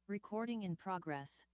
Recording in progress.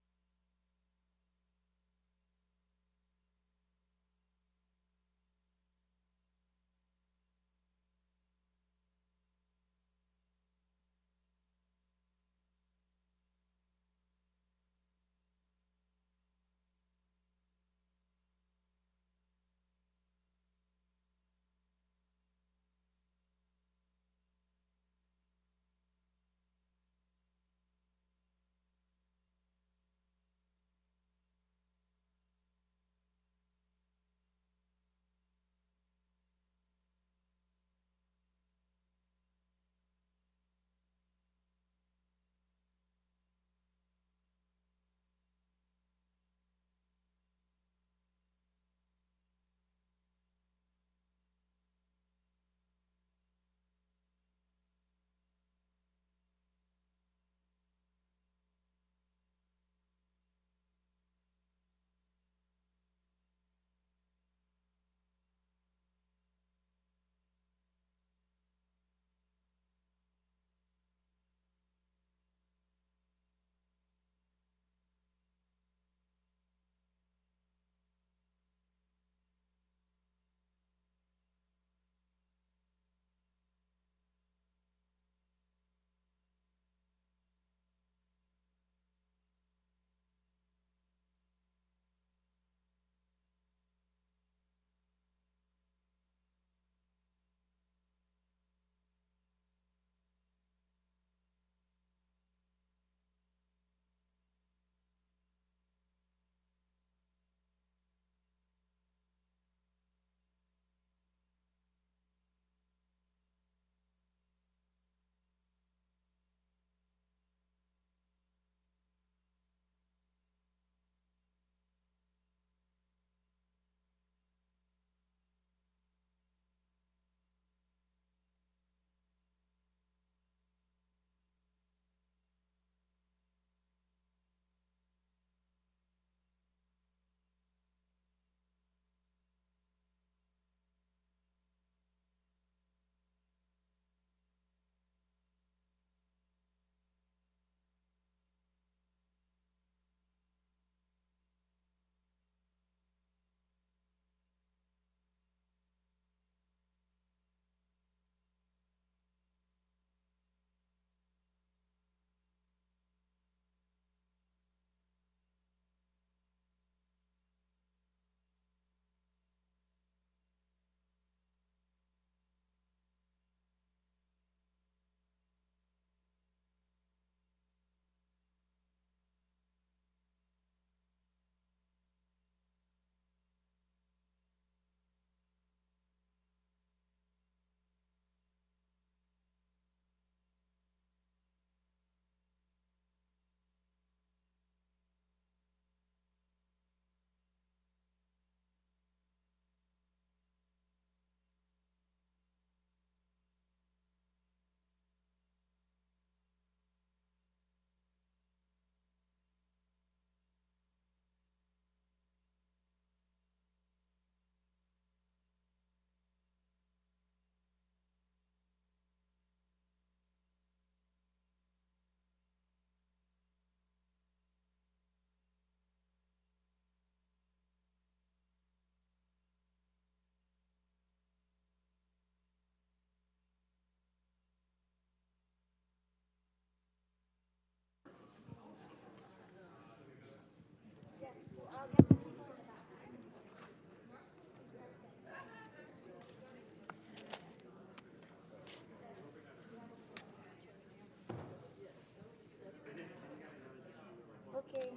Okay.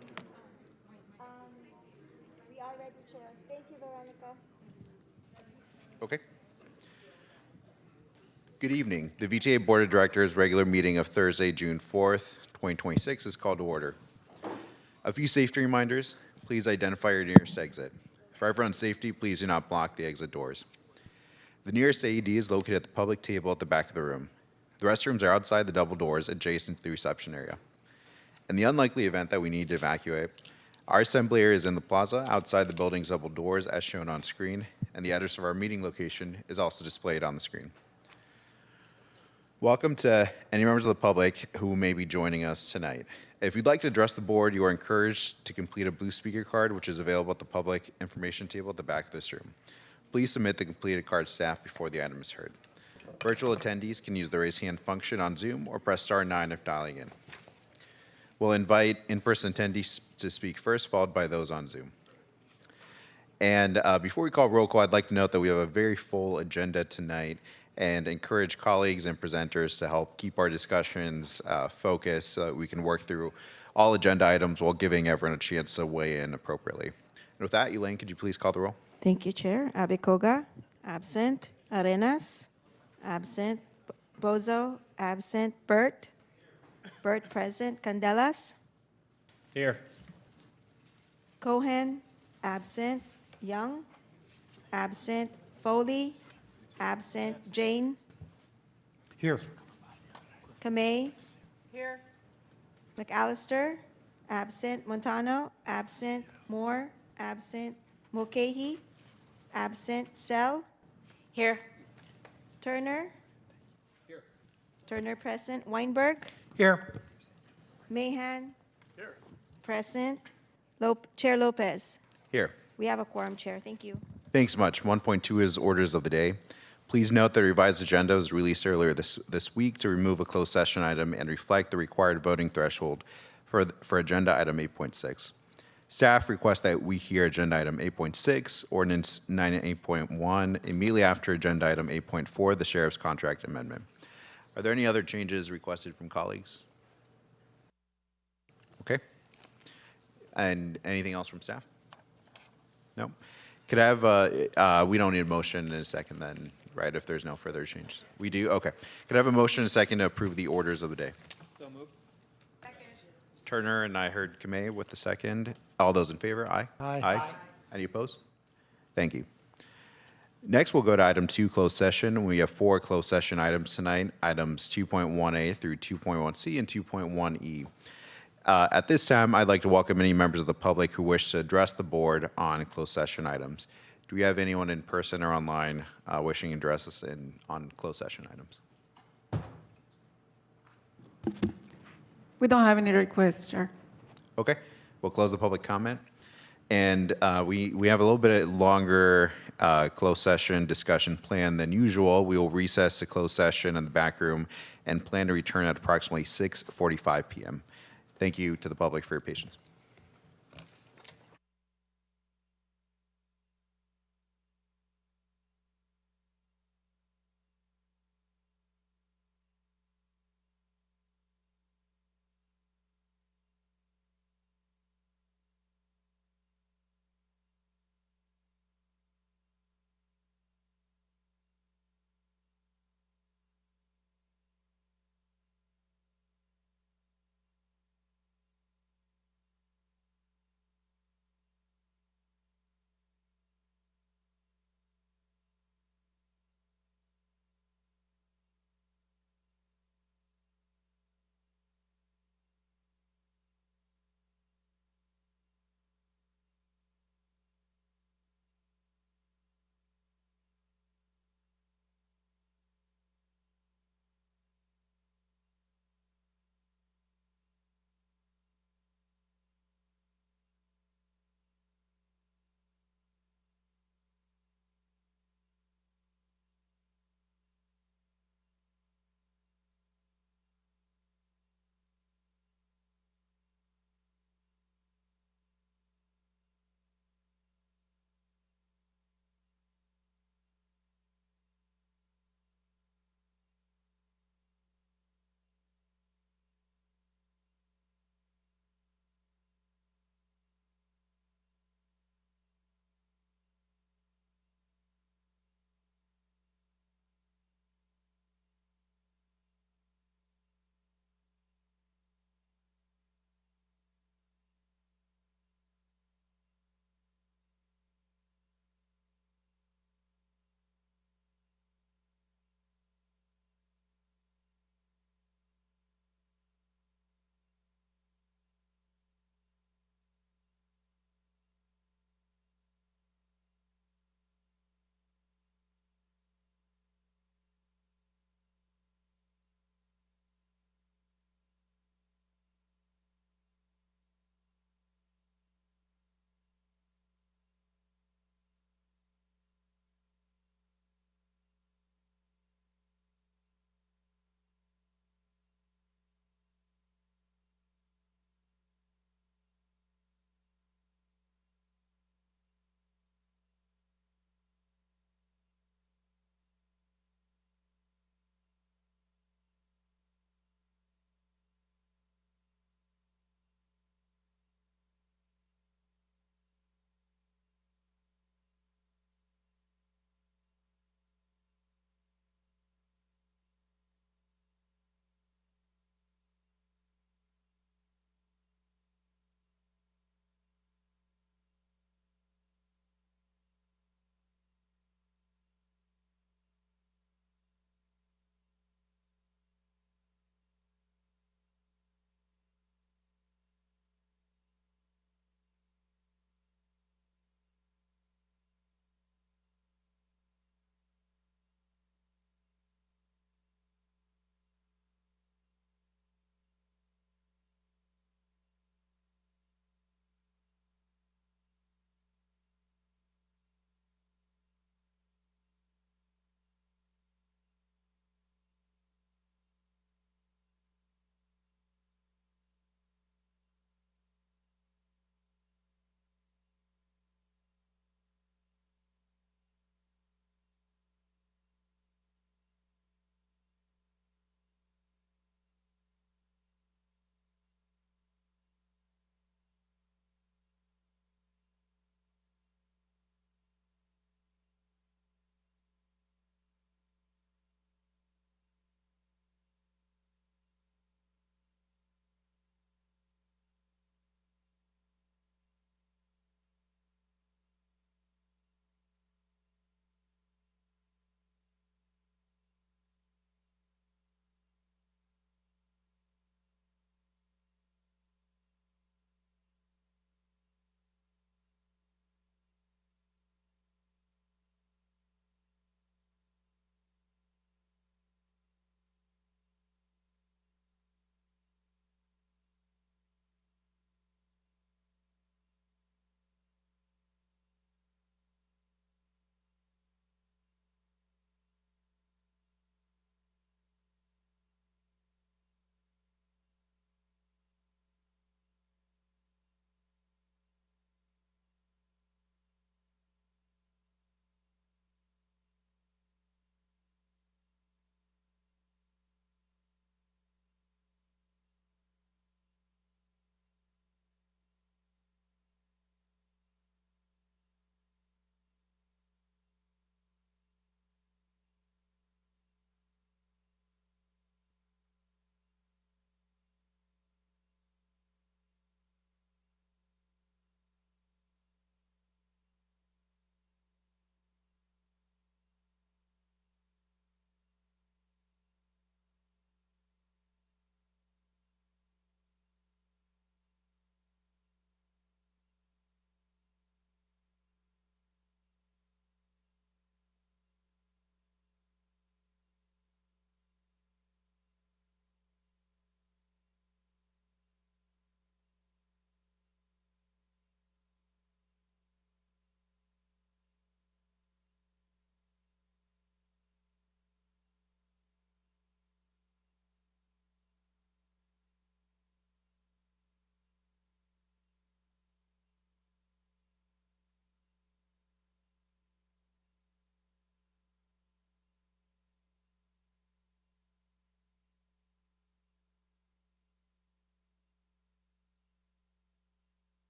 Um, we are ready, Chair. Thank you, Veronica. Okay. Good evening. The VTA Board of Directors regular meeting of Thursday, June 4th, 2026 is called to order. A few safety reminders. Please identify your nearest exit. For everyone's safety, please do not block the exit doors. The nearest AED is located at the public table at the back of the room. The restrooms are outside the double doors adjacent to the reception area. In the unlikely event that we need to evacuate, our assembly area is in the plaza outside the building's double doors as shown on screen, and the address of our meeting location is also displayed on the screen. Welcome to any members of the public who may be joining us tonight. If you'd like to address the board, you are encouraged to complete a blue speaker card, which is available at the public information table at the back of this room. Please submit the completed card to staff before the item is heard. Virtual attendees can use the raise hand function on Zoom or press *9 if dialing in. We'll invite in-person attendees to speak first, followed by those on Zoom. And before we call roll call, I'd like to note that we have a very full agenda tonight and encourage colleagues and presenters to help keep our discussions focused so that we can work through all agenda items while giving everyone a chance to weigh in appropriately. And with that, Elaine, could you please call the roll? Thank you, Chair. Abicoga, absent. Arenas, absent. Bozo, absent. Burt present. Candelas, Here. Cohen, absent. Young, absent. Foley, absent. Jane, Here. Kamei, here. McAllister, absent. Montano, absent. Moore, absent. Mulcahy, absent. Sell, Here. Turner, here. Turner present. Weinberg, Here. Mahan, here. Present. Chair Lopez. Here. We have a quorum, Chair. Thank you. Thanks much. 1.2 is orders of the day. Please note the revised agenda was released earlier this week to remove a closed session item and reflect the required voting threshold for agenda item 8.6. Staff requests that we hear agenda item 8.6, ordinance 9 and 8.1, immediately after agenda item 8.4, the sheriff's contract amendment. Are there any other changes requested from colleagues? Okay. And anything else from staff? No. Could I have, we don't need a motion in a second then, right, if there's no further change? We do? Okay. Could I have a motion in a second to approve the orders of the day? So moved. Turner, and I heard Kamei with the second. All those in favor? Aye. Aye. Any opposed? Thank you. Next, we'll go to item 2, closed session. We have 4 closed session items tonight, items 2.1A through 2.1C and 2.1E. At this time, I'd like to welcome any members of the public who wish to address the board on closed session items. Do we have anyone in person or online wishing to address us on closed session items? We don't have any requests, Chair. Okay, we'll close the public comment. And we have a little bit longer closed session discussion plan than usual. We will recess the closed session in the back room and plan to return at approximately 6:45 p.m. Thank you to the public for your patience.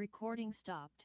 Recording stopped.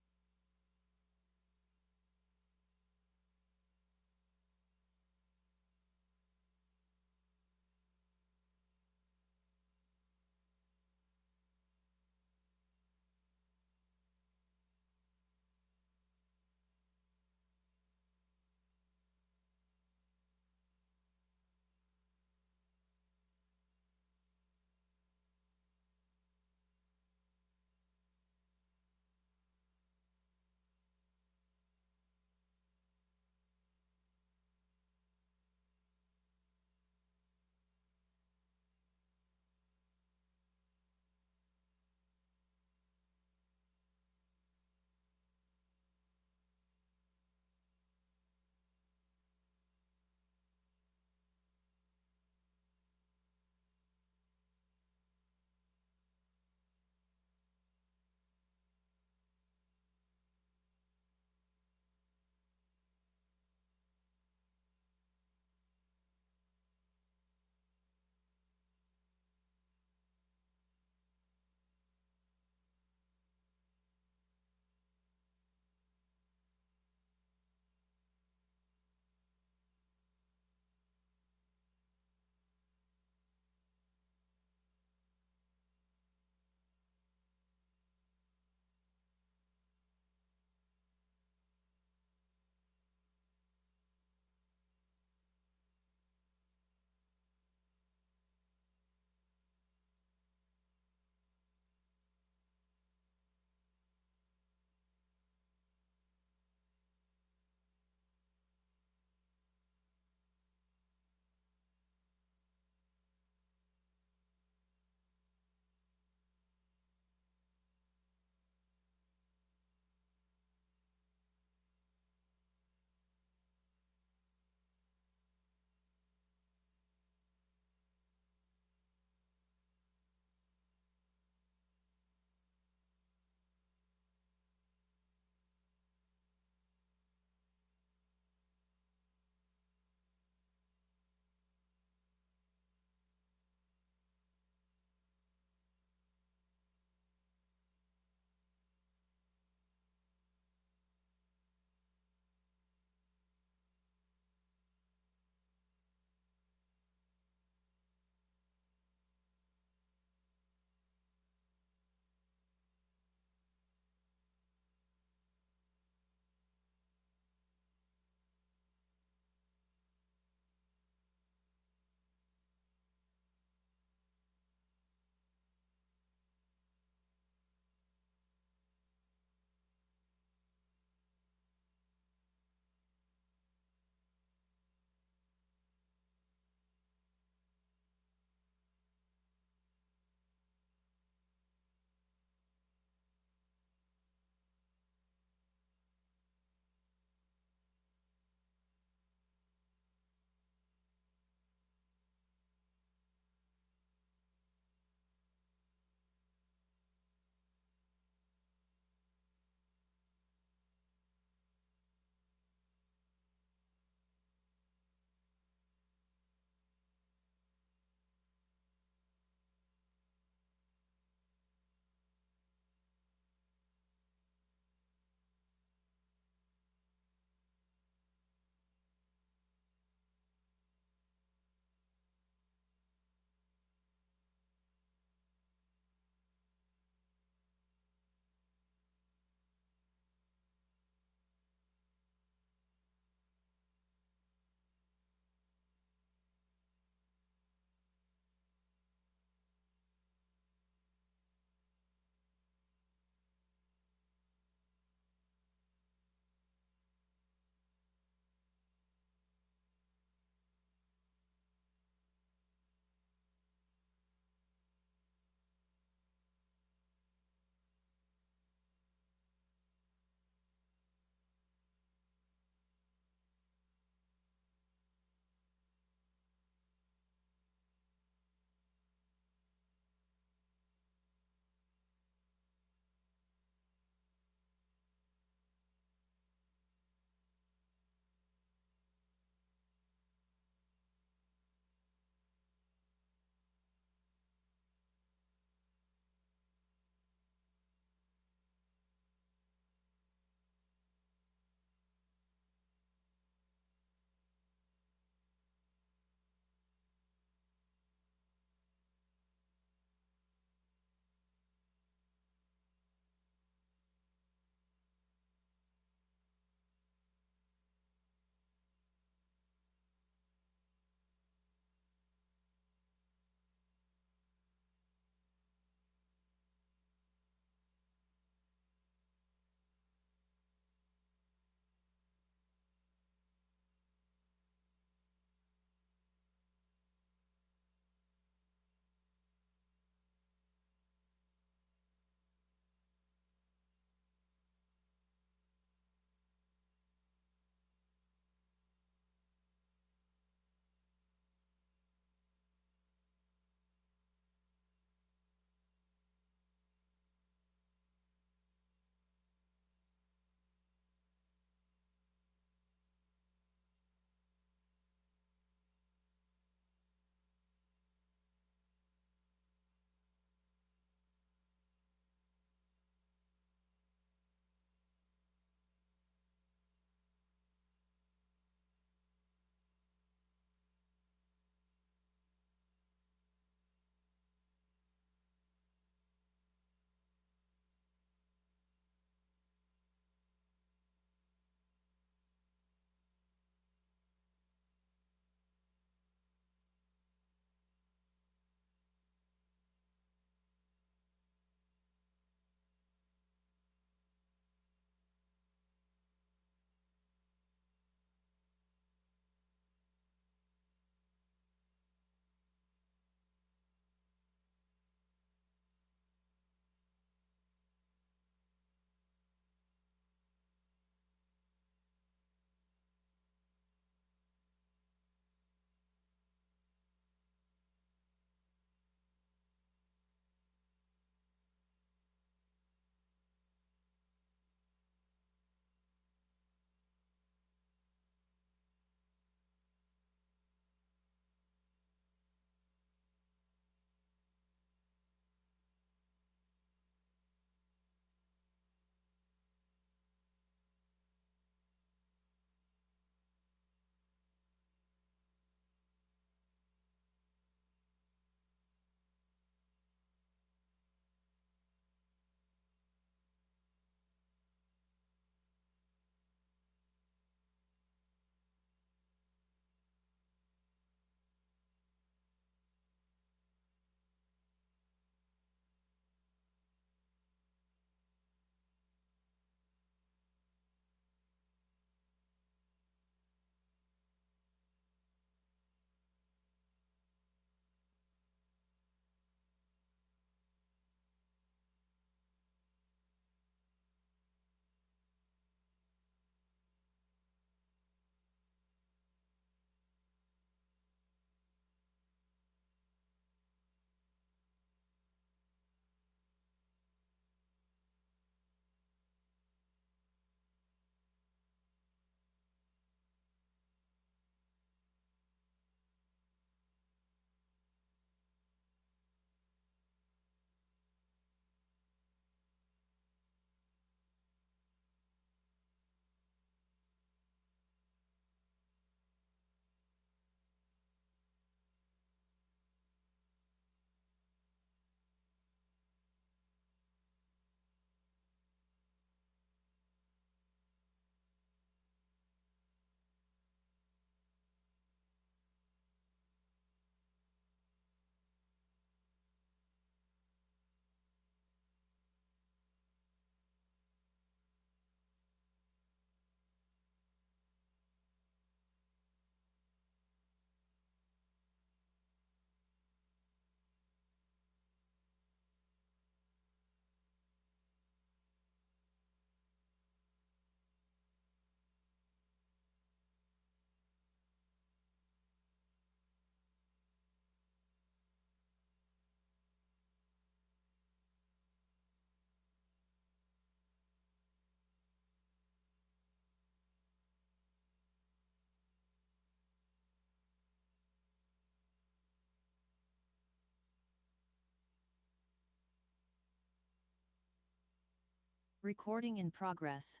Recording in progress.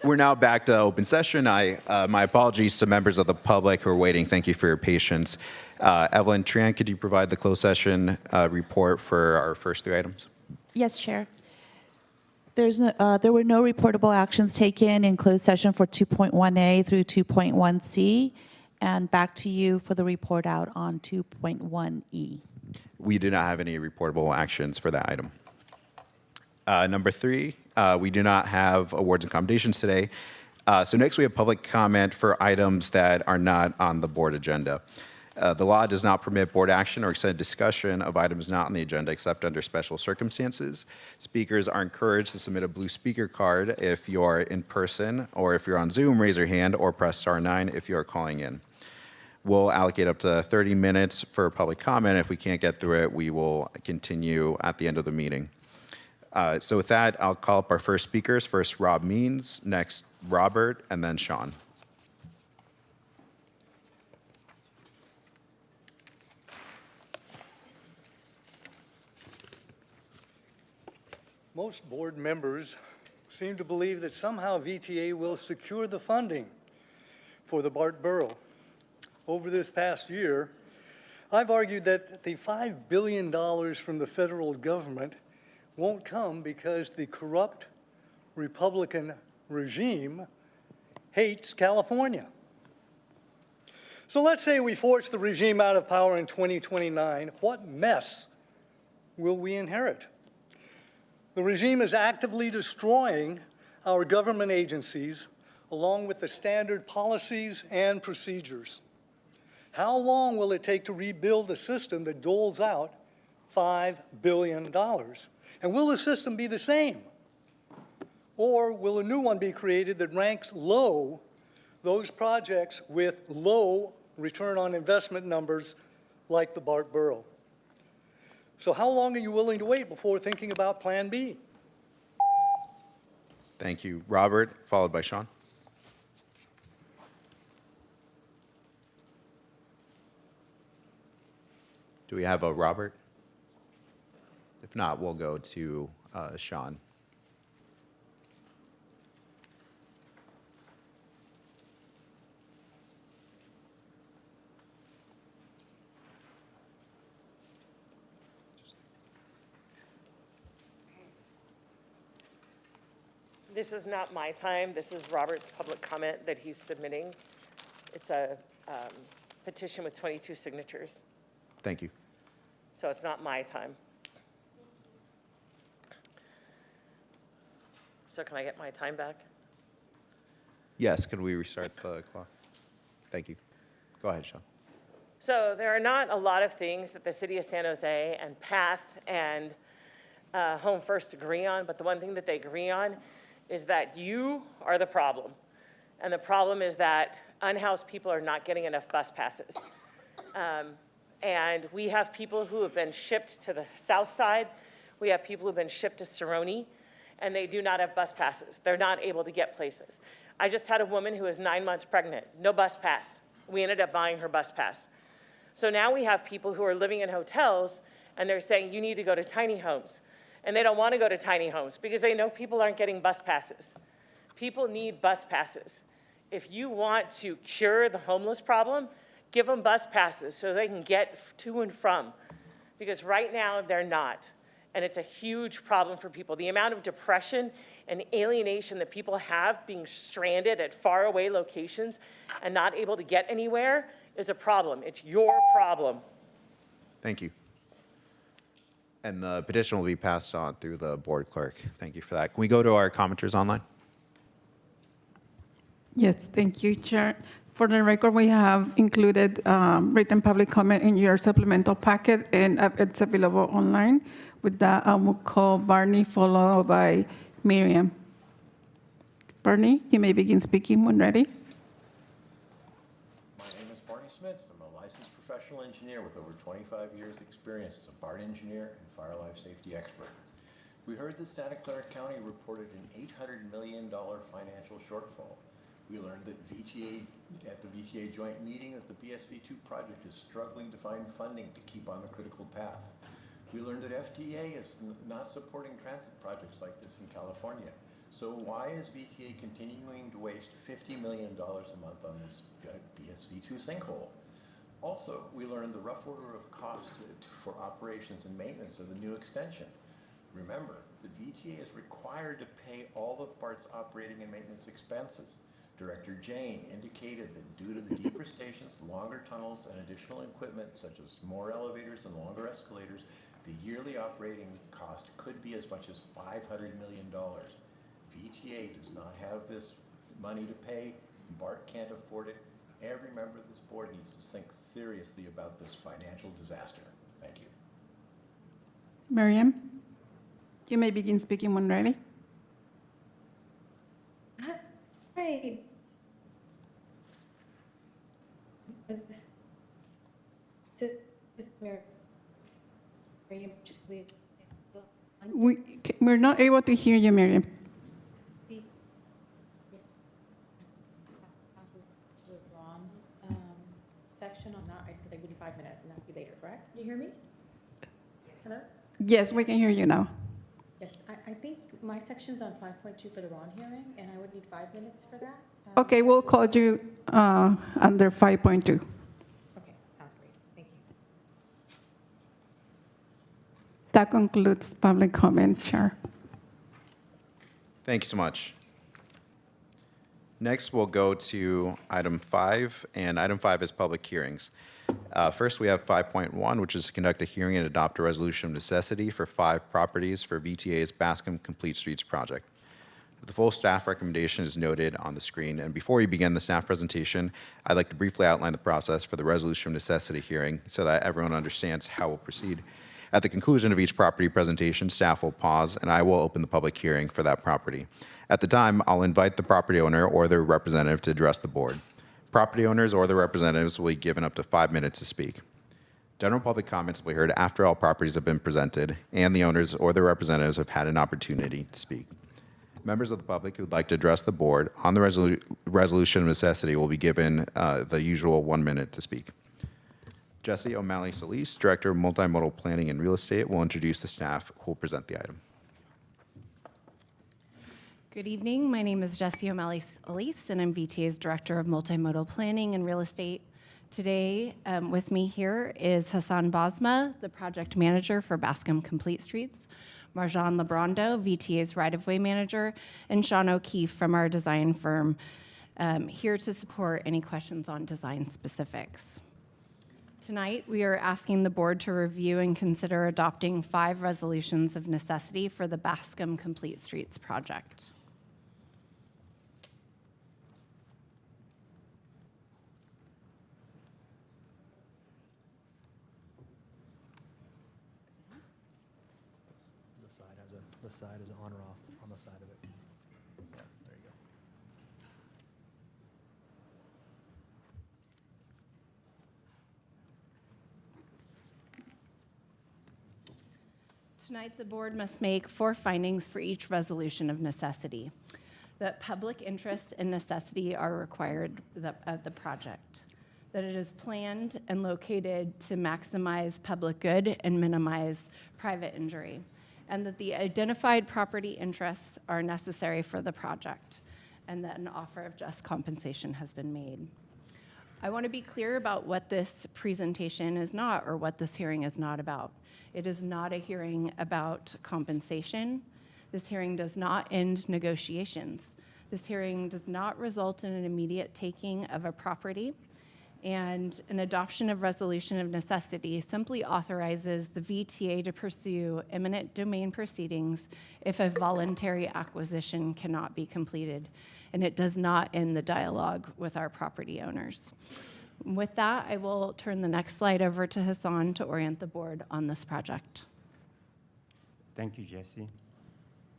We're now back to open session. My apologies to members of the public who are waiting. Thank you for your patience. Evelyn Tran, could you provide the closed session report for our first three items? Yes, Chair. There were no reportable actions taken in closed session for 2.1A through 2.1C. And back to you for the report out on 2.1E. We do not have any reportable actions for that item. Number three, we do not have awards and commendations today. So next we have public comment for items that are not on the board agenda. The law does not permit board action or extended discussion of items not on the agenda except under special circumstances. Speakers are encouraged to submit a blue speaker card if you're in person, or if you're on Zoom, raise your hand or press *9 if you are calling in. We'll allocate up to 30 minutes for public comment. If we can't get through it, we will continue at the end of the meeting. So with that, I'll call up our first speakers. First, Rob Means, next, Robert, and then Sean. Most board members seem to believe that somehow VTA will secure the funding for the BART Borough. Over this past year, I've argued that the $5 billion from the federal government won't come because the corrupt Republican regime hates California. So let's say we force the regime out of power in 2029. What mess will we inherit? The regime is actively destroying our government agencies along with the standard policies and procedures. How long will it take to rebuild a system that doles out $5 billion? And will the system be the same? Or will a new one be created that ranks low those projects with low return on investment numbers like the BART Borough? So how long are you willing to wait before thinking about Plan B? Thank you, Robert, followed by Sean. Do we have a Robert? If not, we'll go to Sean. This is not my time. This is Robert's public comment that he's submitting. It's a petition with 22 signatures, Thank you. so it's not my time. So can I get my time back? Yes, can we restart the clock? Thank you. Go ahead, Sean. So there are not a lot of things that the city of San Jose and PATH and Home First agree on, but the one thing that they agree on is that you are the problem. And the problem is that unhoused people are not getting enough bus passes. And we have people who have been shipped to the south side. We have people who have been shipped to Cerrone, and they do not have bus passes. They're not able to get places. I just had a woman who was 9 months pregnant, no bus pass. We ended up buying her bus pass. So now we have people who are living in hotels, and they're saying, you need to go to tiny homes. And they don't want to go to tiny homes because they know people aren't getting bus passes. People need bus passes. If you want to cure the homeless problem, give them bus passes so they can get to and from. Because right now, they're not. And it's a huge problem for people. The amount of depression and alienation that people have being stranded at faraway locations and not able to get anywhere is a problem. It's your problem. Thank you. And the petition will be passed on through the board clerk. Thank you for that. Can we go to our commenters online? Yes, thank you, Chair. For the record, we have included written public comment in your supplemental packet, and it's available online. With that, I will call Barney, followed by Miriam. Barney, you may begin speaking when ready. My name is Barney Smits. I'm a licensed professional engineer with over 25 years' experience as a BART engineer and fire life safety expert. We heard that Santa Clara County reported an $800 million financial shortfall. We learned that at the VTA joint meeting that the BSV2 project is struggling to find funding to keep on the critical path. We learned that FTA is not supporting transit projects like this in California. So why is VTA continuing to waste $50 million a month on this BSV2 sinkhole? Also, we learned the rough order of cost for operations and maintenance of the new extension. Remember, the VTA is required to pay all of BART's operating and maintenance expenses. Director Jane indicated that due to the deeper stations, longer tunnels, and additional equipment such as more elevators and longer escalators, the yearly operating cost could be as much as $500 million. VTA does not have this money to pay. BART can't afford it. Every member of this board needs to think seriously about this financial disaster. Thank you. Miriam, you may begin speaking when ready. Hi. We're not able to hear you, Miriam. Section on that, because I give you 5 minutes and that'll be later, correct? You hear me? Hello? Yes, we can hear you now. Yes, I think my section's on 5.2 for the Ron hearing, and I would need 5 minutes for that. Okay, we'll call you under 5.2. Okay, sounds great. Thank you. That concludes public comment, Chair. Thank you so much. Next, we'll go to item 5, and item 5 is public hearings. First, we have 5.1, which is to conduct a hearing and adopt a resolution of necessity for 5 properties for VTA's Bascom Complete Streets project. The full staff recommendation is noted on the screen, and before we begin the staff presentation, I'd like to briefly outline the process for the resolution of necessity hearing so that everyone understands how we'll proceed. At the conclusion of each property presentation, staff will pause, and I will open the public hearing for that property. At the time, I'll invite the property owner or their representative to address the board. Property owners or their representatives will be given up to 5 minutes to speak. General public comments will be heard after all properties have been presented and the owners or their representatives have had an opportunity to speak. Members of the public who would like to address the board on the resolution of necessity will be given the usual 1 minute to speak. Jesse O'Malley-Solis, Director of Multimodal Planning and Real Estate, will introduce the staff who will present the item. Good evening. My name is Jessie O'Malley-Solis, and I'm VTA's Director of Multimodal Planning and Real Estate. Today, with me here is Hassan Basma, the Project Manager for Bascom Complete Streets, Marjan Lebrondo, VTA's Right-of-Way Manager, and Sean O'Keefe from our design firm, here to support any questions on design specifics. Tonight, we are asking the board to review and consider adopting 5 resolutions of necessity for the Bascom Complete Streets project. The side is on or off on the side of it. Yeah, there you go. Tonight, the board must make 4 findings for each resolution of necessity. That public interest and necessity are required of the project. That it is planned and located to maximize public good and minimize private injury. And that the identified property interests are necessary for the project, and that an offer of just compensation has been made. I want to be clear about what this presentation is not, or what this hearing is not about. It is not a hearing about compensation. This hearing does not end negotiations. This hearing does not result in an immediate taking of a property. And an adoption of resolution of necessity simply authorizes the VTA to pursue eminent domain proceedings if a voluntary acquisition cannot be completed. And it does not end the dialogue with our property owners. With that, I will turn the next slide over to Hassan to orient the board on this project. Thank you, Jesse.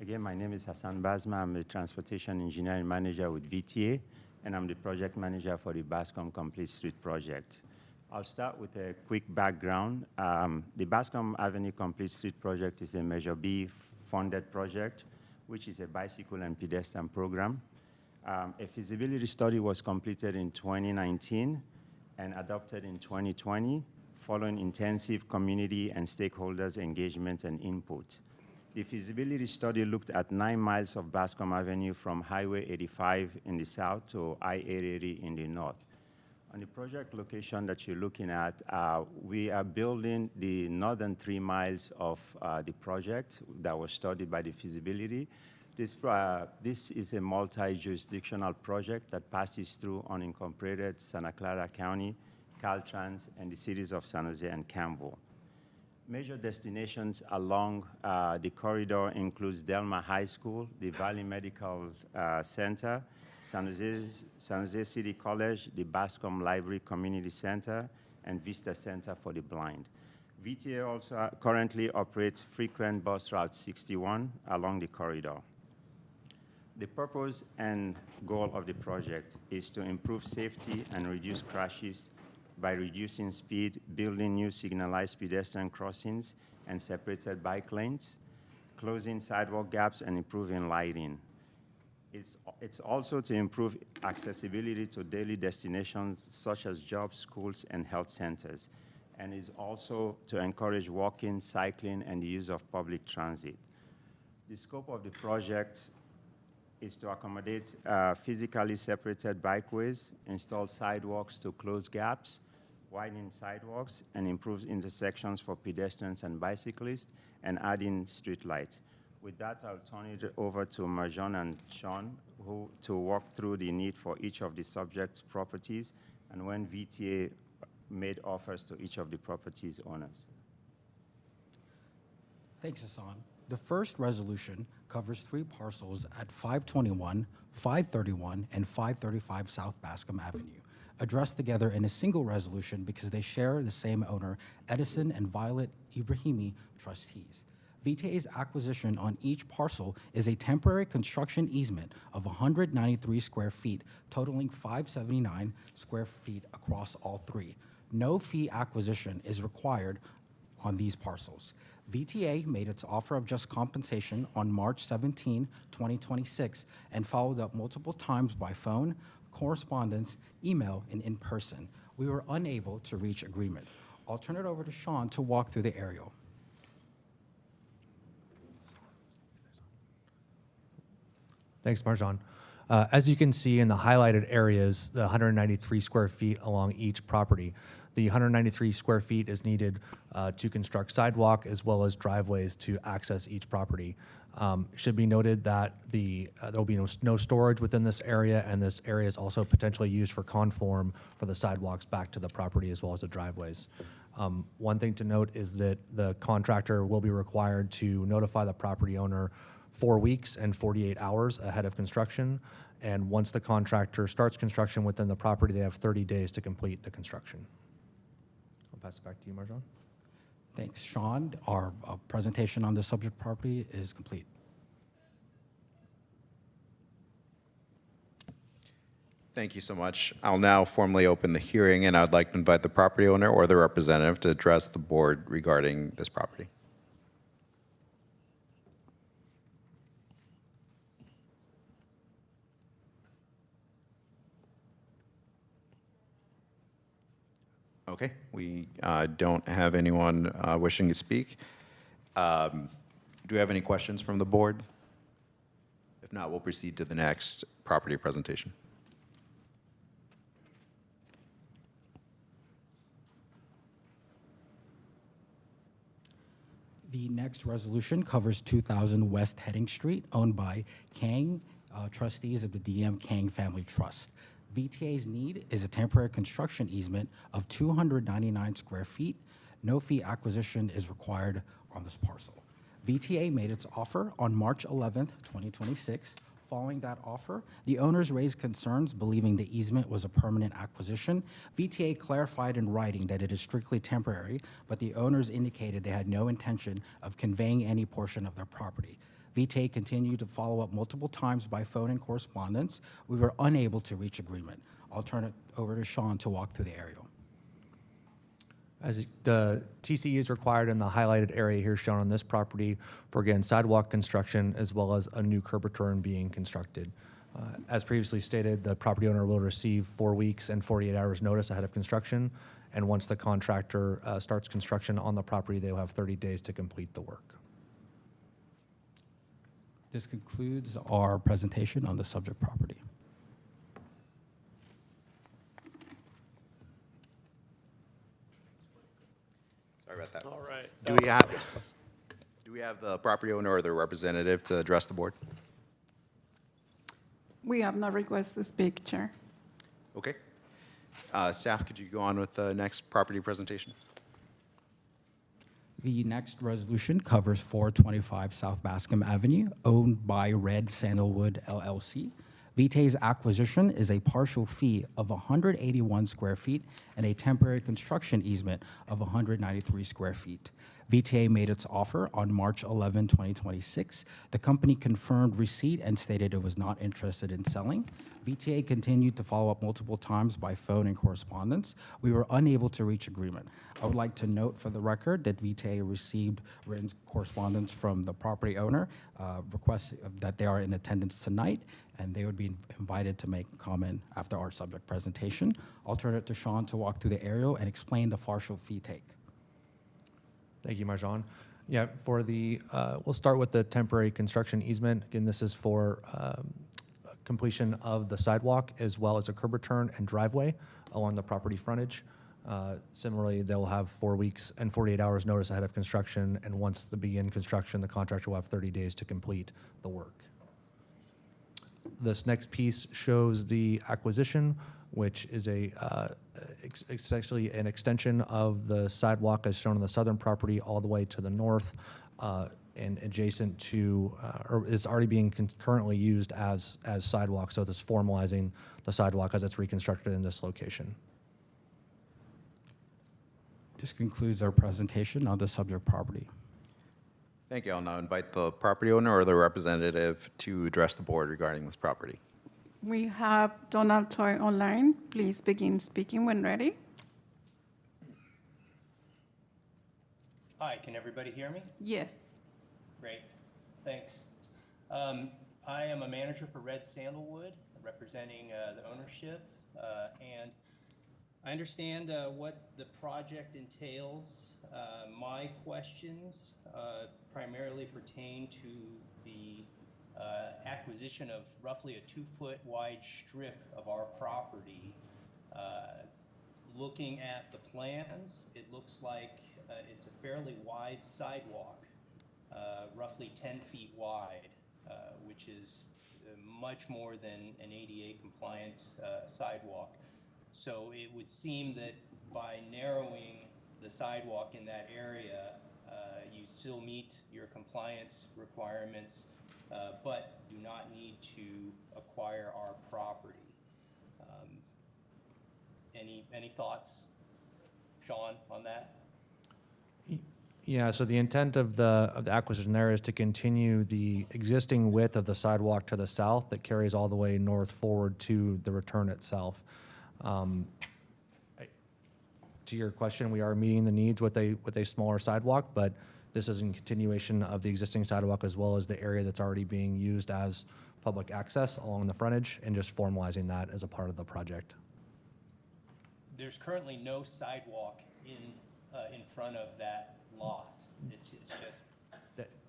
Again, my name is Hassan Bazma. I'm the Transportation Engineering Manager with VTA, and I'm the project manager for the Bascom Complete Street project. I'll start with a quick background. The Bascom Avenue Complete Street project is a Measure B funded project, which is a bicycle and pedestrian program. A feasibility study was completed in 2019 and adopted in 2020, following intensive community and stakeholders engagement and input. The feasibility study looked at 9 miles of Bascom Avenue from Highway 85 in the south to I-880 in the north. On the project location that you're looking at, we are building the northern 3 miles of the project that was studied by the feasibility. This is a multi-jurisdictional project that passes through unincorporated Santa Clara County, Caltrans, and the cities of San Jose and Campbell. Major destinations along the corridor includes Delma High School, the Valley Medical Center, San Jose City College, the Bascom Library Community Center, and Vista Center for the Blind. VTA also currently operates frequent bus route 61 along the corridor. The purpose and goal of the project is to improve safety and reduce crashes by reducing speed, building new signalized pedestrian crossings and separated bike lanes, closing sidewalk gaps, and improving lighting. It's also to improve accessibility to daily destinations such as jobs, schools, and health centers, and is also to encourage walking, cycling, and the use of public transit. The scope of the project is to accommodate physically separated bikeways, install sidewalks to close gaps, widen sidewalks, and improve intersections for pedestrians and bicyclists, and adding street lights. With that, I'll turn it over to Marjan and Sean to walk through the need for each of the subject's properties and when VTA made offers to each of the properties owners. Thanks, Hassan. The first resolution covers 3 parcels at 521, 531, and 535 South Bascom Avenue, addressed together in a single resolution because they share the same owner, Edison and Violet Ibrahimi, trustees. VTA's acquisition on each parcel is a temporary construction easement of 193 square feet, totaling 579 square feet across all 3. No fee acquisition is required on these parcels. VTA made its offer of just compensation on March 17, 2026, and followed up multiple times by phone, correspondence, email, and in person. We were unable to reach agreement. I'll turn it over to Sean to walk through the aerial. Thanks, Marjan. As you can see in the highlighted areas, the 193 square feet along each property, the 193 square feet is needed to construct sidewalk as well as driveways to access each property. Should be noted that there will be no storage within this area, and this area is also potentially used for conform for the sidewalks back to the property as well as the driveways. One thing to note is that the contractor will be required to notify the property owner 4 weeks and 48 hours ahead of construction. And once the contractor starts construction within the property, they have 30 days to complete the construction. I'll pass it back to you, Marjan. Thanks, Sean. Our presentation on the subject property is complete. Thank you so much. I'll now formally open the hearing, and I would like to invite the property owner or the representative to address the board regarding this property. Okay, we don't have anyone wishing to speak. Do we have any questions from the board? If not, we'll proceed to the next property presentation. The next resolution covers 2000 West Heading Street, owned by Kang, trustees of the DM Kang Family Trust. VTA's need is a temporary construction easement of 299 square feet. No fee acquisition is required on this parcel. VTA made its offer on March 11th, 2026. Following that offer, the owners raised concerns believing the easement was a permanent acquisition. VTA clarified in writing that it is strictly temporary, but the owners indicated they had no intention of conveying any portion of their property. VTA continued to follow up multiple times by phone and correspondence. We were unable to reach agreement. I'll turn it over to Sean to walk through the aerial. The TCE is required in the highlighted area here shown on this property for, again, sidewalk construction as well as a new curb return being constructed. As previously stated, the property owner will receive 4 weeks and 48 hours notice ahead of construction. And once the contractor starts construction on the property, they will have 30 days to complete the work. This concludes our presentation on the subject property. Sorry about that. All right. Do we have the property owner or their representative to address the board? We have no request to speak, Chair. Okay. Staff, could you go on with the next property presentation? The next resolution covers 425 South Bascom Avenue, owned by Red Sandalwood LLC. VTA's acquisition is a partial fee of 181 square feet and a temporary construction easement of 193 square feet. VTA made its offer on March 11, 2026. The company confirmed receipt and stated it was not interested in selling. VTA continued to follow up multiple times by phone and correspondence. We were unable to reach agreement. I would like to note for the record that VTA received written correspondence from the property owner requesting that they are in attendance tonight, and they would be invited to make a comment after our subject presentation. I'll turn it to Sean to walk through the aerial and explain the partial fee take. Thank you, Marjan. Yeah, for the, we'll start with the temporary construction easement. Again, this is for completion of the sidewalk as well as a curb return and driveway along the property frontage. Similarly, they'll have 4 weeks and 48 hours notice ahead of construction, and once they begin construction, the contractor will have 30 days to complete the work. This next piece shows the acquisition, which is essentially an extension of the sidewalk as shown on the southern property all the way to the north and adjacent to, or is already being currently used as sidewalk. So this is formalizing the sidewalk as it's reconstructed in this location. This concludes our presentation on the subject property. Thank you. I'll now invite the property owner or the representative to address the board regarding this property. We have Donald Toy online. Please begin speaking when ready. Hi, can everybody hear me? Yes. Great, thanks. I am a manager for Red Sandalwood, representing the ownership, and I understand what the project entails. My questions primarily pertain to the acquisition of roughly a 2-foot wide strip of our property. Looking at the plans, it looks like it's a fairly wide sidewalk, roughly 10 feet wide, which is much more than an ADA compliant sidewalk. So it would seem that by narrowing the sidewalk in that area, you still meet your compliance requirements, but do not need to acquire our property. Any thoughts, Sean, on that? Yeah, so the intent of the acquisition there is to continue the existing width of the sidewalk to the south that carries all the way north forward to the return itself. To your question, we are meeting the needs with a smaller sidewalk, but this is in continuation of the existing sidewalk as well as the area that's already being used as public access along the frontage and just formalizing that as a part of the project. There's currently no sidewalk in front of that lot. It's just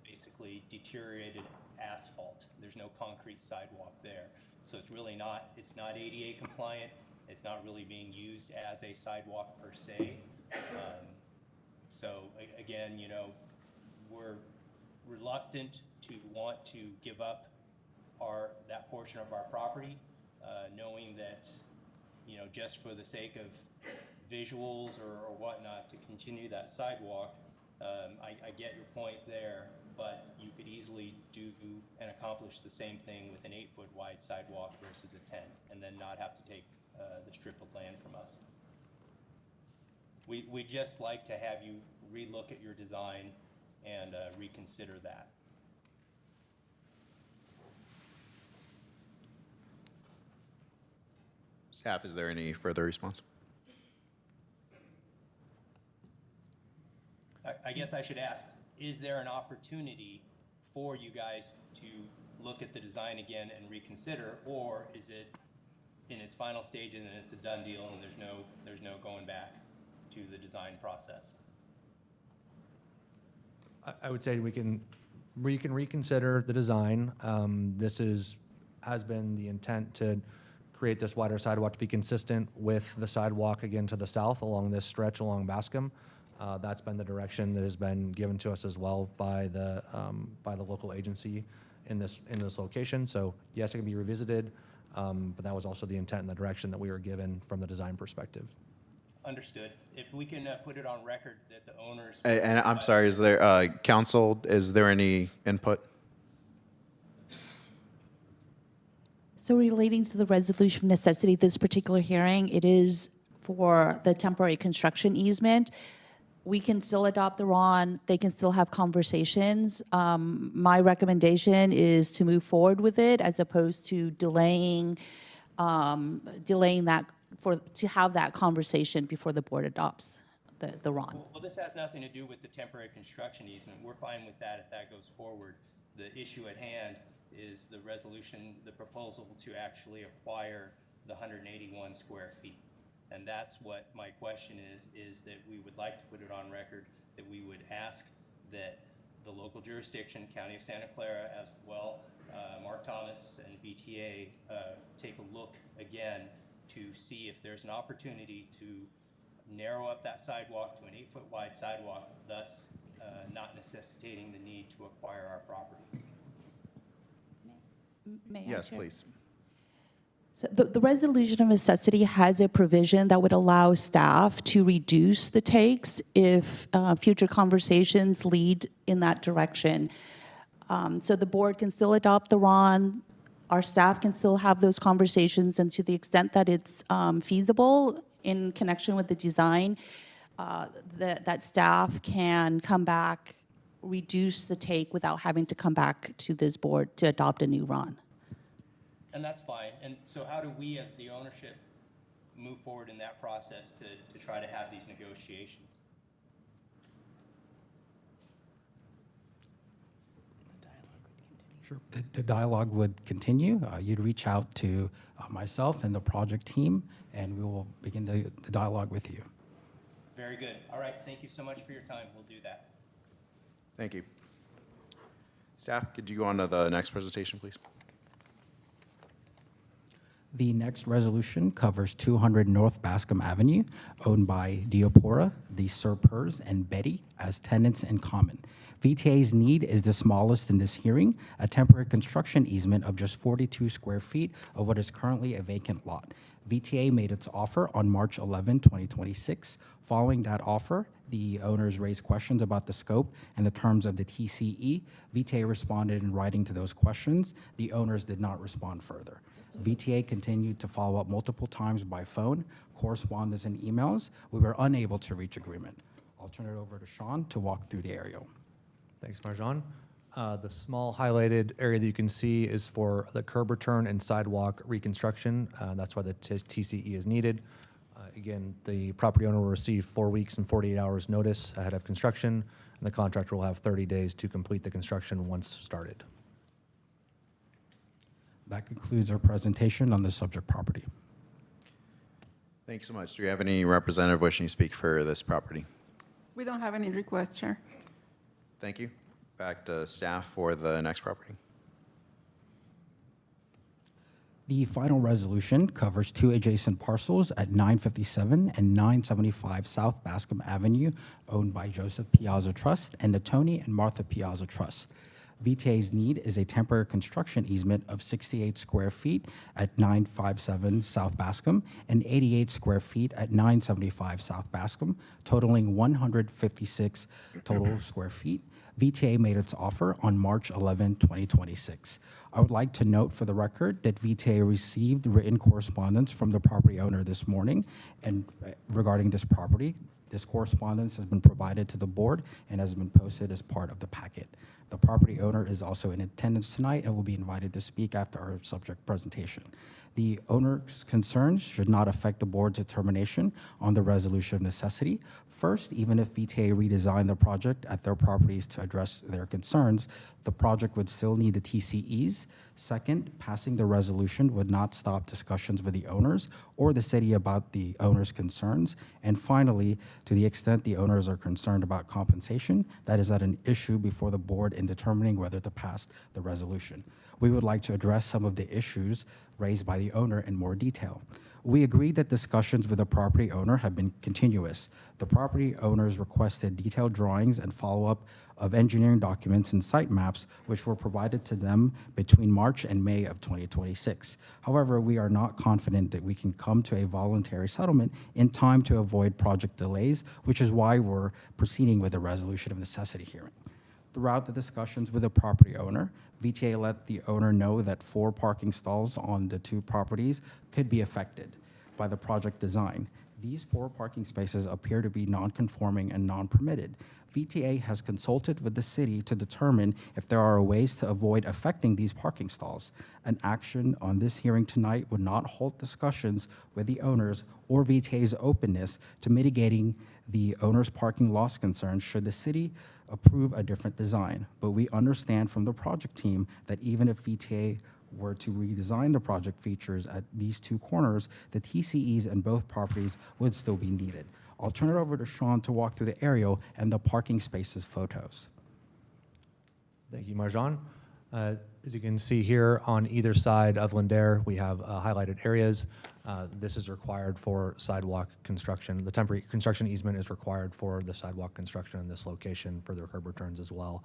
basically deteriorated asphalt. There's no concrete sidewalk there. So it's really not, it's not ADA compliant. It's not really being used as a sidewalk per se. So again, you know, we're reluctant to want to give up that portion of our property, knowing that just for the sake of visuals or whatnot, to continue that sidewalk, I get your point there, but you could easily do and accomplish the same thing with an 8-foot wide sidewalk versus a 10, and then not have to take the strip of land from us. We'd just like to have you relook at your design and reconsider that. Staff, is there any further response? I guess I should ask, is there an opportunity for you guys to look at the design again and reconsider, or is it in its final stages and it's a done deal and there's no going back to the design process? I would say we can reconsider the design. This has been the intent to create this wider sidewalk to be consistent with the sidewalk again to the south along this stretch along Bascom. That's been the direction that has been given to us as well by the local agency in this location. So yes, it can be revisited, but that was also the intent and the direction that we were given from the design perspective. Understood. If we can put it on record that the owners. And I'm sorry, is there, council, is there any input? So relating to the resolution of necessity, this particular hearing, it is for the temporary construction easement. We can still adopt the RON. They can still have conversations. My recommendation is to move forward with it as opposed to delaying that to have that conversation before the board adopts the RON. Well, this has nothing to do with the temporary construction easement. We're fine with that if that goes forward. The issue at hand is the resolution, the proposal to actually acquire the 181 square feet. And that's what my question is that we would like to put it on record, that we would ask that the local jurisdiction, County of Santa Clara, as well, Mark Thomas and VTA, take a look again to see if there's an opportunity to narrow up that sidewalk to an 8-foot wide sidewalk, thus not necessitating the need to acquire our property. May I, Yes, Chair? please. So the resolution of necessity has a provision that would allow staff to reduce the takes if future conversations lead in that direction. So the board can still adopt the RON. Our staff can still have those conversations, and to the extent that it's feasible in connection with the design, that staff can come back, reduce the take without having to come back to this board to adopt a new RON. And that's fine. And so how do we, as the ownership, move forward in that process to try to have these negotiations? Sure. The dialogue would continue. You'd reach out to myself and the project team, and we will begin the dialogue with you. Very good. All right. Thank you so much for your time. We'll do that. Thank you. Staff, could you go on to the next presentation, please? The next resolution covers 200 North Bascom Avenue, owned by Diopora, the Serpers, and Betty as tenants in common. VTA's need is the smallest in this hearing, a temporary construction easement of just 42 square feet of what is currently a vacant lot. VTA made its offer on March 11, 2026. Following that offer, the owners raised questions about the scope and the terms of the TCE. VTA responded in writing to those questions. The owners did not respond further. VTA continued to follow up multiple times by phone, correspondence, and emails. We were unable to reach agreement. I'll turn it over to Sean to walk through the aerial. Thanks, Marjan. The small highlighted area that you can see is for the curb return and sidewalk reconstruction. That's why the TCE is needed. Again, the property owner will receive 4 weeks and 48 hours notice ahead of construction, and the contractor will have 30 days to complete the construction once started. That concludes our presentation on the subject property. Thank you so much. Do we have any representative wishing to speak for this property? We don't have any requests, Chair. Thank you. Back to staff for the next property. The final resolution covers 2 adjacent parcels at 957 and 975 South Bascom Avenue, owned by Joseph Piazza Trust and the Tony and Martha Piazza Trust. VTA's need is a temporary construction easement of 68 square feet at 957 South Bascom and 88 square feet at 975 South Bascom, totaling 156 total square feet. VTA made its offer on March 11, 2026. I would like to note for the record that VTA received written correspondence from the property owner this morning and regarding this property. This correspondence has been provided to the board and has been posted as part of the packet. The property owner is also in attendance tonight and will be invited to speak after our subject presentation. The owner's concerns should not affect the board's determination on the resolution of necessity. First, even if VTA redesigned the project at their properties to address their concerns, the project would still need the TCEs. Second, passing the resolution would not stop discussions with the owners or the city about the owner's concerns. And finally, to the extent the owners are concerned about compensation, that is at an issue before the board in determining whether to pass the resolution. We would like to address some of the issues raised by the owner in more detail. We agree that discussions with the property owner have been continuous. The property owners requested detailed drawings and follow-up of engineering documents and site maps, which were provided to them between March and May of 2026. However, we are not confident that we can come to a voluntary settlement in time to avoid project delays, which is why we're proceeding with a resolution of necessity hearing. Throughout the discussions with the property owner, VTA let the owner know that 4 parking stalls on the 2 properties could be affected by the project design. These 4 parking spaces appear to be non-conforming and non-permitted. VTA has consulted with the city to determine if there are ways to avoid affecting these parking stalls. An action on this hearing tonight would not halt discussions with the owners or VTA's openness to mitigating the owner's parking loss concerns should the city approve a different design. But we understand from the project team that even if VTA were to redesign the project features at these 2 corners, the TCEs in both properties would still be needed. I'll turn it over to Sean to walk through the aerial and the parking spaces photos. Thank you, Marjan. As you can see here on either side of Lindare, we have highlighted areas. This is required for sidewalk construction. The temporary construction easement is required for the sidewalk construction in this location for their curb returns as well.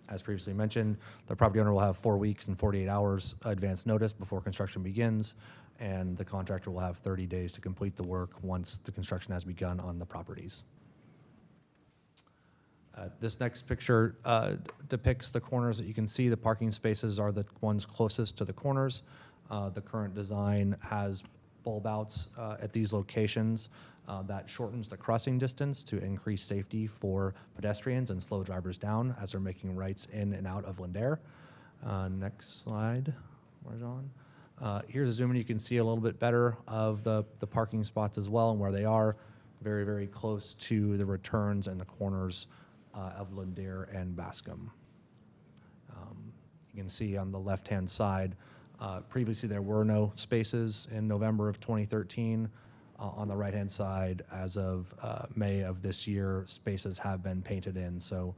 As previously mentioned, the property owner will have 4 weeks and 48 hours advance notice before construction begins, and the contractor will have 30 days to complete the work once the construction has begun on the properties. This next picture depicts the corners that you can see. The parking spaces are the ones closest to the corners. The current design has bulb outs at these locations. That shortens the crossing distance to increase safety for pedestrians and slow drivers down as they're making rights in and out of Lindare. Next slide, Marjan. Here's a zoom in. You can see a little bit better of the parking spots as well and where they are. Very, very close to the returns and the corners of Lindare and Bascom. You can see on the left-hand side, previously there were no spaces in November of 2013. On the right-hand side, as of May of this year, spaces have been painted in, so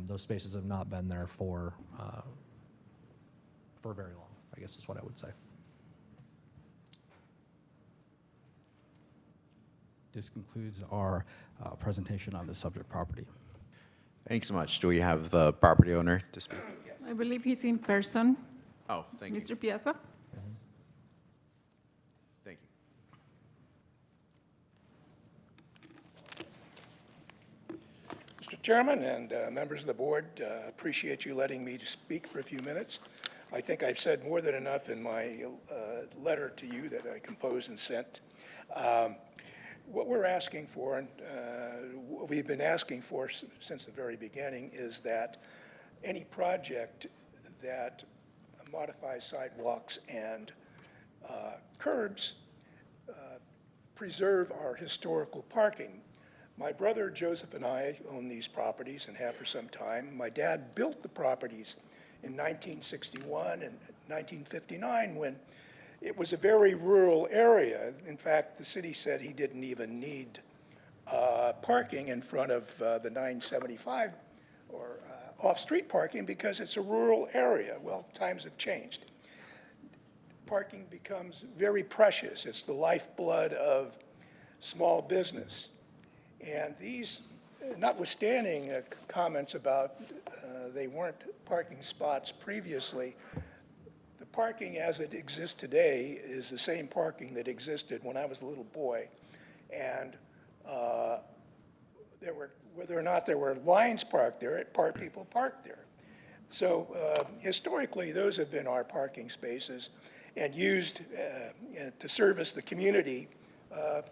those spaces have not been there for very long, I guess is what I would say. This concludes our presentation on the subject property. Thanks so much. Do we have the property owner to speak? I believe he's in person. Oh, thank you. Mr. Piazza? Thank you. Mr. Chairman and members of the board, appreciate you letting me speak for a few minutes. I think I've said more than enough in my letter to you that I composed and sent. What we're asking for, and what we've been asking for since the very beginning, is that any project that modifies sidewalks and curbs preserve our historical parking. My brother Joseph and I own these properties and have for some time. My dad built the properties in 1961 and 1959 when it was a very rural area. In fact, the city said he didn't even need parking in front of the 975 or off-street parking because it's a rural area. Well, times have changed. Parking becomes very precious. It's the lifeblood of small business. And these, notwithstanding comments about They weren't parking spots previously. The parking as it exists today is the same parking that existed when I was a little boy. And whether or not there were lines parked there, people parked there. So historically, those have been our parking spaces and used to service the community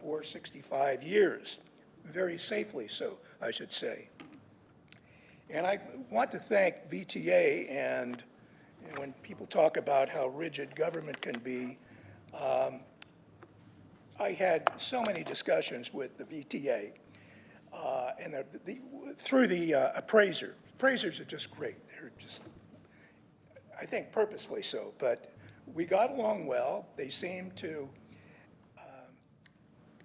for 65 years, very safely so, I should say. And I want to thank VTA, and when people talk about how rigid government can be, I had so many discussions with the VTA and through the appraiser. Appraisers are just great. They're just, I think, purposefully so. But we got along well. They seemed to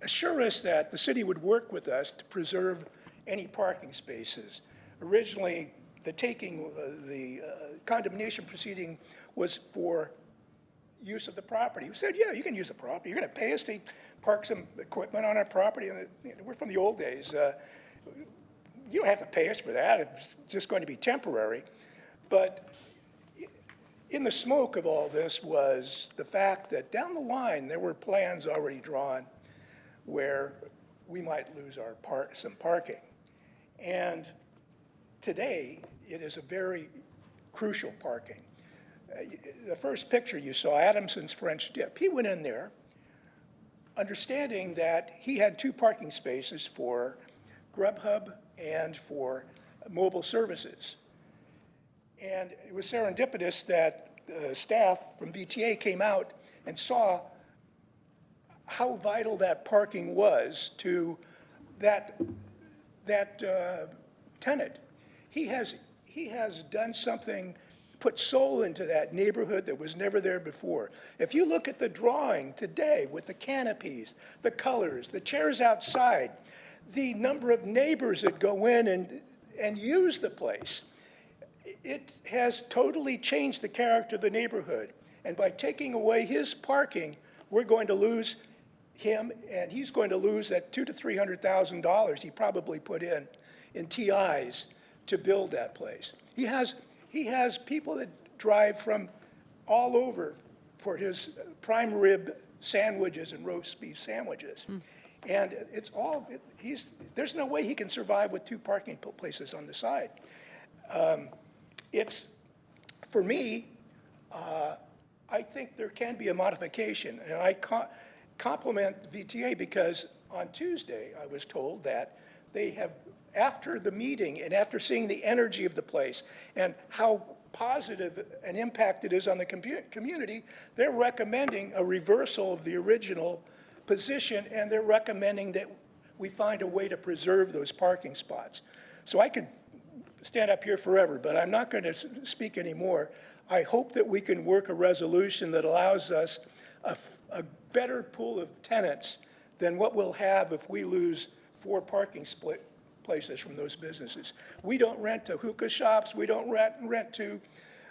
assure us that the city would work with us to preserve any parking spaces. Originally, the condemnation proceeding was for use of the property. We said, yeah, you can use the property. You're going to pay us to park some equipment on our property. And we're from the old days. You don't have to pay us for that. It's just going to be temporary. But in the smoke of all this was the fact that down the line, there were plans already drawn where we might lose our some parking. And today, it is a very crucial parking. The first picture you saw, Adamson's French Dip, he went in there understanding that he had 2 parking spaces for Grubhub and for mobile services. And it was serendipitous that staff from VTA came out and saw how vital that parking was to that tenant. He has done something, put soul into that neighborhood that was never there before. If you look at the drawing today with the canopies, the colors, the chairs outside, the number of neighbors that go in and use the place, it has totally changed the character of the neighborhood. And by taking away his parking, we're going to lose him, and he's going to lose that $200,000 to $300,000 he probably put in TIs to build that place. He has people that drive from all over for his prime rib sandwiches and roast beef sandwiches. And it's all, there's no way he can survive with 2 parking places on the side. For me, I think there can be a modification. And I compliment VTA because on Tuesday, I was told that they have, after the meeting and after seeing the energy of the place and how positive an impact it is on the community, they're recommending a reversal of the original position, and they're recommending that we find a way to preserve those parking spots. So I could stand up here forever, but I'm not going to speak anymore. I hope that we can work a resolution that allows us a better pool of tenants than what we'll have if we lose 4 parking places from those businesses. We don't rent to hookah shops. We don't rent to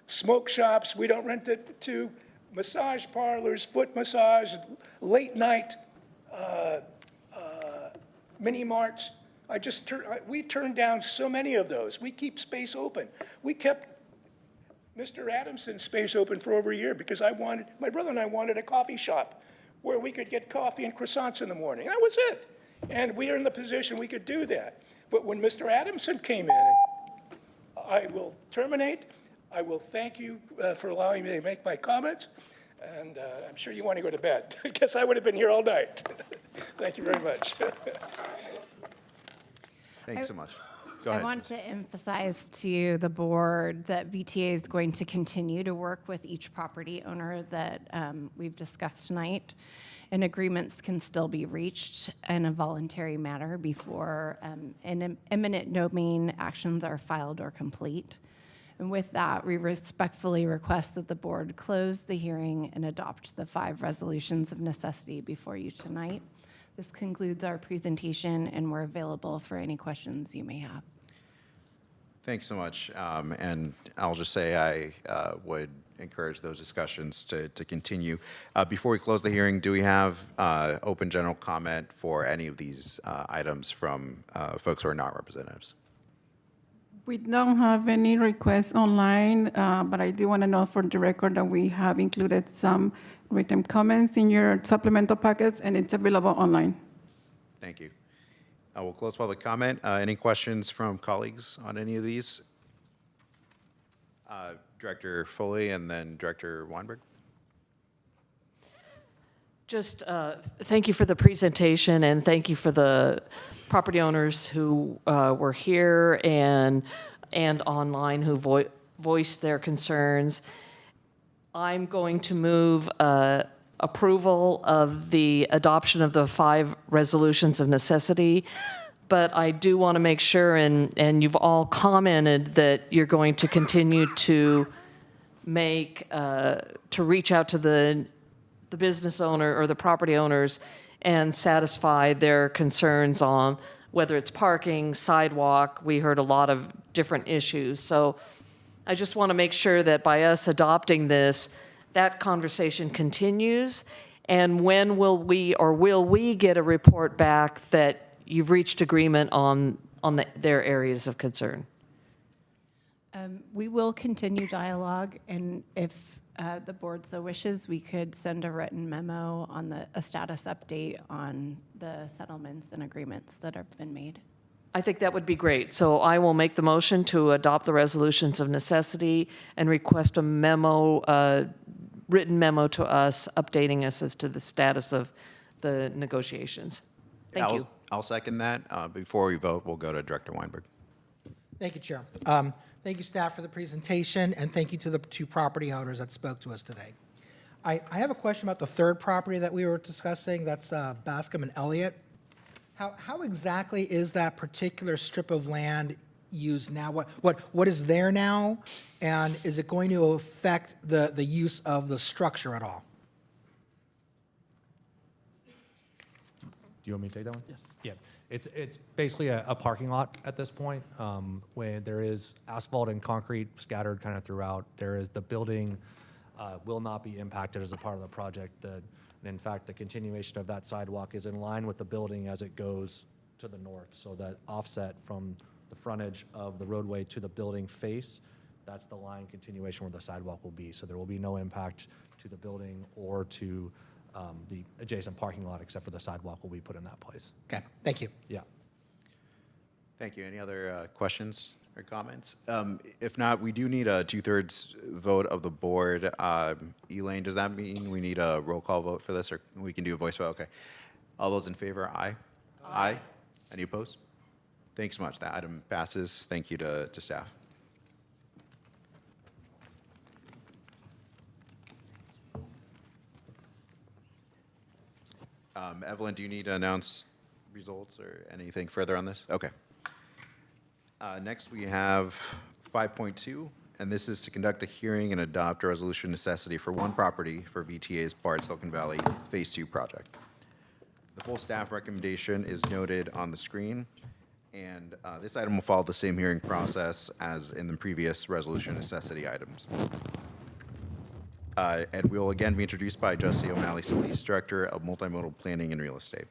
smoke shops. We don't rent to massage parlors, foot massage, late night mini marts. We turned down so many of those. We keep space open. We kept Mr. Adamson's space open for over a year because my brother and I wanted a coffee shop where we could get coffee and croissants in the morning. That was it. And we are in the position we could do that. But when Mr. Adamson came in, I will terminate. I will thank you for allowing me to make my comments. And I'm sure you want to go to bed because I would have been here all night. Thank you very much. Thanks so much. Go ahead. I want to emphasize to the board that VTA is going to continue to work with each property owner that we've discussed tonight, and agreements can still be reached in a voluntary manner before eminent domain actions are filed or complete. And with that, we respectfully request that the board close the hearing and adopt the 5 resolutions of necessity before you tonight. This concludes our presentation, and we're available for any questions you may have. Thanks so much. And I'll just say I would encourage those discussions to continue. Before we close the hearing, do we have open general comment for any of these items from folks who are not representatives? We don't have any requests online, but I do want to know for the record that we have included some written comments in your supplemental packets, and it's available online. Thank you. We'll close public comment. Any questions from colleagues on any of these? Director Foley and then Director Weinberg. Just thank you for the presentation, and thank you for the property owners who were here and online who voiced their concerns. I'm going to move approval of the adoption of the 5 resolutions of necessity, but I do want to make sure, and you've all commented that you're going to continue to reach out to the business owner or the property owners and satisfy their concerns on whether it's parking, sidewalk. We heard a lot of different issues. So I just want to make sure that by us adopting this, that conversation continues. And when will we get a report back that you've reached agreement on their areas of concern? We will continue dialogue, and if the board so wishes, we could send a written memo on a status update on the settlements and agreements that have been made. I think that would be great. So I will make the motion to adopt the resolutions of necessity and request a memo, written memo to us, updating us as to the status of the negotiations. Thank you. I'll second that. Before we vote, we'll go to Director Weinberg. Thank you, Chair. Thank you, staff, for the presentation, and thank you to the 2 property owners that spoke to us today. I have a question about the 3rd property that we were discussing. That's Bascom and Elliott. How exactly is that particular strip of land used now? What is there now, and is it going to affect the use of the structure at all? Do you want me to take that one? Yes. Yeah. It's basically a parking lot at this point, where there is asphalt and concrete scattered kind of throughout. The building will not be impacted as a part of the project. And in fact, the continuation of that sidewalk is in line with the building as it goes to the north. So that offset from the frontage of the roadway to the building face, that's the line continuation where the sidewalk will be. So there will be no impact to the building or to the adjacent parking lot, except for the sidewalk will be put in that place. Okay, thank you. Yeah. Thank you. Any other questions or comments? If not, we do need a 2/3 vote of the board. Elaine, does that mean we need a roll call vote for this, or we can do a voice vote? Okay. All those in favor, aye? Aye. Any opposed? Thanks so much. That item passes. Thank you to staff. Evelyn, do you need to announce results or anything further on this? Okay. Next, we have 5.2, and this is to conduct a hearing and adopt a resolution necessity for 1 property for VTA's BART Silicon Valley Phase 2 project. The full staff recommendation is noted on the screen, and this item will follow the same hearing process as in the previous resolution necessity items. And we will again be introduced by Jesse O'Malley Solis, Director of Multimodal Planning and Real Estate.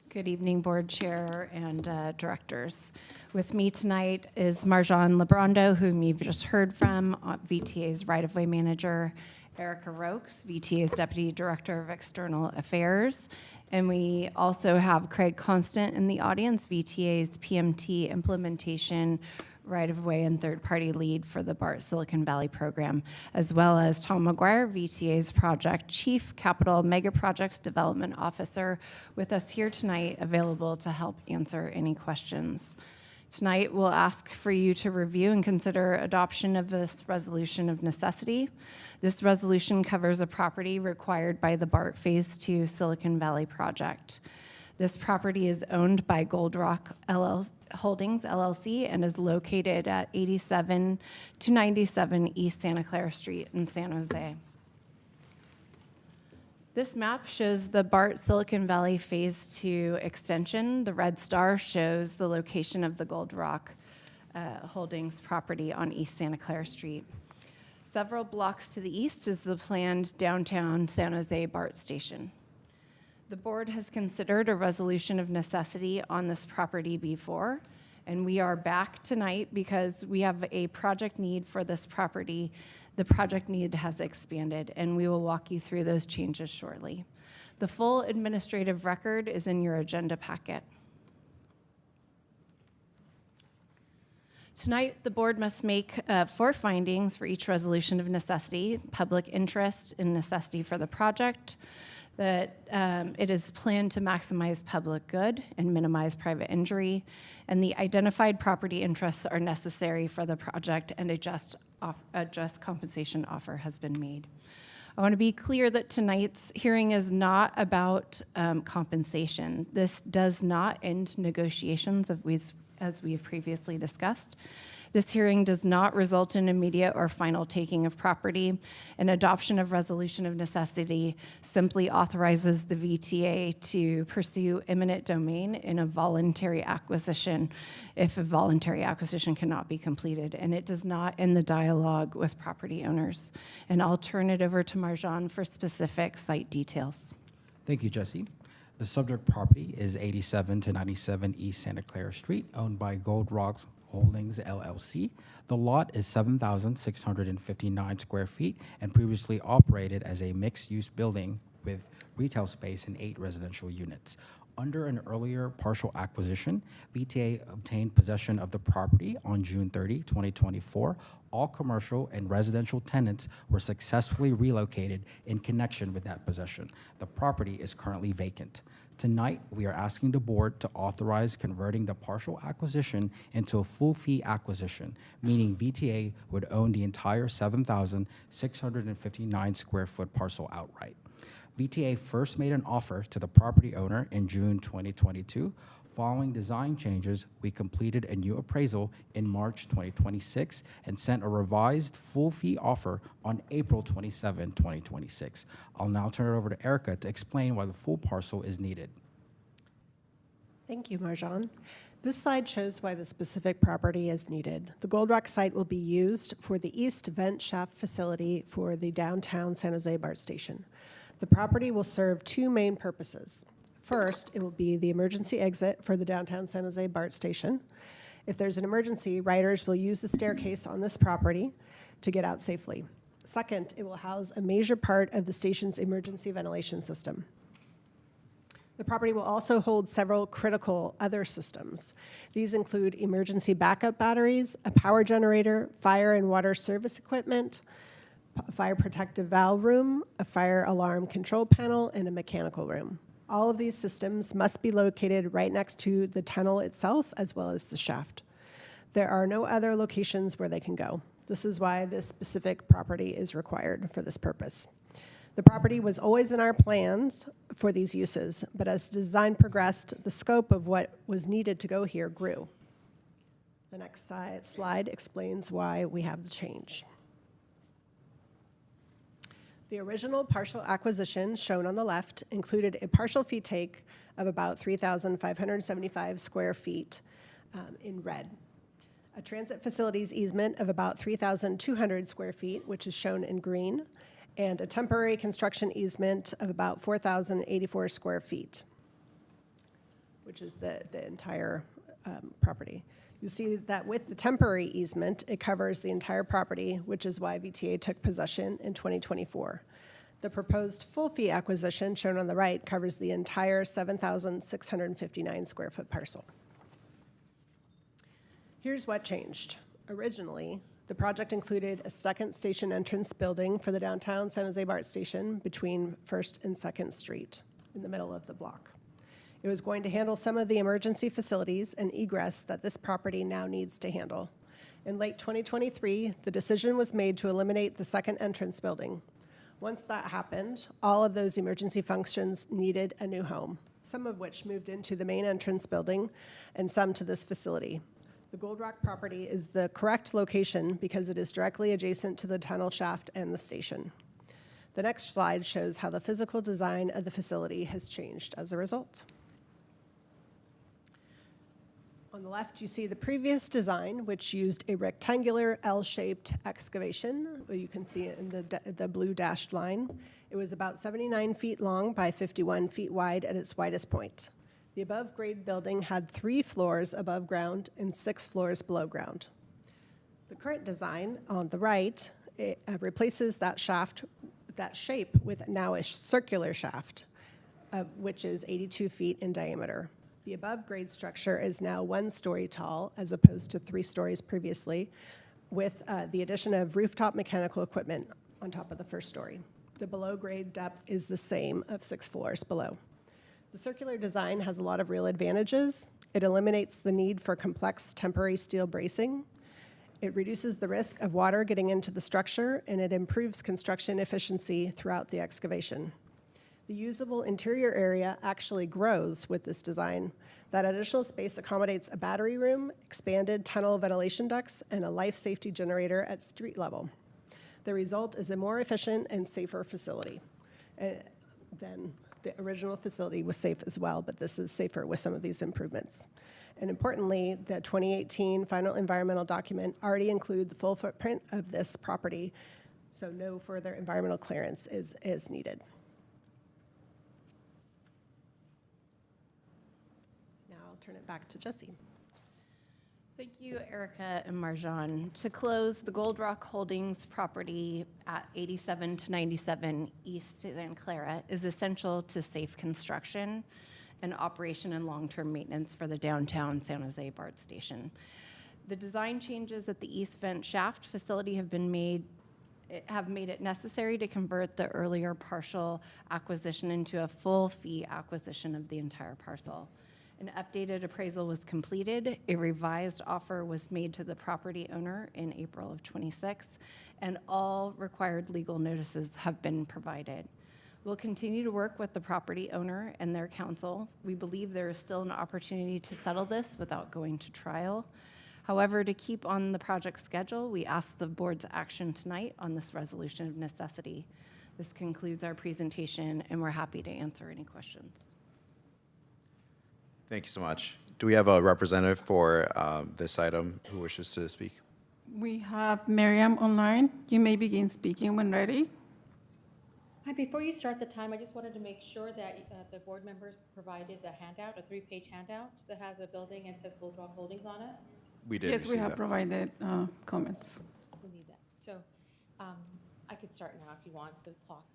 Good evening, Board Chair and Directors. With me tonight is Marjan Lebrando, whom you've just heard from, VTA's right-of-way manager, Erica Rokes, VTA's Deputy Director of External Affairs, and we also have Craig Constant in the audience, VTA's PMT Implementation right-of-way and third-party lead for the BART Silicon Valley program, as well as Tom McGuire, VTA's Project Chief Capital Mega Projects Development Officer, with us here tonight, available to help answer any questions. Tonight, we'll ask for you to review and consider adoption of this resolution of necessity. This resolution covers a property required by the BART Phase 2 Silicon Valley project. This property is owned by Gold Rock Holdings, LLC, and is located at 87 to 97 East Santa Clara Street in San Jose. This map shows the BART Silicon Valley Phase 2 extension. The red star shows the location of the Gold Rock Holdings property on East Santa Clara Street. Several blocks to the east is the planned downtown San Jose BART station. The board has considered a resolution of necessity on this property before, And we are back tonight because we have a project need for this property. The project need has expanded, and we will walk you through those changes shortly. The full administrative record is in your agenda packet. Tonight, the board must make 4 findings for each resolution of necessity: public interest and necessity for the project, that it is planned to maximize public good and minimize private injury, and the identified property interests are necessary for the project, and a just compensation offer has been made. I want to be clear that tonight's hearing is not about compensation. This does not end negotiations as we have previously discussed. This hearing does not result in immediate or final taking of property. An adoption of resolution of necessity simply authorizes the VTA to pursue eminent domain in a voluntary acquisition if a voluntary acquisition cannot be completed, and it does not end the dialogue with property owners. And I'll turn it over to Marjan for specific site details. Thank you, Jesse. The subject property is 87 to 97 East Santa Clara Street, owned by Gold Rocks Holdings, LLC. The lot is 7,659 square feet and previously operated as a mixed-use building with retail space and 8 residential units. Under an earlier partial acquisition, VTA obtained possession of the property on June 30, 2024. All commercial and residential tenants were successfully relocated in connection with that possession. The property is currently vacant. Tonight, we are asking the board to authorize converting the partial acquisition into a full fee acquisition, meaning VTA would own the entire 7,659 square foot parcel outright. VTA first made an offer to the property owner in June 2022. Following design changes, we completed a new appraisal in March 2026 and sent a revised full fee offer on April 27, 2026. I'll now turn it over to Erica to explain why the full parcel is needed. Thank you, Marjan. This slide shows why the specific property is needed. The Gold Rock site will be used for the east vent shaft facility for the downtown San Jose BART station. The property will serve 2 main purposes. First, it will be the emergency exit for the downtown San Jose BART station. If there's an emergency, riders will use the staircase on this property to get out safely. Second, it will house a major part of the station's emergency ventilation system. The property will also hold several critical other systems. These include emergency backup batteries, a power generator, fire and water service equipment, a fire protective valve room, a fire alarm control panel, and a mechanical room. All of these systems must be located right next to the tunnel itself, as well as the shaft. There are no other locations where they can go. This is why this specific property is required for this purpose. The property was always in our plans for these uses, but as design progressed, the scope of what was needed to go here grew. The next slide explains why we have the change. The original partial acquisition shown on the left included a partial fee take of about 3,575 square feet in red, a transit facilities easement of about 3,200 square feet, which is shown in green, and a temporary construction easement of about 4,084 square feet, which is the entire property. You see that with the temporary easement, it covers the entire property, which is why VTA took possession in 2024. The proposed full fee acquisition, shown on the right, covers the entire 7,659 square foot parcel. Here's what changed. Originally, the project included a second station entrance building for the downtown San Jose BART station between 1st and 2nd Street in the middle of the block. It was going to handle some of the emergency facilities and egress that this property now needs to handle. In late 2023, the decision was made to eliminate the second entrance building. Once that happened, all of those emergency functions needed a new home, some of which moved into the main entrance building and some to this facility. The Gold Rock property is the correct location because it is directly adjacent to the tunnel shaft and the station. The next slide shows how the physical design of the facility has changed as a result. On the left, you see the previous design, which used a rectangular L-shaped excavation. You can see it in the blue dashed line. It was about 79 feet long by 51 feet wide at its widest point. The above-grade building had 3 floors above ground and 6 floors below ground. The current design on the right replaces that shape with now a circular shaft, which is 82 feet in diameter. The above-grade structure is now 1 story tall as opposed to 3 stories previously, with the addition of rooftop mechanical equipment on top of the first story. The below-grade depth is the same of 6 floors below. The circular design has a lot of real advantages. It eliminates the need for complex temporary steel bracing. It reduces the risk of water getting into the structure, and it improves construction efficiency throughout the excavation. The usable interior area actually grows with this design. That additional space accommodates a battery room, expanded tunnel ventilation ducts, and a life safety generator at street level. The result is a more efficient and safer facility than the original facility was safe as well, but this is safer with some of these improvements. And importantly, the 2018 final environmental document already includes the full footprint of this property, so no further environmental clearance is needed. Now I'll turn it back to Jesse. Thank you, Erica and Marjan. To close, the Gold Rock Holdings property at 87 to 97 East Santa Clara is essential to safe construction and operation and long-term maintenance for the downtown San Jose BART station. The design changes at the East Vent Shaft facility have made it necessary to convert the earlier partial acquisition into a full fee acquisition of the entire parcel. An updated appraisal was completed, a revised offer was made to the property owner in April of '26, and all required legal notices have been provided. We'll continue to work with the property owner and their counsel. We believe there is still an opportunity to settle this without going to trial. However, to keep on the project schedule, we ask the board's action tonight on this resolution of necessity. This concludes our presentation, and we're happy to answer any questions. Thank you so much. Do we have a representative for this item who wishes to speak? We have Miriam online. You may begin speaking when ready. Hi, before you start the time, I just wanted to make sure that the board members provided the handout, a 3-page handout that has a building and says Gold Rock Holdings on it. We did Yes, we receive have that. provided comments. We need that. So I could start now if you want the clock.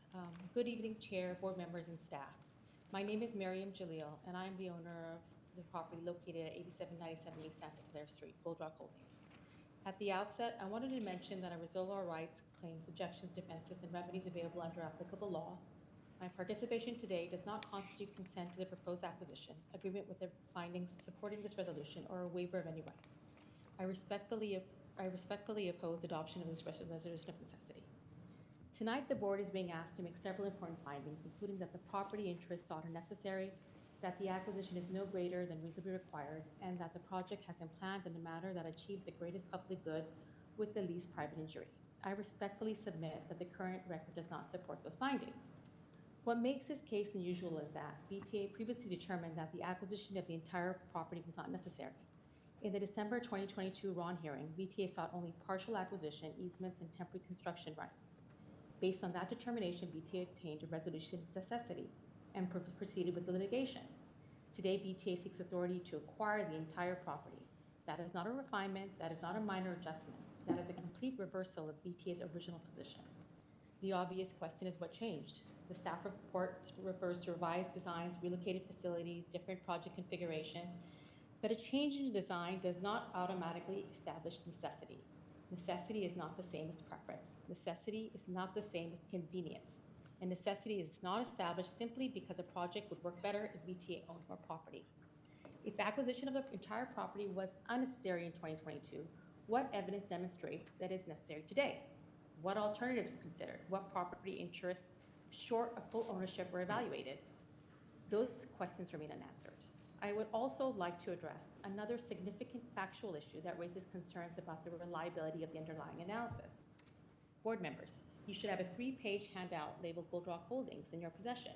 Good evening, Chair, board members, and staff. My name is Miriam Jalil, and I'm the owner of the property located at 8797 East Santa Clara Street, Gold Rock Holdings. At the outset, I wanted to mention that I resolve our rights, claims, objections, defenses, and remedies available under applicable law. My participation today does not constitute consent to the proposed acquisition, agreement with the findings supporting this resolution, or a waiver of any rights. I respectfully oppose adoption of this resolution of necessity. Tonight, the board is being asked to make several important findings, including that the property interests sought are necessary, that the acquisition is no greater than reasonably required, and that the project has been planned in a manner that achieves the greatest public good with the least private injury. I respectfully submit that the current record does not support those findings. What makes this case unusual is that VTA previously determined that the acquisition of the entire property was not necessary. In the December 2022 RON hearing, VTA sought only partial acquisition, easements, and temporary construction rights. Based on that determination, VTA obtained a resolution of necessity and proceeded with the litigation. Today, VTA seeks authority to acquire the entire property. That is not a refinement, that is not a minor adjustment. That is a complete reversal of VTA's original position. The obvious question is what changed? The staff report refers to revised designs, relocated facilities, different project configurations, but a change in design does not automatically establish necessity. Necessity is not the same as preference. Necessity is not the same as convenience. And necessity is not established simply because a project would work better if VTA owned more property. If acquisition of the entire property was unnecessary in 2022, what evidence demonstrates that it is necessary today? What alternatives were considered? What property interests short of full ownership were evaluated? Those questions remain unanswered. I would also like to address another significant factual issue that raises concerns about the reliability of the underlying analysis. Board members, you should have a 3-page handout labeled Gold Rock Holdings in your possession.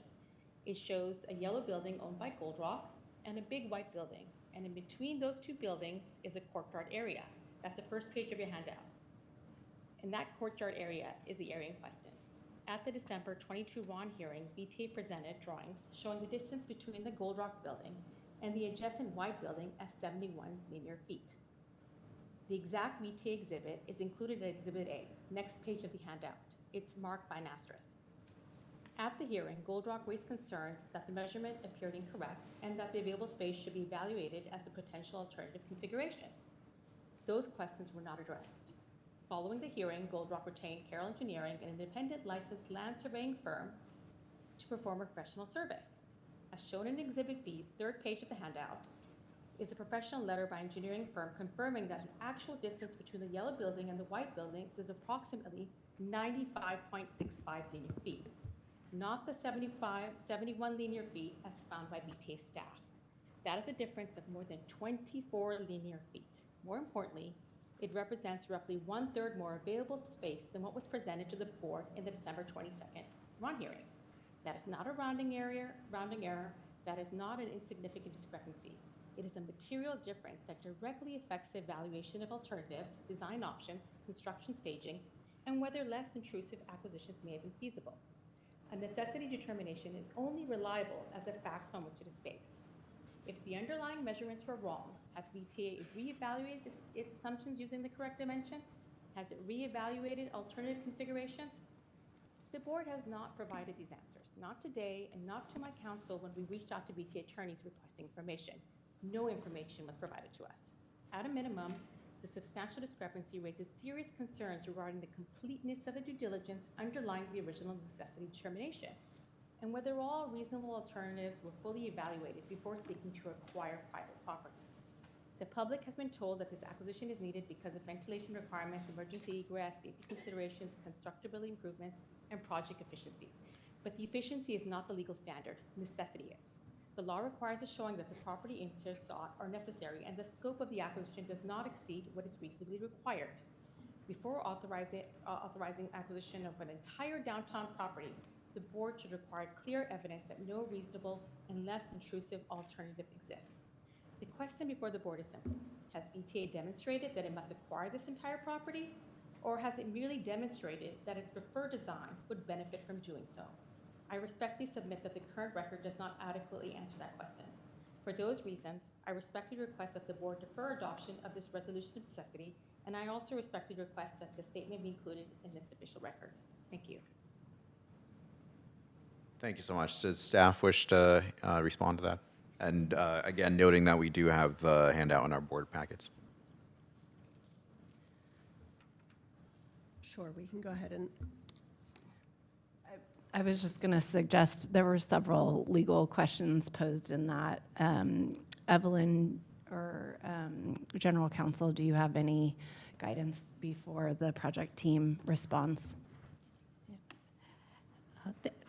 It shows a yellow building owned by Gold Rock and a big white building. And in between those two buildings is a courtyard area. That's the first page of your handout. And that courtyard area is the area in question. At the December 22 RON hearing, VTA presented drawings showing the distance between the Gold Rock building and the adjacent white building as 71 linear feet. The exact VTA exhibit is included in Exhibit A, next page of the handout. It's marked by an asterisk. At the hearing, Gold Rock raised concerns that the measurement appeared incorrect and that the available space should be evaluated as a potential alternative configuration. Those questions were not addressed. Following the hearing, Gold Rock retained Carroll Engineering, an independent licensed land surveying firm, to perform a professional survey. As shown in Exhibit B, third page of the handout, is a professional letter by engineering firm confirming that the actual distance between the yellow building and the white buildings is approximately 95.65 linear feet, not the 71 linear feet as found by VTA staff. That is a difference of more than 24 linear feet. More importantly, it represents roughly 1/3 more available space than what was presented to the board in the December 22nd RON hearing. That is not a rounding error. That is not an insignificant discrepancy. It is a material difference that directly affects the evaluation of alternatives, design options, construction staging, and whether less intrusive acquisitions may have been feasible. A necessity determination is only reliable as the facts on which it is based. If the underlying measurements were wrong, has VTA reevaluated its assumptions using the correct dimensions? Has it reevaluated alternative configurations? The board has not provided these answers, not today and not to my counsel when we reached out to VTA attorneys requesting information. No information was provided to us. At a minimum, the substantial discrepancy raises serious concerns regarding the completeness of the due diligence underlying the original necessity determination, and whether all reasonable alternatives were fully evaluated before seeking to acquire private property. The public has been told that this acquisition is needed because of ventilation requirements, emergency egress, safety considerations, constructability improvements, and project efficiency. But the efficiency is not the legal standard. Necessity is. The law requires a showing that the property interests sought are necessary and the scope of the acquisition does not exceed what is reasonably required. Before authorizing acquisition of an entire downtown property, the board should require clear evidence that no reasonable and less intrusive alternative exists. The question before the board is simple. Has VTA demonstrated that it must acquire this entire property, or has it merely demonstrated that its preferred design would benefit from doing so? I respectfully submit that the current record does not adequately answer that question. For those reasons, I respectfully request that the board defer adoption of this resolution of necessity, and I also respectfully request that the statement be included in its official record. Thank you. Thank you so much. Does staff wish to respond to that? And again, noting that we do have the handout in our board packets. Sure, we can go ahead and. I was just going to suggest there were several legal questions posed in that. Evelyn or General Counsel, do you have any guidance before the project team responds?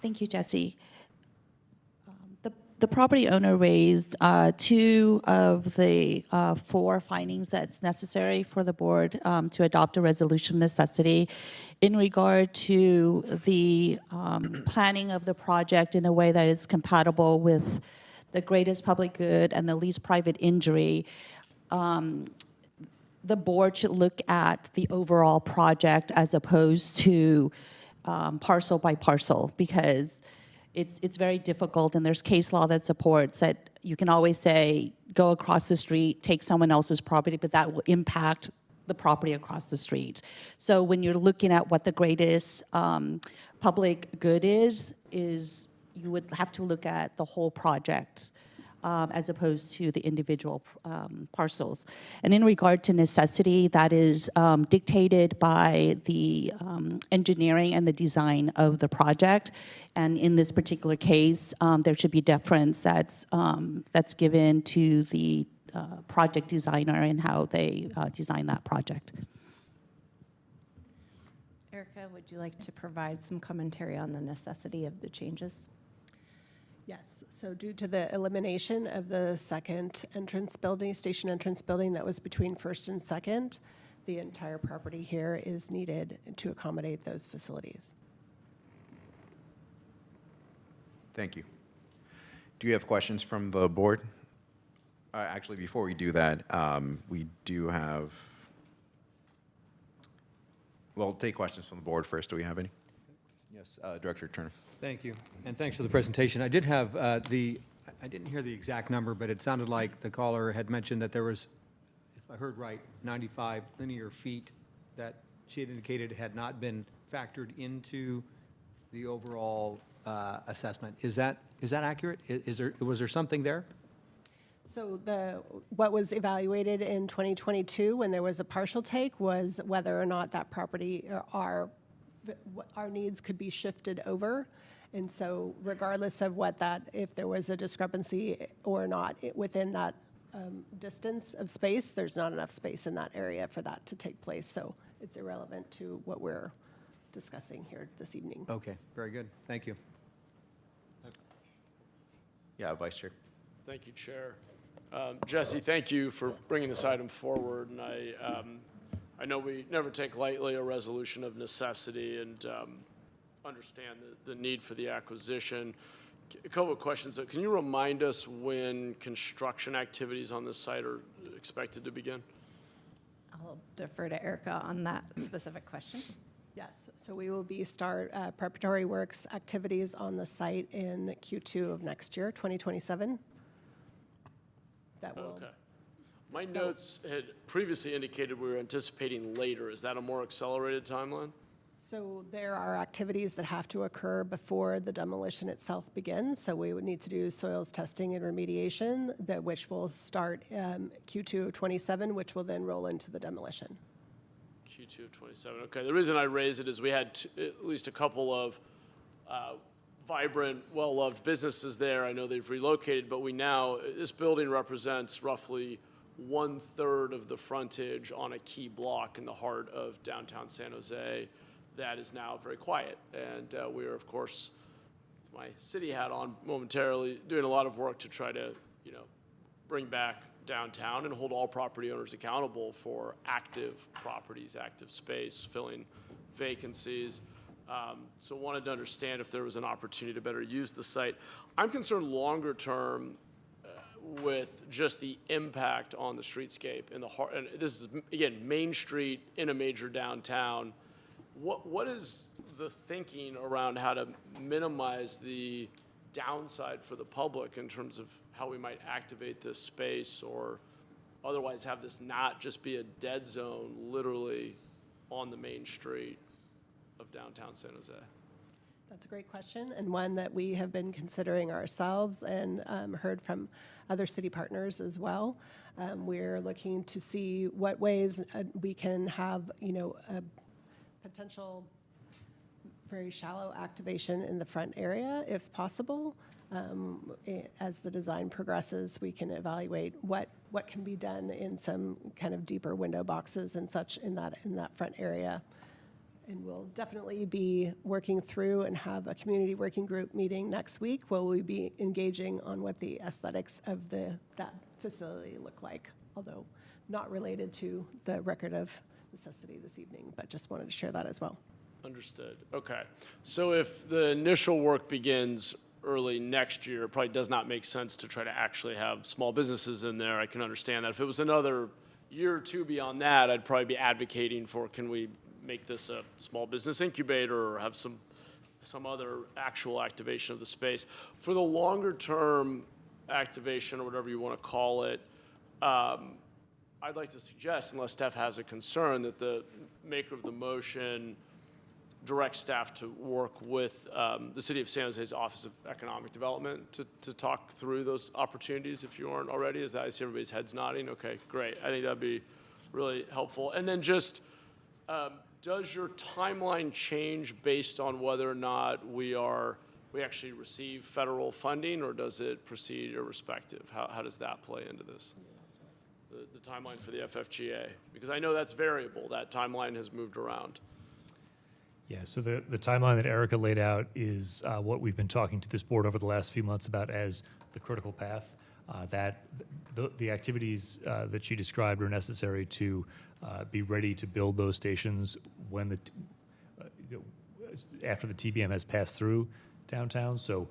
Thank you, Jesse. The property owner raised two of the four findings that's necessary for the board to adopt a resolution of necessity in regard to the planning of the project in a way that is compatible with the greatest public good and the least private injury. The board should look at the overall project as opposed to parcel by parcel, because it's very difficult, and there's case law that supports that you can always say, go across the street, take someone else's property, but that will impact the property across the street. So when you're looking at what the greatest public good is you would have to look at the whole project as opposed to the individual parcels. And in regard to necessity, that is dictated by the engineering and the design of the project. And in this particular case, there should be deference that's given to the project designer and how they design that project. Erica, would you like to provide some commentary on the necessity of the changes? Yes, so due to the elimination of the second entrance building, station entrance building that was between first and second, the entire property here is needed to accommodate those facilities. Thank you. Do you have questions from the board? Actually, before we do that, we do have, well, take questions from the board first. Do we have any? Yes, Director Turner. Thank you, and thanks for the presentation. I did have I didn't hear the exact number, but it sounded like the caller had mentioned that there was, if I heard right, 95 linear feet that she had indicated had not been factored into the overall assessment. Is that accurate? Was there something there? So what was evaluated in 2022 when there was a partial take was whether or not that property, our needs could be shifted over. And so regardless of if there was a discrepancy or not within that distance of space, there's not enough space in that area for that to take place. So it's irrelevant to what we're discussing here this evening. Okay, very good. Thank you. Yeah, Vice Chair. Thank you, Chair. Jesse, thank you for bringing this item forward. And I know we never take lightly a resolution of necessity and understand the need for the acquisition. A couple of questions. Can you remind us when construction activities on this site are expected to begin? I'll defer to Erica on that specific question. Yes, so we will start preparatory works activities on the site in Q2 of next year, 2027. Okay. My notes had previously indicated we were anticipating later. Is that a more accelerated timeline? So there are activities that have to occur before the demolition itself begins. So we would need to do soils testing and remediation, which will start Q2 of 27, which will then roll into the demolition. Q2 of 27. Okay. The reason I raise it is we had at least a couple of vibrant, well-loved businesses there. I know they've relocated, but this building represents roughly 1/3 of the frontage on a key block in the heart of downtown San Jose that is now very quiet. And we are, of course, with my city hat on momentarily, doing a lot of work to try to, bring back downtown and hold all property owners accountable for active properties, active space, filling vacancies. So wanted to understand if there was an opportunity to better use the site. I'm concerned longer term with just the impact on the streetscape in the heart. And this is, again, Main Street in a major downtown. What is the thinking around how to minimize the downside for the public in terms of how we might activate this space or otherwise have this not just be a dead zone literally on the main street of downtown San Jose? That's a great question, and one that we have been considering ourselves and heard from other city partners as well. We're looking to see what ways we can have, a potential very shallow activation in the front area, if possible. As the design progresses, we can evaluate what can be done in some kind of deeper window boxes and such in that front area. And we'll definitely be working through and have a community working group meeting next week where we'll be engaging on what the aesthetics of that facility look like, although not related to the record of necessity this evening, but just wanted to share that as well. Understood. Okay. So if the initial work begins early next year, it probably does not make sense to try to actually have small businesses in there. I can understand that. If it was another year or two beyond that, I'd probably be advocating for, can we make this a small business incubator or have some other actual activation of the space. For the longer term activation or whatever you want to call it, I'd like to suggest, unless staff has a concern, that the maker of the motion direct staff to work with the City of San Jose's Office of Economic Development to talk through those opportunities if you aren't already. As I see everybody's heads nodding. Okay, great. I think that'd be really helpful. And then just, does your timeline change based on whether or not we actually receive federal funding, or does it proceed irrespective? How does that play into this? The timeline for the FFGA? Because I know that's variable. That timeline has moved around. Yeah, so the timeline that Erica laid out is what we've been talking to this board over the last few months about as the critical path. That the activities that she described are necessary to be ready to build those stations when after the TBM has passed through downtown. So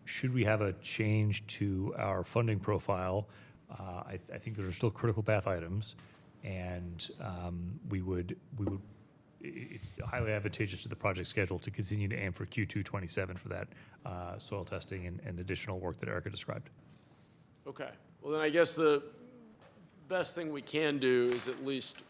should we have a change to our funding profile, I think there are still critical path items, and we would it's highly advantageous to the project schedule to continue to aim for Q2 '27 for that soil testing and additional work that Erica described. Okay. Well, then I guess the best thing we can do is at least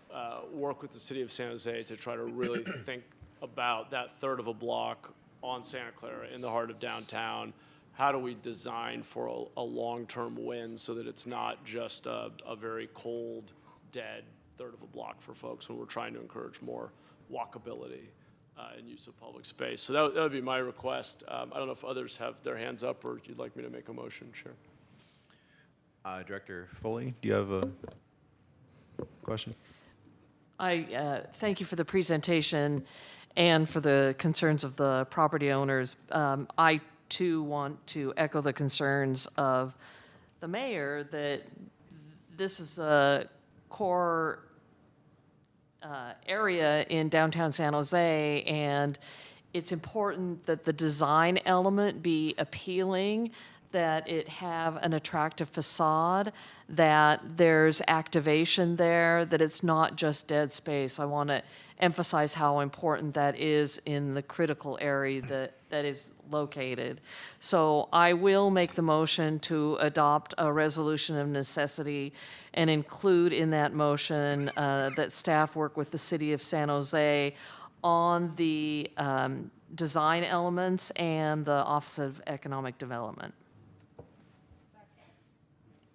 work with the city of San Jose to try to really think about that third of a block on Santa Clara in the heart of downtown. How do we design for a long-term win so that it's not just a very cold, dead third of a block for folks when we're trying to encourage more walkability and use of public space? So that would be my request. I don't know if others have their hands up or you'd like me to make a motion. Sure. Director Foley, do you have a question? I thank you for the presentation and for the concerns of the property owners. I, too, want to echo the concerns of the mayor that this is a core area in downtown San Jose, and it's important that the design element be appealing, that it have an attractive facade, that there's activation there, that it's not just dead space. I want to emphasize how important that is in the critical area that is located. So I will make the motion to adopt a resolution of necessity and include in that motion that staff work with the city of San Jose on the design elements and the Office of Economic Development.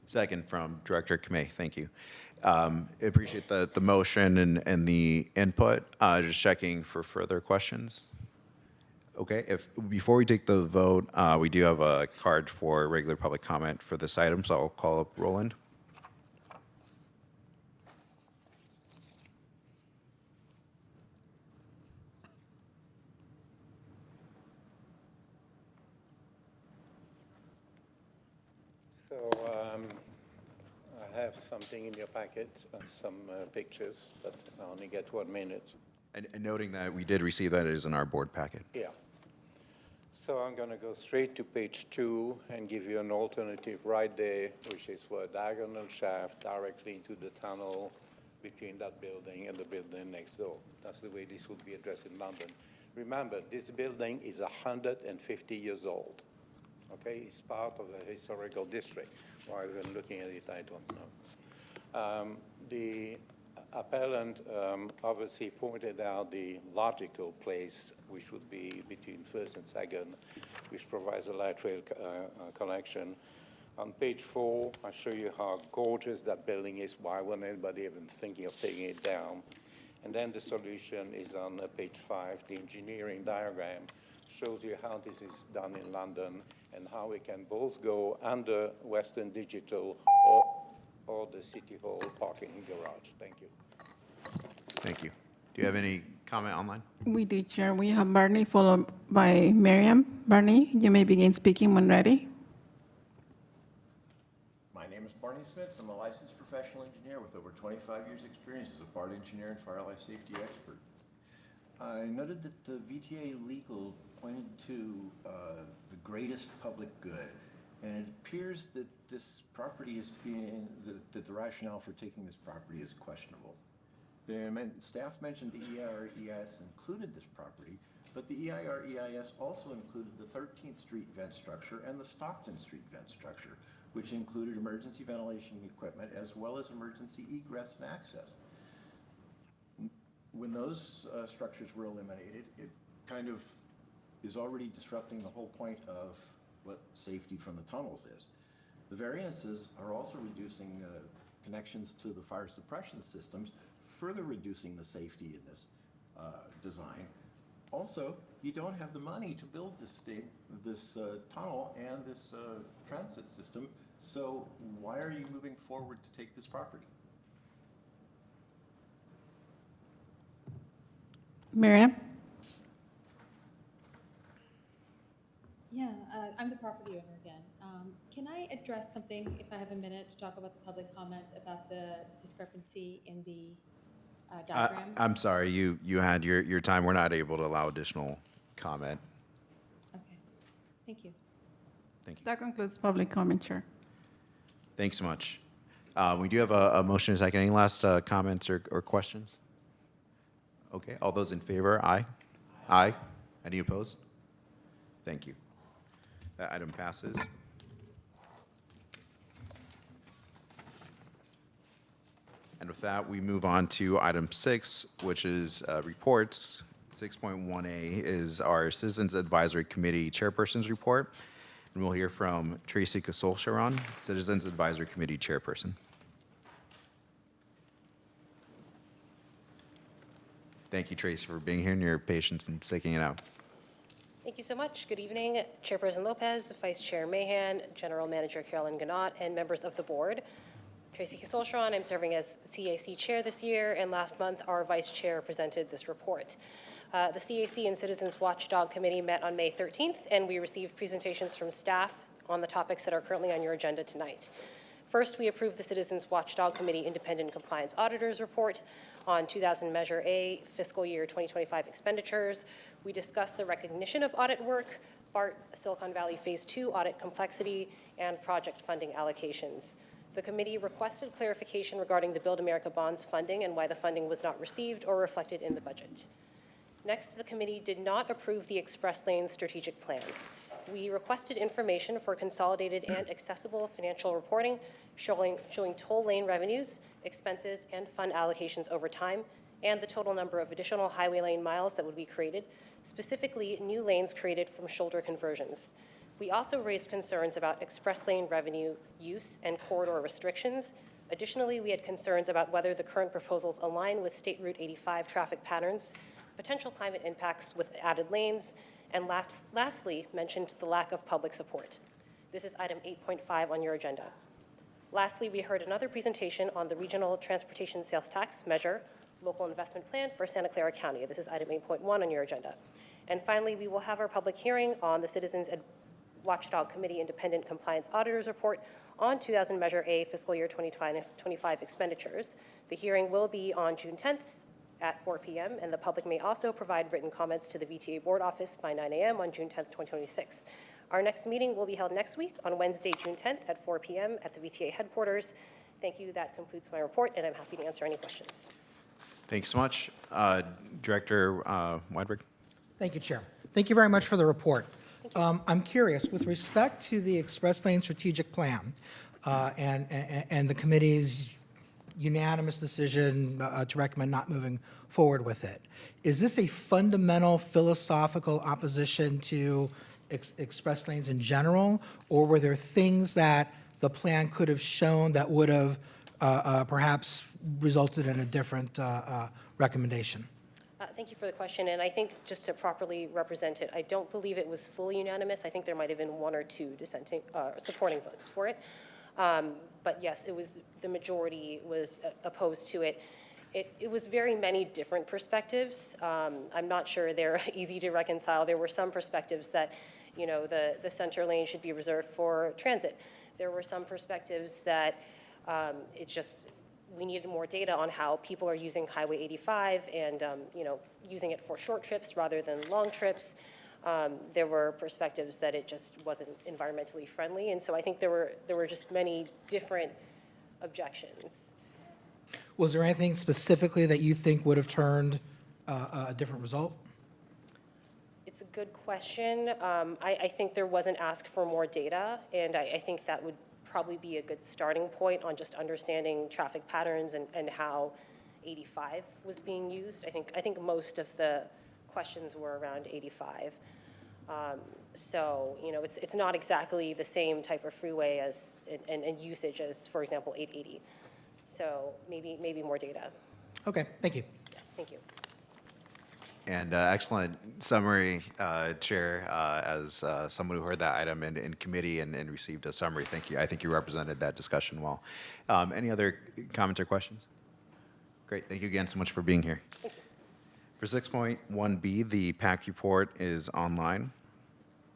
Second from Director Kamei. Thank you. I appreciate the motion and the input. Just checking for further questions. Okay, before we take the vote, we do have a card for regular public comment for this item, so I'll call up Roland. I have something in your packet, some pictures, but I only get 1 minute. And noting that we did receive that, it is in our board packet. Yeah. So I'm going to go straight to page 2 and give you an alternative right there, which is for a diagonal shaft directly to the tunnel between that building and the building next door. That's the way this would be addressed in London. Remember, this building is 150 years old. Okay, it's part of the historical district. While we're looking at it, I don't know. The appellant obviously pointed out the logical place, which would be between first and second, which provides a light rail connection. On page 4, I show you how gorgeous that building is. Why wasn't anybody even thinking of taking it down? And then the solution is on page 5. The engineering diagram shows you how this is done in London and how we can both go under Western Digital or the City Hall parking garage. Thank you. Thank you. Do you have any comment online? We do, Chair. We have Barney followed by Miriam. Barney, you may begin speaking when ready. My name is Barney Smits. I'm a licensed professional engineer with over 25 years' experience as a BART engineer and fire life safety expert. I noted that the VTA legal pointed to the greatest public good, and it appears that this property is being, that the rationale for taking this property is questionable. The staff mentioned the EIR-EIS included this property, but the EIR-EIS also included the 13th Street vent structure and the Stockton Street vent structure, which included emergency ventilation equipment as well as emergency egress and access. When those structures were eliminated, it kind of is already disrupting the whole point of what safety from the tunnels is. The variances are also reducing connections to the fire suppression systems, further reducing the safety in this design. Also, you don't have the money to build this tunnel and this transit system, so why are you moving forward to take this property? Miriam? Yeah, I'm the property owner again. Can I address something, if I have a minute, to talk about the public comment about the discrepancy in the diagrams? I'm sorry, you had your time. We're not able to allow additional comment. Okay, thank you. Thank you. That concludes public comment, Chair. Thanks so much. We do have a motion. Is that any last comments or questions? Okay, all those in favor, aye? Aye. Any opposed? Thank you. That item passes. And with that, we move on to item 6, which is reports. 6.1A is our Citizens Advisory Committee Chairperson's Report. And we'll hear from Tracy Casolcharan, Citizens Advisory Committee Chairperson. Thank you, Tracy, for being here and your patience and sticking it out. Thank you so much. Good evening, Chairperson Lopez, Vice Chair Mahan, General Manager Carolyn Gannott, and members of the board. Tracy Casolcharan, I'm serving as CAC Chair this year, and last month our Vice Chair presented this report. The CAC and Citizens Watchdog Committee met on May 13th, and we received presentations from staff on the topics that are currently on your agenda tonight. First, we approved the Citizens Watchdog Committee Independent Compliance Auditor's Report on 2000 Measure A fiscal year 2025 expenditures. We discussed the recognition of audit work, BART Silicon Valley Phase 2 audit complexity, and project funding allocations. The committee requested clarification regarding the Build America Bonds funding and why the funding was not received or reflected in the budget. Next, the committee did not approve the Express Lanes strategic plan. We requested information for consolidated and accessible financial reporting showing toll lane revenues, expenses, and fund allocations over time, and the total number of additional highway lane miles that would be created, specifically new lanes created from shoulder conversions. We also raised concerns about express lane revenue use and corridor restrictions. Additionally, we had concerns about whether the current proposals align with State Route 85 traffic patterns, potential climate impacts with added lanes, and lastly, mentioned the lack of public support. This is item 8.5 on your agenda. Lastly, we heard another presentation on the Regional Transportation Sales Tax Measure Local Investment Plan for Santa Clara County. This is item 8.1 on your agenda. And finally, we will have our public hearing on the Citizens Watchdog Committee Independent Compliance Auditor's Report on 2000 Measure A fiscal year 2025 expenditures. The hearing will be on June 10th at 4 p.m., and the public may also provide written comments to the VTA board office by 9 a.m. on June 10th, 2026. Our next meeting will be held next week on Wednesday, June 10th at 4 p.m. at the VTA headquarters. Thank you. That concludes my report, and I'm happy to answer any questions. Thanks so much. Director Weidberg. Thank you, Chair. Thank you very much for the report. I'm curious, with respect to the Express Lane Strategic Plan and the committee's unanimous decision to recommend not moving forward with it, is this a fundamental philosophical opposition to express lanes in general, or were there things that the plan could have shown that would have perhaps resulted in a different recommendation? Thank you for the question, and I think just to properly represent it, I don't believe it was fully unanimous. I think there might have been one or two dissenting, supporting votes for it. But yes, it was, the majority was opposed to it. It was very many different perspectives. I'm not sure they're easy to reconcile. There were some perspectives that, you know, the center lane should be reserved for transit. There were some perspectives that it's just, we needed more data on how people are using Highway 85 and, you know, using it for short trips rather than long trips. There were perspectives that it just wasn't environmentally friendly, and so I think there were just many different objections. Was there anything specifically that you think would have turned a different result? It's a good question. I think there was an ask for more data, and I think that would probably be a good starting point on just understanding traffic patterns and how 85 was being used. I think most of the questions were around 85. So, you know, it's not exactly the same type of freeway as and usage as, for example, 880. So maybe more data. Okay, thank you. Yeah, thank you. And excellent summary, Chair, as someone who heard that item in committee and received a summary. Thank you. I think you represented that discussion well. Any other comments or questions? Great. Thank you again so much for being here. For 6.1B, the PAC report is online.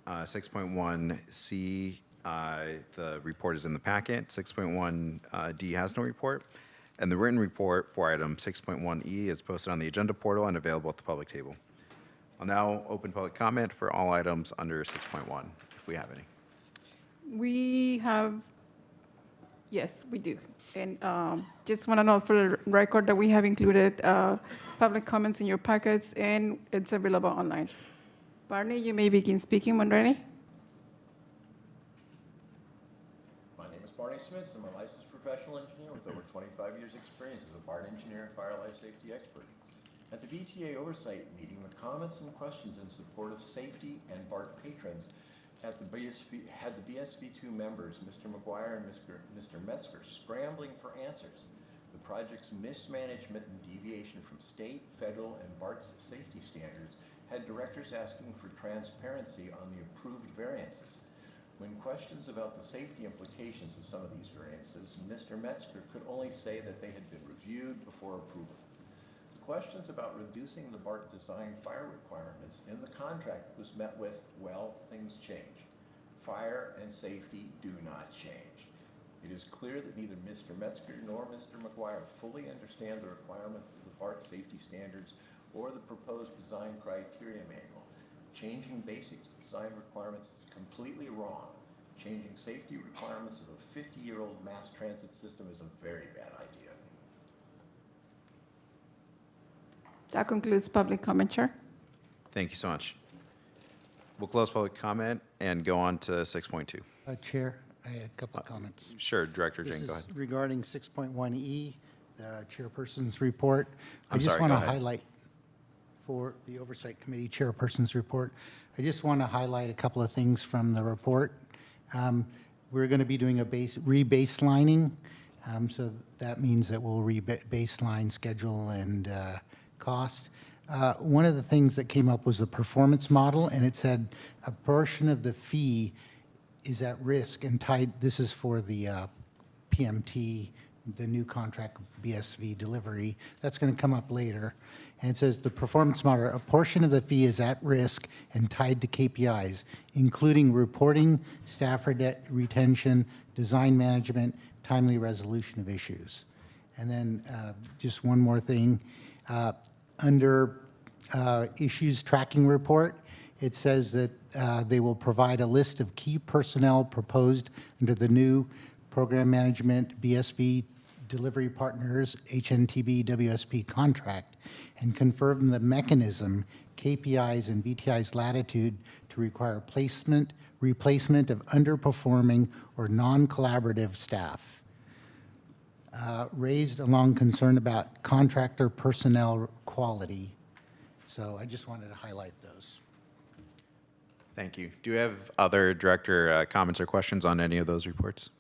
6.1C, the report is in the packet. 6.1D has no report. And the written report for item 6.1E is posted on the agenda portal and available at the public table. I'll now open public comment for all items under 6.1, if we have any. We have Yes, we do. And just want to note for the record that we have included public comments in your packets, and it's available online. Barney, you may begin speaking when ready. My name is Barney Smith. I'm a licensed professional engineer with over 25 years' experience as a BART engineer and fire life safety expert. At the VTA oversight meeting, with comments and questions in support of safety and BART patrons, had the BSV2 members, Mr. McGuire and Mr. Metzger, scrambling for answers. The project's mismanagement and deviation from state, federal, and BART's safety standards had directors asking for transparency on the approved variances. When questions about the safety implications of some of these variances, Mr. Metzger could only say that they had been reviewed before approval. The questions about reducing the BART design fire requirements in the contract was met with, well, things change. Fire and safety do not change. It is clear that neither Mr. Metzger nor Mr. McGuire fully understand the requirements of the BART safety standards or the proposed design criteria manual. Changing basic design requirements is completely wrong. Changing safety requirements of a 50-year-old mass transit system is a very bad idea. That concludes public comment, Chair. Thank you so much. We'll close public comment and go on to 6.2. Chair, I had a couple of comments. Sure, Director Jane, This go is ahead. regarding 6.1E, the chairperson's report. I'm sorry, I just want go to ahead. highlight for the Oversight Committee chairperson's report. I just want to highlight a couple of things from the report. We're going to be doing a rebaselining, so that means that we'll rebaseline schedule and cost. One of the things that came up was the performance model, and it said a portion of the fee is at risk and tied, this is for the PMT, the new contract BSV delivery. That's going to come up later. And it says the performance model, a portion of the fee is at risk and tied to KPIs, including reporting, staff retention, design management, timely resolution of issues. And then just one more thing. Under issues tracking report, it says that they will provide a list of key personnel proposed under the new program management BSV delivery partners HNTB WSP contract and confirm the mechanism, KPIs, and VTI's latitude to require replacement of underperforming or non-collaborative staff. Raised along concern about contractor personnel quality. So I just wanted to highlight those. Thank you. Do you have other director comments or questions on any of those reports?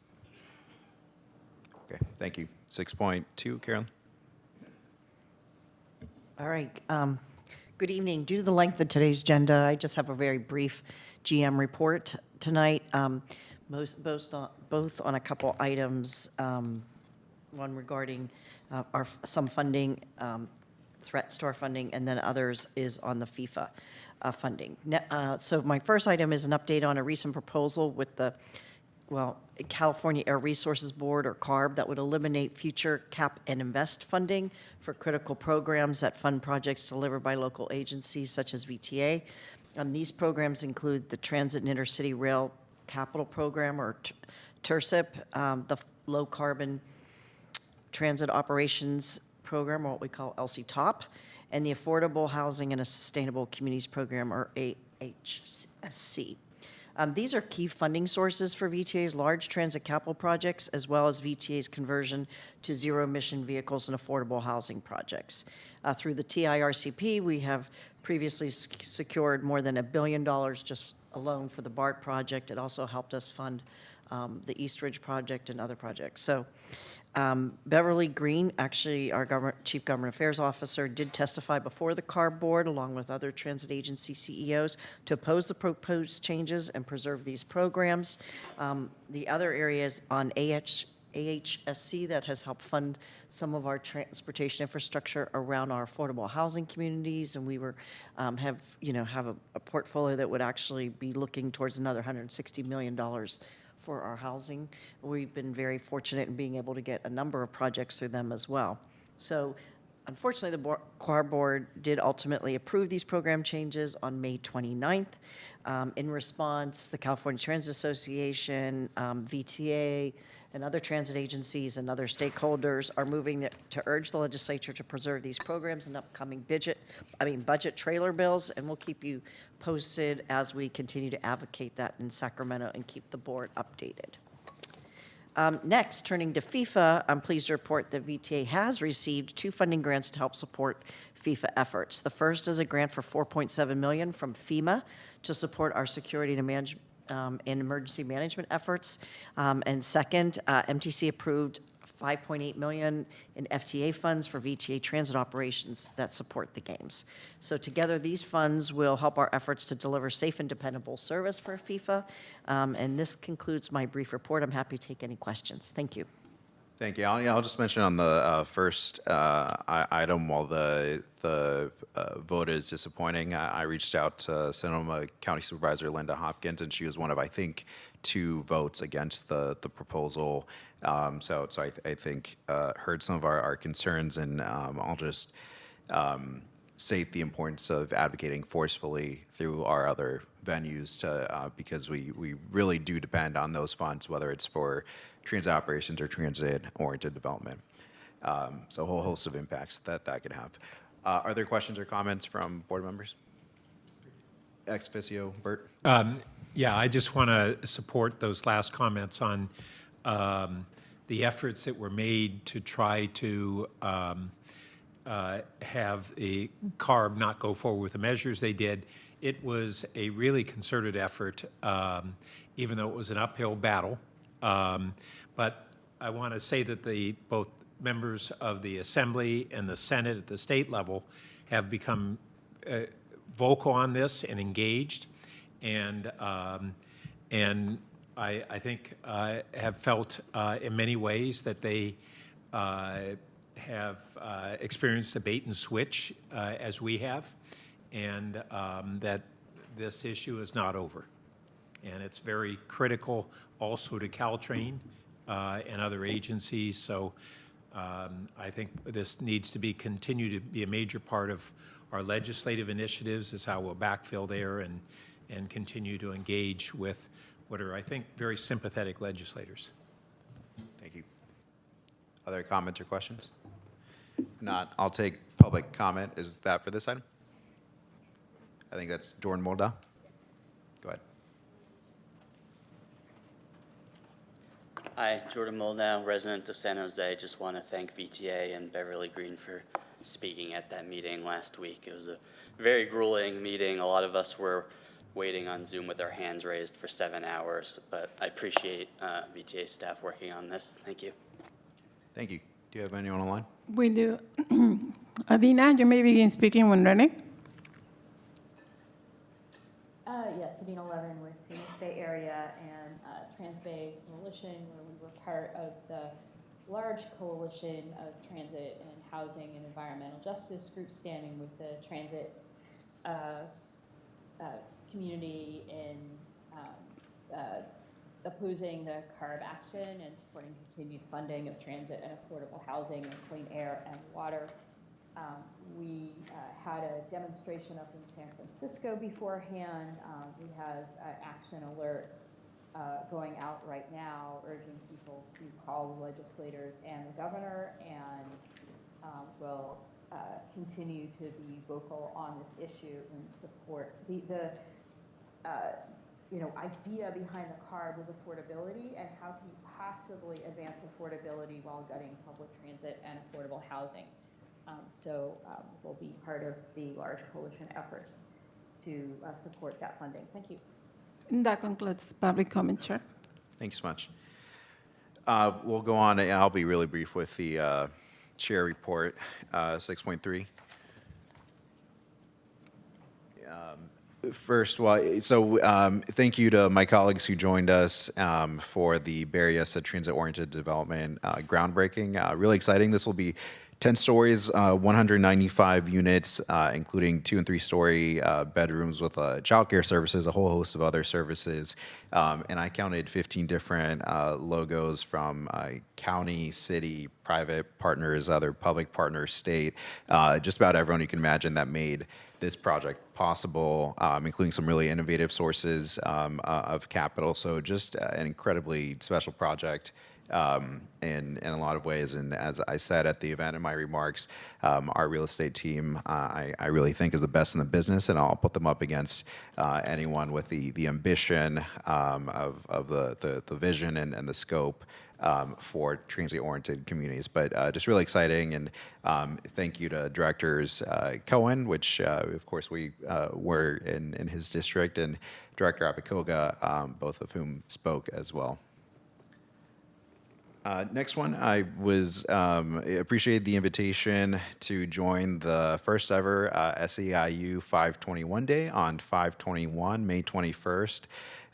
Okay, thank you. 6.2, Carolyn? All right. Good evening. Due to the length of today's agenda, I just have a very brief GM report tonight, both on a couple items, one regarding some funding, threats to our funding, and then others is on the FIFA funding. So my first item is an update on a recent proposal with the California Air Resources Board, or CARB, that would eliminate future cap and invest funding for critical programs that fund projects delivered by local agencies such as VTA. These programs include the Transit and Intercity Rail Capital Program, or TIRCIP, the Low Carbon Transit Operations Program, or what we call LC-TOP, and the Affordable Housing and a Sustainable Communities Program, or AHSC. These are key funding sources for VTA's large transit capital projects, as well as VTA's conversion to zero-emission vehicles and affordable housing projects. Through the TIRCP, we have previously secured more than $1 billion just alone for the BART project. It also helped us fund the East Ridge project and other projects. So Beverly Green, actually our Chief Government Affairs Officer, did testify before the CARB board, along with other transit agency CEOs, to oppose the proposed changes and preserve these programs. The other areas on AHSC that has helped fund some of our transportation infrastructure around our affordable housing communities, and we have a portfolio that would actually be looking towards another $160 million for our housing. We've been very fortunate in being able to get a number of projects through them as well. So Unfortunately, the CAR Board did ultimately approve these program changes on May 29th. In response, the California Transit Association, VTA, and other transit agencies and other stakeholders are moving to urge the legislature to preserve these programs in upcoming budget trailer bills, and we'll keep you posted as we continue to advocate that in Sacramento and keep the board updated. Next, turning to FIFA, I'm pleased to report that VTA has received 2 funding grants to help support FIFA efforts. The first is a grant for $4.7 million from FEMA to support our security and emergency management efforts. And second, MTC approved $5.8 million in FTA funds for VTA transit operations that support the games. So together, these funds will help our efforts to deliver safe and dependable service for FIFA. And this concludes my brief report. I'm happy to take any questions. Thank you. Thank you. I'll just mention on the first item, while the vote is disappointing, I reached out to Sonoma County Supervisor Linda Hopkins, and she was one of, I think, 2 votes against the proposal. So I think heard some of our concerns, and I'll just state the importance of advocating forcefully through our other venues to because we really do depend on those funds, whether it's for transit operations or transit-oriented development. So a whole host of impacts that could have. Are there questions or comments from board members? Ex officio, Bert? Yeah, I just want to support those last comments on the efforts that were made to try to have a CARB not go forward with the measures they did. It was a really concerted effort, even though it was an uphill battle. But I want to say that both members of the Assembly and the Senate at the state level have become vocal on this and engaged, and I think have felt in many ways that they have experienced a bait and switch as we have, and that this issue is not over. And it's very critical also to Caltrain and other agencies. So I think this needs to continue to be a major part of our legislative initiatives, is how we'll backfill there and continue to engage with what are, I think, very sympathetic legislators. Thank you. Other comments or questions? If not, I'll take public comment. Is that for this item? I think that's Jordan Molda. Go ahead. Hi, Jordan Moldow, resident of San Jose. Just want to thank VTA and Beverly Green for speaking at that meeting last week. It was a very grueling meeting. A lot of us were waiting on Zoom with our hands raised for 7 hours, but I appreciate VTA staff working on this. Thank you. Thank you. Do you have anyone online? We do. Adina, you may begin speaking when ready. Yes, Adina Levin with Phoenix Bay Area and Trans Bay Coalition, where we were part of the large coalition of transit and housing and environmental justice groups standing with the transit community in opposing the CARB action and supporting continued funding of transit and affordable housing and clean air and water. We had a demonstration up in San Francisco beforehand. We have an action alert going out right now, urging people to call the legislators and the governor, and will continue to be vocal on this issue and support. The idea behind the CARB was affordability, and how can you possibly advance affordability while gutting public transit and affordable housing? So we'll be part of the large coalition efforts to support that funding. Thank you. And that concludes public comment, Chair. Thank you so much. We'll go on. I'll be really brief with the chair report, 6.3. First, thank you to my colleagues who joined us for the Berryessa Transit-Oriented Development groundbreaking. Really exciting. This will be 10 stories, 195 units, including 2 and 3 story bedrooms with childcare services, a whole host of other services. And I counted 15 different logos from county, city, private partners, other public partners, state, just about everyone you can imagine that made this project possible, including some really innovative sources of capital. So just an incredibly special project. In a lot of ways. And as I said at the event in my remarks, our real estate team, I really think is the best in the business, and I'll put them up against anyone with the ambition of the vision and the scope for transient-oriented communities. But just really exciting, and thank you to Directors Cohen, which of course we were in his district, and Director Apicoga, both of whom spoke as well. Next one, I appreciated the invitation to join the first ever SEIU 521 Day on 5/21, May 21st,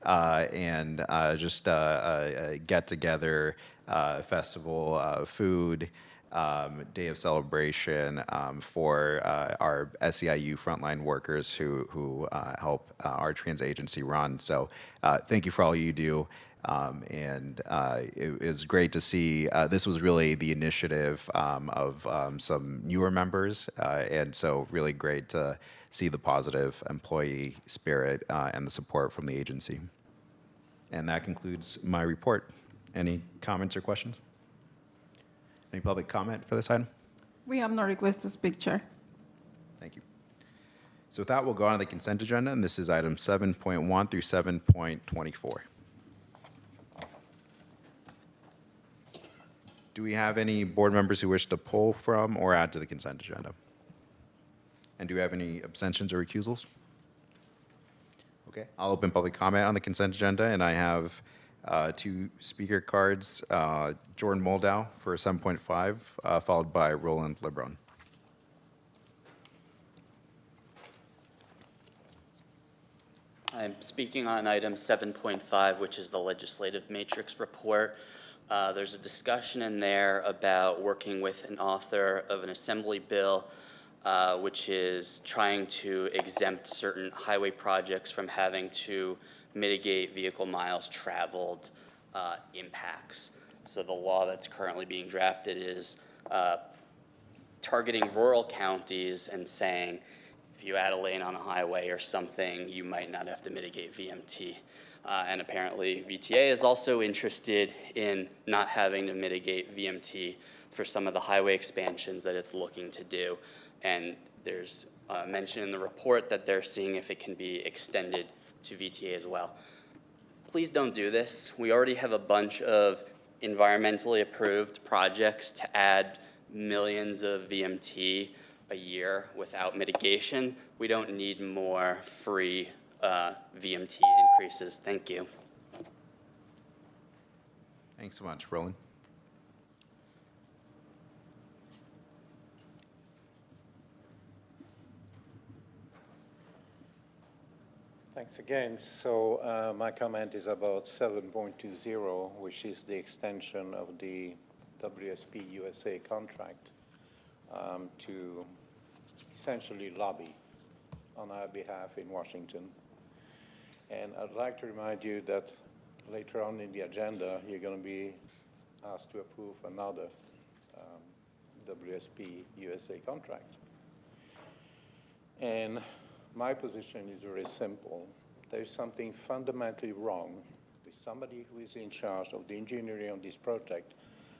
and just a get-together festival, food, day of celebration for our SEIU frontline workers who help our transit agency run. So thank you for all you do. It was great to see. This was really the initiative of some newer members, and so really great to see the positive employee spirit and the support from the agency. And that concludes my report. Any comments or questions? Any public comment for this item? We have no request to speak, Chair. Thank you. So with that, we'll go on to the consent agenda, and this is item 7.1 through 7.24. Do we have any board members who wish to pull from or add to the consent agenda? And do we have any abstentions or recusals? Okay, I'll open public comment on the consent agenda, and I have 2 speaker cards, Jordan Moldow for 7.5, followed by Roland Lebron. I'm speaking on item 7.5, which is the legislative matrix report. There's a discussion in there about working with an author of an assembly bill, which is trying to exempt certain highway projects from having to mitigate vehicle miles traveled impacts. So the law that's currently being drafted is targeting rural counties and saying, if you add a lane on a highway or something, you might not have to mitigate VMT. And apparently VTA is also interested in not having to mitigate VMT for some of the highway expansions that it's looking to do. And there's mention in the report that they're seeing if it can be extended to VTA as well. Please don't do this. We already have a bunch of environmentally approved projects to add millions of VMT a year without mitigation. We don't need more free VMT increases. Thank you. Thanks so much. Roland? Thanks again. So my comment is about 7.20, which is the extension of the WSP USA contract to essentially lobby on our behalf in Washington. And I'd like to remind you that later on in the agenda, you're going to be asked to approve another WSP USA contract. And my position is very simple. There's something fundamentally wrong with somebody who is in charge of the engineering of this project,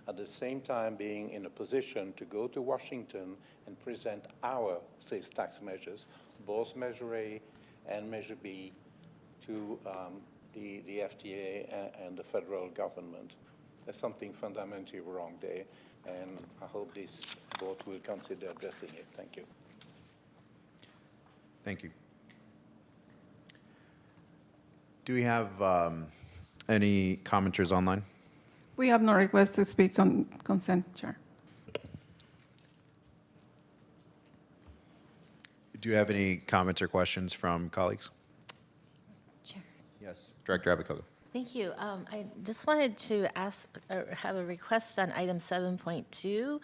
at the same time being in a position to go to Washington and present our sales tax measures, both Measure A and Measure B, to the FTA and the federal government. There's something fundamentally wrong there, and I hope this board will consider addressing it. Thank you. Thank you. Do we have any commenters online? We have no request to speak on consent, Chair. Do you have any comments or questions from colleagues? Chair. Yes. Director Abicoga. Thank you. I just wanted to ask, or have a request on item 7.2.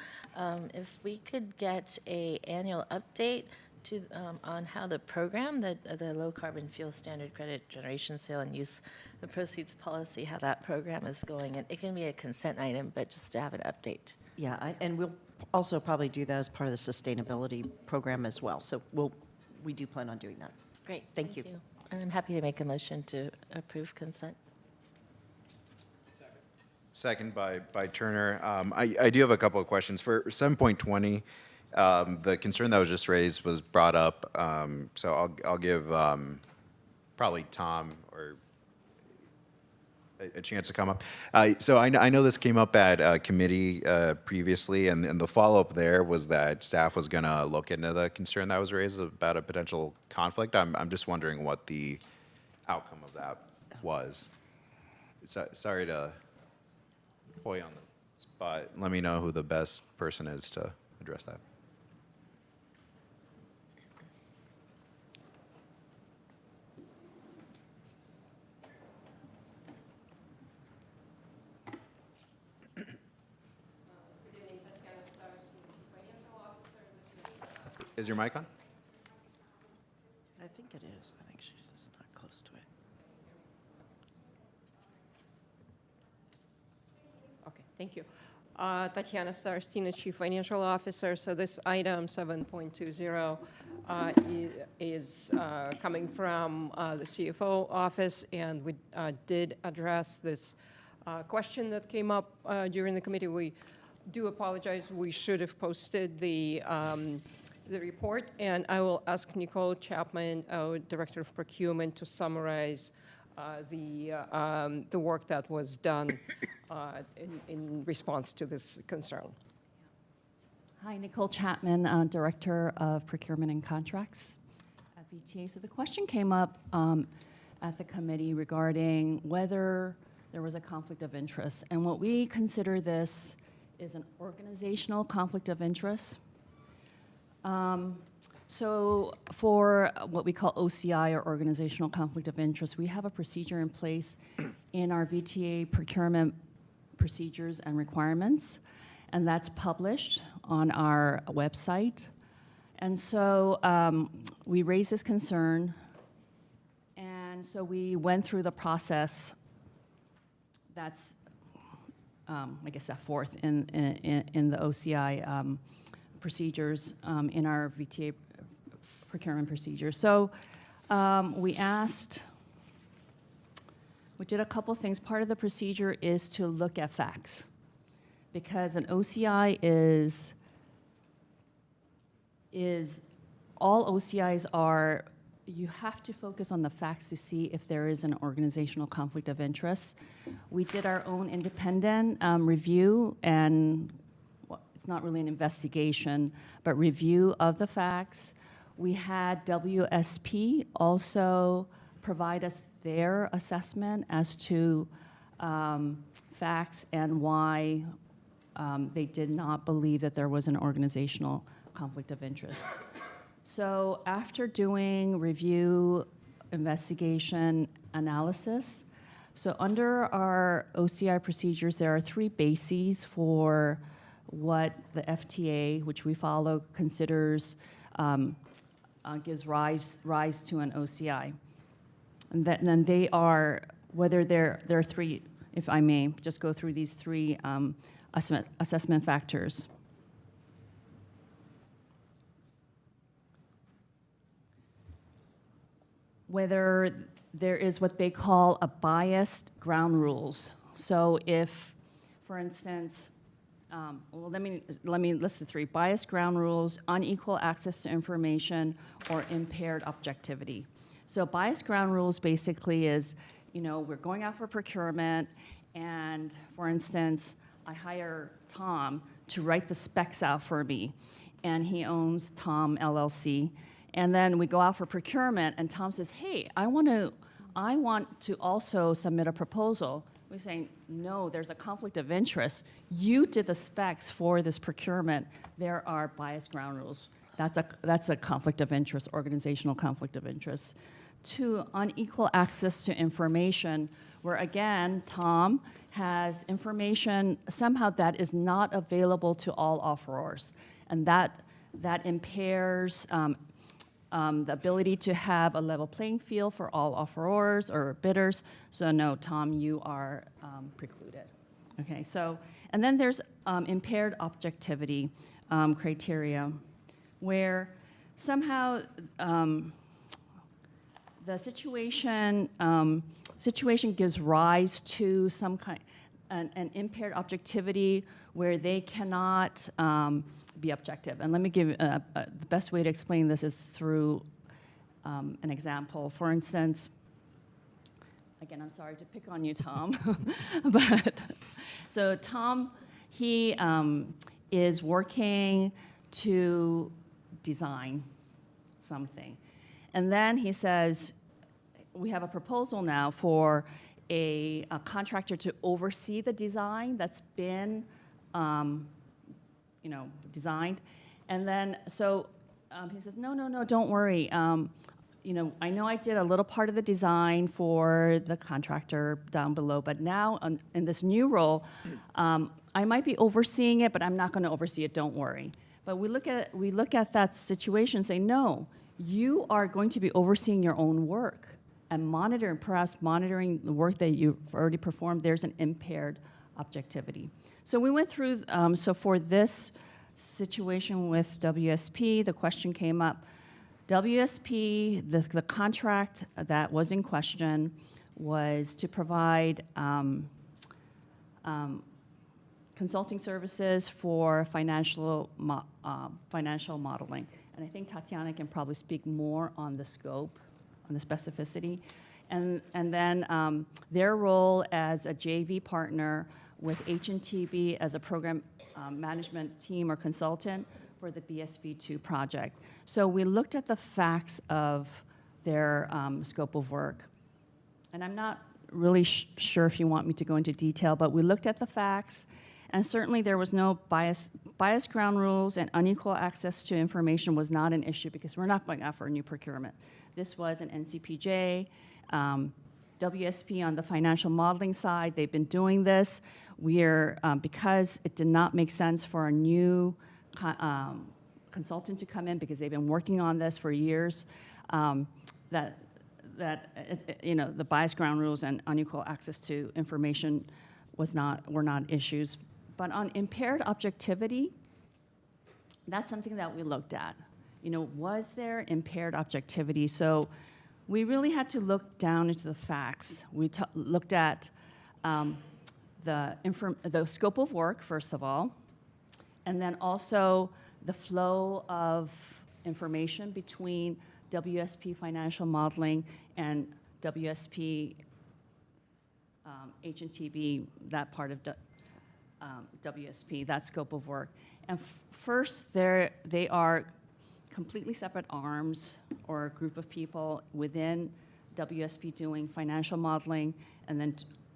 If we could get a annual update to, on how the program, the low carbon fuel standard credit generation sale and use of proceeds policy, how that program is going. And it can be a consent item, but just to have an update. Yeah, and we'll also probably do that as part of the sustainability program as well. So we do plan on doing that. Great. Thank you. And I'm happy to make a motion to approve consent. Second by Turner. I do have a couple of questions. For 7.20, the concern that was just raised was brought up, so I'll give probably Tom or a chance to come up. So I know this came up at committee previously, and the follow-up there was that staff was going to look into the concern that was raised about a potential conflict. I'm just wondering what the outcome of that was. Sorry to put you on the spot. Let me know who the best person is to address that. Is your mic on? I think it is. I think she's just not close to it. Okay, thank you. Tatiana Starostina, Chief Financial Officer. So this item 7.20 is coming from the CFO office, and we did address this question that came up during the committee. We do apologize. We should have posted the report, and I will ask Nicole Chapman, our Director of Procurement, to summarize the work that was done in response to this concern. Hi, Nicole Chapman, Director of Procurement and Contracts at VTA. So the question came up at the committee regarding whether there was a conflict of interest. And what we consider this is an organizational conflict of interest. So for what we call OCI, or organizational conflict of interest, we have a procedure in place in our VTA procurement procedures and requirements, and that's published on our website. And so we raised this concern, and so we went through the process that's, I guess, set forth in the OCI procedures in our VTA procurement procedure. So we did a couple things. Part of the procedure is to look at facts, because an OCI is all OCIs are, you have to focus on the facts to see if there is an organizational conflict of interest. We did our own independent review, and it's not really an investigation, but review of the facts. We had WSP also provide us their assessment as to facts and why they did not believe that there was an organizational conflict of interest. So after doing review, investigation, analysis, so under our OCI procedures, there are 3 bases for what the FTA, which we follow, considers gives rise to an OCI. And then they are, whether there are 3, if I may, just go through these 3 assessment factors. Whether there is what they call a biased ground rules. So if, for instance, well, let me list the 3. Biased ground rules, unequal access to information, or impaired objectivity. So biased ground rules basically is, we're going out for procurement, and for instance, I hire Tom to write the specs out for me, and he owns Tom LLC. And then we go out for procurement, and Tom says, hey, I want to also submit a proposal. We're saying, no, there's a conflict of interest. You did the specs for this procurement. There are biased ground rules. That's a conflict of interest, organizational conflict of interest. to unequal access to information, where again, Tom has information somehow that is not available to all offerors, and that impairs the ability to have a level playing field for all offerors or bidders. So no, Tom, you are precluded. Okay, so, and then there's impaired objectivity criteria, where somehow the situation gives rise to some kind, an impaired objectivity where they cannot be objective. And let me give the best way to explain this is through an example. For instance, again, I'm sorry to pick on you, Tom, but so Tom, he is working to design something. And then he says, we have a proposal now for a contractor to oversee the design that's been, designed. And then, so he says, no, don't worry. I know I did a little part of the design for the contractor down below, but now in this new role, I might be overseeing it, but I'm not going to oversee it, don't worry. But we look at that situation and say, no, you are going to be overseeing your own work and perhaps monitoring the work that you've already performed. There's an impaired objectivity. So we went through, so for this situation with WSP, the question came up. WSP, the contract that was in question was to provide consulting services for financial modeling. And I think Tatiana can probably speak more on the scope, on the specificity. And then their role as a JV partner with HNTB as a program management team or consultant for the BSV2 project. So we looked at the facts of their scope of work. And I'm not really sure if you want me to go into detail, but we looked at the facts, and certainly there was no bias ground rules, and unequal access to information was not an issue because we're not going out for a new procurement. This was an NCPJ. WSP on the financial modeling side, they've been doing this. We're, because it did not make sense for a new consultant to come in because they've been working on this for years, the bias ground rules and unequal access to information were not issues. But on impaired objectivity, that's something that we looked at. Was there impaired objectivity? So we really had to look down into the facts. We looked at the scope of work, first of all, and then also the flow of information between WSP financial modeling and WSP HNTB, that part of WSP, that scope of work. And first, they are completely separate arms or a group of people within WSP doing financial modeling, and then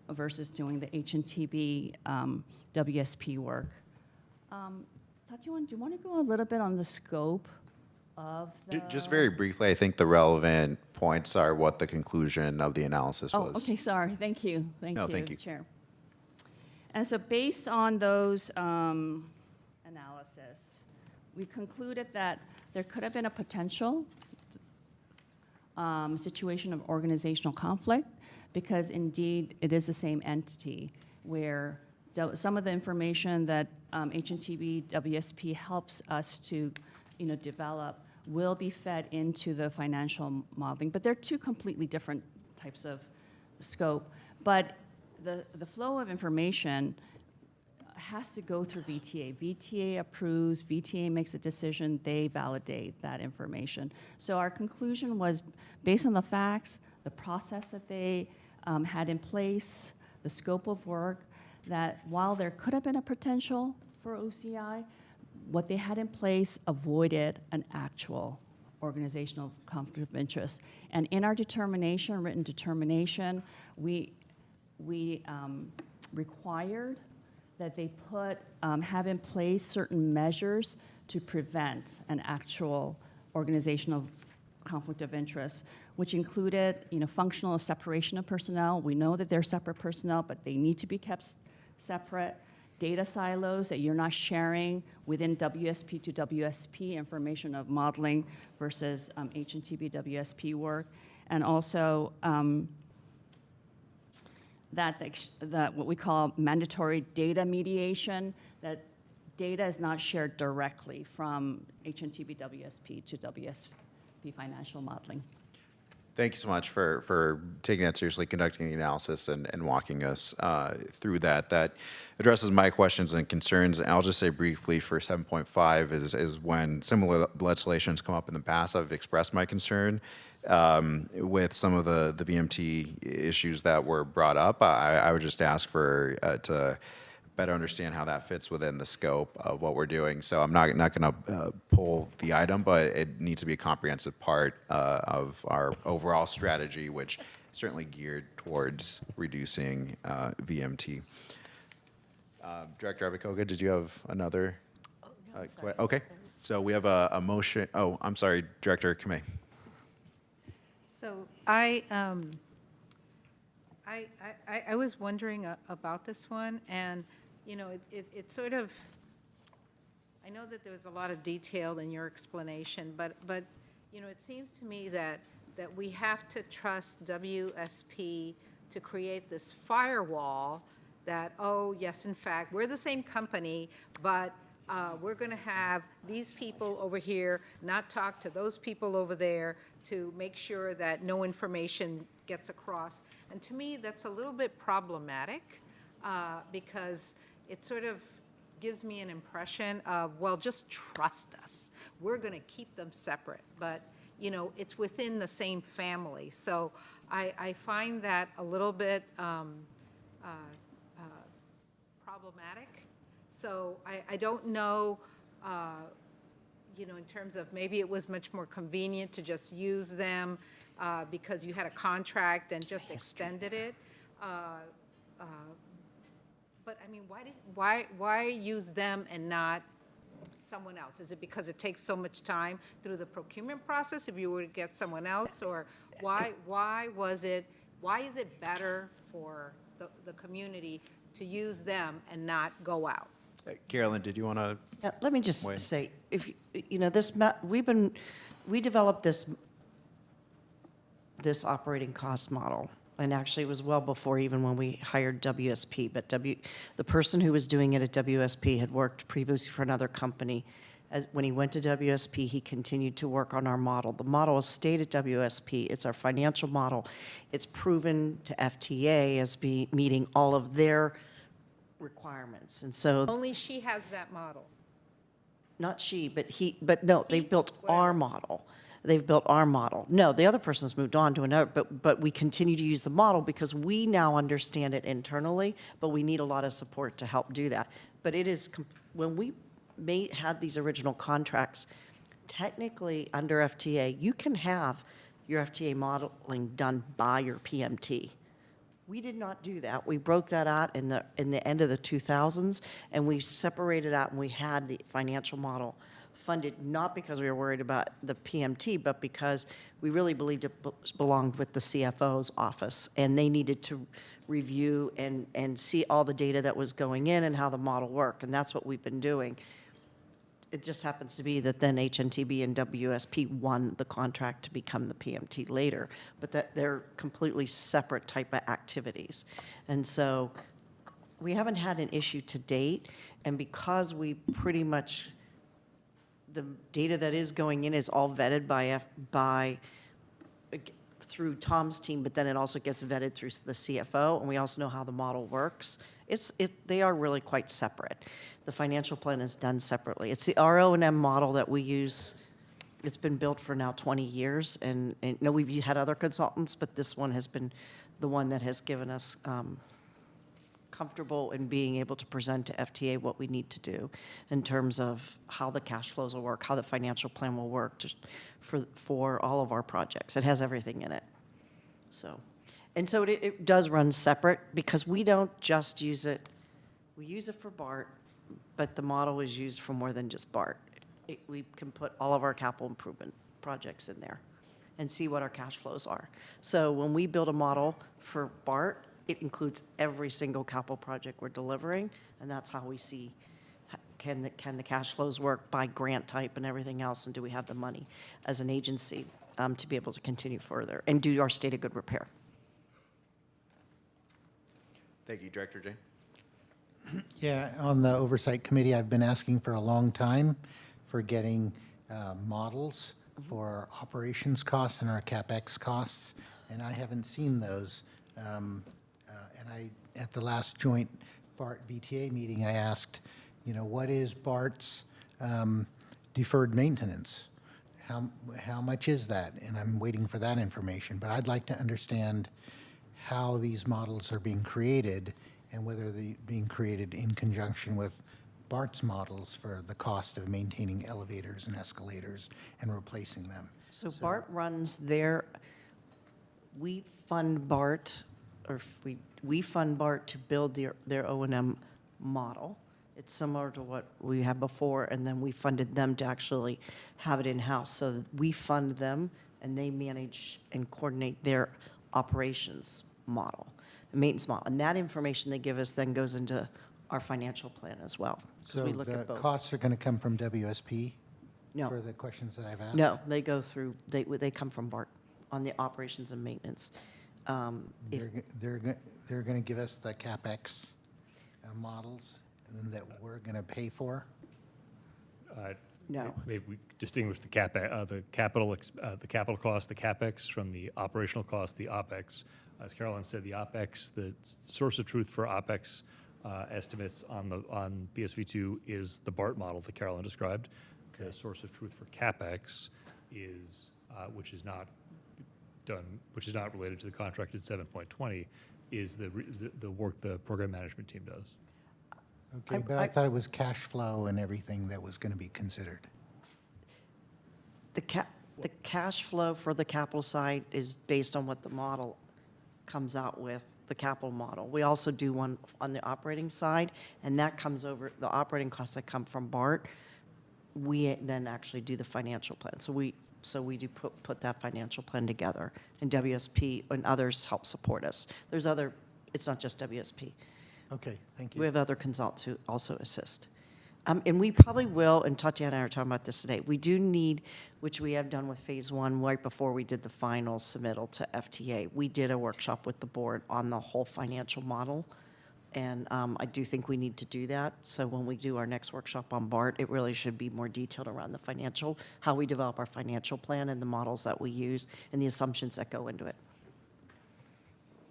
versus doing the HNTB WSP work. Tatiana, do you want to go a little bit on the scope of the... Just very briefly, I think the relevant points are what the conclusion of the analysis was. Oh, okay, sorry. Thank you. Thank you, Chair. And so based on those analysis, we concluded that there could have been a potential situation of organizational conflict because indeed it is the same entity where some of the information that HNTB WSP helps us to develop will be fed into the financial modeling. But they're two completely different types of scope. But the flow of information has to go through VTA. VTA approves, VTA makes a decision, they validate that information. So our conclusion was, based on the facts, the process that they had in place, the scope of work, that while there could have been a potential for OCI, what they had in place avoided an actual organizational conflict of interest. And in our determination, written determination, we required that they have in place certain measures to prevent an actual organizational conflict of interest, which included, functional separation of personnel. We know that they're separate personnel, but they need to be kept separate. Data silos that you're not sharing within WSP to WSP information of modeling versus HNTB WSP work. And also that what we call mandatory data mediation, that data is not shared directly from HNTB WSP to WSP financial modeling. Thank you so much for taking that seriously, conducting the analysis, and walking us through that. That addresses my questions and concerns. And I'll just say briefly for 7.5 is when similar legislations come up in the past, I've expressed my concern with some of the VMT issues that were brought up. I would just ask for to better understand how that fits within the scope of what we're doing. So I'm not going to pull the item, but it needs to be a comprehensive part of our overall strategy, which is certainly geared towards reducing VMT. Director Abakoga, did you have another? Okay, so we have a motion. Oh, I'm sorry, Director Kamei. So I was wondering about this one, and it sort of, I know that there was a lot of detail in your explanation, but it seems to me that we have to trust WSP to create this firewall that, oh, yes, in fact, we're the same company, but we're going to have these people over here not talk to those people over there to make sure that no information gets across. And to me, that's a little bit problematic because it sort of gives me an impression of, well, just trust us. We're going to keep them separate. But, it's within the same family. So I find that a little bit problematic. So I don't know, in terms of maybe it was much more convenient to just use them because you had a contract and just extended it. But I mean, why use them and not someone else? Is it because it takes so much time through the procurement process if you were to get someone else, or why is it better for the community to use them and not go out? Carolyn, did you want to? Yeah, let me just say, if we developed this operating cost model, and actually it was well before even when we hired WSP. But the person who was doing it at WSP had worked previously for another company. When he went to WSP, he continued to work on our model. The model has stayed at WSP. It's our financial model. It's proven to FTA as meeting all of their requirements. And so Only she has that model. not she, but no, they built our model. They've built our model. No, the other person's moved on to another, but we continue to use the model because we now understand it internally, but we need a lot of support to help do that. But it is, when we had these original contracts, technically under FTA, you can have your FTA modeling done by your PMT. We did not do that. We broke that out in the end of the 2000s, and we separated out, and we had the financial model funded not because we were worried about the PMT, but because we really believed it belonged with the CFO's office, and they needed to review and see all the data that was going in and how the model worked, and that's what we've been doing. It just happens to be that then HNTB and WSP won the contract to become the PMT later, but that they're completely separate type of activities. And so we haven't had an issue to date, and because we pretty much, the data that is going in is all vetted through Tom's team, but then it also gets vetted through the CFO, and we also know how the model works. They are really quite separate. The financial plan is done separately. It's the RO&M model that we use. It's been built for now 20 years, and no, we've had other consultants, but this one has been the one that has given us comfortable in being able to present to FTA what we need to do in terms of how the cash flows will work, how the financial plan will work just for all of our projects. It has everything in it. So it does run separate because we don't just use it. We use it for BART, but the model is used for more than just BART. We can put all of our capital improvement projects in there. and see what our cash flows are. So when we build a model for BART, it includes every single capital project we're delivering, and that's how we see, can the cash flows work by grant type and everything else, and do we have the money as an agency to be able to continue further and do our state of good repair? Thank you, Director Jane. Yeah, on the Oversight Committee, I've been asking for a long time for getting models for our operations costs and our CapEx costs, and I haven't seen those. At the last joint BART VTA meeting, I asked, what is BART's deferred maintenance? How much is that? And I'm waiting for that information, but I'd like to understand how these models are being created and whether they're being created in conjunction with BART's models for the cost of maintaining elevators and escalators and replacing them. So BART runs we fund BART, or we fund BART to build their O&M model. It's similar to what we had before, and then we funded them to actually have it in-house. So we fund them, and they manage and coordinate their operations model, maintenance model. And that information they give us then goes into our financial plan as well. 'Cause So we look the at both. costs are going to come from WSP? No. For the questions that I've asked? No, they go through, they come from BART on the operations and maintenance. They're going to give us the CapEx models and that we're going to pay for? No. Maybe we distinguish the capital cost, the CapEx, from the operational cost, the OpEx. As Carolyn said, the OpEx, the source of truth for OpEx estimates on BSV2 is the BART model that Carolyn described. Okay. The source of truth for CapEx is, which is not related to the contracted 7.20, is the work the program management team does. Okay, but I thought it was cash flow and everything that was going to be considered. The cash flow for the capital side is based on what the model comes out with, the capital model. We also do one on the operating side, and that comes over, the operating costs that come from BART, we then actually do the financial plan. So we do put that financial plan together, and WSP and others help support us. It's not just WSP. Okay, thank you. We have other consultants who also assist. And we probably will, and Tatiana and I are talking about this today, we do need, which we have done with phase one right before we did the final submittal to FTA. We did a workshop with the board on the whole financial model, and I do think we need to do that. So when we do our next workshop on BART, it really should be more detailed around the financial, how we develop our financial plan and the models that we use and the assumptions that go into it.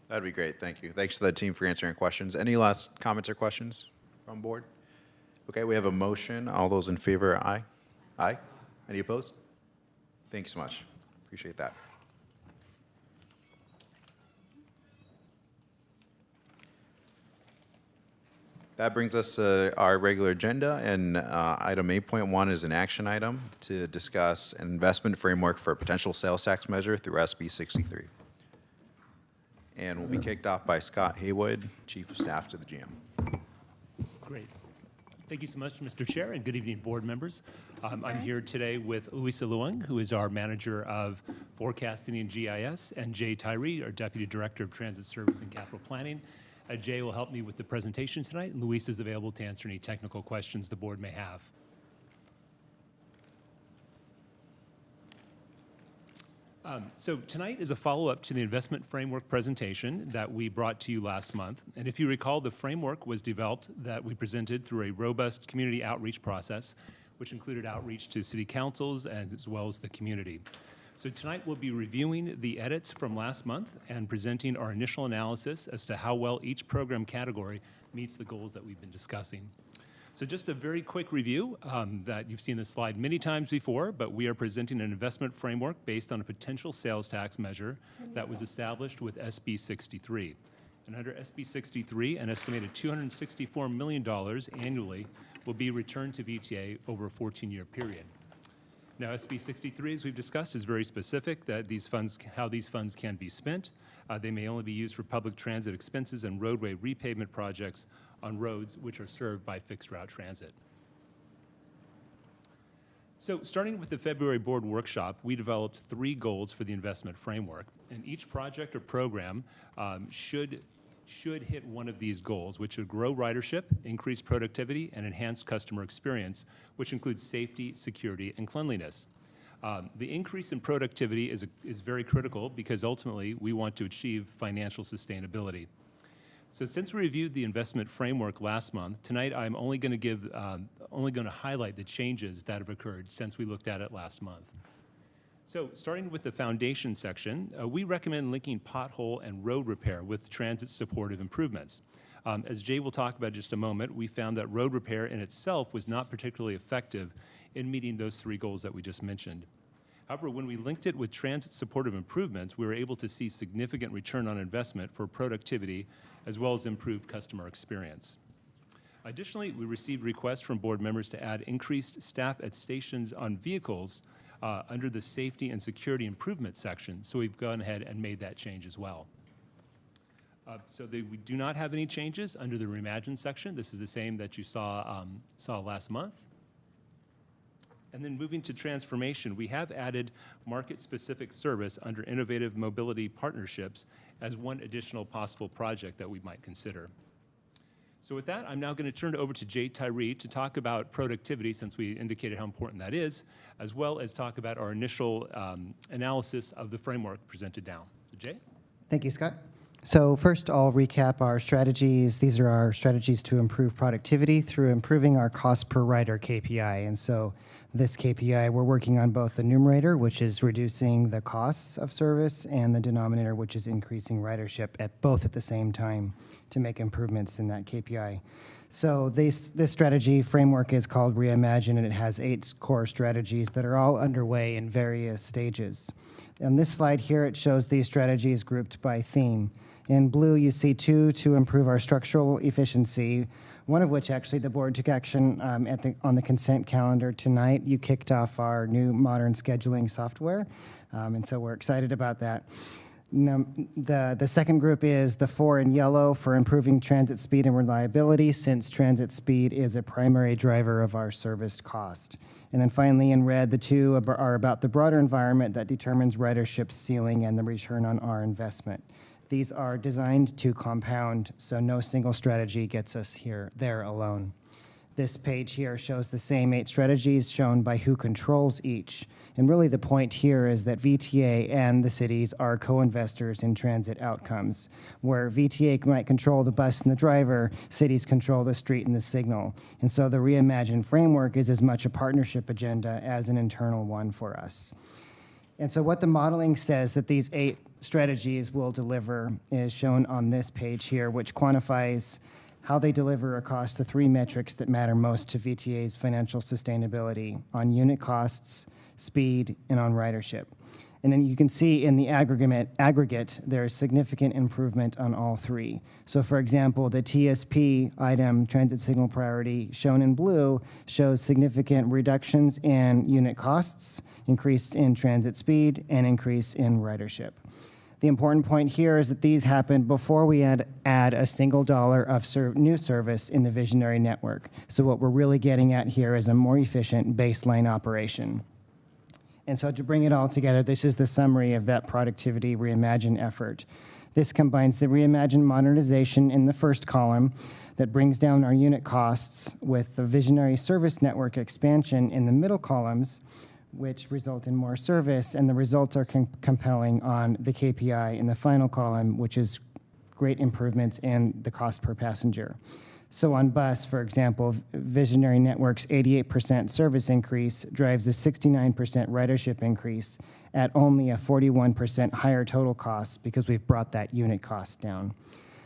That'd be great, thank you. Thanks to the team for answering questions. Any last comments or questions from board? Okay, we have a motion. All those in favor, aye? Aye? Any opposed? Thank you so much. Appreciate that. That brings us to our regular agenda, and item 8.1 is an action item to discuss an investment framework for a potential sales tax measure through SB 63. And will be kicked off by Scott Haywood, Chief of Staff to the GM. Great. Thank you so much, Mr. Chair, and good evening, board members. I'm here today with Louisa Luong, who is our Manager of Forecasting and GIS, and Jay Tyree, our Deputy Director of Transit Service and Capital Planning. Jay will help me with the presentation tonight, and Louisa is available to answer any technical questions the board may have. So tonight is a follow-up to the investment framework presentation that we brought to you last month. And if you recall, the framework was developed that we presented through a robust community outreach process, which included outreach to city councils and as well as the community. So tonight we'll be reviewing the edits from last month and presenting our initial analysis as to how well each program category meets the goals that we've been discussing. So just a very quick review that you've seen this slide many times before, but we are presenting an investment framework based on a potential sales tax measure that was established with SB 63. And under SB 63, an estimated $264 million annually will be returned to VTA over a 14-year period. Now, SB 63, as we've discussed, is very specific that how these funds can be spent. They may only be used for public transit expenses and roadway repavement projects on roads which are served by fixed route transit. So starting with the February board workshop, we developed 3 goals for the investment framework. And each project or program should hit one of these goals, which would grow ridership, increase productivity, and enhance customer experience, which includes safety, security, and cleanliness. The increase in productivity is very critical because ultimately we want to achieve financial sustainability. So since we reviewed the investment framework last month, tonight I'm only going to highlight the changes that have occurred since we looked at it last month. So starting with the foundation section, we recommend linking pothole and road repair with transit supportive improvements. As Jay will talk about in just a moment, we found that road repair in itself was not particularly effective in meeting those 3 goals that we just mentioned. However, when we linked it with transit supportive improvements, we were able to see significant return on investment for productivity as well as improved customer experience. Additionally, we received requests from board members to add increased staff at stations on vehicles under the safety and security improvement section, so we've gone ahead and made that change as well. We do not have any changes under the Reimagine section. This is the same that you saw last month. And then moving to transformation, we have added market-specific service under innovative mobility partnerships as one additional possible project that we might consider. So with that, I'm now going to turn it over to Jay Tyree to talk about productivity, since we indicated how important that is, as well as talk about our initial analysis of the framework presented down. So Jay? Thank you, Scott. So first, I'll recap our strategies. These are our strategies to improve productivity through improving our cost per rider KPI. And so this KPI, we're working on both the numerator, which is reducing the costs of service, and the denominator, which is increasing ridership at both at the same time to make improvements in that KPI. So this strategy framework is called Reimagine, and it has 8 core strategies that are all underway in various stages. On this slide here, it shows these strategies grouped by theme. In blue, you see 2 to improve our structural efficiency, one of which actually the board took action on the consent calendar tonight. You kicked off our new modern scheduling software, and so we're excited about that. Now, the second group is the 4 in yellow for improving transit speed and reliability, since transit speed is a primary driver of our service cost. And then finally, in red, the 2 are about the broader environment that determines ridership ceiling and the return on our investment. These are designed to compound, so no single strategy gets us there alone. This page here shows the same 8 strategies shown by who controls each. And really the point here is that VTA and the cities are co-investors in transit outcomes. Where VTA might control the bus and the driver, cities control the street and the signal. And so the Reimagine framework is as much a partnership agenda as an internal one for us. And so what the modeling says that these 8 strategies will deliver is shown on this page here, which quantifies how they deliver across the 3 metrics that matter most to VTA's financial sustainability: on unit costs, speed, and on ridership. And then you can see in the aggregate, there's significant improvement on all 3. So for example, the TSP item, transit signal priority, shown in blue, shows significant reductions in unit costs, increase in transit speed, and increase in ridership. The important point here is that these happen before we add a single dollar of new service in the visionary network. So what we're really getting at here is a more efficient baseline operation. And so to bring it all together, this is the summary of that productivity Reimagine effort. This combines the Reimagine modernization in the first column that brings down our unit costs with the visionary service network expansion in the middle columns, which result in more service, and the results are compelling on the KPI in the final column, which is great improvements in the cost per passenger. So on bus, for example, Visionary Network's 88% service increase drives a 69% ridership increase at only a 41% higher total cost because we've brought that unit cost down.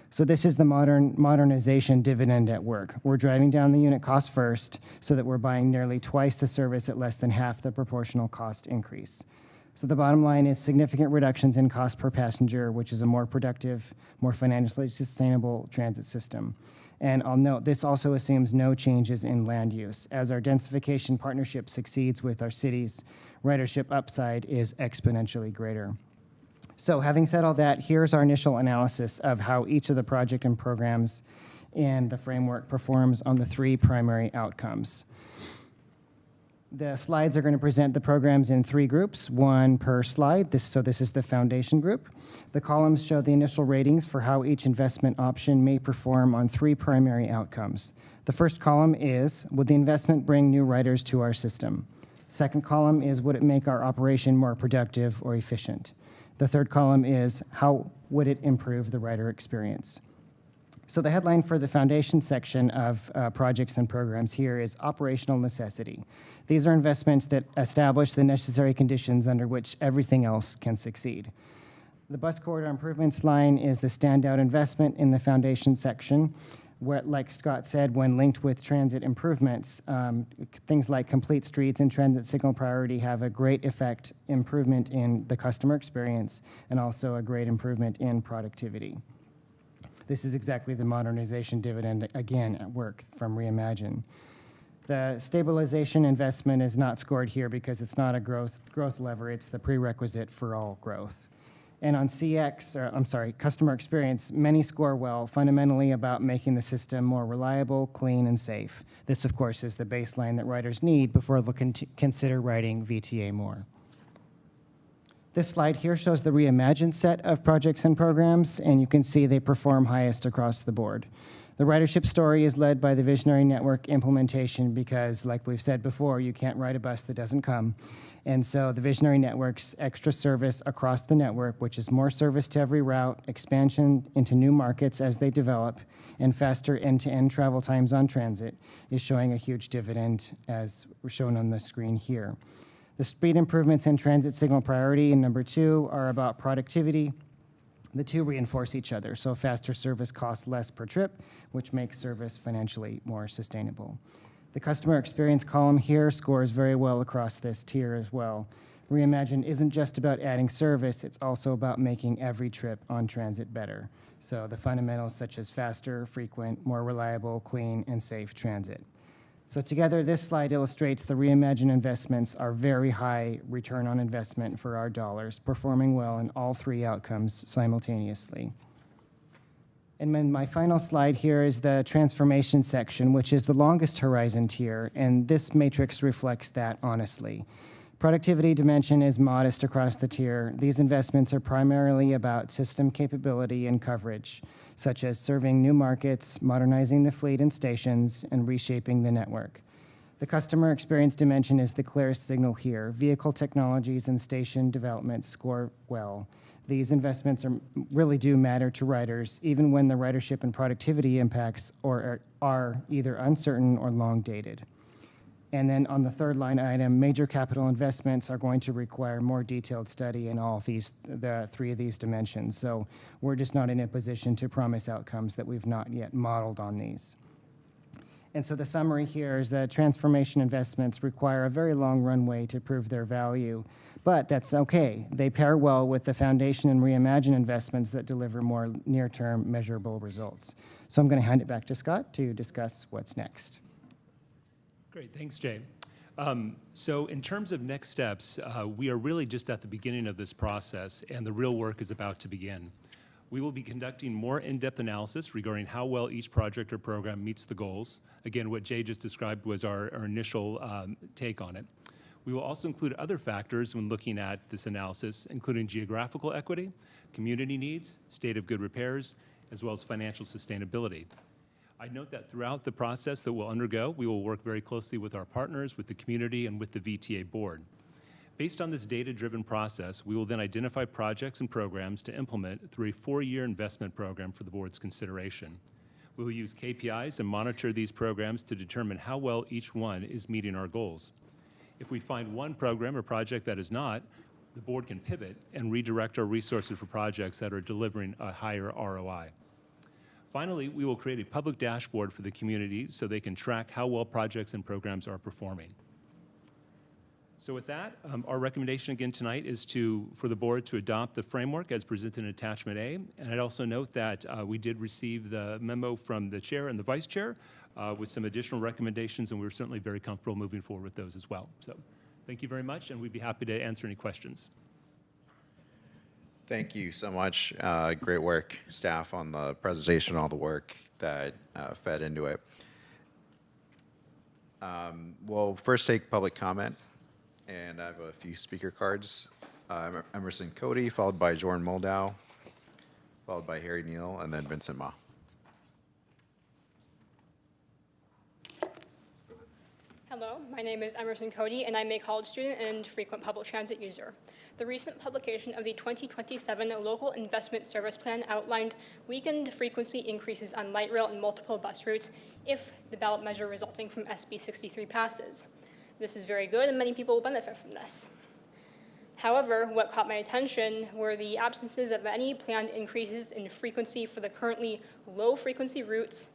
So this is the modernization dividend at work. We're driving down the unit cost first so that we're buying nearly twice the service at less than half the proportional cost increase. So the bottom line is significant reductions in cost per passenger, which is a more productive, more financially sustainable transit system. And I'll note, this also assumes no changes in land use. As our densification partnership succeeds with our cities, ridership upside is exponentially greater. So having said all that, here's our initial analysis of how each of the project and programs in the framework performs on the 3 primary outcomes. The slides are going to present the programs in 3 groups, 1 per slide. So this is the foundation group. The columns show the initial ratings for how each investment option may perform on 3 primary outcomes. The first column is, would the investment bring new writers to our system? Second column is, would it make our operation more productive or efficient? The third column is, how would it improve the writer experience? So the headline for the foundation section of projects and programs here is operational necessity. These are investments that establish the necessary conditions under which everything else can succeed. The bus corridor improvements line is the standout investment in the foundation section, where, like Scott said, when linked with transit improvements, things like complete streets and transit signal priority have a great improvement in the customer experience, and also a great improvement in productivity. This is exactly the modernization dividend, again, at work from Reimagine. The stabilization investment is not scored here because it's not a growth lever, it's the prerequisite for all growth. And on customer experience, many score well, fundamentally about making the system more reliable, clean, and safe. This, of course, is the baseline that writers need before they'll consider writing VTA more. This slide here shows the reimagined set of projects and programs, and you can see they perform highest across the board. The ridership story is led by the Visionary Network implementation because, like we've said before, you can't ride a bus that doesn't come. And so the Visionary Network's extra service across the network, which is more service to every route, expansion into new markets as they develop, and faster end-to-end travel times on transit, is showing a huge dividend as shown on the screen here. The speed improvements in transit signal priority in number 2 are about productivity. The 2 reinforce each other, so faster service costs less per trip, which makes service financially more sustainable. The customer experience column here scores very well across this tier as well. Reimagine isn't just about adding service, it's also about making every trip on transit better. So the fundamentals such as faster, frequent, more reliable, clean, and safe transit. So together, this slide illustrates the Reimagine investments are very high return on investment for our dollars, performing well in all 3 outcomes simultaneously. And then my final slide here is the transformation section, which is the longest horizon tier, and this matrix reflects that honestly. Productivity dimension is modest across the tier. These investments are primarily about system capability and coverage, such as serving new markets, modernizing the fleet and stations, and reshaping the network. The customer experience dimension is the clearest signal here. Vehicle technologies and station development score well. These investments really do matter to riders, even when the ridership and productivity impacts are either uncertain or long dated. And then on the third line item, major capital investments are going to require more detailed study in all the 3 of these dimensions. So we're just not in a position to promise outcomes that we've not yet modeled on these. And so the summary here is that transformation investments require a very long runway to prove their value, but that's okay. They pair well with the foundation and Reimagine investments that deliver more near-term measurable results. So I'm going to hand it back to Scott to discuss what's next. Great, thanks, Jay. So in terms of next steps, we are really just at the beginning of this process, and the real work is about to begin. We will be conducting more in-depth analysis regarding how well each project or program meets the goals. Again, what Jay just described was our initial take on it. We will also include other factors when looking at this analysis, including geographical equity, community needs, state of good repairs, as well as financial sustainability. I note that throughout the process that we'll undergo, we will work very closely with our partners, with the community, and with the VTA board. Based on this data-driven process, we will then identify projects and programs to implement through a 4-year investment program for the board's consideration. We will use KPIs and monitor these programs to determine how well each one is meeting our goals. If we find one program or project that is not, the board can pivot and redirect our resources for projects that are delivering a higher ROI. Finally, we will create a public dashboard for the community so they can track how well projects and programs are performing. So with that, our recommendation again tonight is for the board to adopt the framework as presented in Attachment A. And I'd also note that we did receive the memo from the chair and the vice chair with some additional recommendations, and we're certainly very comfortable moving forward with those as well. So thank you very much, and we'd be happy to answer any questions. Thank you so much. Great work, staff, on the presentation, all the work that fed into it. We'll first take public comment, and I have a few speaker cards. Emerson Cody, followed by Jordan Moldow, followed by Harry Neal, and then Vincent Ma. Hello, my name is Emerson Cody, and I'm a college student and frequent public transit user. The recent publication of the 2027 Local Investment Service Plan outlined weekend frequency increases on light rail and multiple bus routes if the ballot measure resulting from SB 63 passes. This is very good, and many people will benefit from this. However, what caught my attention were the absences of any planned increases in frequency for the currently low-frequency routes,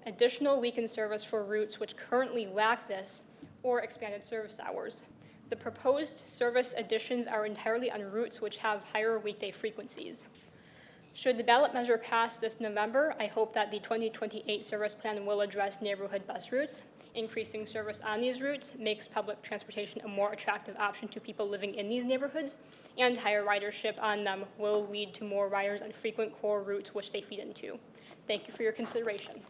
additional weekend service for routes which currently lack this, or expanded service hours. The proposed service additions are entirely on routes which have higher weekday frequencies. Should the ballot measure pass this November, I hope that the 2028 service plan will address neighborhood bus routes. Increasing service on these routes makes public transportation a more attractive option to people living in these neighborhoods, and higher ridership on them will lead to more riders on frequent core routes which they feed into. Thank you for your consideration.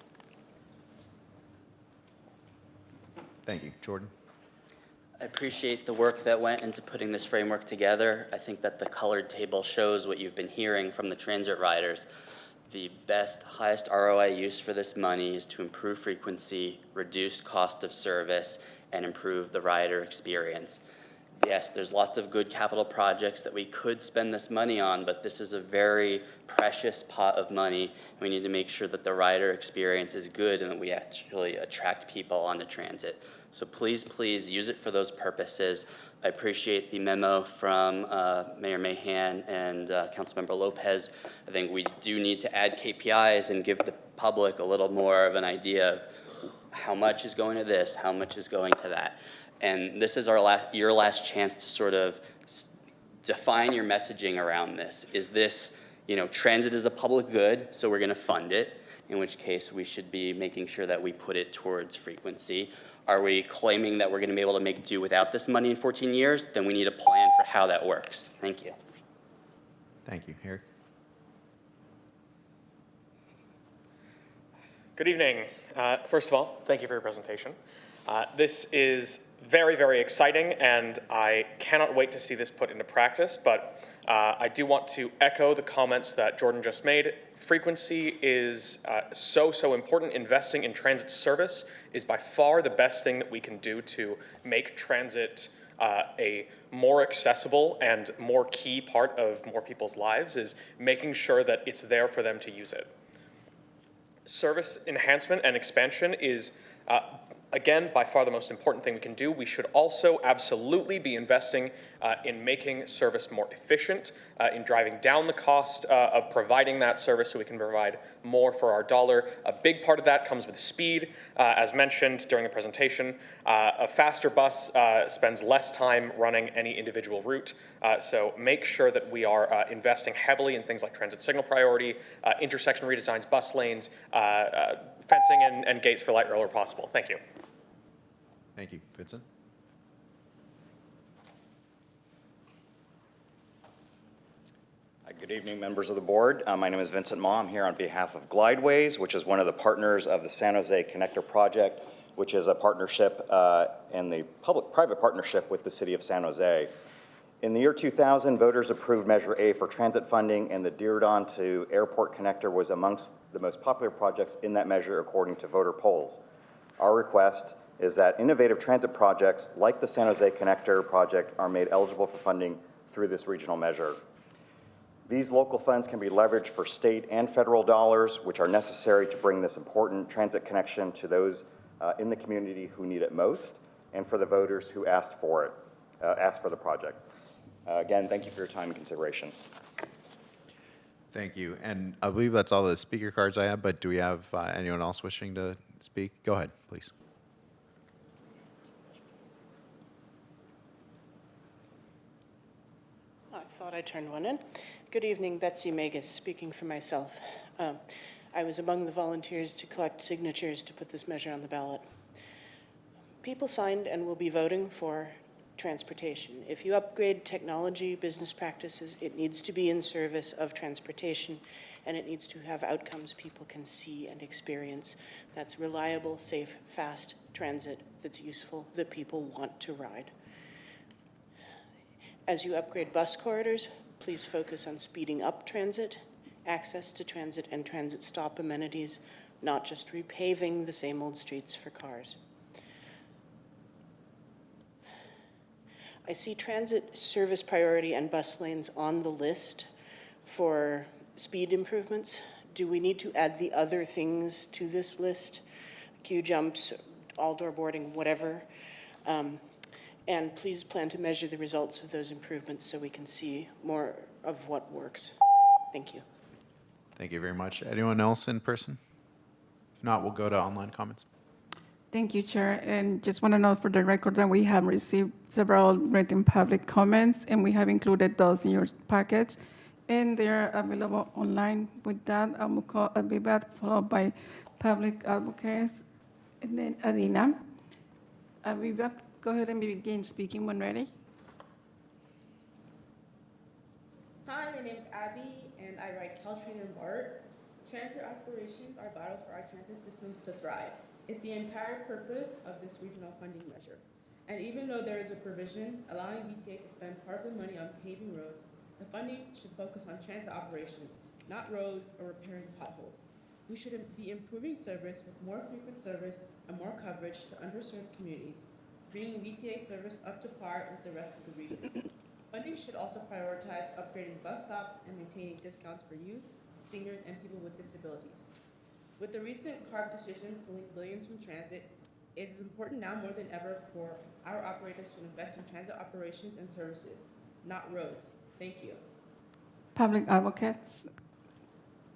Thank you. Jordan? I appreciate the work that went into putting this framework together. I think that the colored table shows what you've been hearing from the transit riders. The best, highest ROI use for this money is to improve frequency, reduce cost of service, and improve the rider experience. Yes, there's lots of good capital projects that we could spend this money on, but this is a very precious pot of money. We need to make sure that the rider experience is good and that we actually attract people onto transit. So please, please use it for those purposes. I appreciate the memo from Mayor Mahan and Councilmember Lopez. I think we do need to add KPIs and give the public a little more of an idea of how much is going to this, how much is going to that. And this is your last chance to sort of define your messaging around this. Is this, transit is a public good, so we're going to fund it, in which case we should be making sure that we put it towards frequency. Are we claiming that we're going to be able to make do without this money in 14 years? Then we need a plan for how that works. Thank you. Thank you. Harry? Good evening. First of all, thank you for your presentation. This is very, very exciting, and I cannot wait to see this put into practice, but I do want to echo the comments that Jordan just made. Frequency is so important. Investing in transit service is by far the best thing that we can do to make transit a more accessible and more key part of more people's lives, is making sure that it's there for them to use it. Service enhancement and expansion is, again, by far the most important thing we can do. We should also absolutely be investing in making service more efficient, in driving down the cost of providing that service so we can provide more for our dollar. A big part of that comes with speed. As mentioned during the presentation, a faster bus spends less time running any individual route. So make sure that we are investing heavily in things like transit signal priority, intersection redesigns, bus lanes, fencing and gates for light rail where possible. Thank you. Thank you. Vincent? Good evening, members of the board. My name is Vincent Ma. I'm here on behalf of Glideways, which is one of the partners of the San Jose Connector Project, which is a partnership and the public-private partnership with the city of San Jose. In the year 2000, voters approved Measure A for transit funding, and the Diridon to Airport Connector was amongst the most popular projects in that measure according to voter polls. Our request is that innovative transit projects like the San Jose Connector project are made eligible for funding through this regional measure. These local funds can be leveraged for state and federal dollars, which are necessary to bring this important transit connection to those in the community who need it most, and for the voters who asked for the project. Again, thank you for your time and consideration. Thank you. And I believe that's all the speaker cards I have, but do we have anyone else wishing to speak? Go ahead, please. I thought I turned one in. Good evening, Betsy Magus, speaking for myself. I was among the volunteers to collect signatures to put this measure on the ballot. People signed and will be voting for transportation. If you upgrade technology, business practices, it needs to be in service of transportation, and it needs to have outcomes people can see and experience. That's reliable, safe, fast transit that's useful, that people want to ride. As you upgrade bus corridors, please focus on speeding up transit, access to transit, and transit stop amenities, not just repaving the same old streets for cars. I see transit service priority and bus lanes on the list for speed improvements. Do we need to add the other things to this list? Queue jumps, all-door boarding, whatever. And please plan to measure the results of those improvements so we can see more of what works. Thank you. Thank you very much. Anyone else in person? If not, we'll go to online comments. Thank you, Chair. And just want to note for the record that we have received several written public comments, and we have included those in your packets, and they're available online. With that, I will call Abibat, followed by public advocates, and then Adina. Abibat, go ahead and begin speaking when ready. Hi, my name is Abby, and I write Caltrain and BART. Transit operations are vital for our transit systems to thrive. It's the entire purpose of this regional funding measure. And even though there is a provision allowing VTA to spend part of the money on paving roads, the funding should focus on transit operations, not roads or repairing potholes. We should be improving service with more frequent service and more coverage to underserved communities, bringing VTA service up to par with the rest of the region. Funding should also prioritize upgrading bus stops and maintaining discounts for youth, seniors, and people with disabilities. With the recent CARB decision pulling billions from transit, it is important now more than ever for our operators to invest in transit operations and services, not roads. Thank you. Public advocates,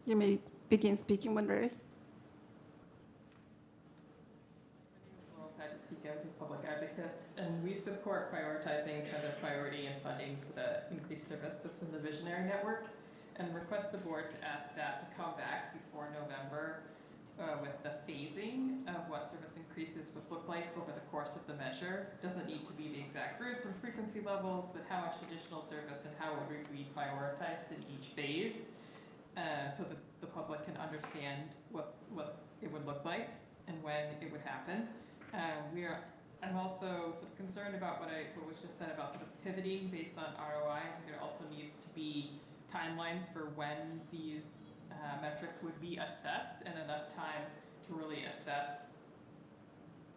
you may begin speaking when ready. Of Public Advocates, and we support prioritizing transit priority and funding for the increased service that's in the Visionary Network, and request the board to ask staff to come back before November with the phasing of what service increases would look like over the course of the measure. It doesn't need to be the exact routes and frequency levels, but how much additional service and how it would be prioritized in each phase, so that the public can understand what it would look like and when it would happen. I'm also sort of concerned about what was just said about sort of pivoting based on ROI. I think there also needs to be timelines for when these metrics would be assessed and enough time to really assess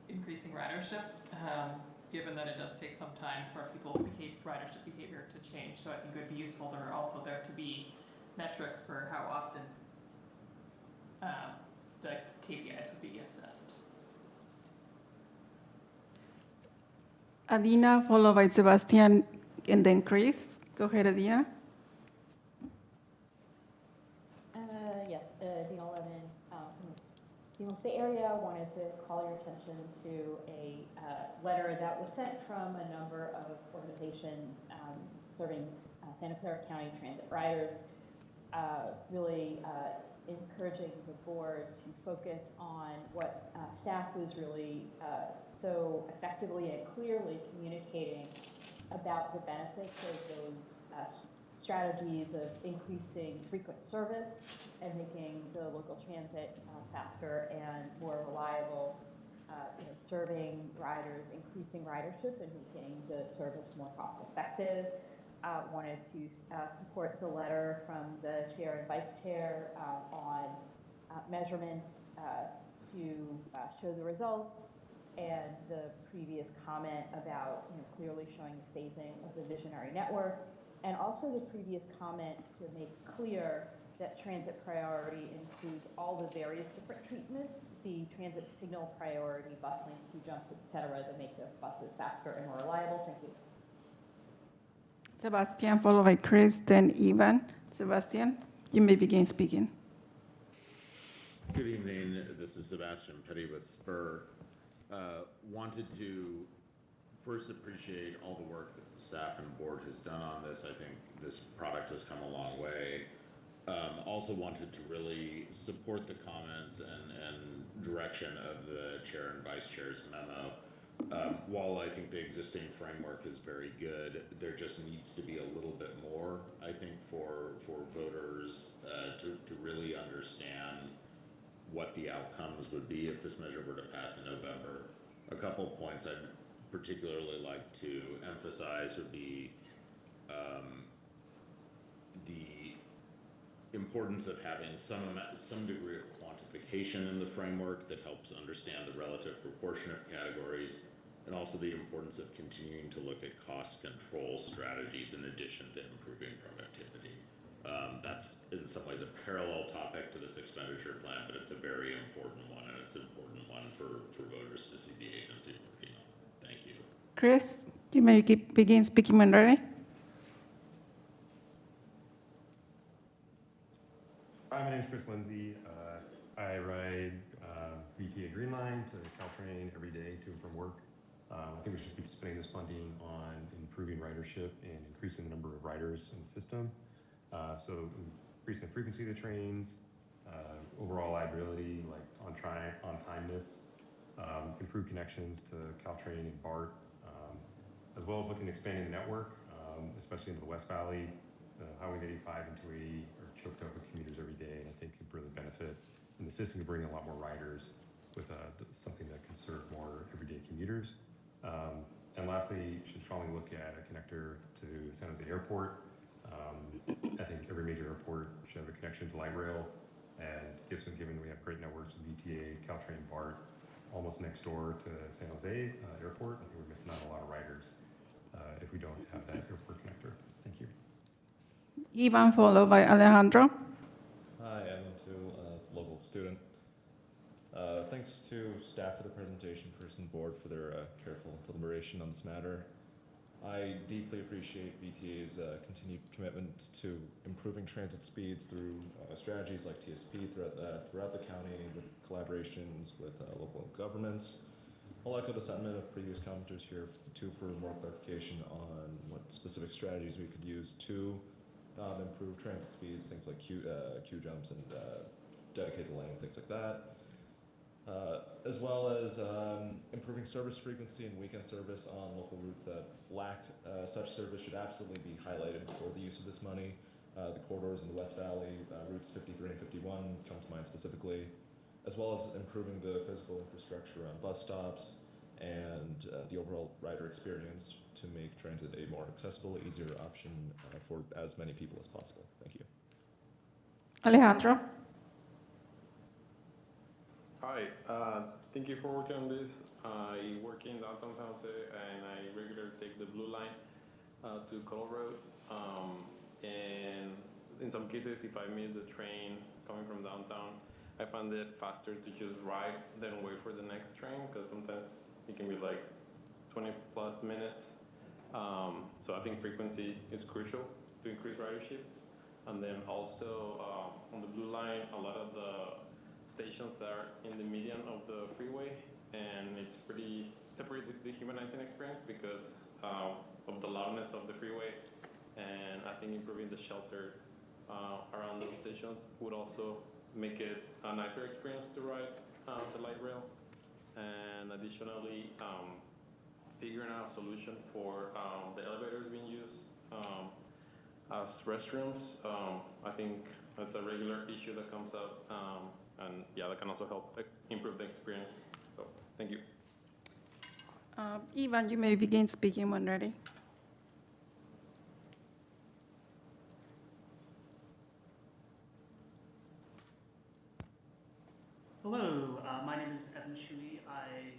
increasing ridership, given that it does take some time for people's ridership behavior to change. So I think it would be useful there to be metrics for how often the KPIs would be assessed. Adina, followed by Sebastian, and then Chris. Go ahead, Adina. Yes, Dina Levin from Sealands Bay Area. Wanted to call your attention to a letter that was sent from a number of organizations serving Santa Clara County transit riders, really encouraging the board to focus on what staff was really so effectively and clearly communicating about the benefits of those strategies of increasing frequent service and making the local transit faster and more reliable, serving riders, increasing ridership and making the service more cost effective. Wanted to support the letter from the chair and vice chair on measurement to show the results, and the previous comment about clearly showing the phasing of the Visionary Network, and also the previous comment to make clear that transit priority includes all the various different treatments, the transit signal priority, bus lanes, queue jumps, et cetera, that make the buses faster and more reliable. Thank you. Sebastian, followed by Chris, then Ivan. Sebastian, you may begin speaking. Good evening. This is Sebastian Petty with Spur. Wanted to first appreciate all the work that the staff and board has done on this. I think this product has come a long way. Also wanted to really support the comments and direction of the chair and vice chair's memo. While I think the existing framework is very good, there just needs to be a little bit more, I think, for voters to really understand what the outcomes would be if this measure were to pass in November. A couple of points I'd particularly like to emphasize would be the importance of having some degree of quantification in the framework that helps understand the relative proportion of categories, and also the importance of continuing to look at cost control strategies in addition to improving productivity. That's in some ways a parallel topic to this expenditure plan, but it's a very important one, and it's an important one for voters to see the agency working on. Thank you. Chris, you may begin speaking when ready. Hi, my name is Chris Lindsay. I ride VTA Green Line to Caltrain every day to and from work. I think we should be spending this funding on improving ridership and increasing the number of riders in the system. So increasing the frequency of the trains, overall liability, like on-timeness, improved connections to Caltrain and BART, as well as looking at expanding the network, especially into the West Valley. Highways 85 and 280 are choked up with commuters every day, and I think could really benefit. And the system could bring in a lot more riders with something that can serve more everyday commuters. And lastly, should strongly look at a connector to San Jose Airport. I think every major airport should have a connection to light rail. And given we have great networks with VTA, Caltrain, BART, almost next door to San Jose Airport, I think we're missing out on a lot of riders if we don't have that airport connector. Thank you. Ivan, followed by Alejandro. Hi, I'm a local student. Thanks to staff for the presentation, first and board for their careful deliberation on this matter. I deeply appreciate VTA's continued commitment to improving transit speeds through strategies like TSP throughout the county with collaborations with local governments. I'll echo the sentiment of previous commenters here too for more clarification on what specific strategies we could use to improve transit speeds, things like queue jumps and dedicated lanes, things like that. As well as improving service frequency and weekend service on local routes that lack such service should absolutely be highlighted for the use of this money. The corridors in the West Valley, routes 53 and 51 come to mind specifically, as well as improving the physical infrastructure on bus stops and the overall rider experience to make transit a more accessible, easier option for as many people as possible. Thank you. Alejandro. Hi, thank you for working on this. I work in downtown San Jose, and I regularly take the Blue Line to Cole Road. And in some cases, if I miss the train coming from downtown, I find it faster to just ride than wait for the next train, because sometimes it can be like 20 plus minutes. So I think frequency is crucial to increase ridership. And then also on the Blue Line, a lot of the stations are in the median of the freeway, and it's a pretty dehumanizing experience because of the loudness of the freeway. And I think improving the shelter around those stations would also make it a nicer experience to ride the light rail. And additionally, figuring out a solution for the elevators being used as restrooms. I think that's a regular issue that comes up. And yeah, that can also help improve the experience. So, thank you. Ivan, you may begin speaking when ready. Hello, my name is Evan Shuey. I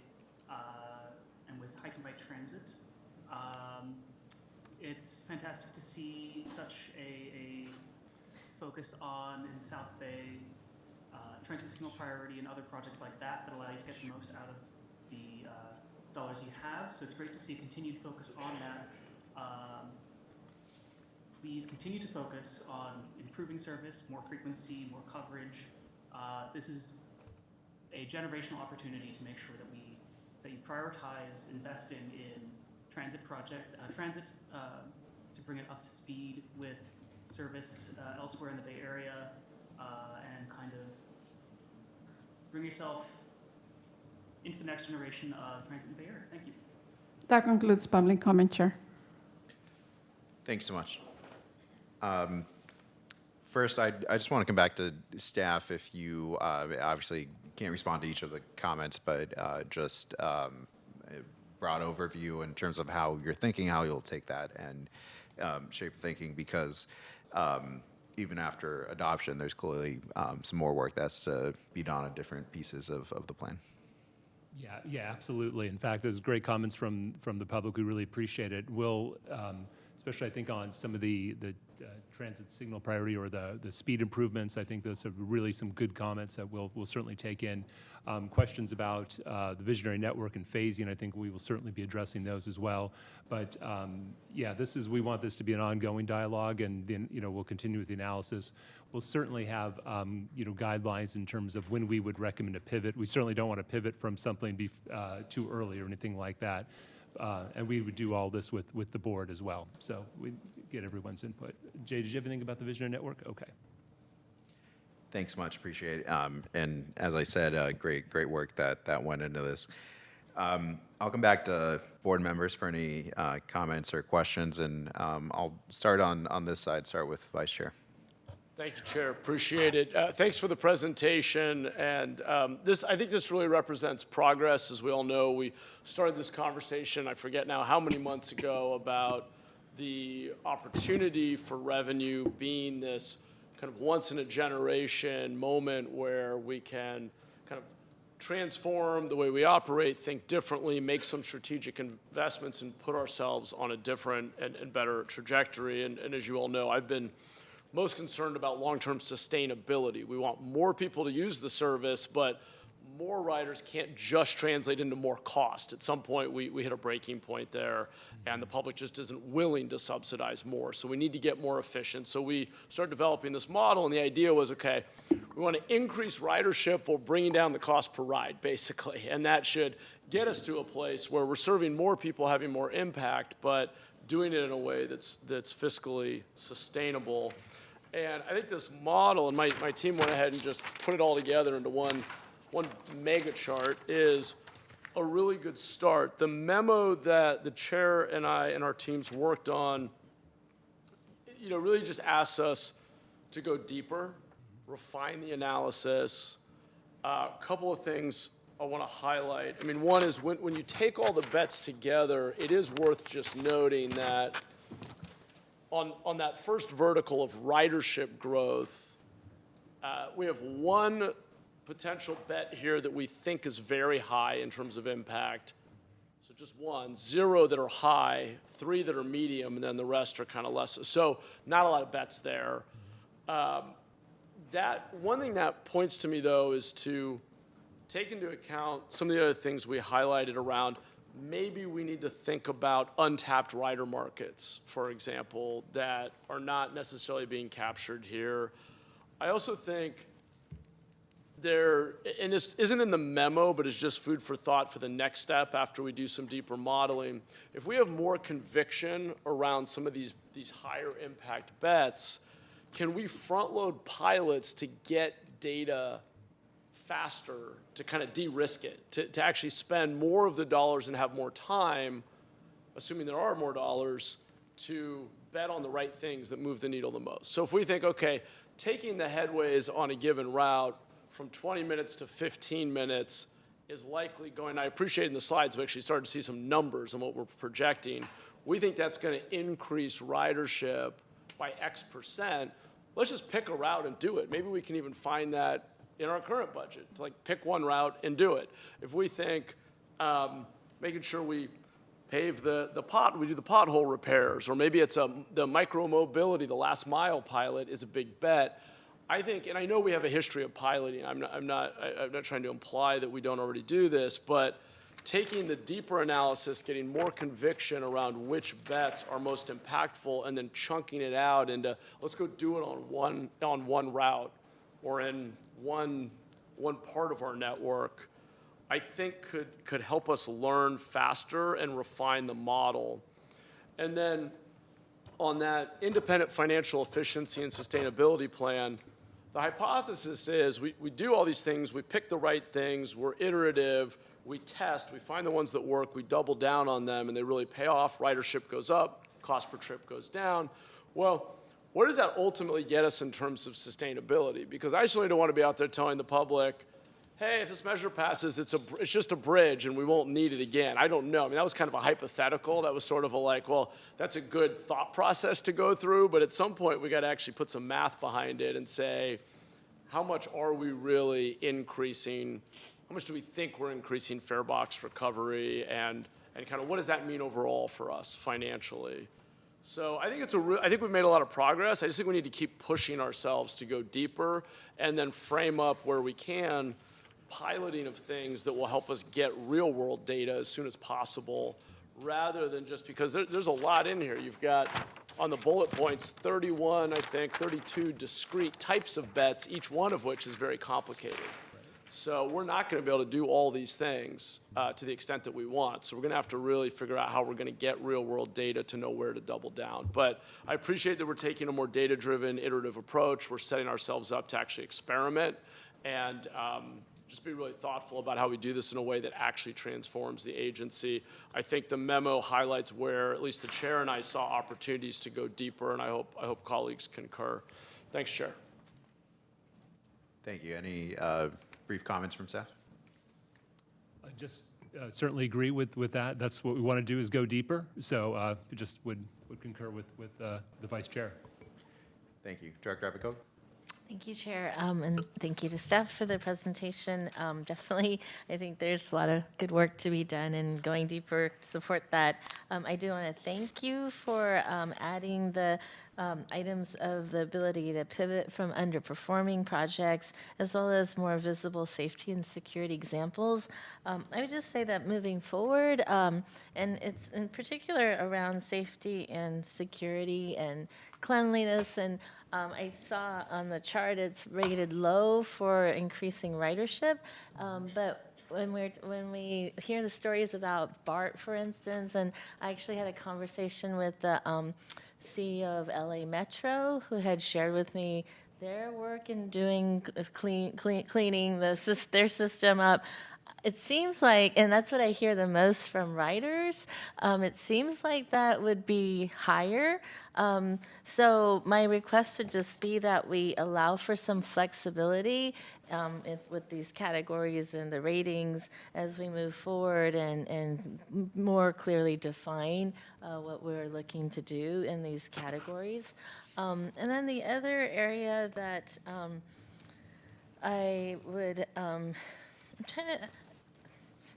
am with Hike and Bike Transit. It's fantastic to see such a focus on in South Bay transit signal priority and other projects like that allow you to get the most out of the dollars you have. So it's great to see a continued focus on that. Please continue to focus on improving service, more frequency, more coverage. This is a generational opportunity to make sure that you prioritize investing in transit to bring it up to speed with service elsewhere in the Bay Area, and kind of bring yourself into the next generation of transit in the Bay Area. Thank you. That concludes public comment, Chair. Thanks so much. First, I just want to come back to staff. If you obviously can't respond to each of the comments, but just broad overview in terms of how you're thinking, how you'll take that and shape thinking, because even after adoption, there's clearly some more work that's to be done on different pieces of the plan. Yeah, absolutely. In fact, those great comments from the public. We really appreciate it. We'll, especially I think on some of the transit signal priority or the speed improvements, I think those are really some good comments that we'll certainly take in. Questions about the visionary network and phasing, I think we will certainly be addressing those as well. But yeah, we want this to be an ongoing dialogue, and then, we'll continue with the analysis. We'll certainly have, guidelines in terms of when we would recommend a pivot. We certainly don't want to pivot from something too early or anything like that. And we would do all this with the board as well. So we get everyone's input. Jay, did you have anything about the visionary network? Okay. Thanks much, appreciate it. And as I said, great work that went into this. I'll come back to board members for any comments or questions, and I'll start on this side, start with Vice Chair. Thank you, Chair. Appreciate it. Thanks for the presentation. And I think this really represents progress. As we all know, we started this conversation, I forget now how many months ago, about the opportunity for revenue being this kind of once-in-a-generation moment where we can kind of transform the way we operate, think differently, make some strategic investments, and put ourselves on a different and better trajectory. And as you all know, I've been most concerned about long-term sustainability. We want more people to use the service, but more riders can't just translate into more cost. At some point, we hit a breaking point there, and the public just isn't willing to subsidize more. So we need to get more efficient. So we started developing this model, and the idea was, okay, we want to increase ridership while bringing down the cost per ride, basically. And that should get us to a place where we're serving more people, having more impact, but doing it in a way that's fiscally sustainable. And I think this model, and my team went ahead and just put it all together into one mega chart, is a really good start. The memo that the chair and I and our teams worked on, really just asks us to go deeper, refine the analysis. A couple of things I want to highlight. I mean, one is when you take all the bets together, it is worth just noting that on that first vertical of ridership growth, we have one potential bet here that we think is very high in terms of impact. So just one, 0 that are high, 3 that are medium, and then the rest are kind of less. So not a lot of bets there. That one thing that points to me, though, is to take into account some of the other things we highlighted around maybe we need to think about untapped rider markets, for example, that are not necessarily being captured here. I also think and this isn't in the memo, but it's just food for thought for the next step after we do some deeper modeling. If we have more conviction around some of these higher impact bets, can we front load pilots to get data faster, to kind of de-risk it, to actually spend more of the dollars and have more time, assuming there are more dollars, to bet on the right things that move the needle the most. So if we think, okay, taking the headways on a given route from 20 minutes to 15 minutes is likely going, I appreciate in the slides, we actually started to see some numbers on what we're projecting. We think that's going to increase ridership by X%. Let's just pick a route and do it. Maybe we can even find that in our current budget, to like pick one route and do it. If we think making sure we pave we do the pothole repairs, or maybe it's the micro-mobility, the last mile pilot is a big bet. I think, and I know we have a history of piloting, I'm not trying to imply that we don't already do this, but taking the deeper analysis, getting more conviction around which bets are most impactful, and then chunking it out into, let's go do it on one route or in one part of our network, I think could help us learn faster and refine the model. And then on that independent financial efficiency and sustainability plan, the hypothesis is we do all these things, we pick the right things, we're iterative, we test, we find the ones that work, we double down on them, and they really pay off. Ridership goes up, cost per trip goes down. Well, where does that ultimately get us in terms of sustainability? Because I certainly don't want to be out there telling the public, hey, if this measure passes, it's just a bridge and we won't need it again. I don't know. I mean, that was kind of a hypothetical. That was sort of a like, well, that's a good thought process to go through, but at some point we got to actually put some math behind it and say, how much are we really increasing? How much do we think we're increasing fare box recovery, and kind of what does that mean overall for us financially? So I think I think we've made a lot of progress. I just think we need to keep pushing ourselves to go deeper and then frame up where we can piloting of things that will help us get real world data as soon as possible, rather than just because there's a lot in here. You've got on the bullet points 31, I think 32 discrete types of bets, each one of which is very complicated. So we're not going to be able to do all these things to the extent that we want. So we're going to have to really figure out how we're going to get real world data to know where to double down. But I appreciate that we're taking a more data-driven, iterative approach. We're setting ourselves up to actually experiment and just be really thoughtful about how we do this in a way that actually transforms the agency. I think the memo highlights where at least the chair and I saw opportunities to go deeper, and I hope colleagues concur. Thanks, Chair. Thank you. Any brief comments from staff? I just certainly agree with that. That's what we want to do, is go deeper. So just would concur with the vice chair. Thank you. Director Abacode? Thank you, Chair, and thank you to staff for the presentation. Definitely, I think there's a lot of good work to be done, and going deeper to support that. I do want to thank you for adding the items of the ability to pivot from underperforming projects, as well as more visible safety and security examples. I would just say that moving forward, and it's in particular around safety and security and cleanliness, and I saw on the chart it's rated low for increasing ridership, but when we hear the stories about BART, for instance, and I actually had a conversation with the CEO of LA Metro, who had shared with me their work in doing cleaning their system up. It seems like, and that's what I hear the most from riders, it seems like that would be higher. So my request would just be that we allow for some flexibility with these categories and the ratings as we move forward, and more clearly define what we're looking to do in these categories. And then the other area that I would, I'm trying to,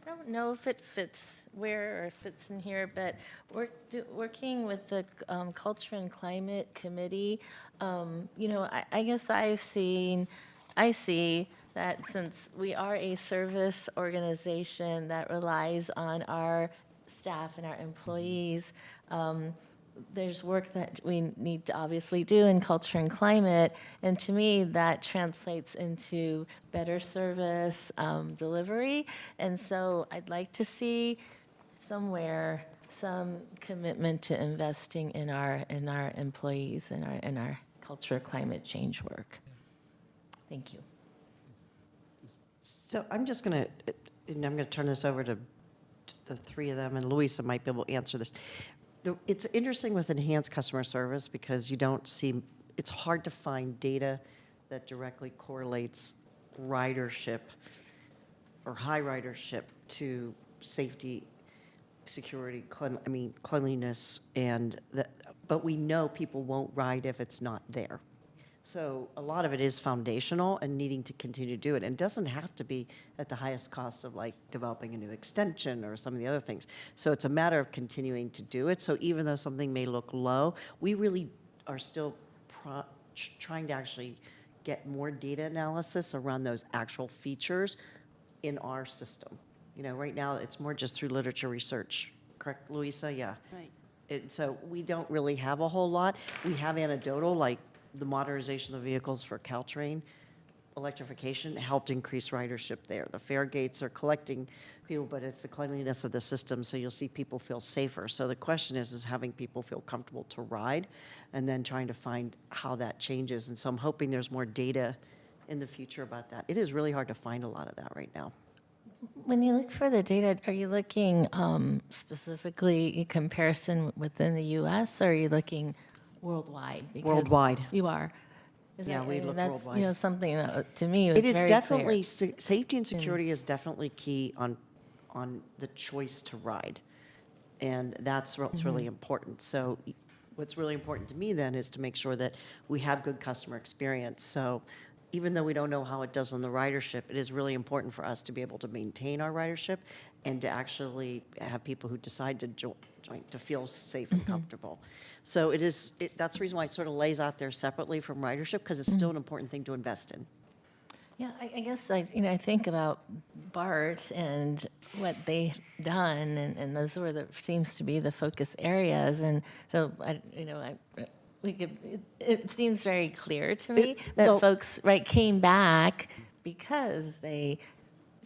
I don't know if it fits where or if it's in here, but working with the Culture and Climate Committee, you know, I guess I see that since we are a service organization that relies on our staff and our employees, there's work that we need to obviously do in culture and climate, and to me that translates into better service delivery. And so I'd like to see somewhere some commitment to investing in our employees, in our culture climate change work. Thank you. So I'm just going to, and I'm going to turn this over to the three of them, and Louisa might be able to answer this. It's interesting with enhanced customer service because you don't see, it's hard to find data that directly correlates ridership or high ridership to safety, security, cleanliness, but we know people won't ride if it's not there. So a lot of it is foundational and needing to continue to do it. And it doesn't have to be at the highest cost of like developing a new extension or some of the other things. So it's a matter of continuing to do it. So even though something may look low, we really are still trying to actually get more data analysis around those actual features in our system. You know, right now it's more just through literature research. Correct, Louisa? Yeah. Right. So we don't really have a whole lot. We have anecdotal, like the modernization of the vehicles for Caltrain electrification helped increase ridership there. The fare gates are collecting people, but it's the cleanliness of the system, so you'll see people feel safer. So the question is having people feel comfortable to ride and then trying to find how that changes. And so I'm hoping there's more data in the future about that. It is really hard to find a lot of that right now. When you look for the data, are you looking specifically in comparison within the U.S., or are you looking worldwide? Because Worldwide. You are. Yeah, we look that's, worldwide. you know, something that, to me, was It is very definitely, clear. safety and security is definitely key on the choice to ride. And that's what's really important. So what's really important to me then is to make sure that we have good customer experience. So even though we don't know how it does on the ridership, it is really important for us to be able to maintain our ridership and to actually have people who decide to join to feel safe and comfortable. So that's the reason why it sort of lays out there separately from ridership, because it's still an important thing to invest in. Yeah, I guess I think about BART and what they've done, and those were seems to be the focus areas, and so it seems very clear to me that folks came back because they.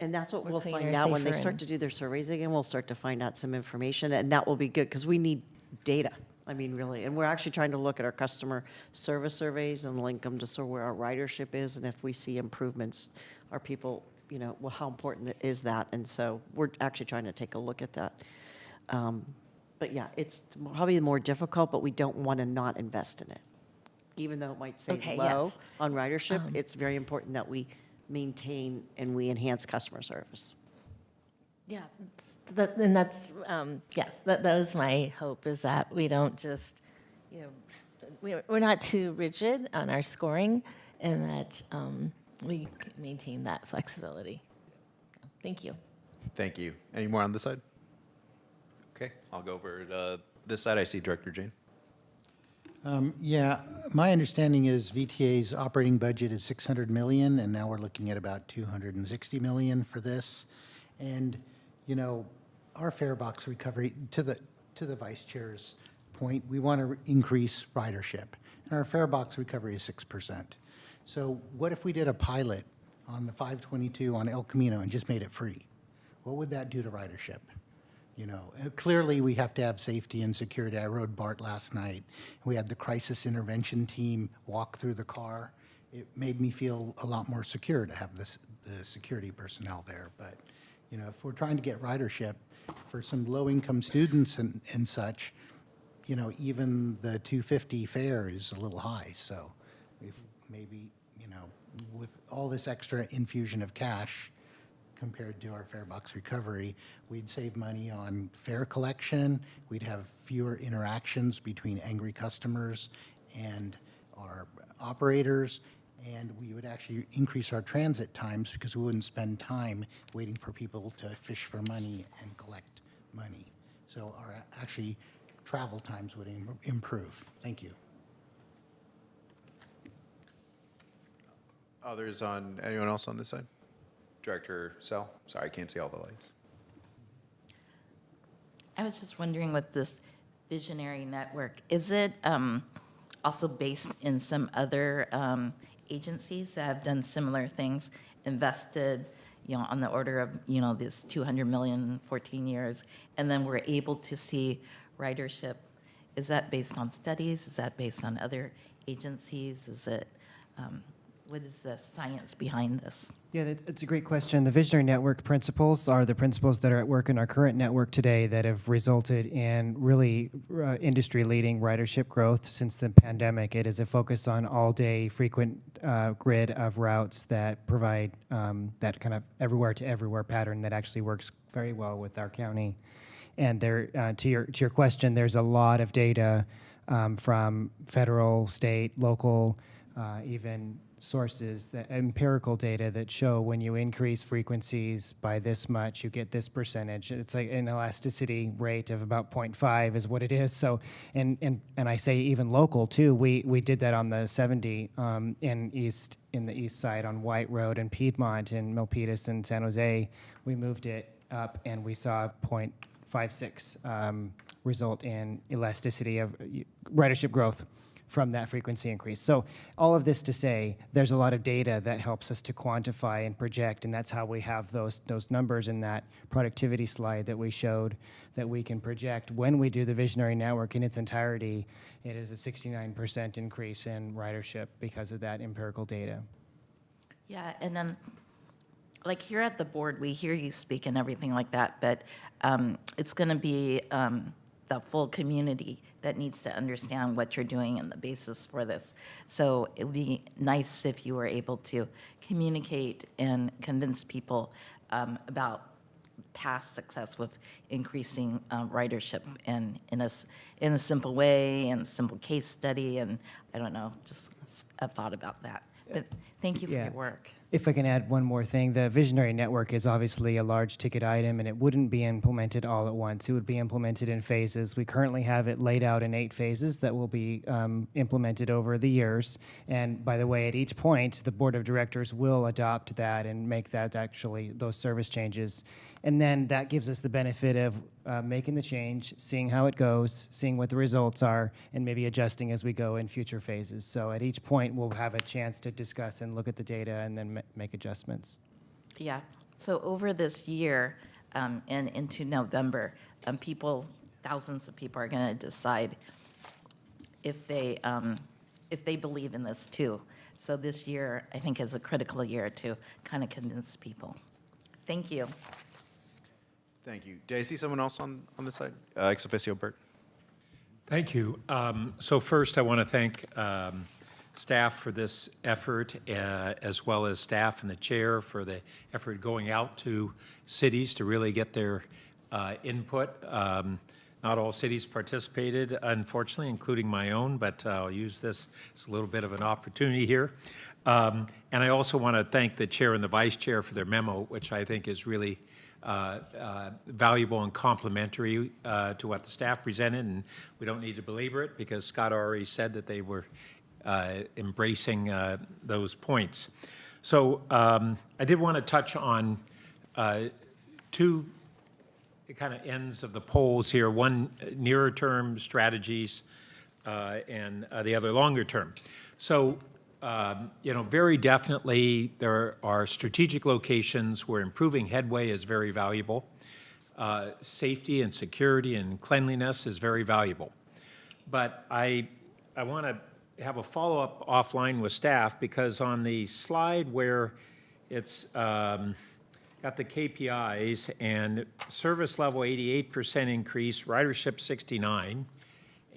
And that's what were we'll cleaner, find out when they safer, start and- to do their surveys again. We'll start to find out some information, and that will be good because we need data. I mean, really, and we're actually trying to look at our customer service surveys and link them to sort of where our ridership is, and if we see improvements, are people, well, how important is that? And so we're actually trying to take a look at that. But yeah, it's probably more difficult, but we don't want to not invest in it. Even though it might say Okay, low yes. on ridership, it's very important that we maintain and we enhance customer service. Yeah, and that's, yes, that was my hope, is that we don't just, we're not too rigid on our scoring, and that we maintain that flexibility. Thank you. Thank you. Any more on this side? Okay, I'll go over to this side. I see Director Jane. Yeah, my understanding is VTA's operating budget is 600 million, and now we're looking at about 260 million for this. And, our fare box recovery, to the vice chair's point, we want to increase ridership. And our fare box recovery is 6%. So what if we did a pilot on the 522 on El Camino and just made it free? What would that do to ridership? Clearly we have to have safety and security. I rode BART last night. We had the crisis intervention team walk through the car. It made me feel a lot more secure to have the security personnel there. But, if we're trying to get ridership for some low-income students and such, even the 250 fare is a little high. So if maybe, with all this extra infusion of cash, compared to our fare box recovery, we'd save money on fare collection, we'd have fewer interactions between angry customers and our operators, and we would actually increase our transit times because we wouldn't spend time waiting for people to fish for money and collect money. So our actually travel times would improve. Thank you. Anyone else on this side? Director Sell? Sorry, I can't see all the lights. I was just wondering, with this visionary network, is it also based in some other agencies that have done similar things, invested, on the order of, this 200 million, 14 years, and then we're able to see ridership? Is that based on studies? Is that based on other agencies? Is it, what is the science behind this? Yeah, it's a great question. The visionary network principles are the principles that are at work in our current network today that have resulted in really industry-leading ridership growth since the pandemic. It is a focus on all-day frequent grid of routes that provide that kind of everywhere-to-everywhere pattern that actually works very well with our county. And there, to your question, there's a lot of data from federal, state, local, even sources, that empirical data that show when you increase frequencies by this much, you get this percentage. It's like an elasticity rate of about 0.5 is what it is. So, and I say even local too. We did that on the 70 in the east side on White Road and Piedmont in Milpitas and San Jose. We moved it up and we saw 0.56 result in elasticity of ridership growth from that frequency increase. So all of this to say, there's a lot of data that helps us to quantify and project, and that's how we have those numbers in that productivity slide that we showed, that we can project when we do the visionary network in its entirety. It is a 69% increase in ridership because of that empirical data. Yeah, and then, like here at the board, we hear you speak and everything like that, but it's going to be the full community that needs to understand what you're doing and the basis for this. So it would be nice if you were able to communicate and convince people about past success with increasing ridership and in a simple way and simple case study, and I don't know, just a thought about that. But thank you for your work. If I can add one more thing, the visionary network is obviously a large ticket item, and it wouldn't be implemented all at once. It would be implemented in phases. We currently have it laid out in 8 phases that will be implemented over the years. And by the way, at each point, the board of directors will adopt that and make that actually those service changes. And then that gives us the benefit of making the change, seeing how it goes, seeing what the results are, and maybe adjusting as we go in future phases. So at each point, we'll have a chance to discuss and look at the data and then make adjustments. Yeah. So over this year and into November, thousands of people are going to decide if they believe in this too. So this year, I think, is a critical year to kind of convince people. Thank you. Thank you. Did I see someone else on this side? Ex officio, Bert. Thank you. So first, I want to thank staff for this effort, as well as staff and the chair for the effort going out to cities to really get their input. Not all cities participated, unfortunately, including my own, but I'll use this as a little bit of an opportunity here. And I also want to thank the chair and the vice chair for their memo, which I think is really valuable and complementary to what the staff presented, and we don't need to belabor it because Scott already said that they were embracing those points. So I did want to touch on 2 kind of ends of the polls here, one nearer term strategies and the other longer term. So very definitely there are strategic locations where improving headway is very valuable. Safety and security and cleanliness is very valuable. But I want to have a follow-up offline with staff because on the slide where it's got the KPIs and service level 88% increase, ridership 69,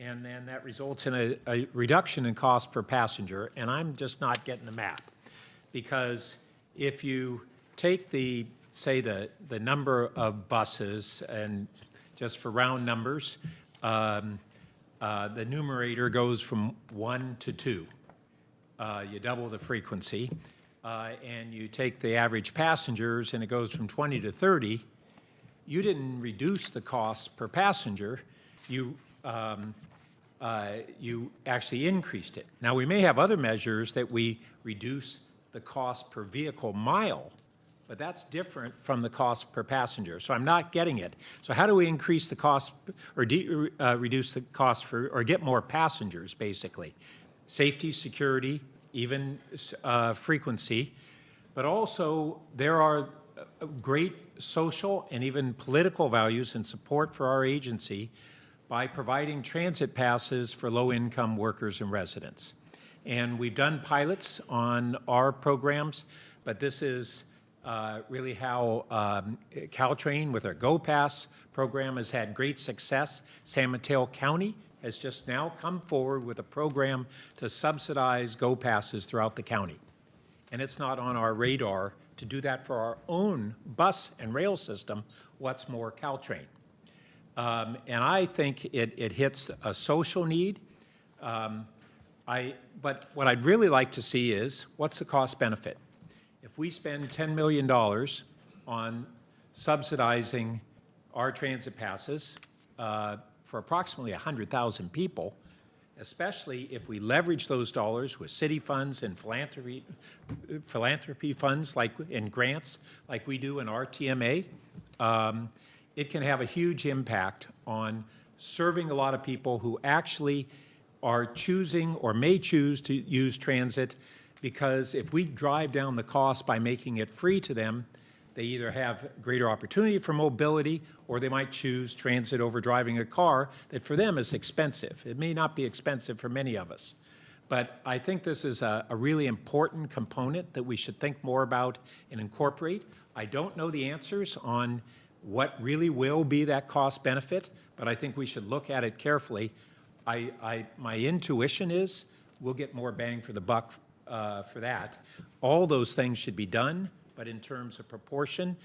and then that results in a reduction in cost per passenger, and I'm just not getting the math. Because if you take say the number of buses, and just for round numbers, the numerator goes from 1 to 2. You double the frequency, and you take the average passengers, and it goes from 20 to 30. You didn't reduce the cost per passenger. You actually increased it. Now, we may have other measures that we reduce the cost per vehicle mile, but that's different from the cost per passenger. So I'm not getting it. So how do we increase the cost or reduce the cost or get more passengers, basically? Safety, security, even frequency, but also there are great social and even political values and support for our agency by providing transit passes for low-income workers and residents. And we've done pilots on our programs, but this is really how Caltrain with our Go Pass program has had great success. San Mateo County has just now come forward with a program to subsidize Go Passes throughout the county. And it's not on our radar to do that for our own bus and rail system, what's more Caltrain. And I think it hits a social need. But what I'd really like to see is, what's the cost benefit? If we spend $10 million on subsidizing our transit passes for approximately 100,000 people, especially if we leverage those dollars with city funds and philanthropy funds and grants like we do in our TMA, it can have a huge impact on serving a lot of people who actually are choosing or may choose to use transit, because if we drive down the cost by making it free to them, they either have greater opportunity for mobility or they might choose transit over driving a car that for them is expensive. It may not be expensive for many of us. But I think this is a really important component that we should think more about and incorporate. I don't know the answers on what really will be that cost benefit, but I think we should look at it carefully. My intuition is we'll get more bang for the buck for that. All those things should be done, but in terms of proportion,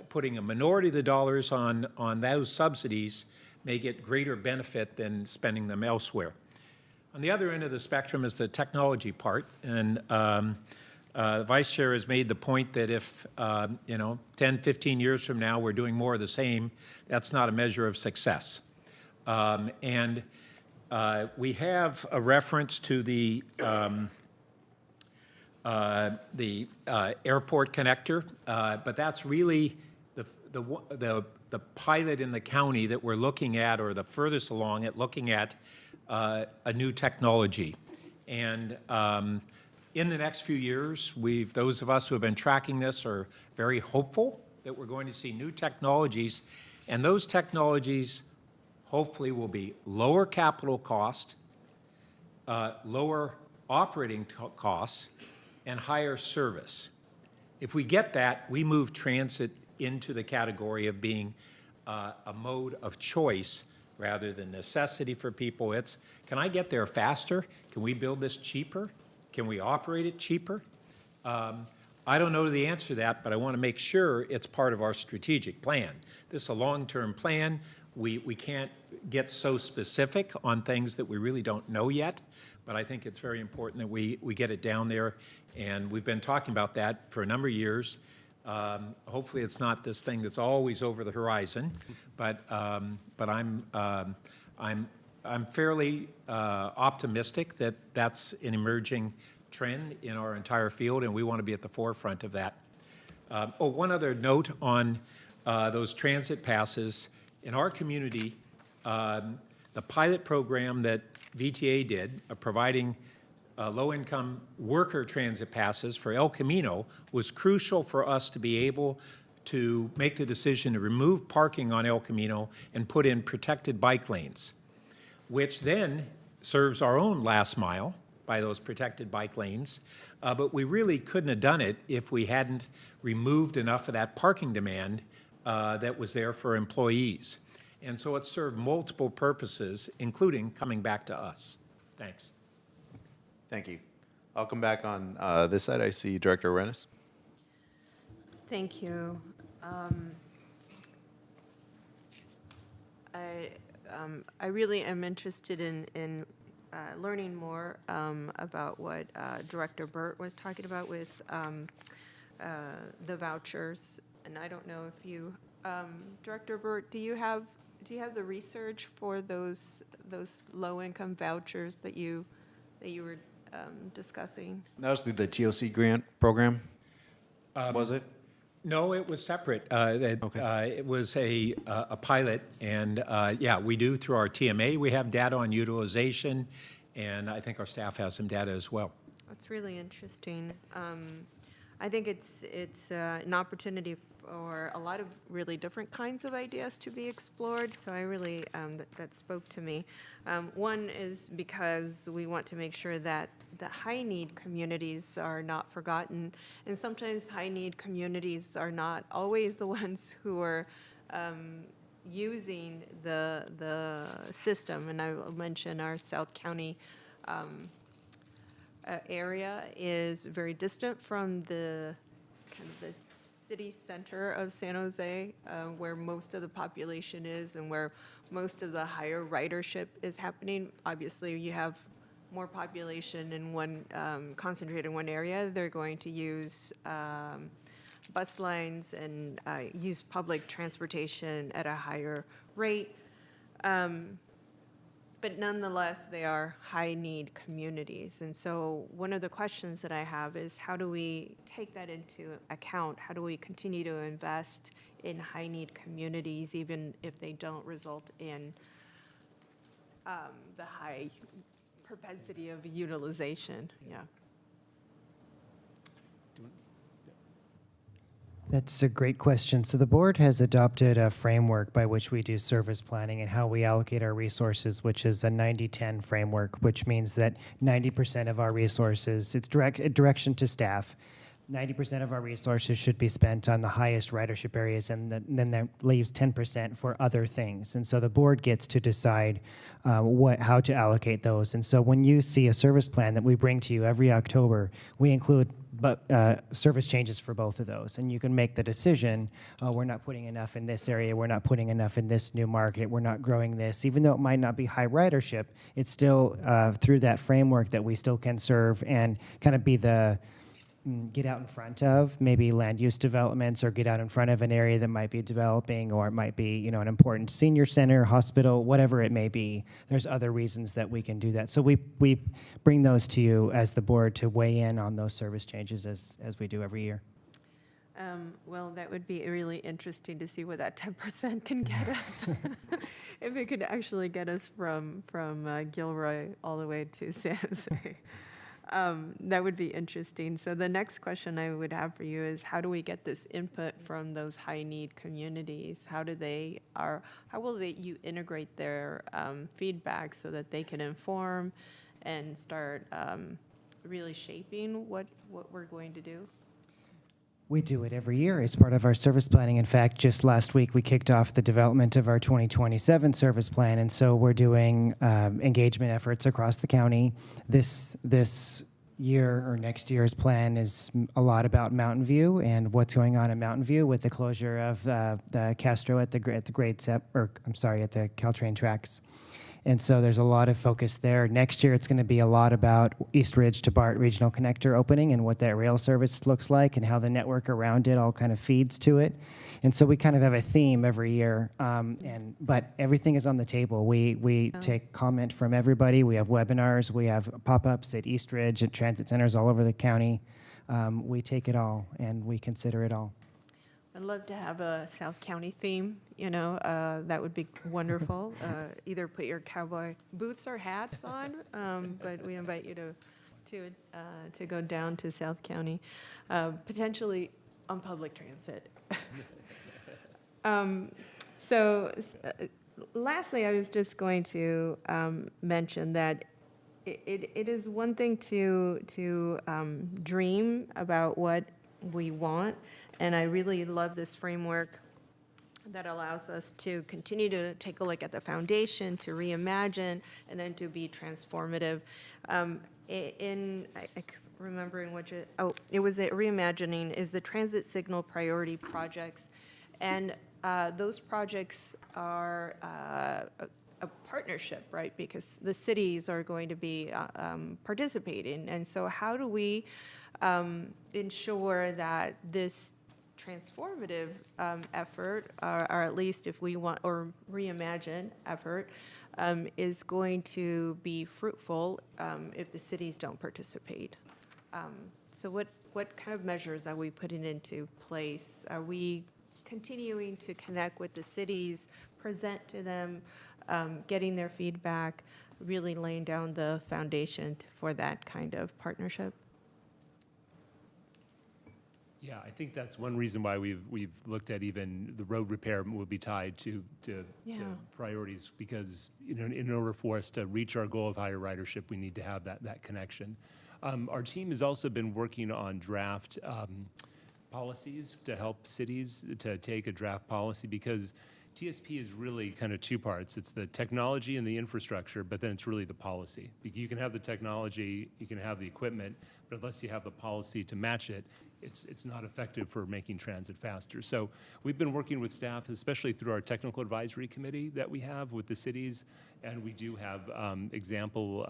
putting a minority of the dollars on those subsidies may get greater benefit than spending them elsewhere. On the other end of the spectrum is the technology part, and the Vice Chair has made the point that if, 10, 15 years from now, we're doing more of the same, that's not a measure of success. And we have a reference to the airport connector, but that's really the pilot in the county that we're looking at, or the furthest along at looking at a new technology. And in the next few years, those of us who have been tracking this are very hopeful that we're going to see new technologies, and those technologies hopefully will be lower capital cost, lower operating costs, and higher service. If we get that, we move transit into the category of being a mode of choice rather than necessity for people. It's, can I get there faster? Can we build this cheaper? Can we operate it cheaper? I don't know the answer to that, but I want to make sure it's part of our strategic plan. This is a long-term plan. We can't get so specific on things that we really don't know yet, but I think it's very important that we get it down there, and we've been talking about that for a number of years. Hopefully it's not this thing that's always over the horizon, but I'm fairly optimistic that that's an emerging trend in our entire field, and we want to be at the forefront of that. One other note on those transit passes. In our community, the pilot program that VTA did, providing low-income worker transit passes for El Camino, was crucial for us to be able to make the decision to remove parking on El Camino and put in protected bike lanes, which then serves our own last mile by those protected bike lanes. But we really couldn't have done it if we hadn't removed enough of that parking demand that was there for employees. And so it served multiple purposes, including coming back to us. Thanks. Thank you. I'll come back on this side. I see Director Arenas. Thank you. I really am interested in learning more about what Director Burt was talking about with the vouchers. And I don't know if you, Director Burt, do you have the research for those low-income vouchers that you were discussing? That was through the TOC grant program, was it? No, it was separate. It was a pilot, and yeah, we do through our TMA. We have data on utilization, and I think our staff has some data as well. That's really interesting. I think it's an opportunity for a lot of really different kinds of ideas to be explored. So I really that spoke to me. One is because we want to make sure that the high-need communities are not forgotten, and sometimes high-need communities are not always the ones who are using the system. And I will mention our South County area is very distant from the kind of the city center of San Jose, where most of the population is and where most of the higher ridership is happening. Obviously, you have more population in one, concentrated in one area. They're going to use bus lines and use public transportation at a higher rate. But nonetheless, they are high-need communities. And so one of the questions that I have is, how do we take that into account? How do we continue to invest in high-need communities, even if they don't result in the high propensity of utilization? Yeah. That's a great question. So the board has adopted a framework by which we do service planning and how we allocate our resources, which is a 90-10 framework, which means that 90% of our resources, it's direction to staff, 90% of our resources should be spent on the highest ridership areas, and then that leaves 10% for other things. And so the board gets to decide how to allocate those. And so when you see a service plan that we bring to you every October, we include service changes for both of those. And you can make the decision, we're not putting enough in this area, we're not putting enough in this new market, we're not growing this. Even though it might not be high ridership, it's still through that framework that we still can serve and kind of be the get out in front of maybe land use developments, or get out in front of an area that might be developing, or it might be, an important senior center, hospital, whatever it may be. There's other reasons that we can do that. So we bring those to you as the board to weigh in on those service changes as we do every year. Well, that would be really interesting to see what that 10% can get us. If it could actually get us from Gilroy all the way to San Jose. That would be interesting. So the next question I would have for you is, how do we get this input from those high-need communities? How will you integrate their feedback so that they can inform and start really shaping what we're going to do? We do it every year as part of our service planning. In fact, just last week, we kicked off the development of our 2027 service plan. And so we're doing engagement efforts across the county. This year or next year's plan is a lot about Mountain View and what's going on in Mountain View with the closure of the Castro at the Caltrain tracks. And so there's a lot of focus there. Next year, it's going to be a lot about East Ridge to BART Regional Connector opening and what that rail service looks like and how the network around it all kind of feeds to it. And so we kind of have a theme every year, but everything is on the table. We take comment from everybody. We have webinars. We have pop-ups at East Ridge, at transit centers all over the county. We take it all, and we consider it all. I'd love to have a South County theme, that would be wonderful. Either put your cowboy boots or hats on, but we invite you to go down to South County, potentially on public transit. Lastly, I was just going to mention that it is one thing to dream about what we want, and I really love this framework that allows us to continue to take a look at the foundation, to reimagine, and then to be transformative. Remembering it was reimagining is the transit signal priority projects, and those projects are a partnership, right? Because the cities are going to be participating, and so how do we ensure that this transformative effort, or at least if we want, or reimagine effort, is going to be fruitful if the cities don't participate. So what kind of measures are we putting into place? Are we continuing to connect with the cities, present to them, getting their feedback, really laying down the foundation for that kind of partnership? Yeah, I think that's one reason why we've looked at even the road repair will be tied to priorities, because in order for us to reach our goal of higher ridership, we need to have that connection. Our team has also been working on draft policies to help cities to take a draft policy, because TSP is really kind of two parts. It's the technology and the infrastructure, but then it's really the policy. You can have the technology, you can have the equipment, but unless you have the policy to match it, it's not effective for making transit faster. So we've been working with staff, especially through our technical advisory committee that we have with the cities, and we do have example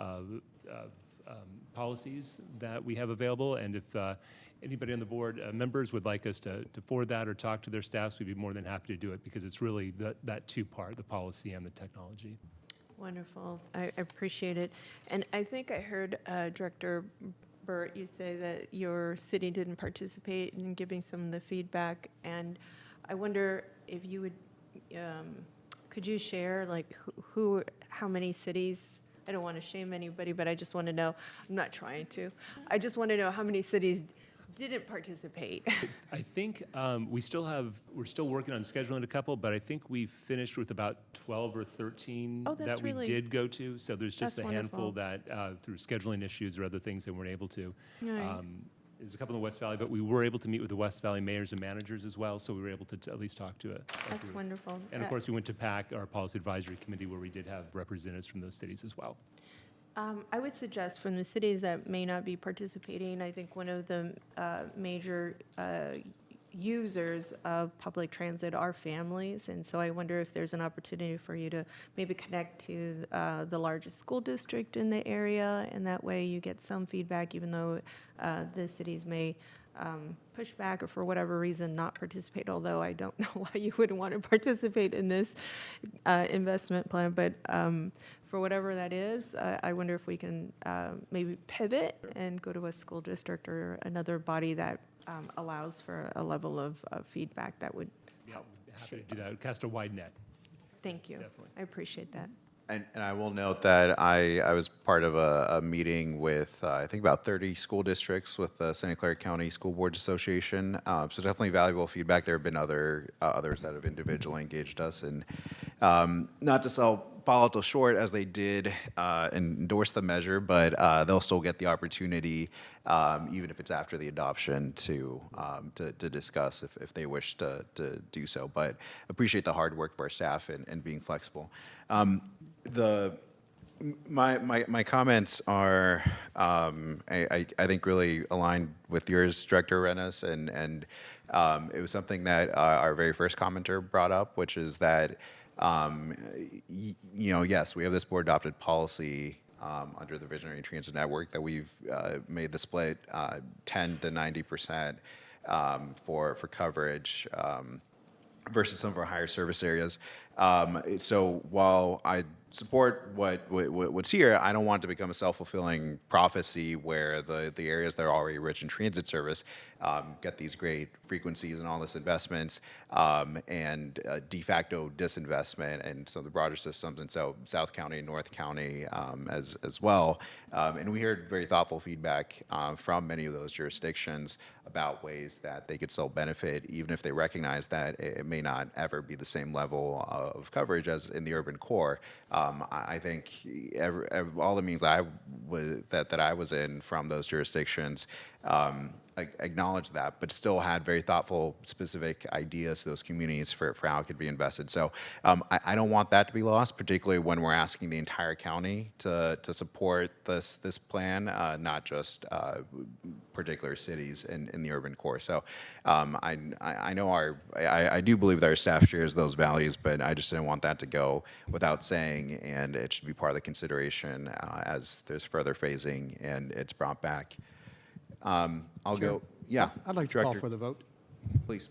policies that we have available. And if anybody on the board members would like us to forward that or talk to their staffs, we'd be more than happy to do it, because it's really that two-part, the policy and the technology. Wonderful. I appreciate it. And I think I heard Director Burt, you say that your city didn't participate in giving some of the feedback, and I wonder if you would, could you share how many cities? I don't want to shame anybody, but I just want to know. I'm not trying to. I just want to know how many cities didn't participate. I think we're still working on scheduling a couple, but I think we finished with about 12 or 13 that we did go to. So there's just a handful that through scheduling issues or other things that weren't able to. Right. There's a couple in the West Valley, but we were able to meet with the West Valley mayors and managers as well, so we were able to at least talk to it. That's wonderful. And of course, we went to PAC, our Policy Advisory Committee, where we did have representatives from those cities as well. I would suggest from the cities that may not be participating, I think one of the major users of public transit are families, and so I wonder if there's an opportunity for you to maybe connect to the largest school district in the area, and that way you get some feedback, even though the cities may push back or for whatever reason not participate, although I don't know why you wouldn't want to participate in this investment plan, but for whatever that is, I wonder if we can maybe pivot and go to a school district or another body that allows for a level of feedback that would help. Happy to do that. Cast a wide net. Thank you. Definitely. I appreciate that. And I will note that I was part of a meeting with, I think about 30 school districts with the Santa Clara County School Boards Association. So definitely valuable feedback. There have been others that have individually engaged us. And not to sell Palo Alto short as they did endorse the measure, but they'll still get the opportunity, even if it's after the adoption, to discuss if they wish to do so. But appreciate the hard work of our staff and being flexible. My comments are, I think, really aligned with yours, Director Arenas, and it was something that our very first commenter brought up, which is that, yes, we have this board adopted policy under the Visionary Transit Network that we've made the split 10 to 90% for coverage versus some of our higher service areas. So while I support what's here, I don't want it to become a self-fulfilling prophecy where the areas that are already rich in transit service get these great frequencies and all this investments and de facto disinvestment in some of the broader systems, and so South County and North County as well. And we heard very thoughtful feedback from many of those jurisdictions about ways that they could still benefit, even if they recognize that it may not ever be the same level of coverage as in the urban core. I think all the meetings that I was in from those jurisdictions acknowledged that, but still had very thoughtful, specific ideas to those communities for how it could be invested. So I don't want that to be lost, particularly when we're asking the entire county to support this plan, not just particular cities in the urban core. So I know I do believe that our staff shares those values, but I just didn't want that to go without saying, and it should be part of the consideration as there's further phasing and it's brought back. I'll go. Yeah. I'd like to call for the vote. Please.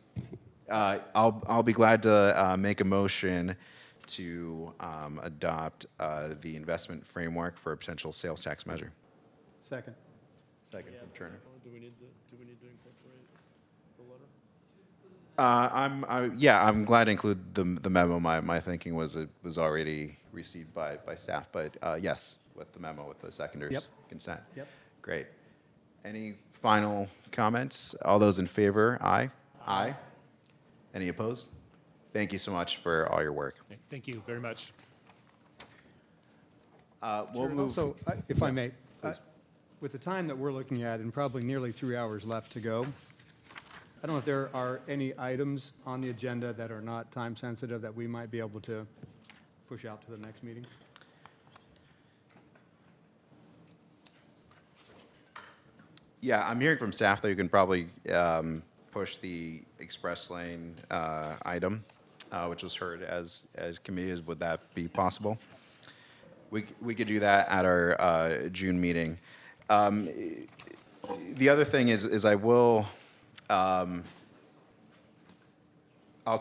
I'll be glad to make a motion to adopt the investment framework for a potential sales tax measure. Second. Second from Turner. Do we need to incorporate the letter? I'm glad to include the memo. My thinking was it was already received by staff, but yes, with the memo with the seconder's consent. Yep. Great. Any final comments? All those in favor, aye? Aye. Any opposed? Thank you so much for all your work. Thank you very much. We'll move. So, if I may, with the time that we're looking at and probably nearly 3 hours left to go, I don't know if there are any items on the agenda that are not time sensitive that we might be able to push out to the next meeting. Yeah, I'm hearing from staff that you can probably push the express lane item, which was heard as committee. Would that be possible? We could do that at our June meeting. The other thing is I will, I'll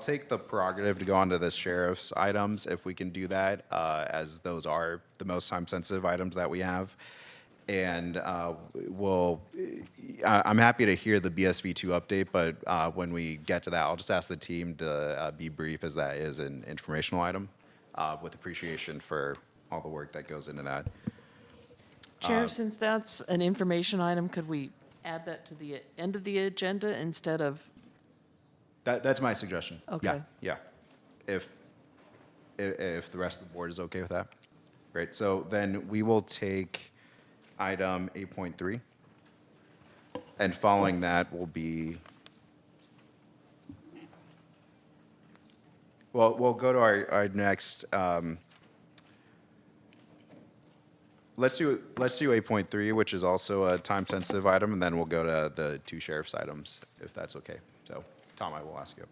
take the prerogative to go on to the sheriff's items if we can do that, as those are the most time-sensitive items that we have. And I'm happy to hear the BSV2 update, but when we get to that, I'll just ask the team to be brief, as that is an informational item, with appreciation for all the work that goes into that. Chair, since that's an information item, could we add that to the end of the agenda instead of? That's my suggestion. Okay. Yeah. If the rest of the board is okay with that. Great. So then we will take item 8.3. And following that will be, well, we'll go to our next, let's do 8.3, which is also a time-sensitive item, and then we'll go to the two sheriff's items, if that's okay. So, Tom, I will ask you.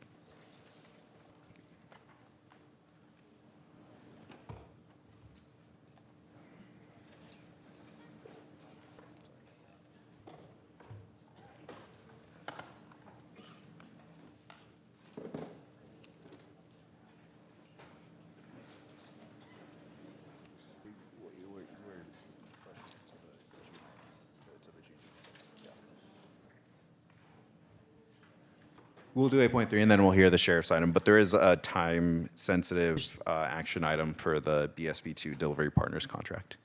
We'll do 8.3, and then we'll hear the sheriff's item, but there is a time-sensitive action item for the BSV2 Delivery Partners contract.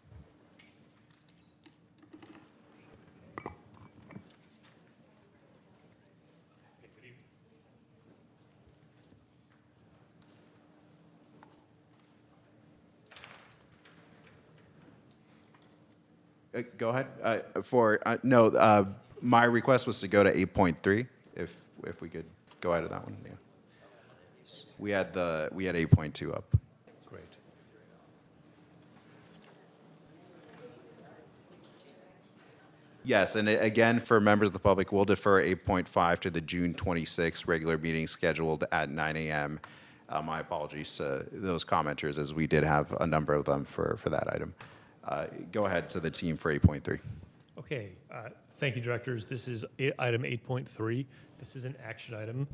Go ahead. My request was to go to 8.3, if we could go ahead of that one. Yeah. We had 8.2 up. Great. Yes, and again, for members of the public, we'll defer 8.5 to the June 26th regular meeting scheduled at 9 a.m. My apologies to those commenters, as we did have a number of them for that item. Go ahead to the team for 8.3. Okay, thank you, directors. This is item 8.3. This is an action item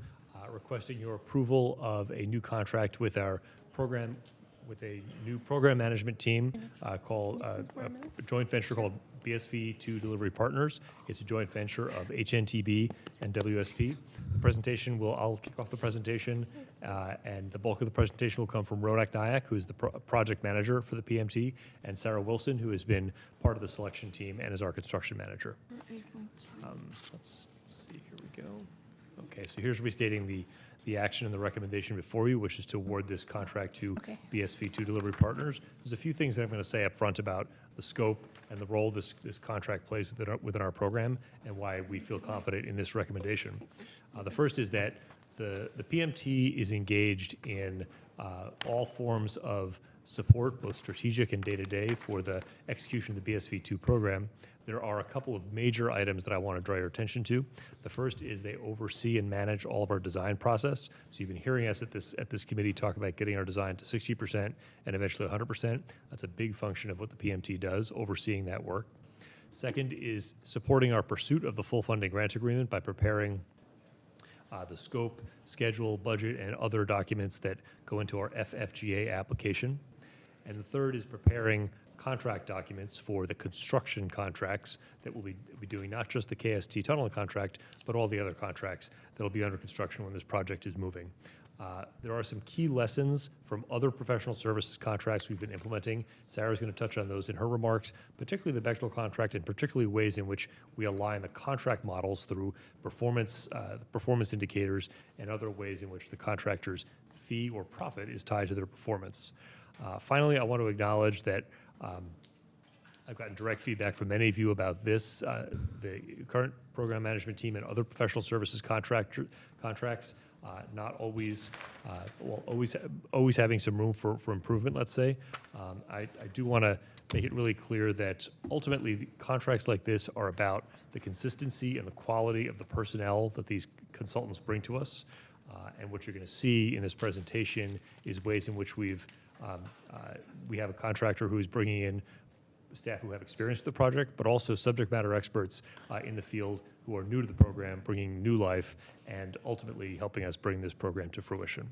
requesting your approval of a new contract with our program, with a new program management team called a joint venture called BSV2 Delivery Partners. It's a joint venture of HNTB and WSP. The presentation I'll kick off the presentation, and the bulk of the presentation will come from Ronak Nayak, who's the project manager for the PMT, and Sarah Wilson, who has been part of the selection team and is our construction manager. Let's see, here we go. Okay, so here's restating the action and the recommendation before you, which is to award this contract to BSV2 Delivery Partners. There's a few things that I'm going to say up front about the scope and the role this contract plays within our program, and why we feel confident in this recommendation. The first is that the PMT is engaged in all forms of support, both strategic and day-to-day, for the execution of the BSV2 program. There are a couple of major items that I want to draw your attention to. The first is they oversee and manage all of our design process. So you've been hearing us at this committee talk about getting our design to 60% and eventually 100%. That's a big function of what the PMT does, overseeing that work. Second is supporting our pursuit of the full funding grant agreement by preparing the scope, schedule, budget, and other documents that go into our FFGA application. And the third is preparing contract documents for the construction contracts that we'll be doing, not just the KST tunneling contract, but all the other contracts that will be under construction when this project is moving. There are some key lessons from other professional services contracts we've been implementing. Sarah's going to touch on those in her remarks, particularly the Bechtel contract, and particularly ways in which we align the contract models through performance indicators, and other ways in which the contractor's fee or profit is tied to their performance. Finally, I want to acknowledge that I've gotten direct feedback from many of you about this, the current program management team and other professional services contracts, not always, always having some room for improvement, let's say. I do want to make it really clear that ultimately contracts like this are about the consistency and the quality of the personnel that these consultants bring to us. And what you're going to see in this presentation is ways in which we have a contractor who is bringing in staff who have experience with the project, but also subject matter experts in the field who are new to the program, bringing new life, and ultimately helping us bring this program to fruition.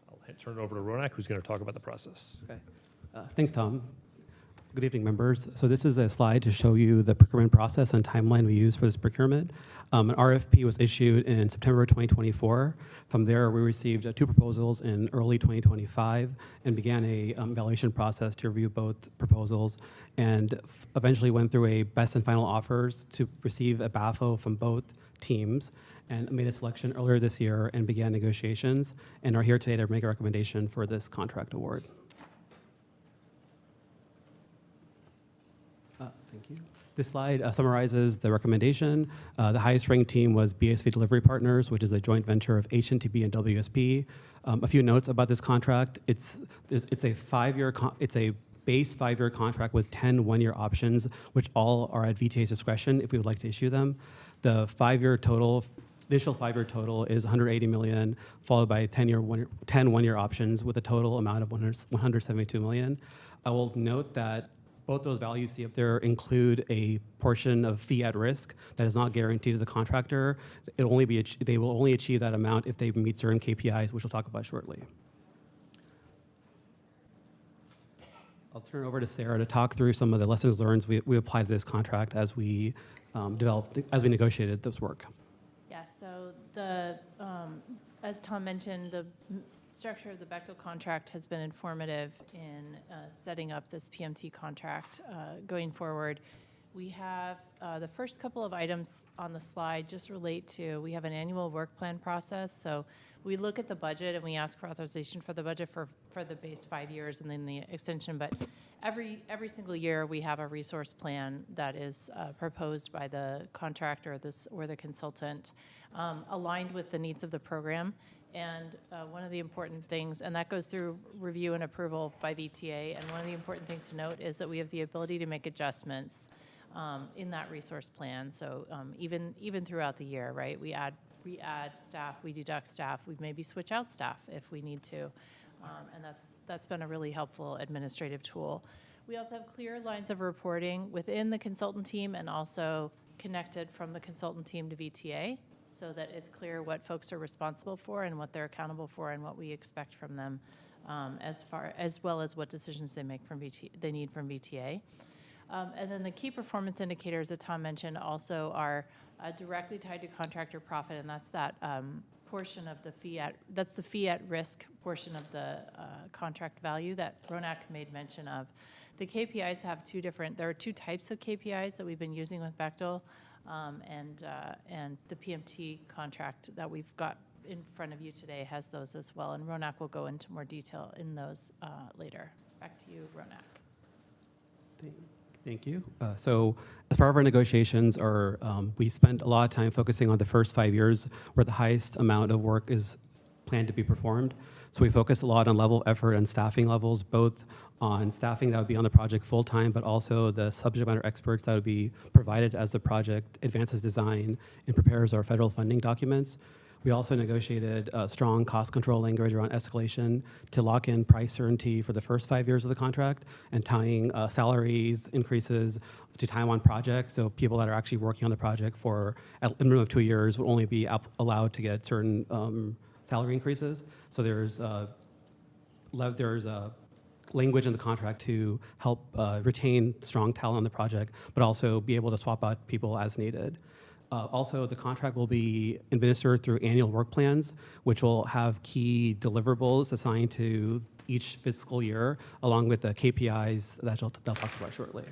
I'll turn it over to Ronak, who's going to talk about the process. Okay. Thanks, Tom. Good evening, members. So this is a slide to show you the procurement process and timeline we use for this procurement. An RFP was issued in September 2024. From there, we received 2 proposals in early 2025 and began a evaluation process to review both proposals, and eventually went through a best and final offers to receive a BAFO from both teams, and made a selection earlier this year and began negotiations, and are here today to make a recommendation for this contract award. Thank you. This slide summarizes the recommendation. The highest ranked team was BSV Delivery Partners, which is a joint venture of HNTB and WSP. A few notes about this contract. It's a base 5-year contract with 10 one-year options, which all are at VTA's discretion if we would like to issue them. The initial 5-year total is $180 million, followed by 10 one-year options with a total amount of $172 million. I will note that both those values you see up there include a portion of fee at risk that is not guaranteed to the contractor. They will only achieve that amount if they meet certain KPIs, which we'll talk about shortly. I'll turn it over to Sarah to talk through some of the lessons learned we applied to this contract as we negotiated this work. Yeah, so as Tom mentioned, the structure of the Bechtel contract has been informative in setting up this PMT contract going forward. We have the first couple of items on the slide just relate to, we have an annual work plan process. So we look at the budget and we ask for authorization for the budget for the base 5 years and then the extension. But every single year we have a resource plan that is proposed by the contractor or the consultant, aligned with the needs of the program. And one of the important things, and that goes through review and approval by VTA, and one of the important things to note is that we have the ability to make adjustments in that resource plan. So even throughout the year, right? We add staff, we deduct staff, we maybe switch out staff if we need to. And that's been a really helpful administrative tool. We also have clear lines of reporting within the consultant team and also connected from the consultant team to VTA, so that it's clear what folks are responsible for and what they're accountable for and what we expect from them, as well as what decisions they need from VTA. And then the key performance indicators that Tom mentioned also are directly tied to contractor profit, and that's that portion of the fee at risk portion of the contract value that Ronak made mention of. The KPIs have there are two types of KPIs that we've been using with Bechtel. And the PMT contract that we've got in front of you today has those as well. And Ronak will go into more detail in those later. Back to you, Ronak. Thank you. So as part of our negotiations, we spent a lot of time focusing on the first 5 years where the highest amount of work is planned to be performed. So we focused a lot on level of effort and staffing levels, both on staffing that would be on the project full-time, but also the subject matter experts that would be provided as the project advances design and prepares our federal funding documents. We also negotiated strong cost control language around escalation to lock in price certainty for the first 5 years of the contract and tying salaries increases to time on project. So people that are actually working on the project for a minimum of 2 years will only be allowed to get certain salary increases. So there's language in the contract to help retain strong talent on the project, but also be able to swap out people as needed. Also, the contract will be administered through annual work plans, which will have key deliverables assigned to each fiscal year, along with the KPIs that they'll talk about shortly.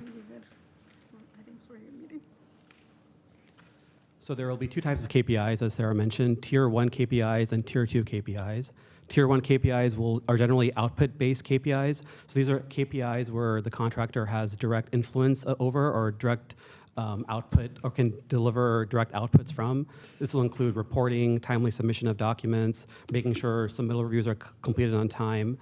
So there will be two types of KPIs, as Sarah mentioned, Tier 1 KPIs and Tier 2 KPIs. Tier 1 KPIs are generally output-based KPIs. So these are KPIs where the contractor has direct influence over or direct output or can deliver direct outputs from. This will include reporting, timely submission of documents, making sure submittal reviews are completed on time.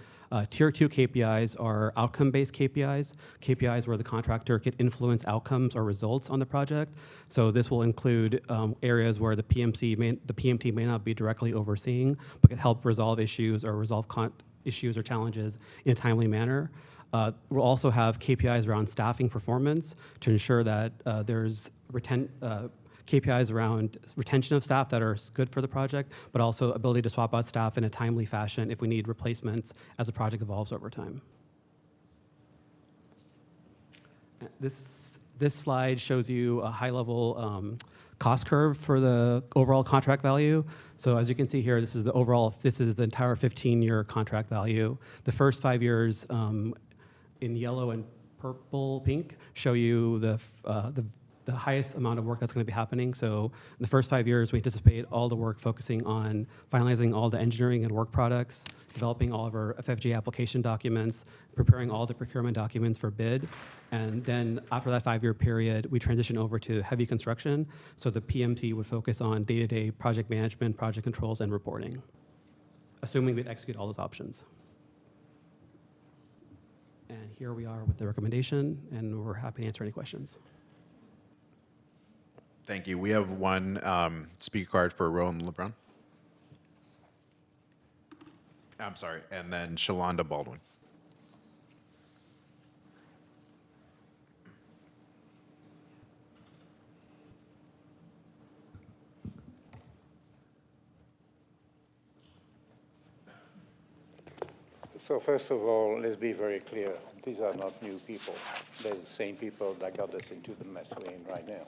Tier 2 KPIs are outcome-based KPIs where the contractor can influence outcomes or results on the project. So this will include areas where the PMT may not be directly overseeing, but can help resolve issues or resolve issues or challenges in a timely manner. We'll also have KPIs around staffing performance to ensure that there's KPIs around retention of staff that are good for the project, but also ability to swap out staff in a timely fashion if we need replacements as the project evolves over time. This slide shows you a high-level cost curve for the overall contract value. So as you can see here, this is the entire 15-year contract value. The first 5 years in yellow and pink show you the the highest amount of work that's going to be happening. So in the first 5 years, we anticipate all the work focusing on finalizing all the engineering and work products, developing all of our FFG application documents, preparing all the procurement documents for bid. And then after that 5-year period, we transition over to heavy construction. So the PMT would focus on day-to-day project management, project controls, and reporting, assuming we'd execute all those options. And here we are with the recommendation, and we're happy to answer any questions. Thank you. We have one speaker card for Rowan LeBron. I'm sorry, and then Shalonda Baldwin. So first of all, let's be very clear. These are not new people. They're the same people that got us into the mess we're in right now.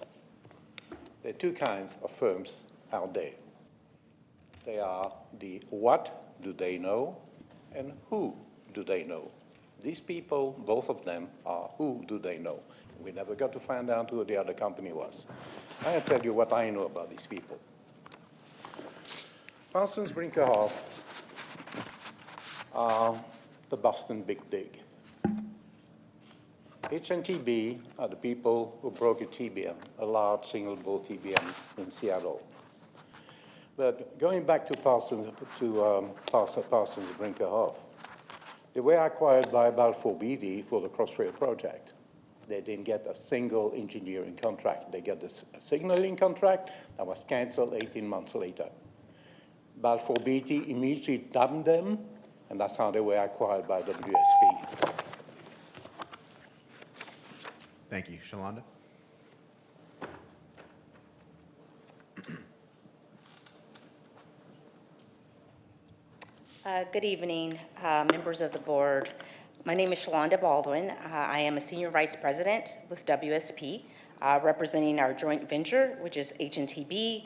There are two kinds of firms out there. They are the what do they know and who do they know. These people, both of them, are who do they know. We never got to find out who the other company was. I'll tell you what I know about these people. Parsons Brinckerhoff are the Boston Big Dig. HNTB are the people who broke a TBM, a large single-bowl TBM in Seattle. But going back to Parsons Brinckerhoff, they were acquired by Balfour Beatty for the Crossrail project. They didn't get a single engineering contract. They got a signaling contract that was canceled 18 months later. Balfour Beatty immediately dumped them, and that's how they were acquired by WSP. Thank you. Shalonda? Good evening, members of the board. My name is Shalonda Baldwin. I am a senior vice president with WSP, representing our joint venture, which is HNTB,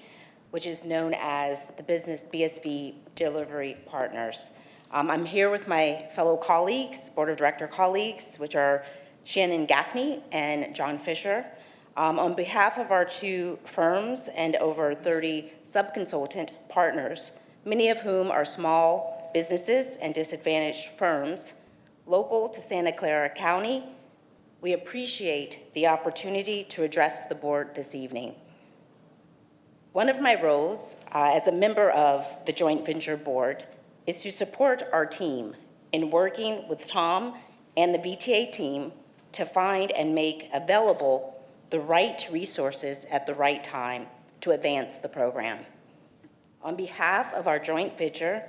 which is known as the Business BSV Delivery Partners. I'm here with my fellow colleagues, board of director colleagues, which are Shannon Gaffney and John Fisher. On behalf of our two firms and over 30 subconsultant partners, many of whom are small businesses and disadvantaged firms, local to Santa Clara County, we appreciate the opportunity to address the board this evening. One of my roles as a member of the joint venture board is to support our team in working with Tom and the VTA team to find and make available the right resources at the right time to advance the program. On behalf of our joint venture,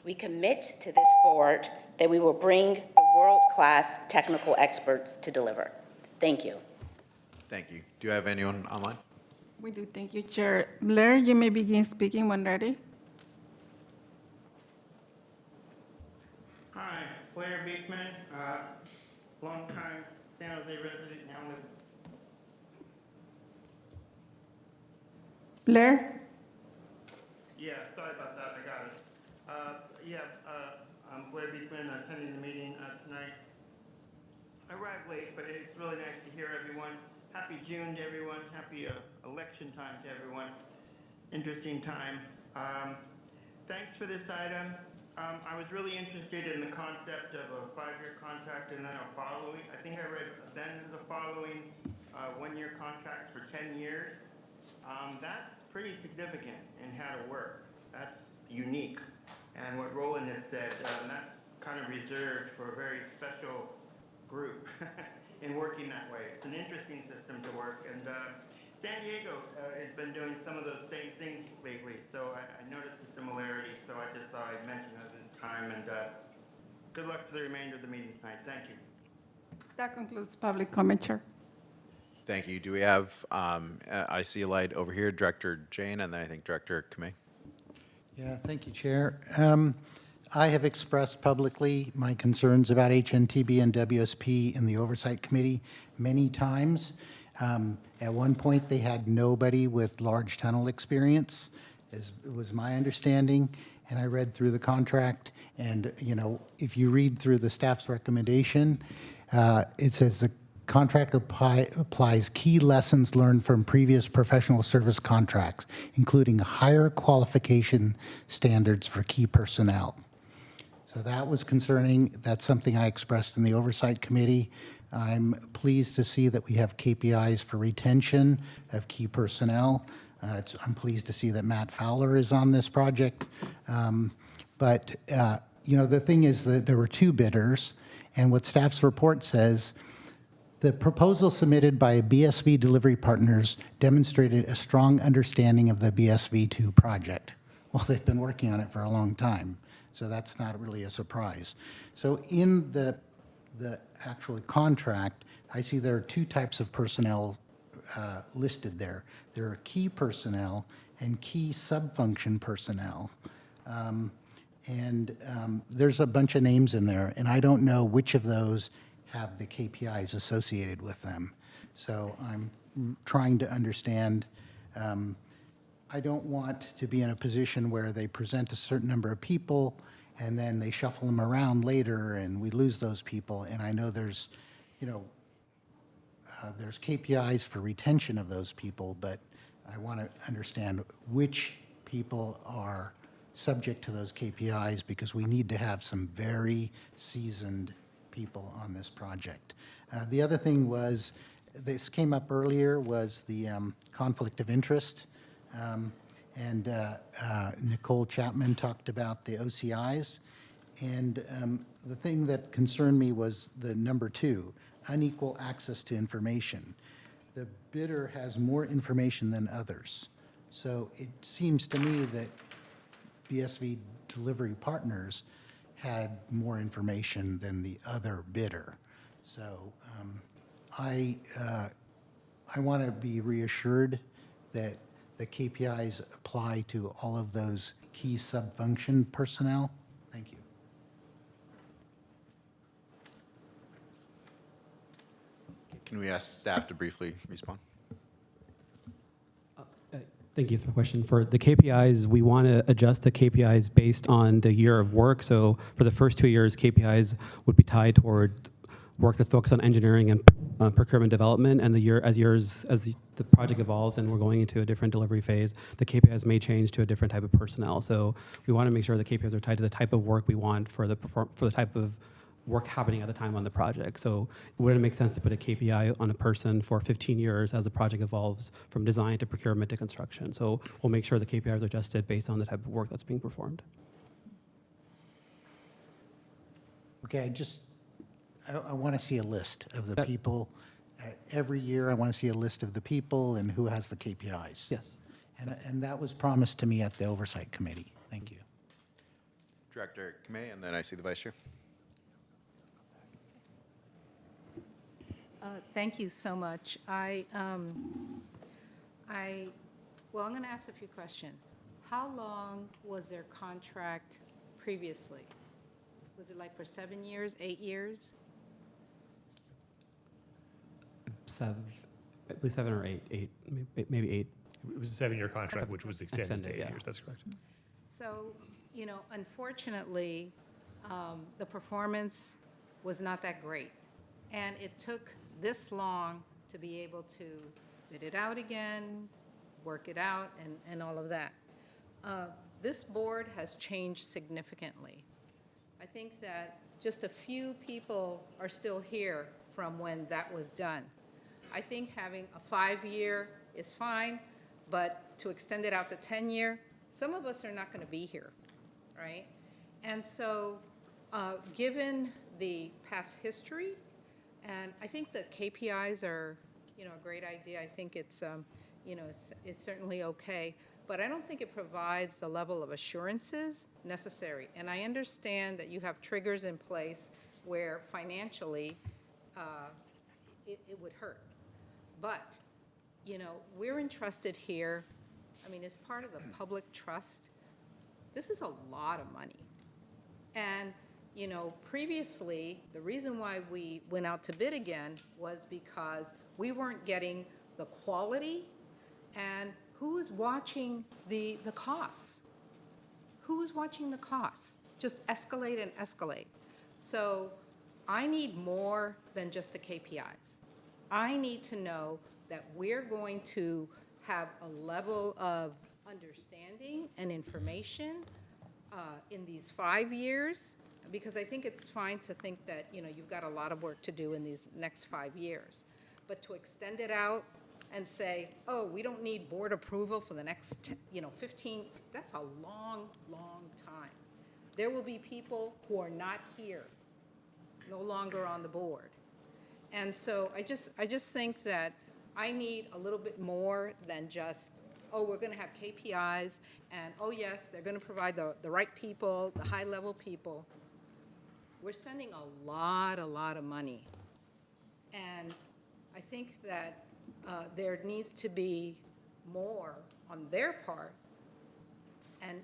we commit to this board that we will bring the world-class technical experts to deliver. Thank you. Thank you. Do you have anyone online? We do. Thank you, Chair. Blair, you may begin speaking when ready. Hi, Blair Beekman, longtime San Jose resident, now live. Blair? Yeah, sorry about that, I got it. I'm Blair Beekman, attending the meeting tonight. I arrived late, but it's really nice to hear everyone. Happy June to everyone, happy election time to everyone. Interesting time. Thanks for this item. I was really interested in the concept of a 5-year contract and then a following. I think I read then the following 1-year contracts for 10 years. That's pretty significant in how to work. That's unique. And what Roland has said, that's kind of reserved for a very special group in working that way. It's an interesting system to work. And San Diego has been doing some of those same things lately. So I noticed the similarities. So I just thought I'd mention it this time. And good luck to the remainder of the meeting tonight. Thank you. That concludes public comment, Chair. Thank you. Do we have, I see a light over here, Director Jane, and then I think Director Kamei. Yeah, thank you, Chair. I have expressed publicly my concerns about HNTB and WSP in the Oversight Committee many times. At one point, they had nobody with large tunnel experience, as was my understanding, and I read through the contract, and, you know, if you read through the staff's recommendation, it says the contract applies key lessons learned from previous professional service contracts, including higher qualification standards for key personnel. So that was concerning. That's something I expressed in the Oversight Committee. I'm pleased to see that we have KPIs for retention of key personnel. I'm pleased to see that Matt Fowler is on this project. The thing is that there were 2 bidders, and what staff's report says, the proposal submitted by BSV delivery partners demonstrated a strong understanding of the BSV2 project. Well, they've been working on it for a long time, so that's not really a surprise. So in the actual contract, I see there are 2 types of personnel listed there. There are key personnel and key subfunction personnel. There's a bunch of names in there, and I don't know which of those have the KPIs associated with them. So I'm trying to understand. I don't want to be in a position where they present a certain number of people and then they shuffle them around later and we lose those people. And I know there's KPIs for retention of those people, but I want to understand which people are subject to those KPIs, because we need to have some very seasoned people on this project. The other thing was, this came up earlier, was the conflict of interest. Nicole Chapman talked about the OCIs. And the thing that concerned me was the number 2, unequal access to information. The bidder has more information than others. So it seems to me that BSV delivery partners had more information than the other bidder. So I want to be reassured that the KPIs apply to all of those key subfunction personnel. Thank you. Can we ask staff to briefly respond? Thank you for the question. For the KPIs, we want to adjust the KPIs based on the year of work. So for the first 2 years, KPIs would be tied toward work that's focused on engineering and procurement development. And as the project evolves and we're going into a different delivery phase, the KPIs may change to a different type of personnel. So we want to make sure the KPIs are tied to the type of work we want for the type of work happening at the time on the project. So it wouldn't make sense to put a KPI on a person for 15 years as the project evolves from design to procurement to construction. So we'll make sure the KPIs are adjusted based on the type of work that's being performed. Okay, I want to see a list of the people. Every year, I want to see a list of the people and who has the KPIs. Yes. And that was promised to me at the Oversight Committee. Thank you. Director Kamei, and then I see the Vice Chair. Thank you so much. I'm going to ask a few questions. How long was their contract previously? Was it like for 7 years, 8 years? I believe 7 or 8, maybe 8. It was a 7-year contract, which was extended to 8 years. That's correct. So, unfortunately, the performance was not that great. And it took this long to be able to bid it out again, work it out, and all of that. This board has changed significantly. I think that just a few people are still here from when that was done. I think having a 5-year is fine, but to extend it out to 10-year, some of us are not going to be here, right? And so given the past history, and I think the KPIs are, a great idea. I think it's, it's certainly okay. But I don't think it provides the level of assurances necessary. And I understand that you have triggers in place where financially it would hurt. But, we're entrusted here. As part of the public trust, this is a lot of money. And previously, the reason why we went out to bid again was because we weren't getting the quality, and who is watching the costs? Who is watching the costs? Just escalate and escalate. So I need more than just the KPIs. I need to know that we're going to have a level of understanding and information in these 5 years, because I think it's fine to think that, you've got a lot of work to do in these next 5 years. But to extend it out and say, oh, we don't need board approval for the next, 15, that's a long, long time. There will be people who are not here, no longer on the board. And so I just think that I need a little bit more than just, oh, we're going to have KPIs, and oh, yes, they're going to provide the right people, the high-level people. We're spending a lot of money. And I think that there needs to be more on their part, and,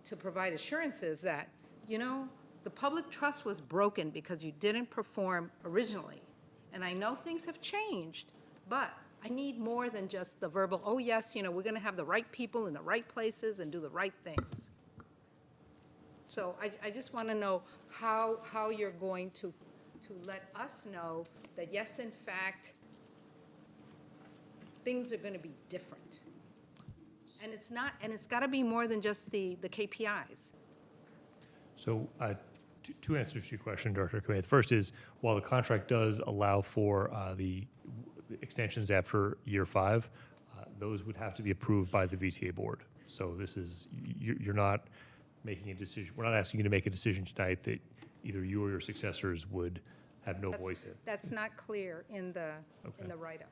to provide assurances that, the public trust was broken because you didn't perform originally. And I know things have changed, but I need more than just the verbal, oh, yes, we're going to have the right people in the right places and do the right things. So I just want to know how you're going to let us know that, yes, in fact, things are going to be different. And it's got to be more than just the KPIs. So two answers to your question, Director Kamei. The first is, while the contract does allow for the extensions after year 5, those would have to be approved by the VTA board. So this is, you're not making a decision, we're not asking you to make a decision tonight that either you or your successors would have no voice in. That's not clear in the write-up,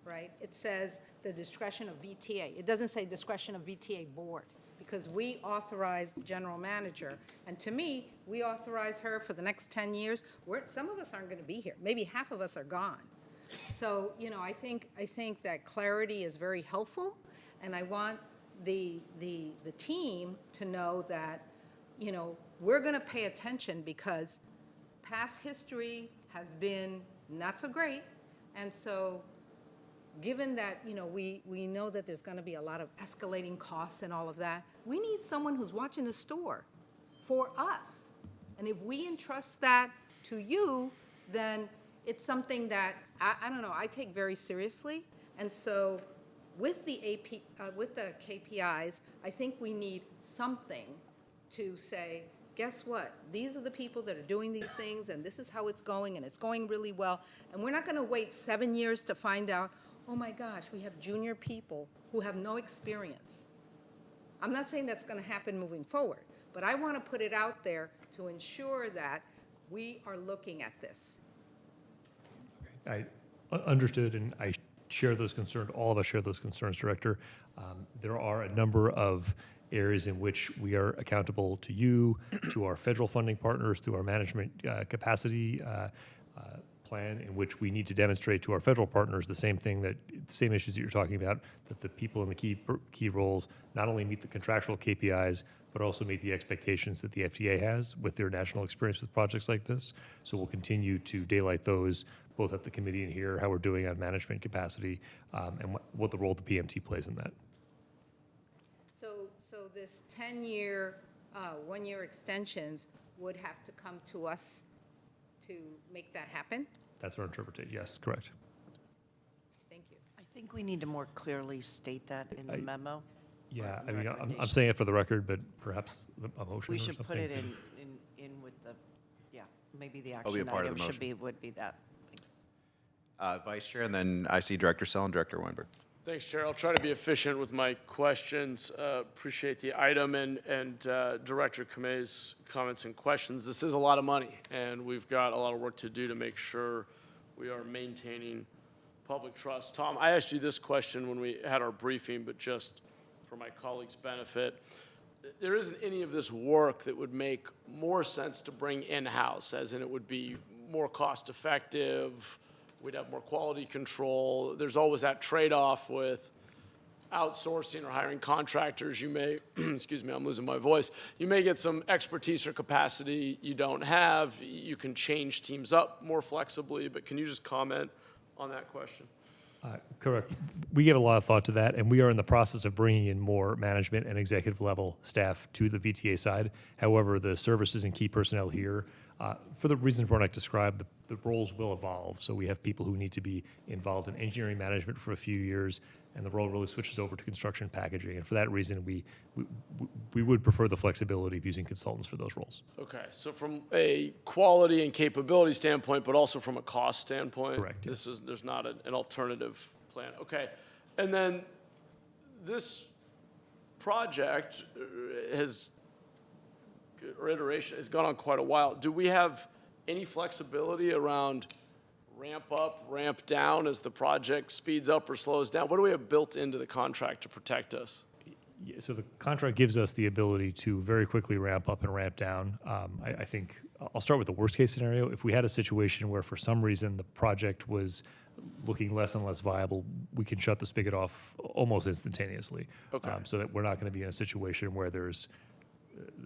right? It says the discretion of VTA. It doesn't say discretion of VTA board, because we authorize the general manager. And to me, we authorize her for the next 10 years. Some of us aren't going to be here. Maybe half of us are gone. So, I think that clarity is very helpful, and I want the team to know that, we're going to pay attention, because past history has been not so great. And so given that, we know that there's going to be a lot of escalating costs and all of that, we need someone who's watching the store for us. And if we entrust that to you, then it's something that, I don't know, I take very seriously. And so with the KPIs, I think we need something to say, guess what? These are the people that are doing these things, and this is how it's going, and it's going really well. And we're not going to wait 7 years to find out, oh my gosh, we have junior people who have no experience. I'm not saying that's going to happen moving forward, but I want to put it out there to ensure that we are looking at this. I understood, and I share those concerns. All of us share those concerns, Director. There are a number of areas in which we are accountable to you, to our federal funding partners, through our management capacity plan, in which we need to demonstrate to our federal partners the same issues that you're talking about, that the people in the key roles not only meet the contractual KPIs, but also meet the expectations that the VTA has with their national experience with projects like this. So we'll continue to daylight those, both at the committee and here, how we're doing on management capacity, and what the role the PMT plays in that. So this 10-year, one-year extensions would have to come to us to make that happen? That's our interpretation. Yes, correct. Thank you. I think we need to more clearly state that in the memo. Yeah, I mean, I'm saying it for the record, but perhaps a motion We or should something. put it in with the, maybe the It'll be a action part of item the should motion. be, would be that. Thanks. Vice Chair, and then I see Director Sell and Director Weinberg. Thanks, Chair. I'll try to be efficient with my questions. Appreciate the item and Director Kamei's comments and questions. This is a lot of money, and we've got a lot of work to do to make sure we are maintaining public trust. Tom, I asked you this question when we had our briefing, but just for my colleagues' benefit, there isn't any of this work that would make more sense to bring in-house, as in it would be more cost-effective, we'd have more quality control. There's always that trade-off with outsourcing or hiring contractors. You may, excuse me, I'm losing my voice. You may get some expertise or capacity you don't have. You can change teams up more flexibly, but can you just comment on that question? Correct. We give a lot of thought to that, and we are in the process of bringing in more management and executive level staff to the VTA side. However, the services and key personnel here For the reasons Ronak described, the roles will evolve. So we have people who need to be involved in engineering management for a few years, and the role really switches over to construction packaging. And for that reason, we would prefer the flexibility of using consultants for those roles. Okay, so from a quality and capability standpoint, but also from a cost standpoint? Correct, yeah. There's not an alternative plan. Okay, and then this project has gone on quite a while. Do we have any flexibility around ramp up, ramp down as the project speeds up or slows down? What do we have built into the contract to protect us? Yeah, so the contract gives us the ability to very quickly ramp up and ramp down. I think I'll start with the worst case scenario. If we had a situation where for some reason the project was looking less and less viable, we can shut the spigot off almost instantaneously. Okay. So that we're not going to be in a situation where there's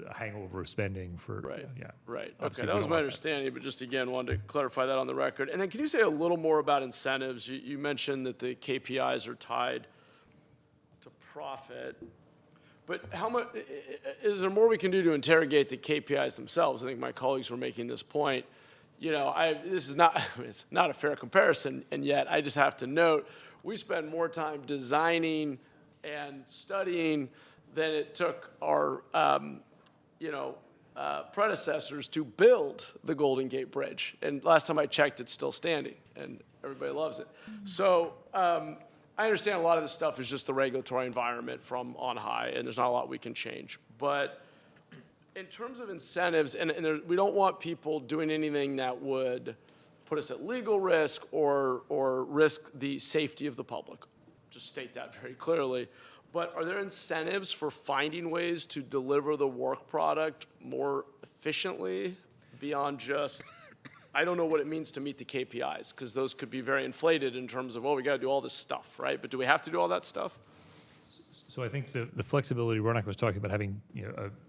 a hangover of spending for, Right. yeah. Right. Obviously, Okay, that we was don't my want understanding, but just again, wanted to clarify that on the record. And then can you say a little more about incentives? You mentioned that the KPIs are tied to profit, but how much, is there more we can do to interrogate the KPIs themselves? I think my colleagues were making this point. You know, this is not, it's not a fair comparison, and yet I just have to note, we spend more time designing and studying than it took our, predecessors to build the Golden Gate Bridge. And last time I checked, it's still standing, and everybody loves it. So I understand a lot of this stuff is just the regulatory environment from on high, and there's not a lot we can change. But in terms of incentives, and we don't want people doing anything that would put us at legal risk or risk the safety of the public. Just state that very clearly. But are there incentives for finding ways to deliver the work product more efficiently beyond just, I don't know what it means to meet the KPIs, because those could be very inflated in terms of, oh, we got to do all this stuff, right? But do we have to do all that stuff? So I think the flexibility, Ronak was talking about having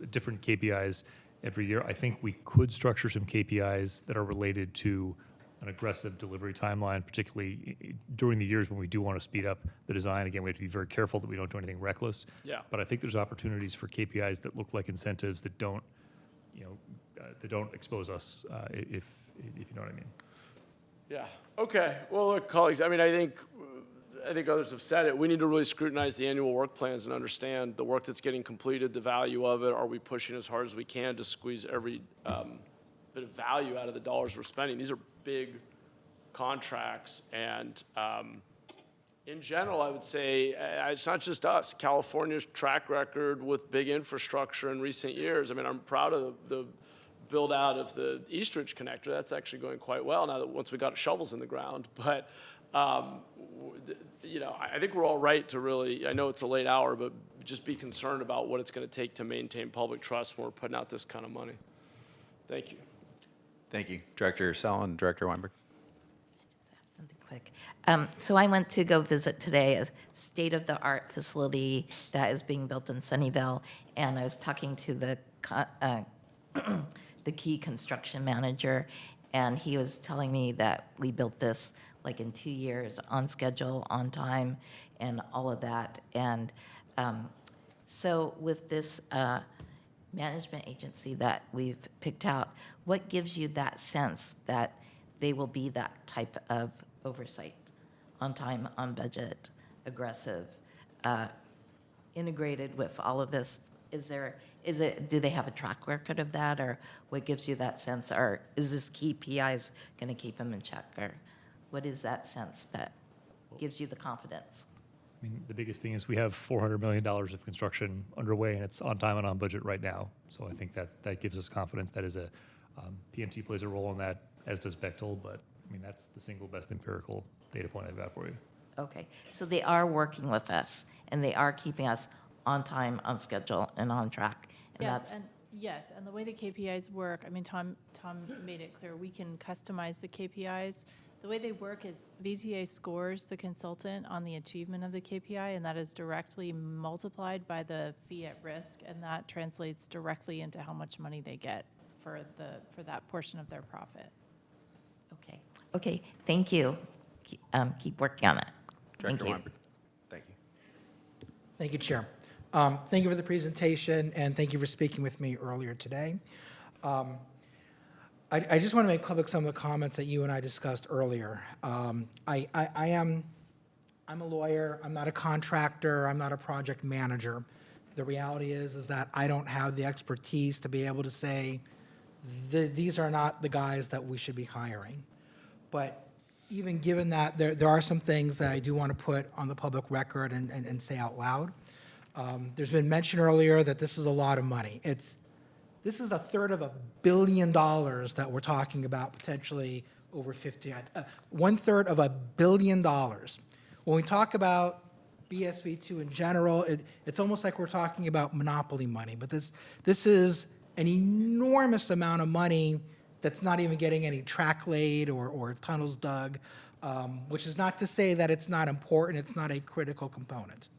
different KPIs every year. I think we could structure some KPIs that are related to an aggressive delivery timeline, particularly during the years when we do want to speed up the design. Again, we have to be very careful that we don't do anything reckless. Yeah. But I think there's opportunities for KPIs that look like incentives that don't, that don't expose us, if you know what I mean. Yeah. Okay. Well, look, colleagues, I mean, I think others have said it. We need to really scrutinize the annual work plans and understand the work that's getting completed, the value of it. Are we pushing as hard as we can to squeeze every bit of value out of the dollars we're spending? These are big contracts, and in general, I would say it's not just us. California's track record with big infrastructure in recent years. I mean, I'm proud of the build out of the East Ridge connector. That's actually going quite well now that once we got shovels in the ground. But I think we're all right to really, I know it's a late hour, but just be concerned about what it's going to take to maintain public trust when we're putting out this kind of money. Thank you. Thank you. Director Sell and Director Weinberg. Something quick. So I went to go visit today a state-of-the-art facility that is being built in Sunnyvale, and I was talking to the key construction manager, and he was telling me that we built this like in 2 years, on schedule, on time, and all of that. And so with this management agency that we've picked out, what gives you that sense that they will be that type of oversight, on time, on budget, aggressive, integrated with all of this? Do they have a track record of that, or what gives you that sense? Or is this KPIs going to keep them in check, or what is that sense that gives you the confidence? I mean, the biggest thing is we have $400 million of construction underway, and it's on time and on budget right now. So I think that gives us confidence. That is PMT plays a role in that, as does Bechtel, but I mean, that's the single best empirical data point I've got for you. Okay, so they are working with us, and they are keeping us on time, on schedule, and on track. And Yes, and the way the KPIs work, I mean, Tom made it clear, we can customize the KPIs. The way they work is VTA scores the consultant on the achievement of the KPI, and that is directly multiplied by the fee at risk, and that translates directly into how much money they get for that portion of their profit. Okay, thank you. Keep working on it. Director Thank you. Weinberg. Thank you. Thank you, Chair. Thank you for the presentation, and thank you for speaking with me earlier today. I just want to make public some of the comments that you and I discussed earlier. I'm a lawyer, I'm not a contractor, I'm not a project manager. The reality is that I don't have the expertise to be able to say, these are not the guys that we should be hiring. But even given that, there are some things that I do want to put on the public record and say out loud. There's been mention earlier that this is a lot of money. This is $1/3 billion that we're talking about, potentially over 50, $1/3 billion. When we talk about BSV2 in general, it's almost like we're talking about monopoly money, but this is an enormous amount of money that's not even getting any track laid or tunnels dug, which is not to say that it's not important, it's not a critical component.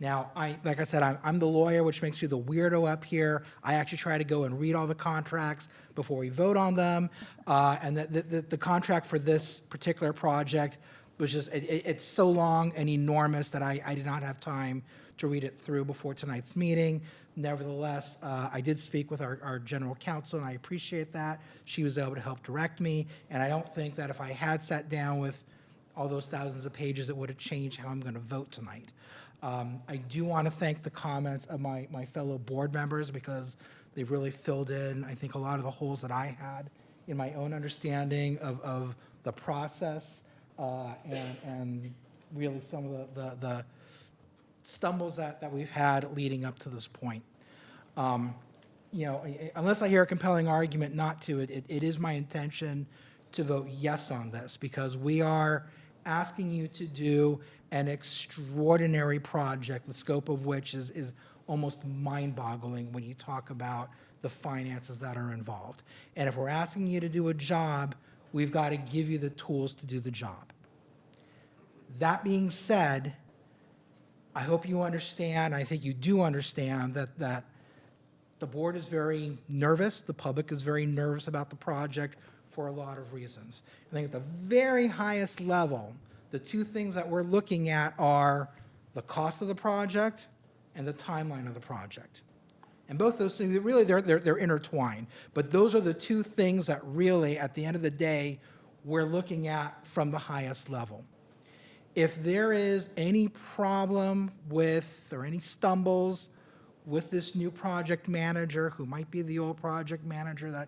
Now, like I said, I'm the lawyer, which makes me the weirdo up here. I actually try to go and read all the contracts before we vote on them, and the contract for this particular project was just, it's so long and enormous that I did not have time to read it through before tonight's meeting. Nevertheless, I did speak with our general counsel, and I appreciate that. She was able to help direct me, and I don't think that if I had sat down with all those thousands of pages, it would have changed how I'm going to vote tonight. I do want to thank the comments of my fellow board members, because they've really filled in, I think, a lot of the holes that I had in my own understanding of the process, and really some of the stumbles that we've had leading up to this point. Unless I hear a compelling argument not to, it is my intention to vote yes on this, because we are asking you to do an extraordinary project, the scope of which is almost mind-boggling when you talk about the finances that are involved. And if we're asking you to do a job, we've got to give you the tools to do the job. That being said, I hope you understand, I think you do understand, that the board is very nervous, the public is very nervous about the project for a lot of reasons. I think at the very highest level, the two things that we're looking at are the cost of the project and the timeline of the project. And both those things, really, they're intertwined. But those are the two things that really, at the end of the day, we're looking at from the highest level. If there is any problem with, or any stumbles with this new project manager, who might be the old project manager,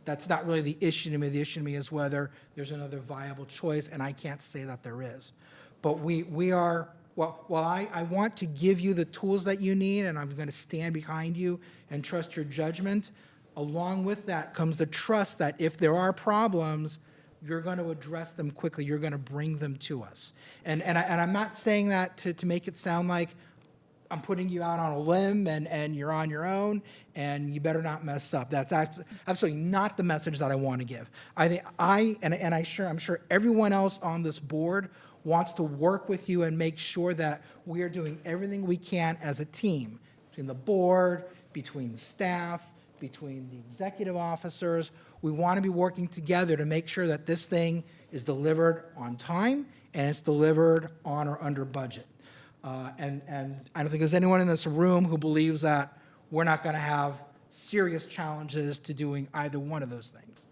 that's not really the issue to me. The issue to me is whether there's another viable choice, and I can't say that there is. But we are, while I want to give you the tools that you need, and I'm going to stand behind you and trust your judgment, along with that comes the trust that if there are problems, you're going to address them quickly. You're going to bring them to us. And I'm not saying that to make it sound like I'm putting you out on a limb and you're on your own and you better not mess up. That's absolutely not the message that I want to give. I think I'm sure everyone else on this board wants to work with you and make sure that we are doing everything we can as a team, between the board, between staff, between the executive officers. We want to be working together to make sure that this thing is delivered on time and it's delivered on or under budget. And I don't think there's anyone in this room who believes that we're not going to have serious challenges to doing either one of those things.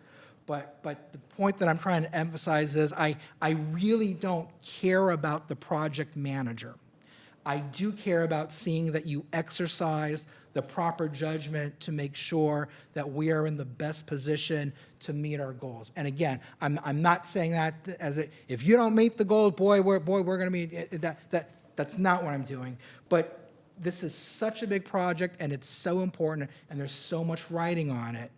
But the point that I'm trying to emphasize is I really don't care about the project manager. I do care about seeing that you exercise the proper judgment to make sure that we are in the best position to meet our goals. And again, I'm not saying that as if you don't meet the goals, we're going to meet that. That's not what I'm doing. But this is such a big project, and it's so important, and there's so much writing on it,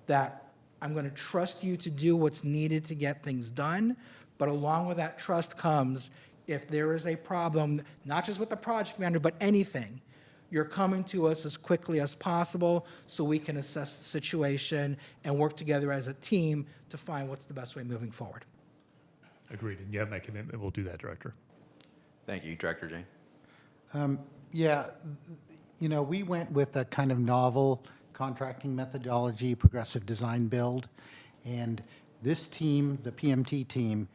that I'm going to trust you to do what's needed to get things done. But along with that trust comes, if there is a problem, not just with the project manager, but anything, you're coming to us as quickly as possible so we can assess the situation and work together as a team to find what's the best way moving forward. Agreed, and you have my commitment. We'll do that, Director. Thank you. Director Jane? Yeah, we went with a kind of novel contracting methodology, progressive design build, and this team, the PMT team,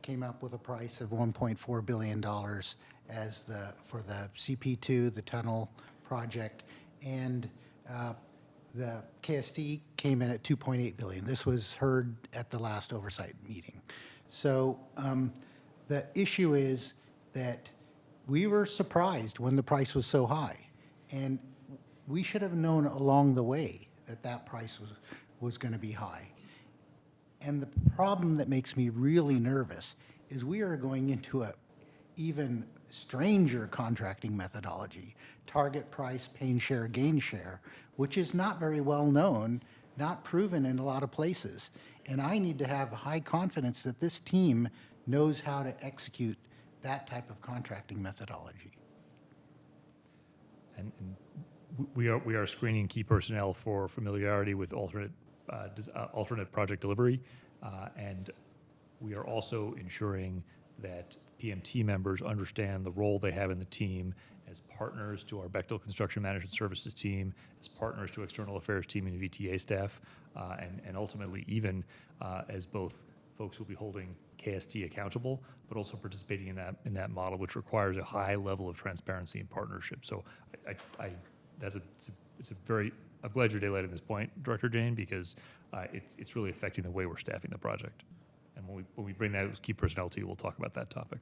came up with a price of $1.4 billion for the CP2, the tunnel project, and The KST came in at 2.8 billion. This was heard at the last oversight meeting. So the issue is that we were surprised when the price was so high. And we should have known along the way that that price was going to be high. And the problem that makes me really nervous is we are going into a even stranger contracting methodology, target price, pain share, gain share, which is not very well known, not proven in a lot of places. And I need to have high confidence that this team knows how to execute that type of contracting methodology. And we are screening key personnel for familiarity with alternate project delivery, and we are also ensuring that PMT members understand the role they have in the team as partners to our Bechtel Construction Management Services team, as partners to external affairs team and VTA staff, and ultimately even as both folks who will be holding KST accountable, but also participating in that model, which requires a high level of transparency and partnership. So it's a very, I'm glad you're daylighting this point, Director Jane, because it's really affecting the way we're staffing the project. And when we bring those key personnel to you, we'll talk about that topic.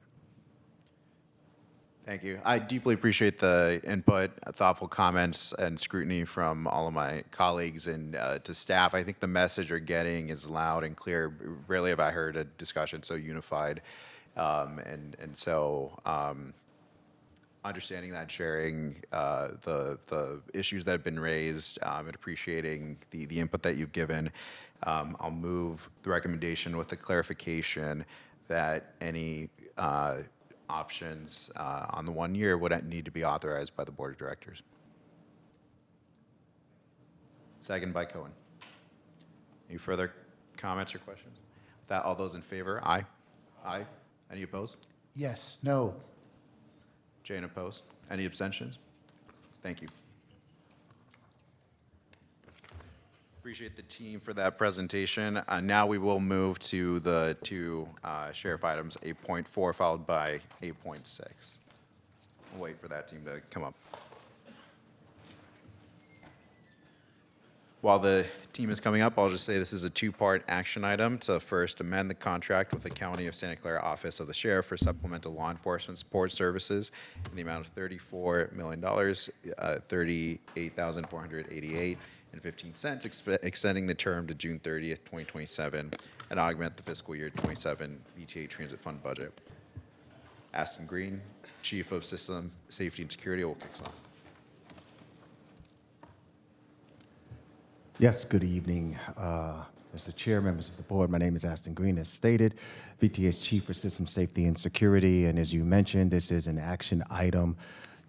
Thank you. I deeply appreciate the input, thoughtful comments, and scrutiny from all of my colleagues and to staff. I think the message you're getting is loud and clear. Rarely have I heard a discussion so unified. So understanding that, sharing the issues that have been raised, and appreciating the input that you've given. I'll move the recommendation with the clarification that any options on the 1 year would need to be authorized by the Board of Directors. Second by Cohen. Any further comments or questions? With that, all those in favor? Aye. Aye. Any opposed? Yes, no. Jane opposed. Any abstentions? Thank you. Appreciate the team for that presentation. Now we will move to the two sheriff items, 8.4 followed by 8.6. We'll wait for that team to come up. While the team is coming up, I'll just say this is a two-part action item to first amend the contract with the County of Santa Clara Office of the Sheriff for supplemental law enforcement support services in the amount of $34 million, $38,488.15, extending the term to June 30th, 2027, and augment the fiscal year 27 VTA Transit Fund budget. Aston Green, Chief of System Safety and Security, will kick us off. Yes, good evening, Mr. Chair, members of the board. My name is Aston Green, as stated, VTA's Chief for System Safety and Security. And as you mentioned, this is an action item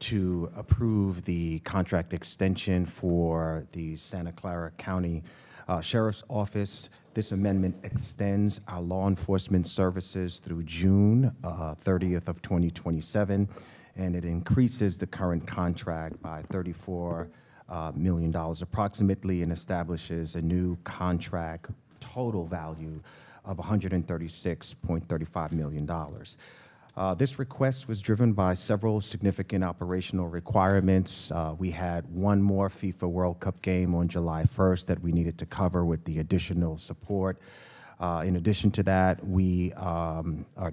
to approve the contract extension for the Santa Clara County Sheriff's Office. This amendment extends our law enforcement services through June 30th of 2027, and it increases the current contract by $34 million approximately, and establishes a new contract total value of $136.35 million. This request was driven by several significant operational requirements. We had one more FIFA World Cup game on July 1st that we needed to cover with the additional support. In addition to that, we are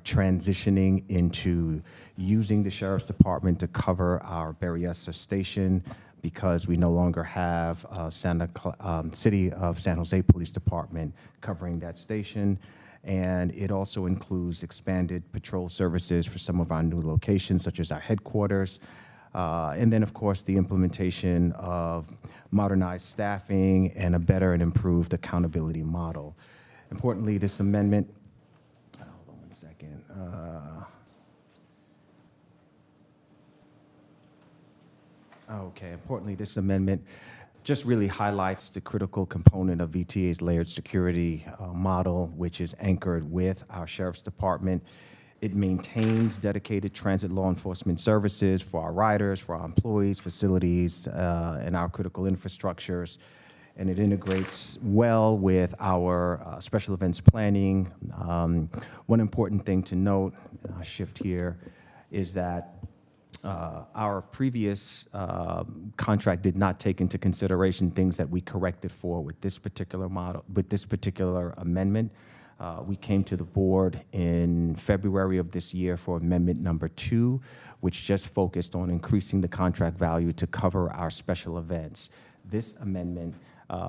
transitioning into using the Sheriff's Department to cover our Berryessa Station, because we no longer have City of San Jose Police Department covering that station. And it also includes expanded patrol services for some of our new locations, such as our headquarters. And then, of course, the implementation of modernized staffing and a better and improved accountability model. Importantly, this amendment, hold on one second. Okay, importantly, this amendment just really highlights the critical component of VTA's layered security model, which is anchored with our Sheriff's Department. It maintains dedicated transit law enforcement services for our riders, for our employees, facilities, and our critical infrastructures. And it integrates well with our special events planning. One important thing to note, and I'll shift here, is that Our previous contract did not take into consideration things that we corrected for with this particular model, with this particular amendment. We came to the board in February of this year for amendment number 2, which just focused on increasing the contract value to cover our special events. This amendment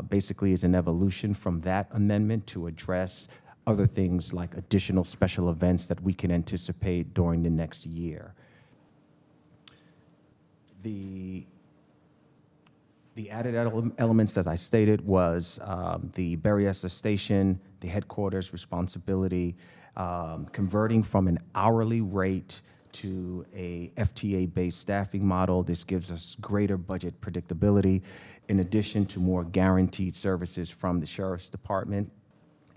basically is an evolution from that amendment to address other things like additional special events that we can anticipate during the next year. The added elements, as I stated, was the Berryessa Station, the headquarters responsibility, converting from an hourly rate to a FTA-based staffing model. This gives us greater budget predictability, in addition to more guaranteed services from the Sheriff's Department.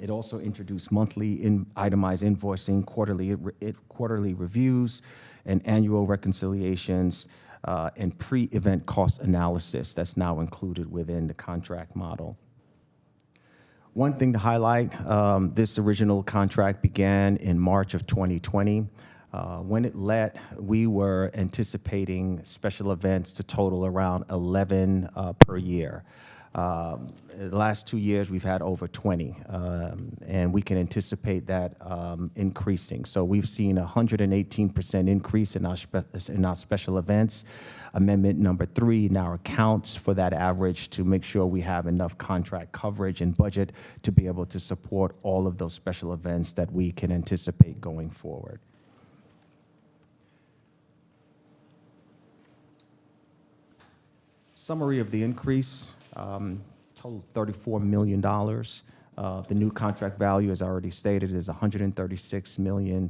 It also introduced monthly itemized invoicing, quarterly reviews, and annual reconciliations, and pre-event cost analysis that's now included within the contract model. One thing to highlight, this original contract began in March of 2020. When it let, we were anticipating special events to total around 11 per year. The last 2 years, we've had over 20, and we can anticipate that increasing. So we've seen a 118% increase in our special events. Amendment number 3 now accounts for that average to make sure we have enough contract coverage and budget to be able to support all of those special events that we can anticipate going forward. Summary of the increase. Total $34 million. The new contract value, as I already stated, is $136.35 million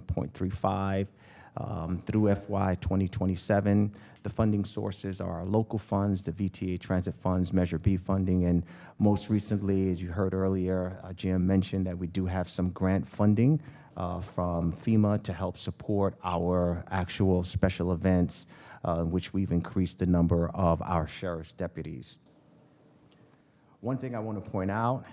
through FY 2027. The funding sources are our local funds, the VTA transit funds, Measure B funding, and most recently, as you heard earlier, Jim mentioned that we do have some grant funding from FEMA to help support our actual special events, which we've increased the number of our sheriff's deputies. One thing I want to point out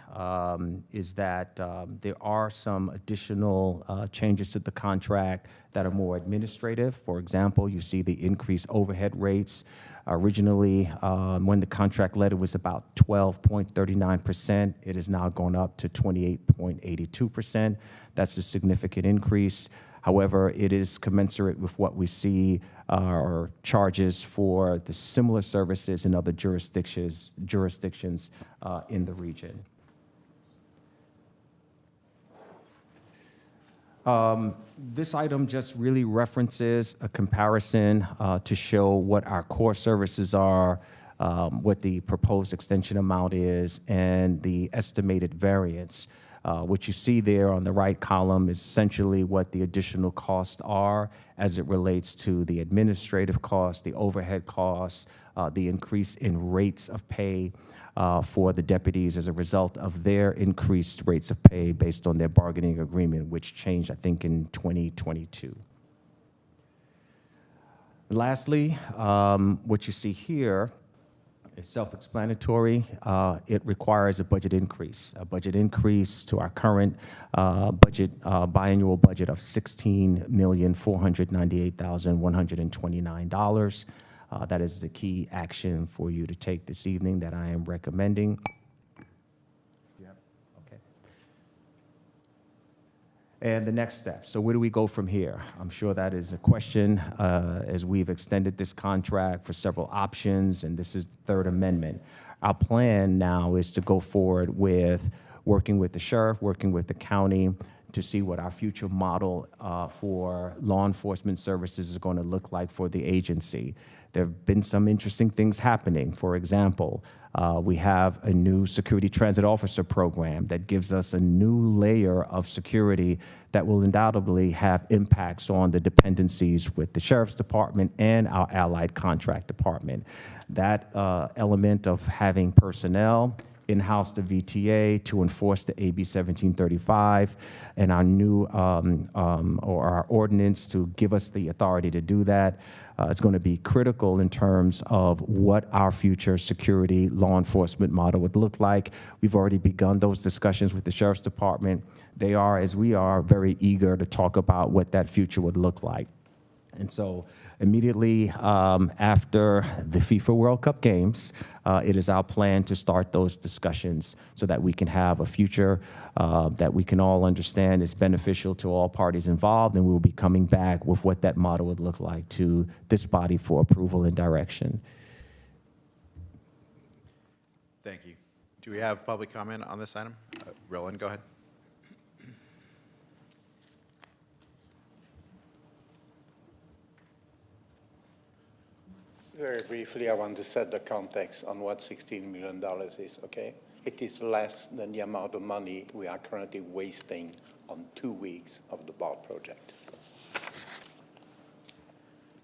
is that there are some additional changes to the contract that are more administrative. For example, you see the increased overhead rates. Originally, when the contract letter was about 12.39%, it has now gone up to 28.82%. That's a significant increase. However, it is commensurate with what we see are charges for the similar services in other jurisdictions in the region. This item just really references a comparison to show what our core services are, what the proposed extension amount is, and the estimated variance. What you see there on the right column is essentially what the additional costs are as it relates to the administrative costs, the overhead costs, the increase in rates of pay for the deputies as a result of their increased rates of pay based on their bargaining agreement, which changed, I think, in 2022. Lastly, what you see here is self-explanatory. It requires a budget increase to our current biannual budget of $16,498,129. That is the key action for you to take this evening that I am recommending. Okay. And the next step. So where do we go from here? I'm sure that is a question as we've extended this contract for several options, and this is the third amendment. Our plan now is to go forward with working with the sheriff, working with the county to see what our future model for law enforcement services is going to look like for the agency. There have been some interesting things happening. For example, we have a new security transit officer program that gives us a new layer of security that will undoubtedly have impacts on the dependencies with the Sheriff's Department and our allied contract department. That element of having personnel in-house the VTA to enforce the AB 1735 and our new or our ordinance to give us the authority to do that. It's going to be critical in terms of what our future security law enforcement model would look like. We've already begun those discussions with the Sheriff's Department. They are, as we are, very eager to talk about what that future would look like. And so immediately after the FIFA World Cup games, it is our plan to start those discussions so that we can have a future that we can all understand is beneficial to all parties involved, and we'll be coming back with what that model would look like to this body for approval and direction. Thank you. Do we have public comment on this item? Roland, go ahead. Very briefly, I want to set the context on what $16 million is, okay? It is less than the amount of money we are currently wasting on 2 weeks of the BART project.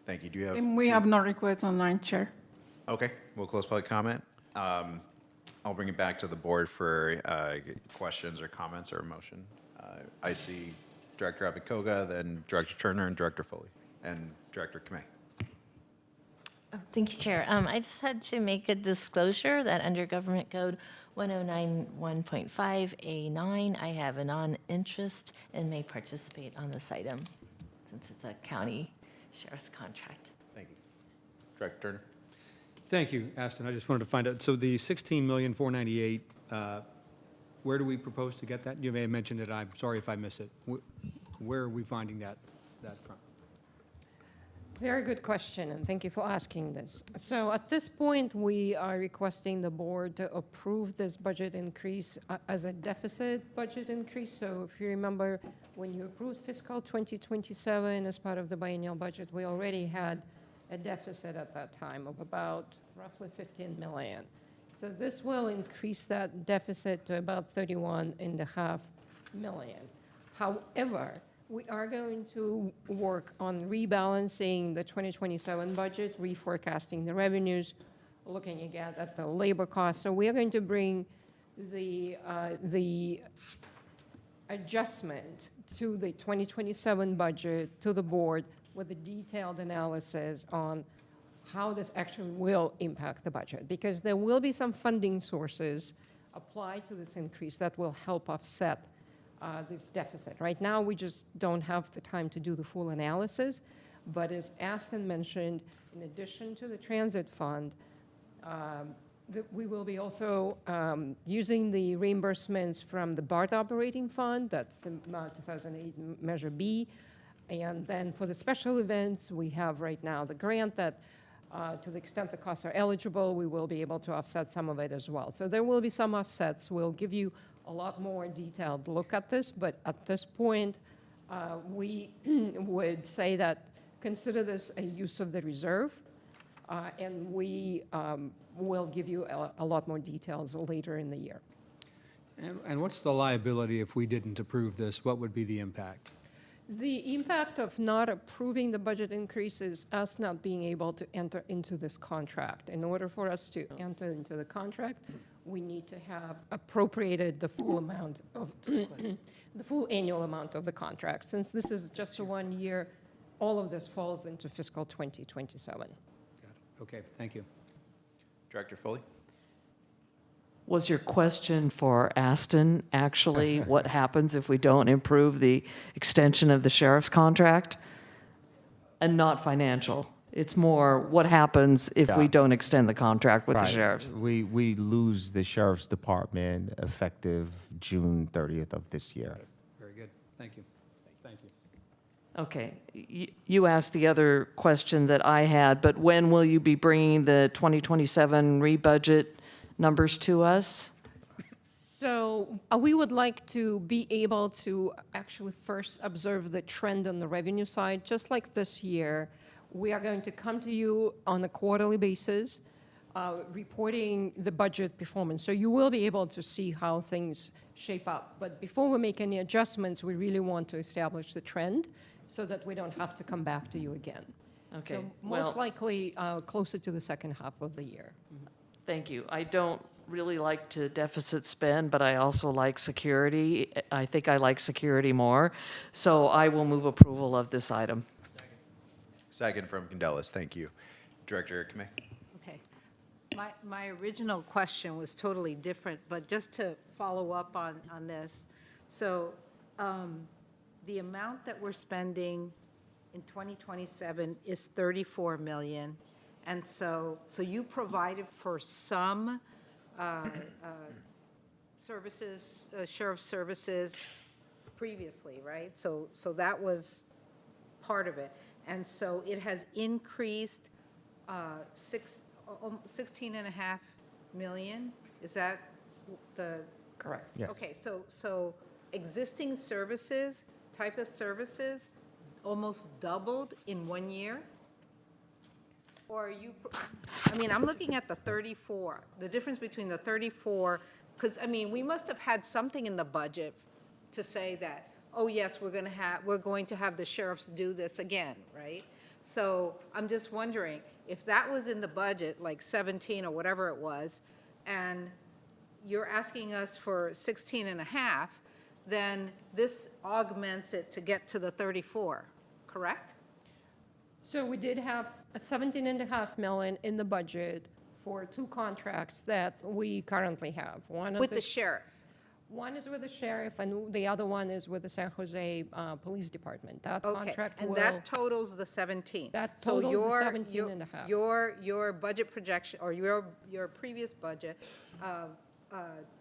Thank you. Do you have? And we have no requests online, Chair. Okay, we'll close public comment. I'll bring it back to the board for questions or comments or a motion. I see Director Abikoga, then Director Turner, and Director Foley, and Director Kamei. Thank you, Chair. I just had to make a disclosure that under Government Code 1091.5A9, I have a non-interest and may participate on this item since it's a county sheriff's contract. Thank you. Director Turner. Thank you, Aston. I just wanted to find out, so the $16,498,000, where do we propose to get that? You may have mentioned it. I'm sorry if I miss it. Where are we finding that from? Very good question, and thank you for asking this. So at this point, we are requesting the board to approve this budget increase as a deficit budget increase. So if you remember, when you approved fiscal 2027 as part of the biennial budget, we already had a deficit at that time of about roughly 15 million. So this will increase that deficit to about 31.5 million. However, we are going to work on rebalancing the 2027 budget, reforecasting the revenues, looking again at the labor costs. So we are going to bring the adjustment to the 2027 budget to the board with a detailed analysis on how this actually will impact the budget, because there will be some funding sources applied to this increase that will help offset this deficit. Right now, we just don't have the time to do the full analysis, but as Aston mentioned, in addition to the transit fund, we will be also using the reimbursements from the BART operating fund, that's the 2008 Measure B, and then for the special events, we have right now the grant that to the extent the costs are eligible, we will be able to offset some of it as well. So there will be some offsets. We'll give you a lot more detailed look at this, but at this point, we would say that consider this a use of the reserve, and we will give you a lot more details later in the year. And what's the liability if we didn't approve this? What would be the impact? The impact of not approving the budget increase is us not being able to enter into this contract. In order for us to enter into the contract, we need to have appropriated the full amount of, the full annual amount of the contract. Since this is just a 1 year, all of this falls into fiscal 2027. Got it. Okay, thank you. Director Foley. Was your question for Aston actually what happens if we don't improve the extension of the sheriff's contract? And not financial? It's more what happens if we don't extend the contract with the sheriffs? We lose the sheriff's department effective June 30th of this year. Very good. Thank you. Thank you. Okay. You asked the other question that I had, but when will you be bringing the 2027 rebudget numbers to us? So we would like to be able to actually first observe the trend on the revenue side. Just like this year, we are going to come to you on a quarterly basis, reporting the budget performance. So you will be able to see how things shape up. But before we make any adjustments, we really want to establish the trend so that we don't have to come back to you again. Okay. So most likely closer to the second half of the year. Thank you. I don't really like to deficit spend, but I also like security. I think I like security more. So I will move approval of this item. Second from Candelas. Thank you. Director Kamei. Okay. My original question was totally different, but just to follow up on this. So the amount that we're spending in 2027 is 34 million. And so you provided for some services, sheriff's services previously, right? So that was part of it. And so it has increased 16.5 million? Is that the? Correct. Yes. Okay, so existing services, type of services, almost doubled in 1 year? Or are you, I mean, I'm looking at the 34, the difference between the 34, because, I mean, we must have had something in the budget to say that, oh, yes, we're going to have the sheriffs do this again, right? So I'm just wondering, if that was in the budget, like 17 or whatever it was, and you're asking us for 16.5, then this augments it to get to the 34, correct? So we did have a 17.5 million in the budget for 2 contracts that we currently have. One With the sheriff? One is with the sheriff, and the other one is with the San Jose Police Department. That Okay, contract and will. that totals the 17. That So totals the your- 17.5. Your budget projection, or your previous budget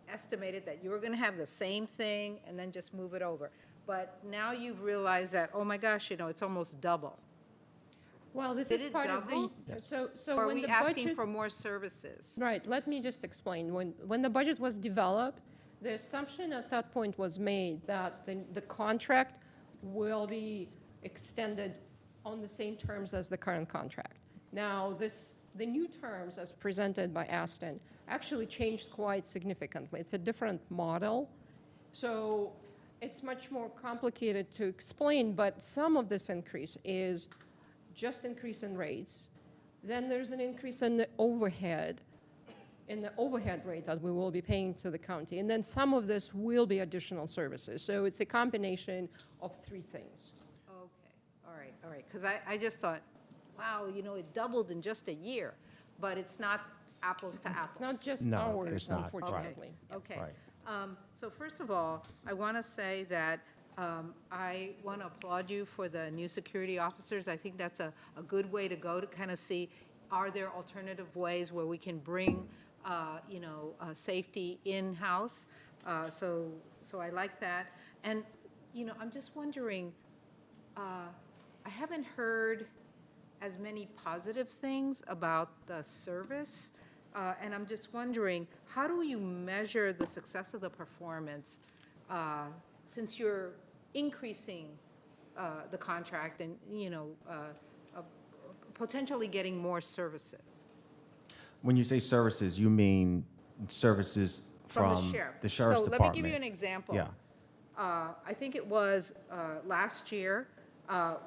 estimated that you were going to have the same thing and then just move it over. But now you've realized that, oh my gosh, it's almost double. Well, this Did is it part double? of the, so Or are when we the asking budget. for more services? Right, let me just explain. When the budget was developed, the assumption at that point was made that the contract will be extended on the same terms as the current contract. Now, the new terms as presented by Aston actually changed quite significantly. It's a different model, so it's much more complicated to explain, but some of this increase is just increase in rates. Then there's an increase in the overhead rate that we will be paying to the county. And then some of this will be additional services. So it's a combination of 3 things. Okay, all right, because I just thought, wow, it doubled in just a year, but it's not apples to apples. It's not just No, ours, it's not. unfortunately. Okay. Right. So first of all, I want to say that I want to applaud you for the new security officers. I think that's a good way to go to kind of see, are there alternative ways where we can bring, safety in-house? So I like that. And, I'm just wondering, I haven't heard as many positive things about the service. And I'm just wondering, how do you measure the success of the performance since you're increasing the contract and, potentially getting more services? When you say services, you mean services from the sheriff. the sheriff's So let department? me give you an example. Yeah. I think it was last year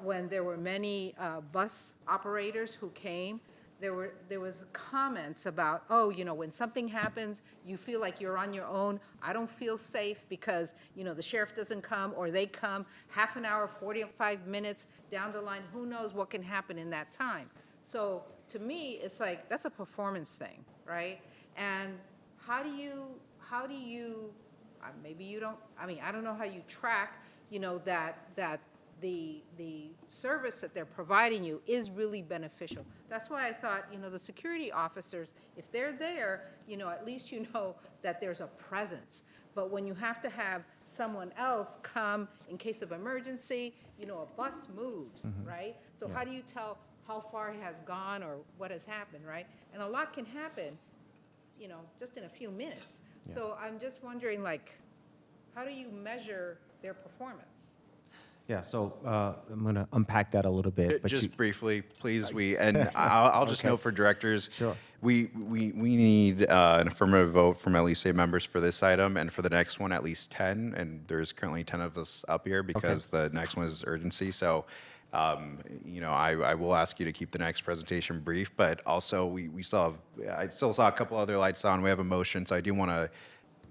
when there were many bus operators who came. There was comments about, when something happens, you feel like you're on your own. I don't feel safe because, the sheriff doesn't come, or they come half an hour, 45 minutes down the line. Who knows what can happen in that time? So to me, it's like, that's a performance thing, right? And how do you, maybe you don't, I don't know how you track, that the service that they're providing you is really beneficial. That's why I thought, the security officers, if they're there, at least that there's a presence. But when you have to have someone else come in case of emergency, a bus moves, right? So how do you tell how far it has gone or what has happened, right? And a lot can happen, just in a few minutes. Yeah. So I'm just wondering, how do you measure their performance? Yeah, so I'm going to unpack that a little bit. But Just briefly, please, I'll just Okay. note for directors. Sure. We need an affirmative vote from at least 8 members for this item, and for the next one, at least 10, and there's currently 10 of us up here because the next one is urgency. So, I will ask you to keep the next presentation brief, but also we still have, I still saw a couple other lights on. We have a motion, so I do want to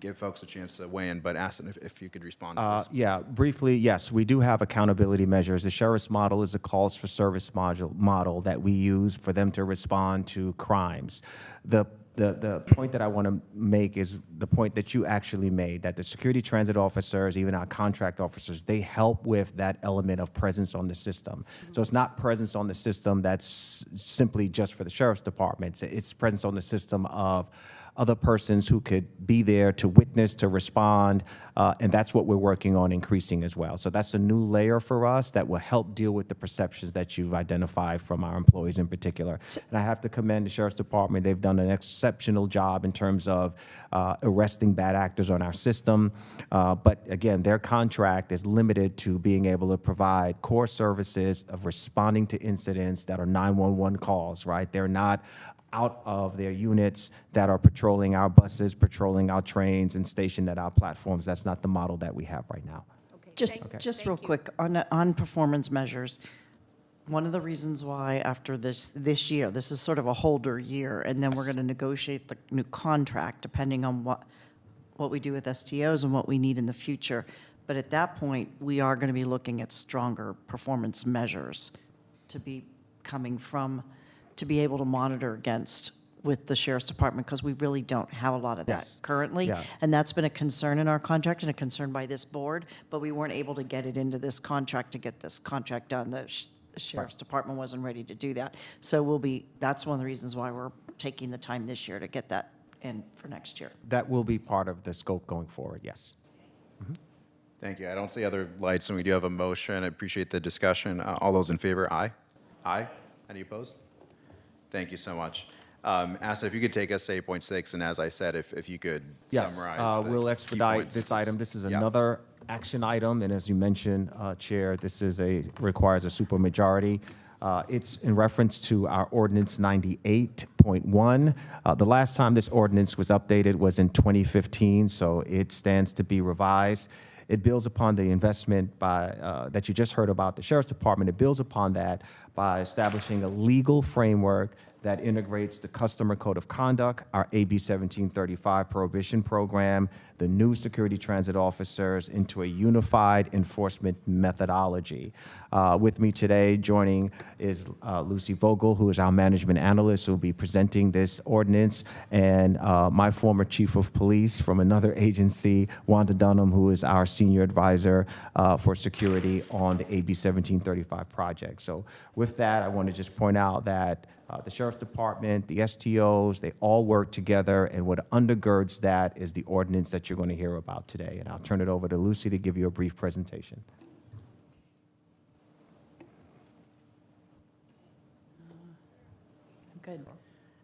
give folks a chance to weigh in, but Aston, if you could respond to this. Yeah, briefly, yes, we do have accountability measures. The sheriff's model is a calls for service model that we use for them to respond to crimes. The the point that I want to make is the point that you actually made, that the security transit officers, even our contract officers, they help with that element of presence on the system. So it's not presence on the system that's simply just for the sheriff's department. It's presence on the system of other persons who could be there to witness, to respond, and that's what we're working on increasing as well. So that's a new layer for us that will help deal with the perceptions that you've identified from our employees in particular. And I have to commend the Sheriff's Department. They've done an exceptional job in terms of arresting bad actors on our system. But again, their contract is limited to being able to provide core services of responding to incidents that are 911 calls, right? They're not out of their units that are patrolling our buses, patrolling our trains, and stationed at our platforms. That's not the model that we have right now. Just real quick, on performance measures, one of the reasons why after this year, this is sort of a holder year, and then we're going to negotiate the new contract depending on what we do with STOs and what we need in the future. But at that point, we are going to be looking at stronger performance measures to be coming from, to be able to monitor against with the Sheriff's Department, because we really don't have a lot of that currently. Yeah. And that's been a concern in our contract and a concern by this board, but we weren't able to get it into this contract to get this contract done. The Sheriff's Department wasn't ready to do that. So that's one of the reasons why we're taking the time this year to get that in for next year. That will be part of the scope going forward, yes. Thank you. I don't see other lights, and we do have a motion. I appreciate the discussion. All those in favor, aye? Aye? Any opposed? Thank you so much. Asa, if you could take us to 8.6, and as I said, if you could summarize. Yes, the we'll key expedite points. this item. This is Yeah. another action item, and as you mentioned, Chair, this is requires a supermajority. It's in reference to our ordinance 98.1. The last time this ordinance was updated was in 2015, so it stands to be revised. It builds upon the investment that you just heard about the Sheriff's Department. It builds upon that by establishing a legal framework that integrates the Customer Code of Conduct, our AB 1735 Prohibition Program, the new security transit officers into a unified enforcement methodology. With me today, joining is Lucy Vogel, who is our management analyst, who will be presenting this ordinance, and my former chief of police from another agency, Wanda Dunham, who is our senior advisor for security on the AB 1735 project. So with that, I want to just point out that the Sheriff's Department, the STOs, they all work together, and what undergirds that is the ordinance that you're going to hear about today. And I'll turn it over to Lucy to give you a brief presentation. Good.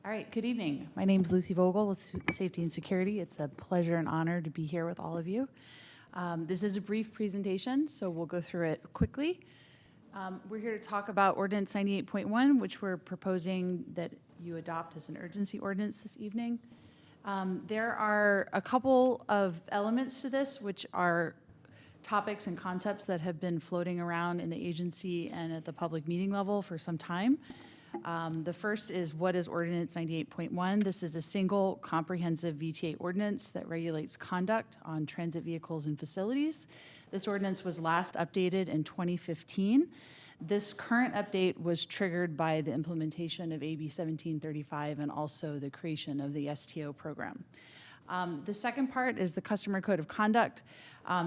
All right, good evening. My name is Lucy Vogel with Safety and Security. It's a pleasure and honor to be here with all of you. This is a brief presentation, so we'll go through it quickly. We're here to talk about Ordinance 98.1, which we're proposing that you adopt as an urgency ordinance this evening. There are a couple of elements to this, which are topics and concepts that have been floating around in the agency and at the public meeting level for some time. The first is, what is Ordinance 98.1? This is a single comprehensive VTA ordinance that regulates conduct on transit vehicles and facilities. This ordinance was last updated in 2015. This current update was triggered by the implementation of AB 1735 and also the creation of the STO program. The second part is the Customer Code of Conduct.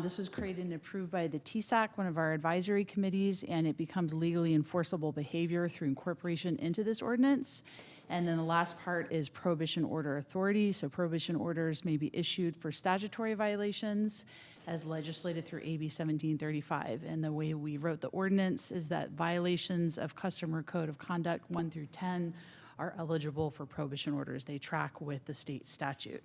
This was created and approved by the TSAC, one of our advisory committees, and it becomes legally enforceable behavior through incorporation into this ordinance. And then the last part is prohibition order authority. So prohibition orders may be issued for statutory violations as legislated through AB 1735. And the way we wrote the ordinance is that violations of Customer Code of Conduct 1 through 10 are eligible for prohibition orders. They track with the state statute.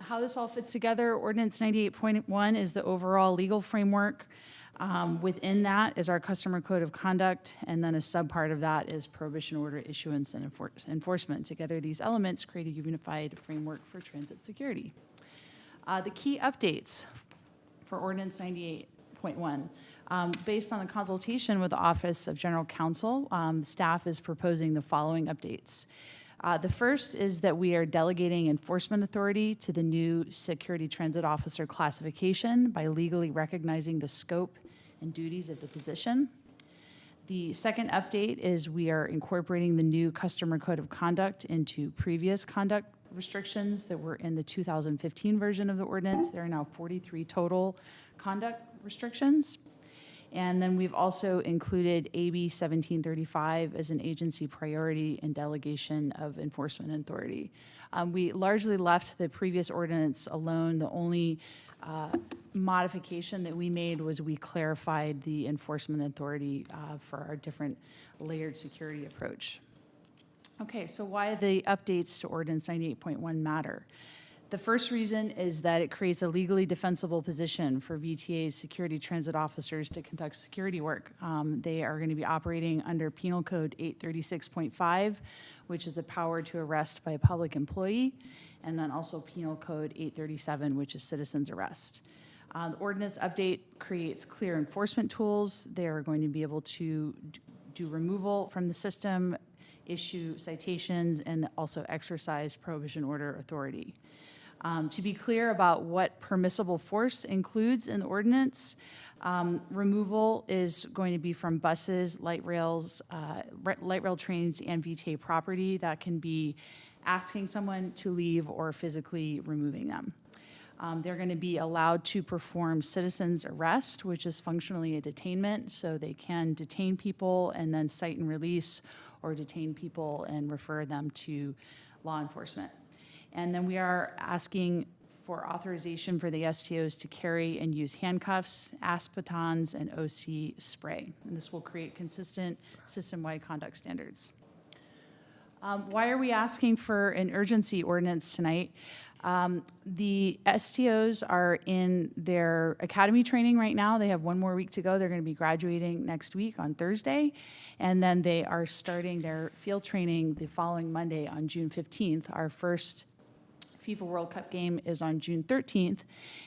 How this all fits together, Ordinance 98.1 is the overall legal framework. Within that is our Customer Code of Conduct, and then a subpart of that is prohibition order issuance and enforcement. Together, these elements create a unified framework for transit security. The key updates for Ordinance 98.1. Based on the consultation with the Office of General Counsel, staff is proposing the following updates. The first is that we are delegating enforcement authority to the new security transit officer classification by legally recognizing the scope and duties of the position. The second update is we are incorporating the new customer code of conduct into previous conduct restrictions that were in the 2015 version of the ordinance. There are now 43 total conduct restrictions. And then we've also included AB 1735 as an agency priority and delegation of enforcement authority. We largely left the previous ordinance alone. The only modification that we made was we clarified the enforcement authority for our different layered security approach. Okay, so why the updates to Ordinance 98.1 matter? The first reason is that it creates a legally defensible position for VTA's security transit officers to conduct security work. They are going to be operating under Penal Code 836.5, which is the power to arrest by a public employee, and then also Penal Code 837, which is citizen's arrest. The ordinance update creates clear enforcement tools. They are going to be able to do removal from the system, issue citations, and also exercise prohibition order authority. To be clear about what permissible force includes in the ordinance, removal is going to be from buses, light rail trains, and VTA property. That can be asking someone to leave or physically removing them. They're going to be allowed to perform citizen's arrest, which is functionally a detainment, so they can detain people and then cite and release, or detain people and refer them to law enforcement. And then we are asking for authorization for the STOs to carry and use handcuffs, batons, and OC spray. And this will create consistent system-wide conduct standards. Why are we asking for an urgency ordinance tonight? The STOs are in their academy training right now. They have one more week to go. They're going to be graduating next week on Thursday. And then they are starting their field training the following Monday on June 15th. Our first FIFA World Cup game is on June 13th,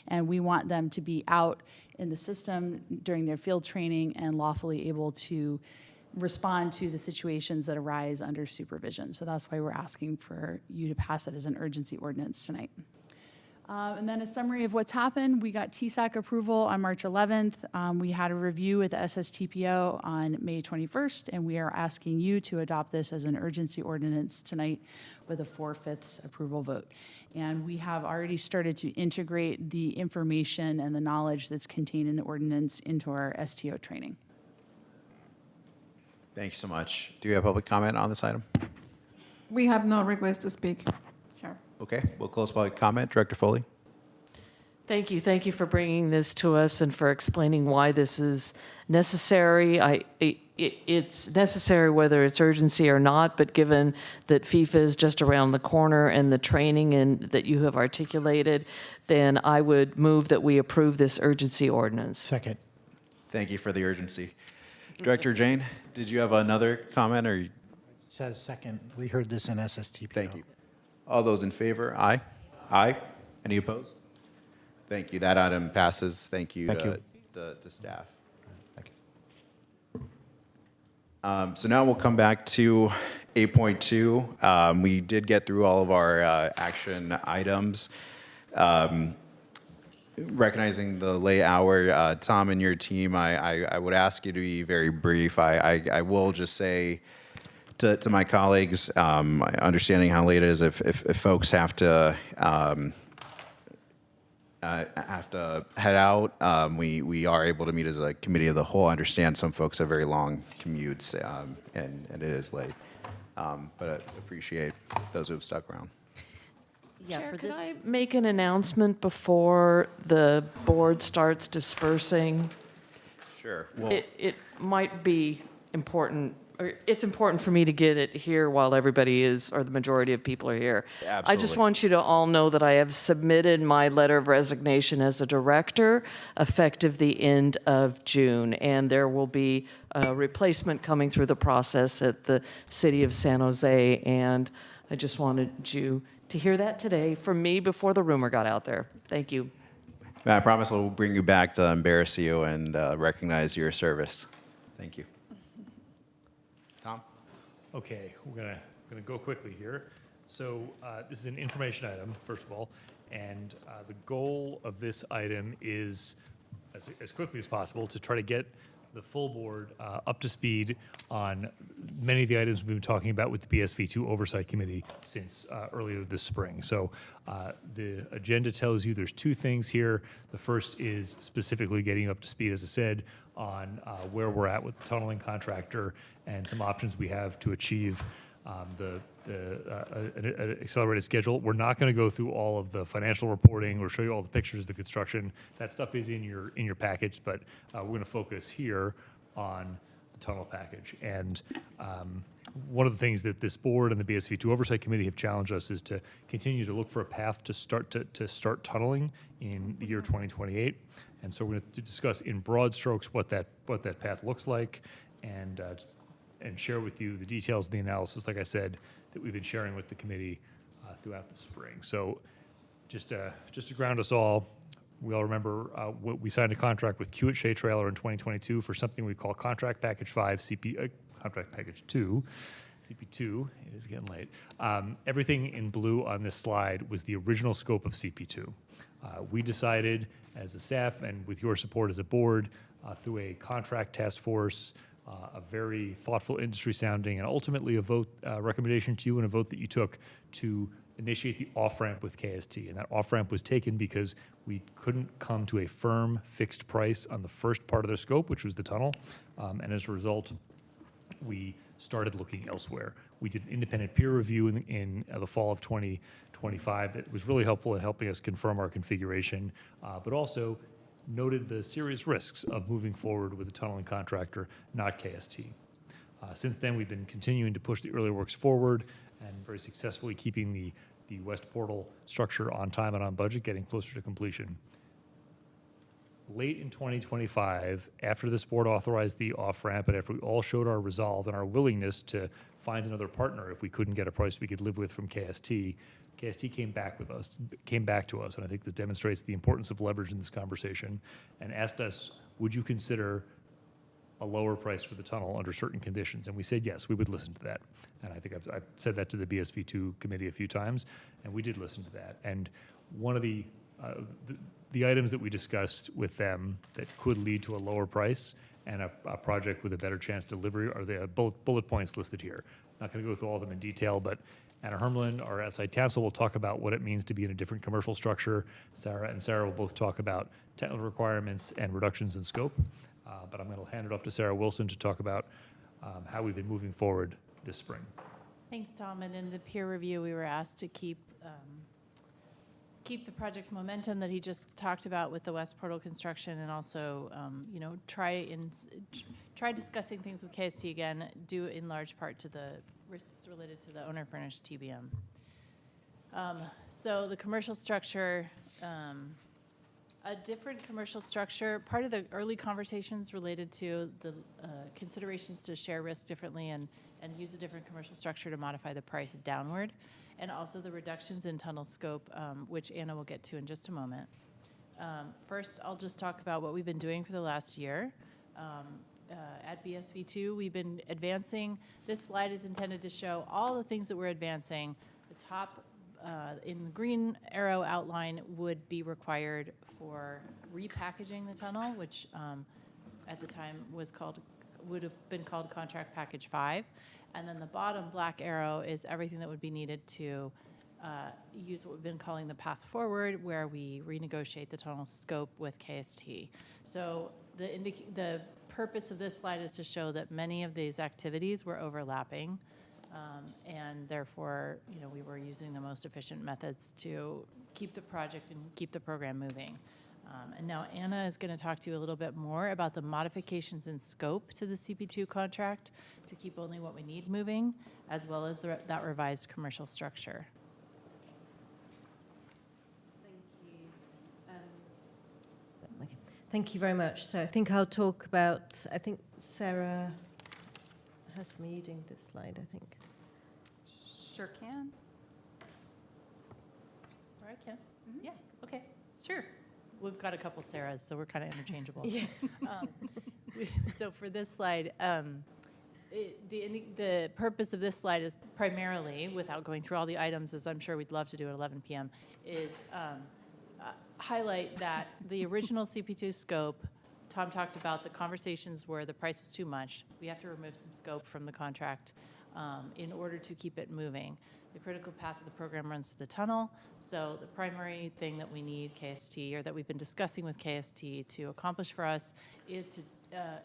and we want them to be out in the system during their field training and lawfully able to respond to the situations that arise under supervision. So that's why we're asking for you to pass it as an urgency ordinance tonight. And then a summary of what's happened. We got TSAC approval on March 11th. We had a review with the SSTPO on May 21st, and we are asking you to adopt this as an urgency ordinance tonight with a 4/5 approval vote. And we have already started to integrate the information and the knowledge that's contained in the ordinance into our STO training. Thank you so much. Do you have public comment on this item? We have no request to speak. Sure. Okay, we'll close public comment. Director Foley? Thank you. Thank you for bringing this to us and for explaining why this is necessary. It's necessary whether it's urgency or not, but given that FIFA is just around the corner and the training and that you have articulated, then I would move that we approve this urgency ordinance. Second. Thank you for the urgency. Director Jane, did you have another comment, or? It says second. We heard this in SSTPO. Thank you. All those in favor? Aye. Aye. Any opposed? Thank you. That item passes. Thank you to staff. Thank you. So now we'll come back to 8.2. We did get through all of our action items. Recognizing the late hour, Tom and your team, I would ask you to be very brief. I will just say to my colleagues, understanding how late it is, if folks have to head out, we are able to meet as a committee of the whole. I understand some folks have very long commutes, and it is late. But I appreciate those who have stuck around. Yeah, Chair, for could this, I make an announcement before the board starts dispersing? Sure. Well, It might be important, or it's important for me to get it here while everybody is, or the majority of people are here. Absolutely. I just want you to all know that I have submitted my letter of resignation as a director effective the end of June, and there will be a replacement coming through the process at the City of San Jose, and I just wanted you to hear that today from me before the rumor got out there. Thank you. I promise we'll bring you back to embarrass you and recognize your service. Thank you. Tom? Okay, we're gonna go quickly here. So this is an information item, first of all, and the goal of this item is, as quickly as possible, to try to get the full board up to speed on many of the items we've been talking about with the BSV2 Oversight Committee since earlier this spring. So the agenda tells you there's two things here. The first is specifically getting you up to speed, as I said, on where we're at with the tunneling contractor and some options we have to achieve an accelerated schedule. We're not going to go through all of the financial reporting or show you all the pictures of the construction. That stuff is in your package, but we're going to focus here on the tunnel package. And one of the things that this board and the BSV2 Oversight Committee have challenged us is to continue to look for a path to start tunneling in the year 2028. And so we're going to discuss in broad strokes what that path looks like, and share with you the details of the analysis, like I said, that we've been sharing with the committee throughout the spring. So just to ground us all, we all remember we signed a contract with Kiewit Shea Trailer in 2022 for something we call Contract Package 5, Contract Package 2, CP2. It is getting late. Everything in blue on this slide was the original scope of CP2. We decided as a staff and with your support as a board through a contract task force, a very thoughtful industry sounding, and ultimately a vote recommendation to you and a vote that you took to initiate the off-ramp with KST. And that off-ramp was taken because we couldn't come to a firm fixed price on the first part of their scope, which was the tunnel. And as a result, we started looking elsewhere. We did an independent peer review in the fall of 2025 that was really helpful in helping us confirm our configuration, but also noted the serious risks of moving forward with a tunneling contractor, not KST. Since then, we've been continuing to push the early works forward and very successfully keeping the West Portal structure on time and on budget, getting closer to completion. Late in 2025, after this board authorized the off-ramp and after we all showed our resolve and our willingness to find another partner if we couldn't get a price we could live with from KST, KST came back to us, and I think this demonstrates the importance of leverage in this conversation, and asked us, would you consider a lower price for the tunnel under certain conditions? And we said yes, we would listen to that. And I think I've said that to the BSV2 committee a few times, and we did listen to that. And one of the items that we discussed with them that could lead to a lower price and a project with a better chance to delivery are the bullet points listed here. Not going to go through all of them in detail, but Anna Hermlin, our outside counsel, will talk about what it means to be in a different commercial structure. Sarah will both talk about technical requirements and reductions in scope. But I'm going to hand it off to Sarah Wilson to talk about how we've been moving forward this spring. Thanks, Tom. And in the peer review, we were asked to keep the project momentum that he just talked about with the West Portal construction, and also, try discussing things with KST again, due in large part to the risks related to the owner-furnished TBM. So the commercial structure, a different commercial structure, part of the early conversations related to the considerations to share risk differently and use a different commercial structure to modify the price downward, and also the reductions in tunnel scope, which Anna will get to in just a moment. First, I'll just talk about what we've been doing for the last year. At BSV2, we've been advancing. This slide is intended to show all the things that we're advancing. The top in the green arrow outline would be required for repackaging the tunnel, which at the time would have been called Contract Package 5. And then the bottom black arrow is everything that would be needed to use what we've been calling the path forward, where we renegotiate the tunnel scope with KST. So the purpose of this slide is to show that many of these activities were overlapping, and therefore, we were using the most efficient methods to keep the project and keep the program moving. And now Anna is going to talk to you a little bit more about the modifications in scope to the CP2 contract to keep only what we need moving, as well as that revised commercial structure. Thank you very much. So I think I'll talk about, I think Sarah has some leading this slide, I think. Sure can. Or I can. Mm-hmm. Yeah, okay, sure. We've got a couple Sarahs, so we're kind of interchangeable. Yeah. So for this slide, the purpose of this slide is primarily, without going through all the items, as I'm sure we'd love to do at 11 p.m., is highlight that the original CP2 scope Tom talked about the conversations where the price was too much. We have to remove some scope from the contract in order to keep it moving. The critical path of the program runs to the tunnel, so the primary thing that we need KST, or that we've been discussing with KST to accomplish for us, is to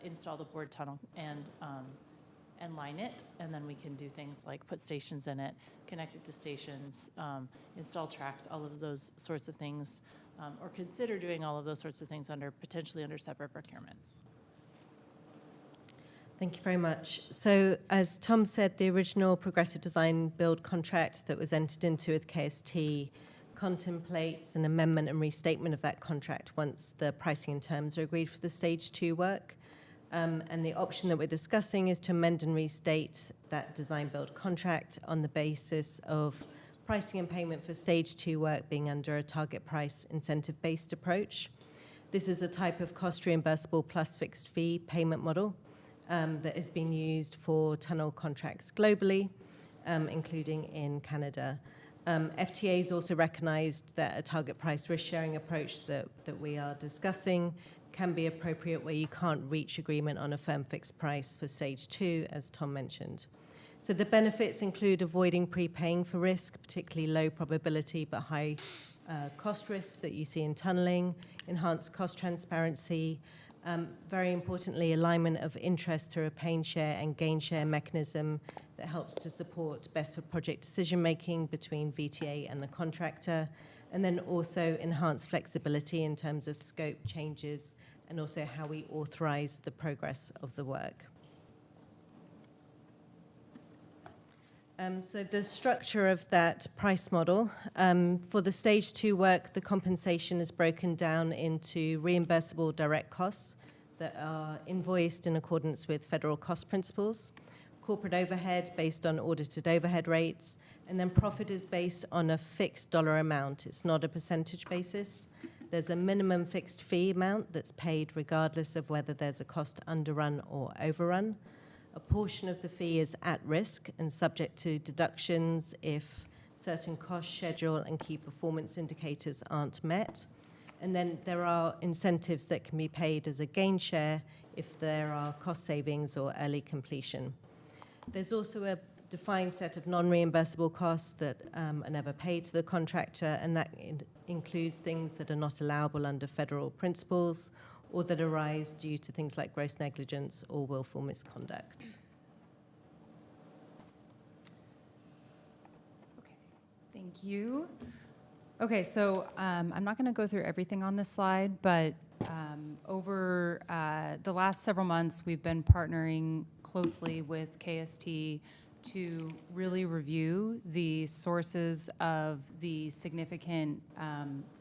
install the board tunnel and line it, and then we can do things like put stations in it, connect it to stations, install tracks, all of those sorts of things, or consider doing all of those sorts of things potentially under separate procurements. Thank you very much. So as Tom said, the original progressive design build contract that was entered into with KST contemplates an amendment and restatement of that contract once the pricing and terms are agreed for the stage 2 work. And the option that we're discussing is to amend and restate that design build contract on the basis of pricing and payment for stage 2 work being under a target price incentive-based approach. This is a type of cost reimbursable plus fixed fee payment model that has been used for tunnel contracts globally, including in Canada. FTA's also recognized that a target price risk sharing approach that we are discussing can be appropriate where you can't reach agreement on a firm fixed price for stage 2, as Tom mentioned. So the benefits include avoiding prepaying for risk, particularly low probability but high cost risks that you see in tunneling, enhanced cost transparency, very importantly, alignment of interest through a pain share and gain share mechanism that helps to support best project decision making between VTA and the contractor, and then also enhanced flexibility in terms of scope changes and also how we authorize the progress of the work. So the structure of that price model, for the stage 2 work, the compensation is broken down into reimbursable direct costs that are invoiced in accordance with federal cost principles, corporate overhead based on audited overhead rates, and then profit is based on a fixed dollar amount. It's not a percentage basis. There's a minimum fixed fee amount that's paid regardless of whether there's a cost underrun or overrun. A portion of the fee is at risk and subject to deductions if certain cost, schedule, and key performance indicators aren't met. And then there are incentives that can be paid as a gain share if there are cost savings or early completion. There's also a defined set of non-reimbursable costs that are never paid to the contractor, and that includes things that are not allowable under federal principles or that arise due to things like gross negligence or willful misconduct. Thank you. Okay, so I'm not going to go through everything on this slide, but over the last several months, we've been partnering closely with KST to really review the sources of the significant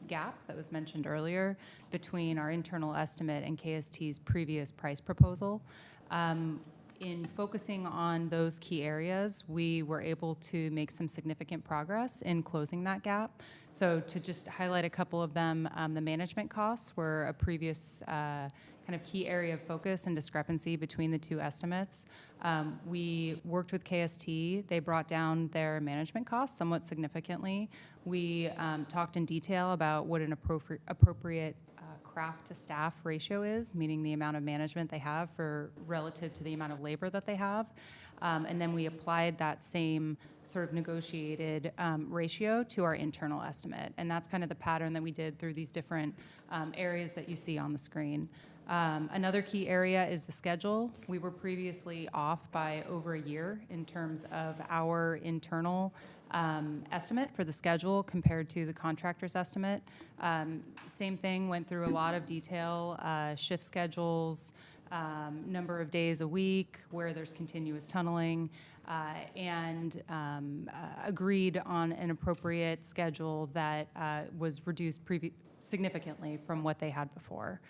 gap that was mentioned earlier between our internal estimate and KST's previous price proposal. In focusing on those key areas, we were able to make some significant progress in closing that gap. So to just highlight a couple of them, the management costs were a previous kind of key area of focus and discrepancy between the two estimates. We worked with KST. They brought down their management costs somewhat significantly. We talked in detail about what an appropriate craft to staff ratio is, meaning the amount of management they have for relative to the amount of labor that they have. And then we applied that same sort of negotiated ratio to our internal estimate. And that's kind of the pattern that we did through these different areas that you see on the screen. Another key area is the schedule. We were previously off by over a year in terms of our internal estimate for the schedule compared to the contractor's estimate. Same thing, went through a lot of detail, shift schedules, number of days a week, where there's continuous tunneling, and agreed on an appropriate schedule that was reduced significantly from what they had before.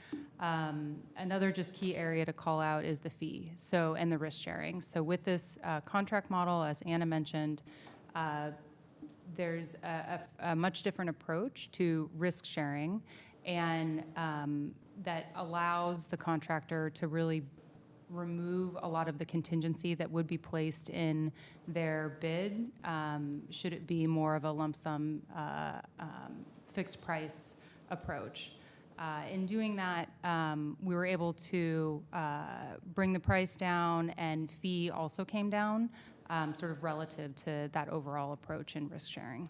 Another just key area to call out is the fee, and the risk sharing. So with this contract model, as Anna mentioned, there's a much different approach to risk sharing, and that allows the contractor to really remove a lot of the contingency that would be placed in their bid, should it be more of a lump sum fixed price approach. In doing that, we were able to bring the price down, and fee also came down, sort of relative to that overall approach in risk sharing.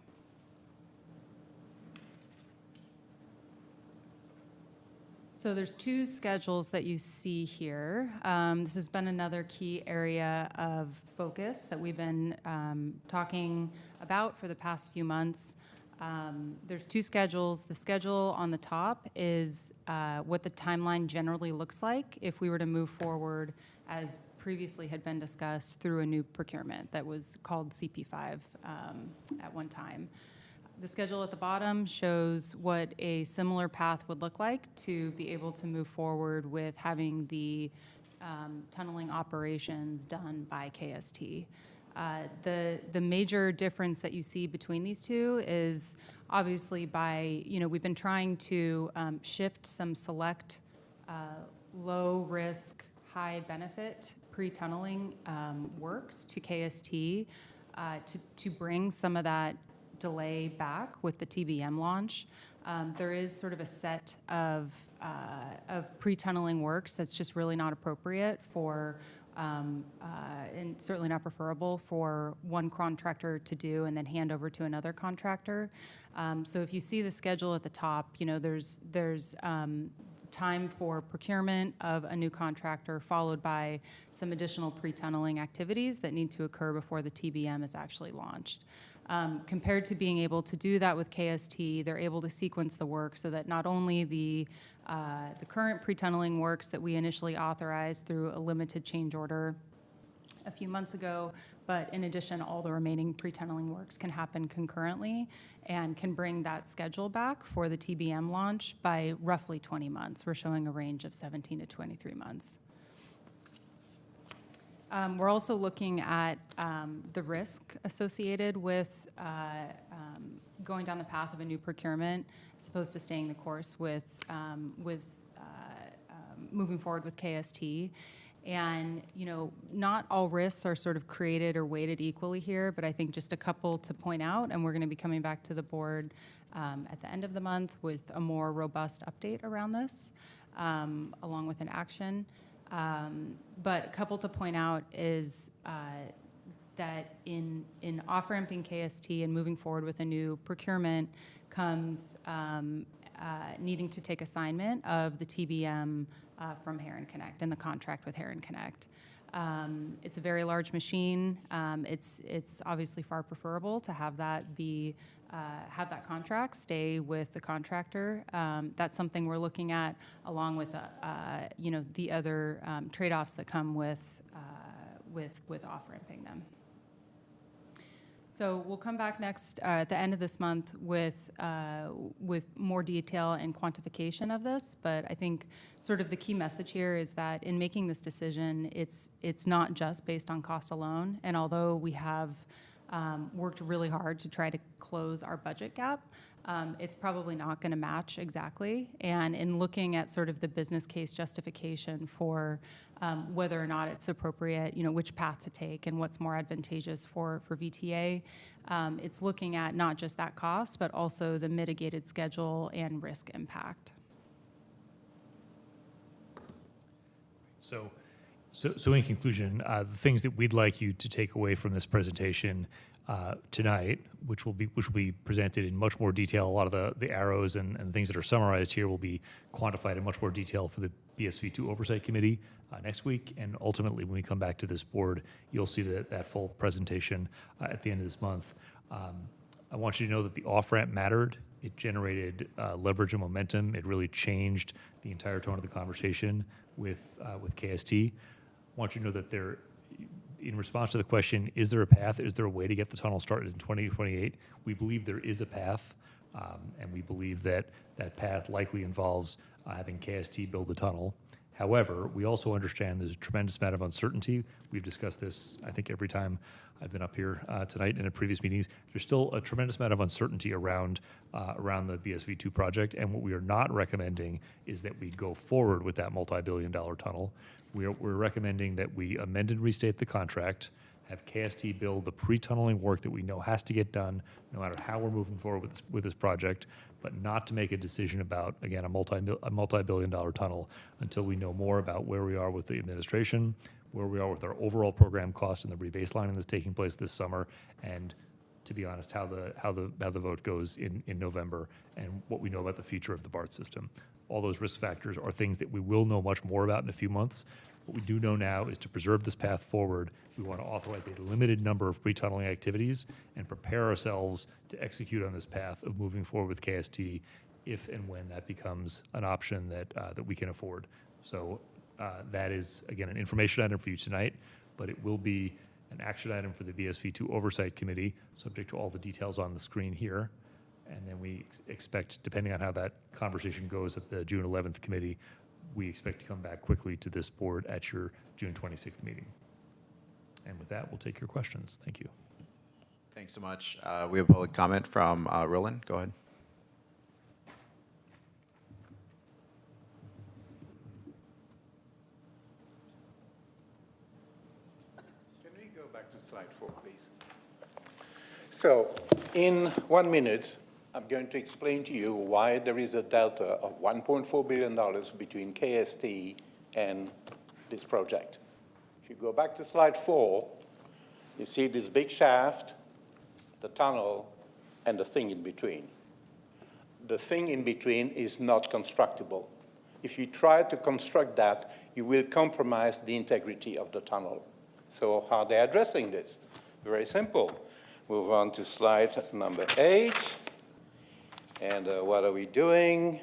So there's two schedules that you see here. This has been another key area of focus that we've been talking about for the past few months. There's two schedules. The schedule on the top is what the timeline generally looks like if we were to move forward, as previously had been discussed, through a new procurement that was called CP5 at one time. The schedule at the bottom shows what a similar path would look like to be able to move forward with having the tunneling operations done by KST. The major difference that you see between these two is obviously we've been trying to shift some select low risk, high benefit pre-tunneling works to KST to bring some of that delay back with the TBM launch. There is sort of a set of pre-tunneling works that's just really not appropriate for, and certainly not preferable for one contractor to do and then hand over to another contractor. So if you see the schedule at the top, there's time for procurement of a new contractor, followed by some additional pre-tunneling activities that need to occur before the TBM is actually launched. Compared to being able to do that with KST, they're able to sequence the work so that not only the current pre-tunneling works that we initially authorized through a limited change order a few months ago, but in addition, all the remaining pre-tunneling works can happen concurrently and can bring that schedule back for the TBM launch by roughly 20 months. We're showing a range of 17 to 23 months. We're also looking at the risk associated with going down the path of a new procurement, as opposed to staying the course with moving forward with KST. And, not all risks are sort of created or weighted equally here, but I think just a couple to point out, and we're going to be coming back to the board at the end of the month with a more robust update around this, along with an action. But a couple to point out is that in off-ramping KST and moving forward with a new procurement comes needing to take assignment of the TBM from Heron Connect and the contract with Heron Connect. It's a very large machine. It's obviously far preferable to have that be have that contract stay with the contractor. That's something we're looking at, along with the other trade-offs that come with off-ramping them. So we'll come back next at the end of this month with more detail and quantification of this. But I think sort of the key message here is that in making this decision, it's not just based on cost alone. And although we have worked really hard to try to close our budget gap, it's probably not going to match exactly. And in looking at sort of the business case justification for whether or not it's appropriate, which path to take and what's more advantageous for VTA, it's looking at not just that cost, but also the mitigated schedule and risk impact. So in conclusion, the things that we'd like you to take away from this presentation tonight, which will be presented in much more detail. A lot of the arrows and things that are summarized here will be quantified in much more detail for the BSV2 Oversight Committee next week. And ultimately, when we come back to this board, you'll see that full presentation at the end of this month. I want you to know that the off-ramp mattered. It generated leverage and momentum. It really changed the entire tone of the conversation with KST. I want you to know that in response to the question, is there a path? Is there a way to get the tunnel started in 2028? We believe there is a path, and we believe that path likely involves having KST build the tunnel. However, we also understand there's a tremendous amount of uncertainty. We've discussed this, I think, every time I've been up here tonight and in previous meetings. There's still a tremendous amount of uncertainty around the BSV2 project, and what we are not recommending is that we go forward with that multi-billion-dollar tunnel. We're recommending that we amend and restate the contract have KST build the pre-tunneling work that we know has to get done, no matter how we're moving forward with this project, but not to make a decision about, again, a multi-billion-dollar tunnel until we know more about where we are with the administration, where we are with our overall program cost and the rebaselining that's taking place this summer, and to be honest, how the vote goes in November, and what we know about the future of the BART system. All those risk factors are things that we will know much more about in a few months. What we do know now is to preserve this path forward, we want to authorize a limited number of pre-tunneling activities and prepare ourselves to execute on this path of moving forward with KST if and when that becomes an option that we can afford. So that is, again, an information item for you tonight, but it will be an action item for the VSV2 Oversight Committee, subject to all the details on the screen here. And then we expect, depending on how that conversation goes at the June 11th committee, we expect to come back quickly to this board at your June 26th meeting. And with that, we'll take your questions. Thank you. Thanks so much. We have public comment from Roland. Go ahead. Can we go back to slide 4, please? So, in 1 minute, I'm going to explain to you why there is a delta of $1.4 billion between KST and this project. If you go back to slide 4, you see this big shaft, the tunnel, and the thing in between. The thing in between is not constructible. If you try to construct that, you will compromise the integrity of the tunnel. So how are they addressing this? Very simple. Move on to slide number 8. And what are we doing?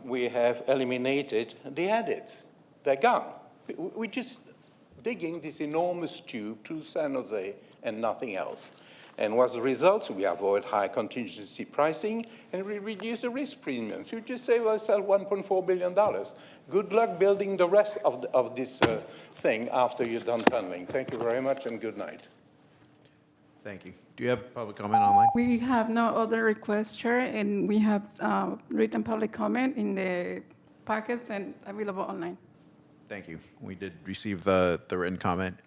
We have eliminated the adits. They're gone. We're just digging this enormous tube through San Jose and nothing else. And what's the results? We avoid high contingency pricing, and we reduce the risk premiums. You just say, well, sell $1.4 billion. Good luck building the rest of this thing after you're done tunneling. Thank you very much, and good night. Thank you. Do you have public comment online? We have no other requests, Chair, and we have written public comment in the packets and available online. Thank you. We did receive the written comment.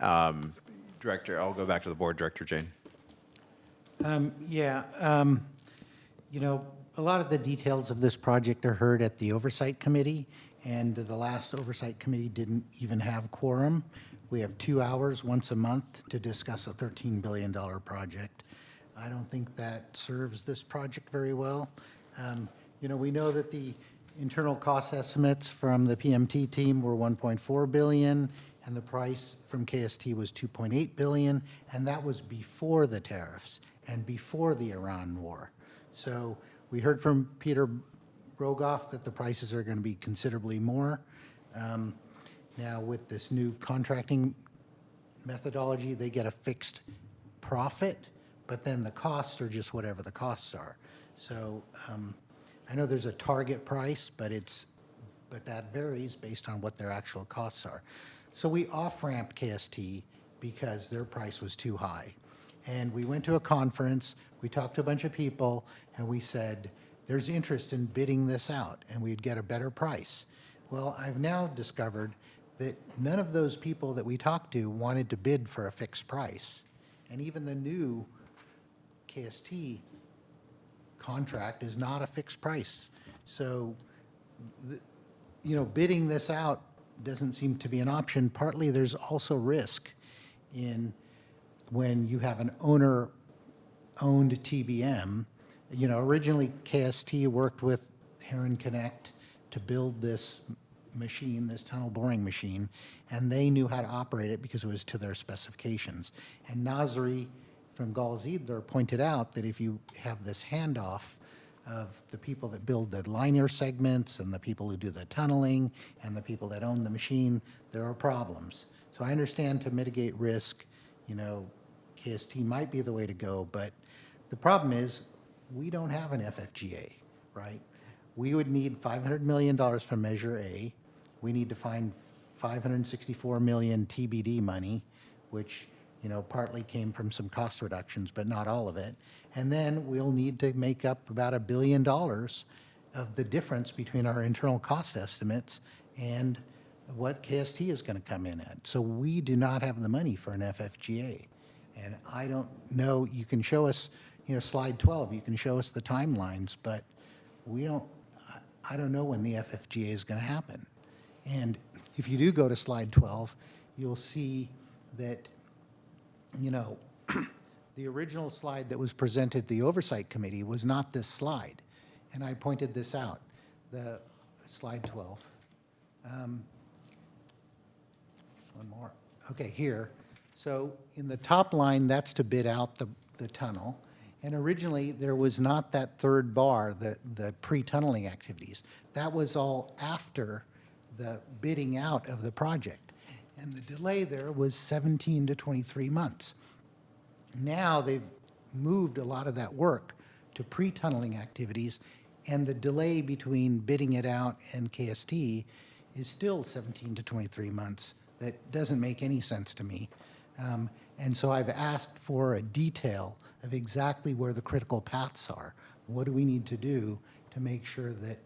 Director, I'll go back to the board. Director Jane. You know, a lot of the details of this project are heard at the Oversight Committee, and the last Oversight Committee didn't even have quorum. We have 2 hours once a month to discuss a $13 billion project. I don't think that serves this project very well. You know, we know that the internal cost estimates from the PMT team were $1.4 billion, and the price from KST was $2.8 billion, and that was before the tariffs and before the Iran war. So we heard from Peter Rogoff that the prices are going to be considerably more. Now, with this new contracting methodology, they get a fixed profit, but then the costs are just whatever the costs are. So I know there's a target price, but that varies based on what their actual costs are. So we off-ramped KST because their price was too high. And we went to a conference, we talked to a bunch of people, and we said, there's interest in bidding this out, and we'd get a better price. Well, I've now discovered that none of those people that we talked to wanted to bid for a fixed price. And even the new KST contract is not a fixed price. So, you know, bidding this out doesn't seem to be an option. Partly there's also risk in when you have an owner-owned TBM. You know, originally KST worked with Heron Connect to build this machine, this tunnel boring machine, and they knew how to operate it because it was to their specifications. And Nasri from Galzidler pointed out that if you have this handoff of the people that build the linear segments and the people who do the tunneling and the people that own the machine, there are problems. So I understand to mitigate risk, you know, KST might be the way to go, but the problem is we don't have an FFGA, right? We would need $500 million from Measure A. We need to find $564 million TBD money, which, you know, partly came from some cost reductions, but not all of it. And then we'll need to make up about $1 billion of the difference between our internal cost estimates and what KST is going to come in at. So we do not have the money for an FFGA. And I don't know, you can show us, slide 12, you can show us the timelines, but I don't know when the FFGA is going to happen. And if you do go to slide 12, you'll see that, the original slide that was presented to the Oversight Committee was not this slide. And I pointed this out, the slide 12. One more. Okay, here. So in the top line, that's to bid out the tunnel. And originally, there was not that third bar, the pre-tunneling activities. That was all after the bidding out of the project. And the delay there was 17 to 23 months. Now they've moved a lot of that work to pre-tunneling activities, and the delay between bidding it out and KST is still 17 to 23 months. That doesn't make any sense to me. And so I've asked for a detail of exactly where the critical paths are. What do we need to do to make sure that,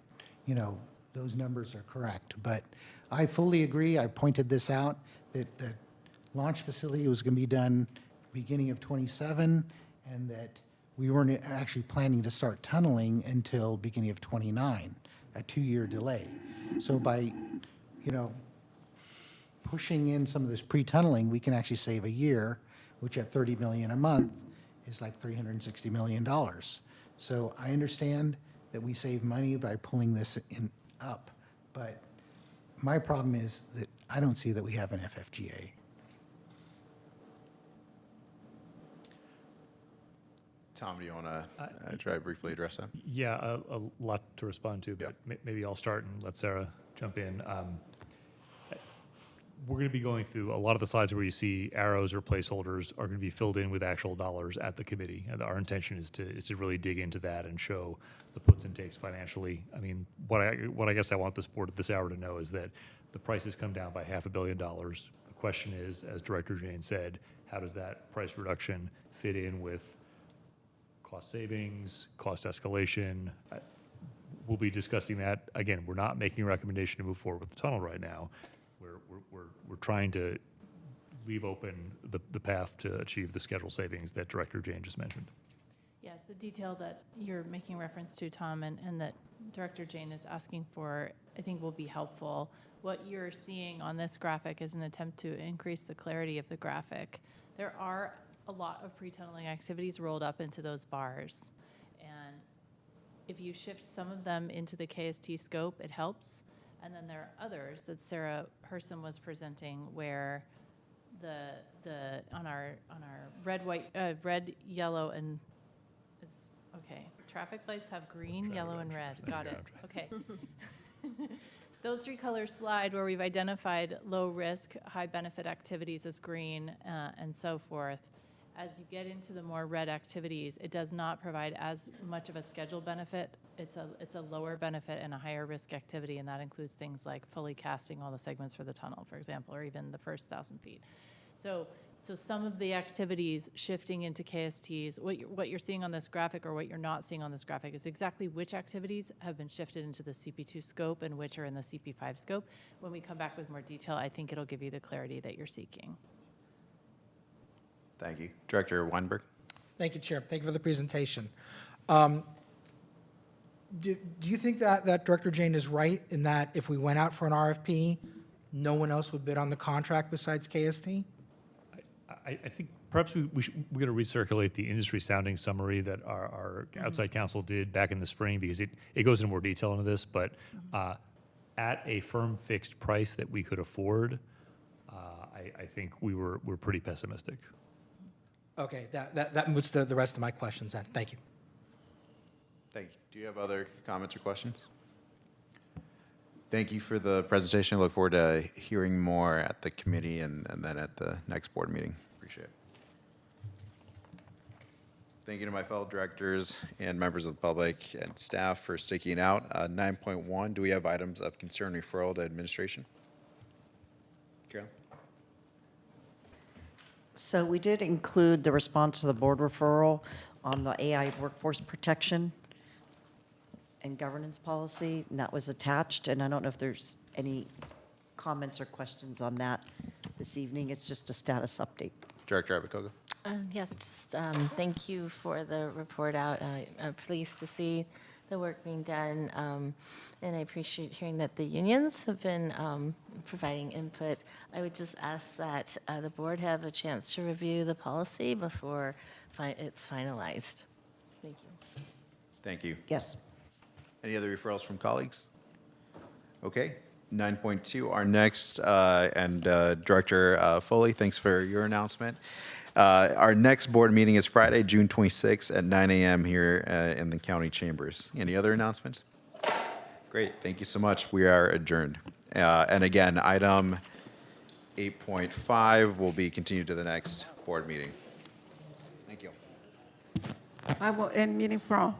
those numbers are correct? But I fully agree, I pointed this out, that the launch facility was going to be done beginning of '27, and that we weren't actually planning to start tunneling until beginning of '29, a 2-year delay. So by, pushing in some of this pre-tunneling, we can actually save a year, which at $30 million a month is like $360 million. So I understand that we save money by pulling this up, but my problem is that I don't see that we have an FFGA. Tom, do you want to try to briefly address that? Yeah, a lot to respond to, but maybe I'll start and let Sarah jump in. We're going to be going through a lot of the slides where you see arrows or placeholders are going to be filled in with actual dollars at the committee. And our intention is to really dig into that and show the puts and takes financially. I mean, what I guess I want this board at this hour to know is that the price has come down by $500 million. The question is, as Director Jane said, how does that price reduction fit in with cost savings, cost escalation? We'll be discussing that. Again, we're not making a recommendation to move forward with the tunnel right now. We're trying to leave open the path to achieve the schedule savings that Director Jane just mentioned. Yes, the detail that you're making reference to, Tom, and that Director Jane is asking for, I think will be helpful. What you're seeing on this graphic is an attempt to increase the clarity of the graphic. There are a lot of pre-tunneling activities rolled up into those bars. And if you shift some of them into the KST scope, it helps. And then there are others that Sarah Hersom was presenting where on our red, yellow, and it's, okay, traffic lights have green, yellow, and red. Got it. Okay. Those 3 colors slide where we've identified low risk, high benefit activities as green and so forth. As you get into the more red activities, it does not provide as much of a schedule benefit. It's a lower benefit and a higher risk activity, and that includes things like fully casting all the segments for the tunnel, for example, or even the first 1,000 feet. So some of the activities shifting into KSTs, what you're seeing on this graphic or what you're not seeing on this graphic is exactly which activities have been shifted into the CP2 scope and which are in the CP5 scope. When we come back with more detail, I think it'll give you the clarity that you're seeking. Thank you. Director Weinberg? Thank you, Chair. Thank you for the presentation. Do you think that Director Jane is right in that if we went out for an RFP, no one else would bid on the contract besides KST? I think perhaps we're going to recirculate the industry sounding summary that our outside counsel did back in the spring, because it goes into more detail into this, but at a firm fixed price that we could afford, I think we're pretty pessimistic. Okay, that moves to the rest of my questions then. Thank you. Thank you. Do you have other comments or questions? Thank you for the presentation. I look forward to hearing more at the committee and then at the next board meeting. Appreciate it. Thank you to my fellow directors and members of the public and staff for sticking out. 9.1, do we have items of concern referral to administration? Carol? So we did include the response to the board referral on the AI workforce protection and governance policy, and that was attached, and I don't know if there's any comments or questions on that this evening. It's just a status update. Director Abakoga. Yes, just thank you for the report out. I'm pleased to see the work being done, and I appreciate hearing that the unions have been providing input. I would just ask that the board have a chance to review the policy before it's finalized. Thank you. Thank you. Yes. Any other referrals from colleagues? Okay. 9.2, our next, and Director Foley, thanks for your announcement. Our next board meeting is Friday, June 26th at 9 a.m. here in the county chambers. Any other announcements? Great, thank you so much. We are adjourned. And again, item 8.5 will be continued to the next board meeting. Thank you. I will end meeting for all.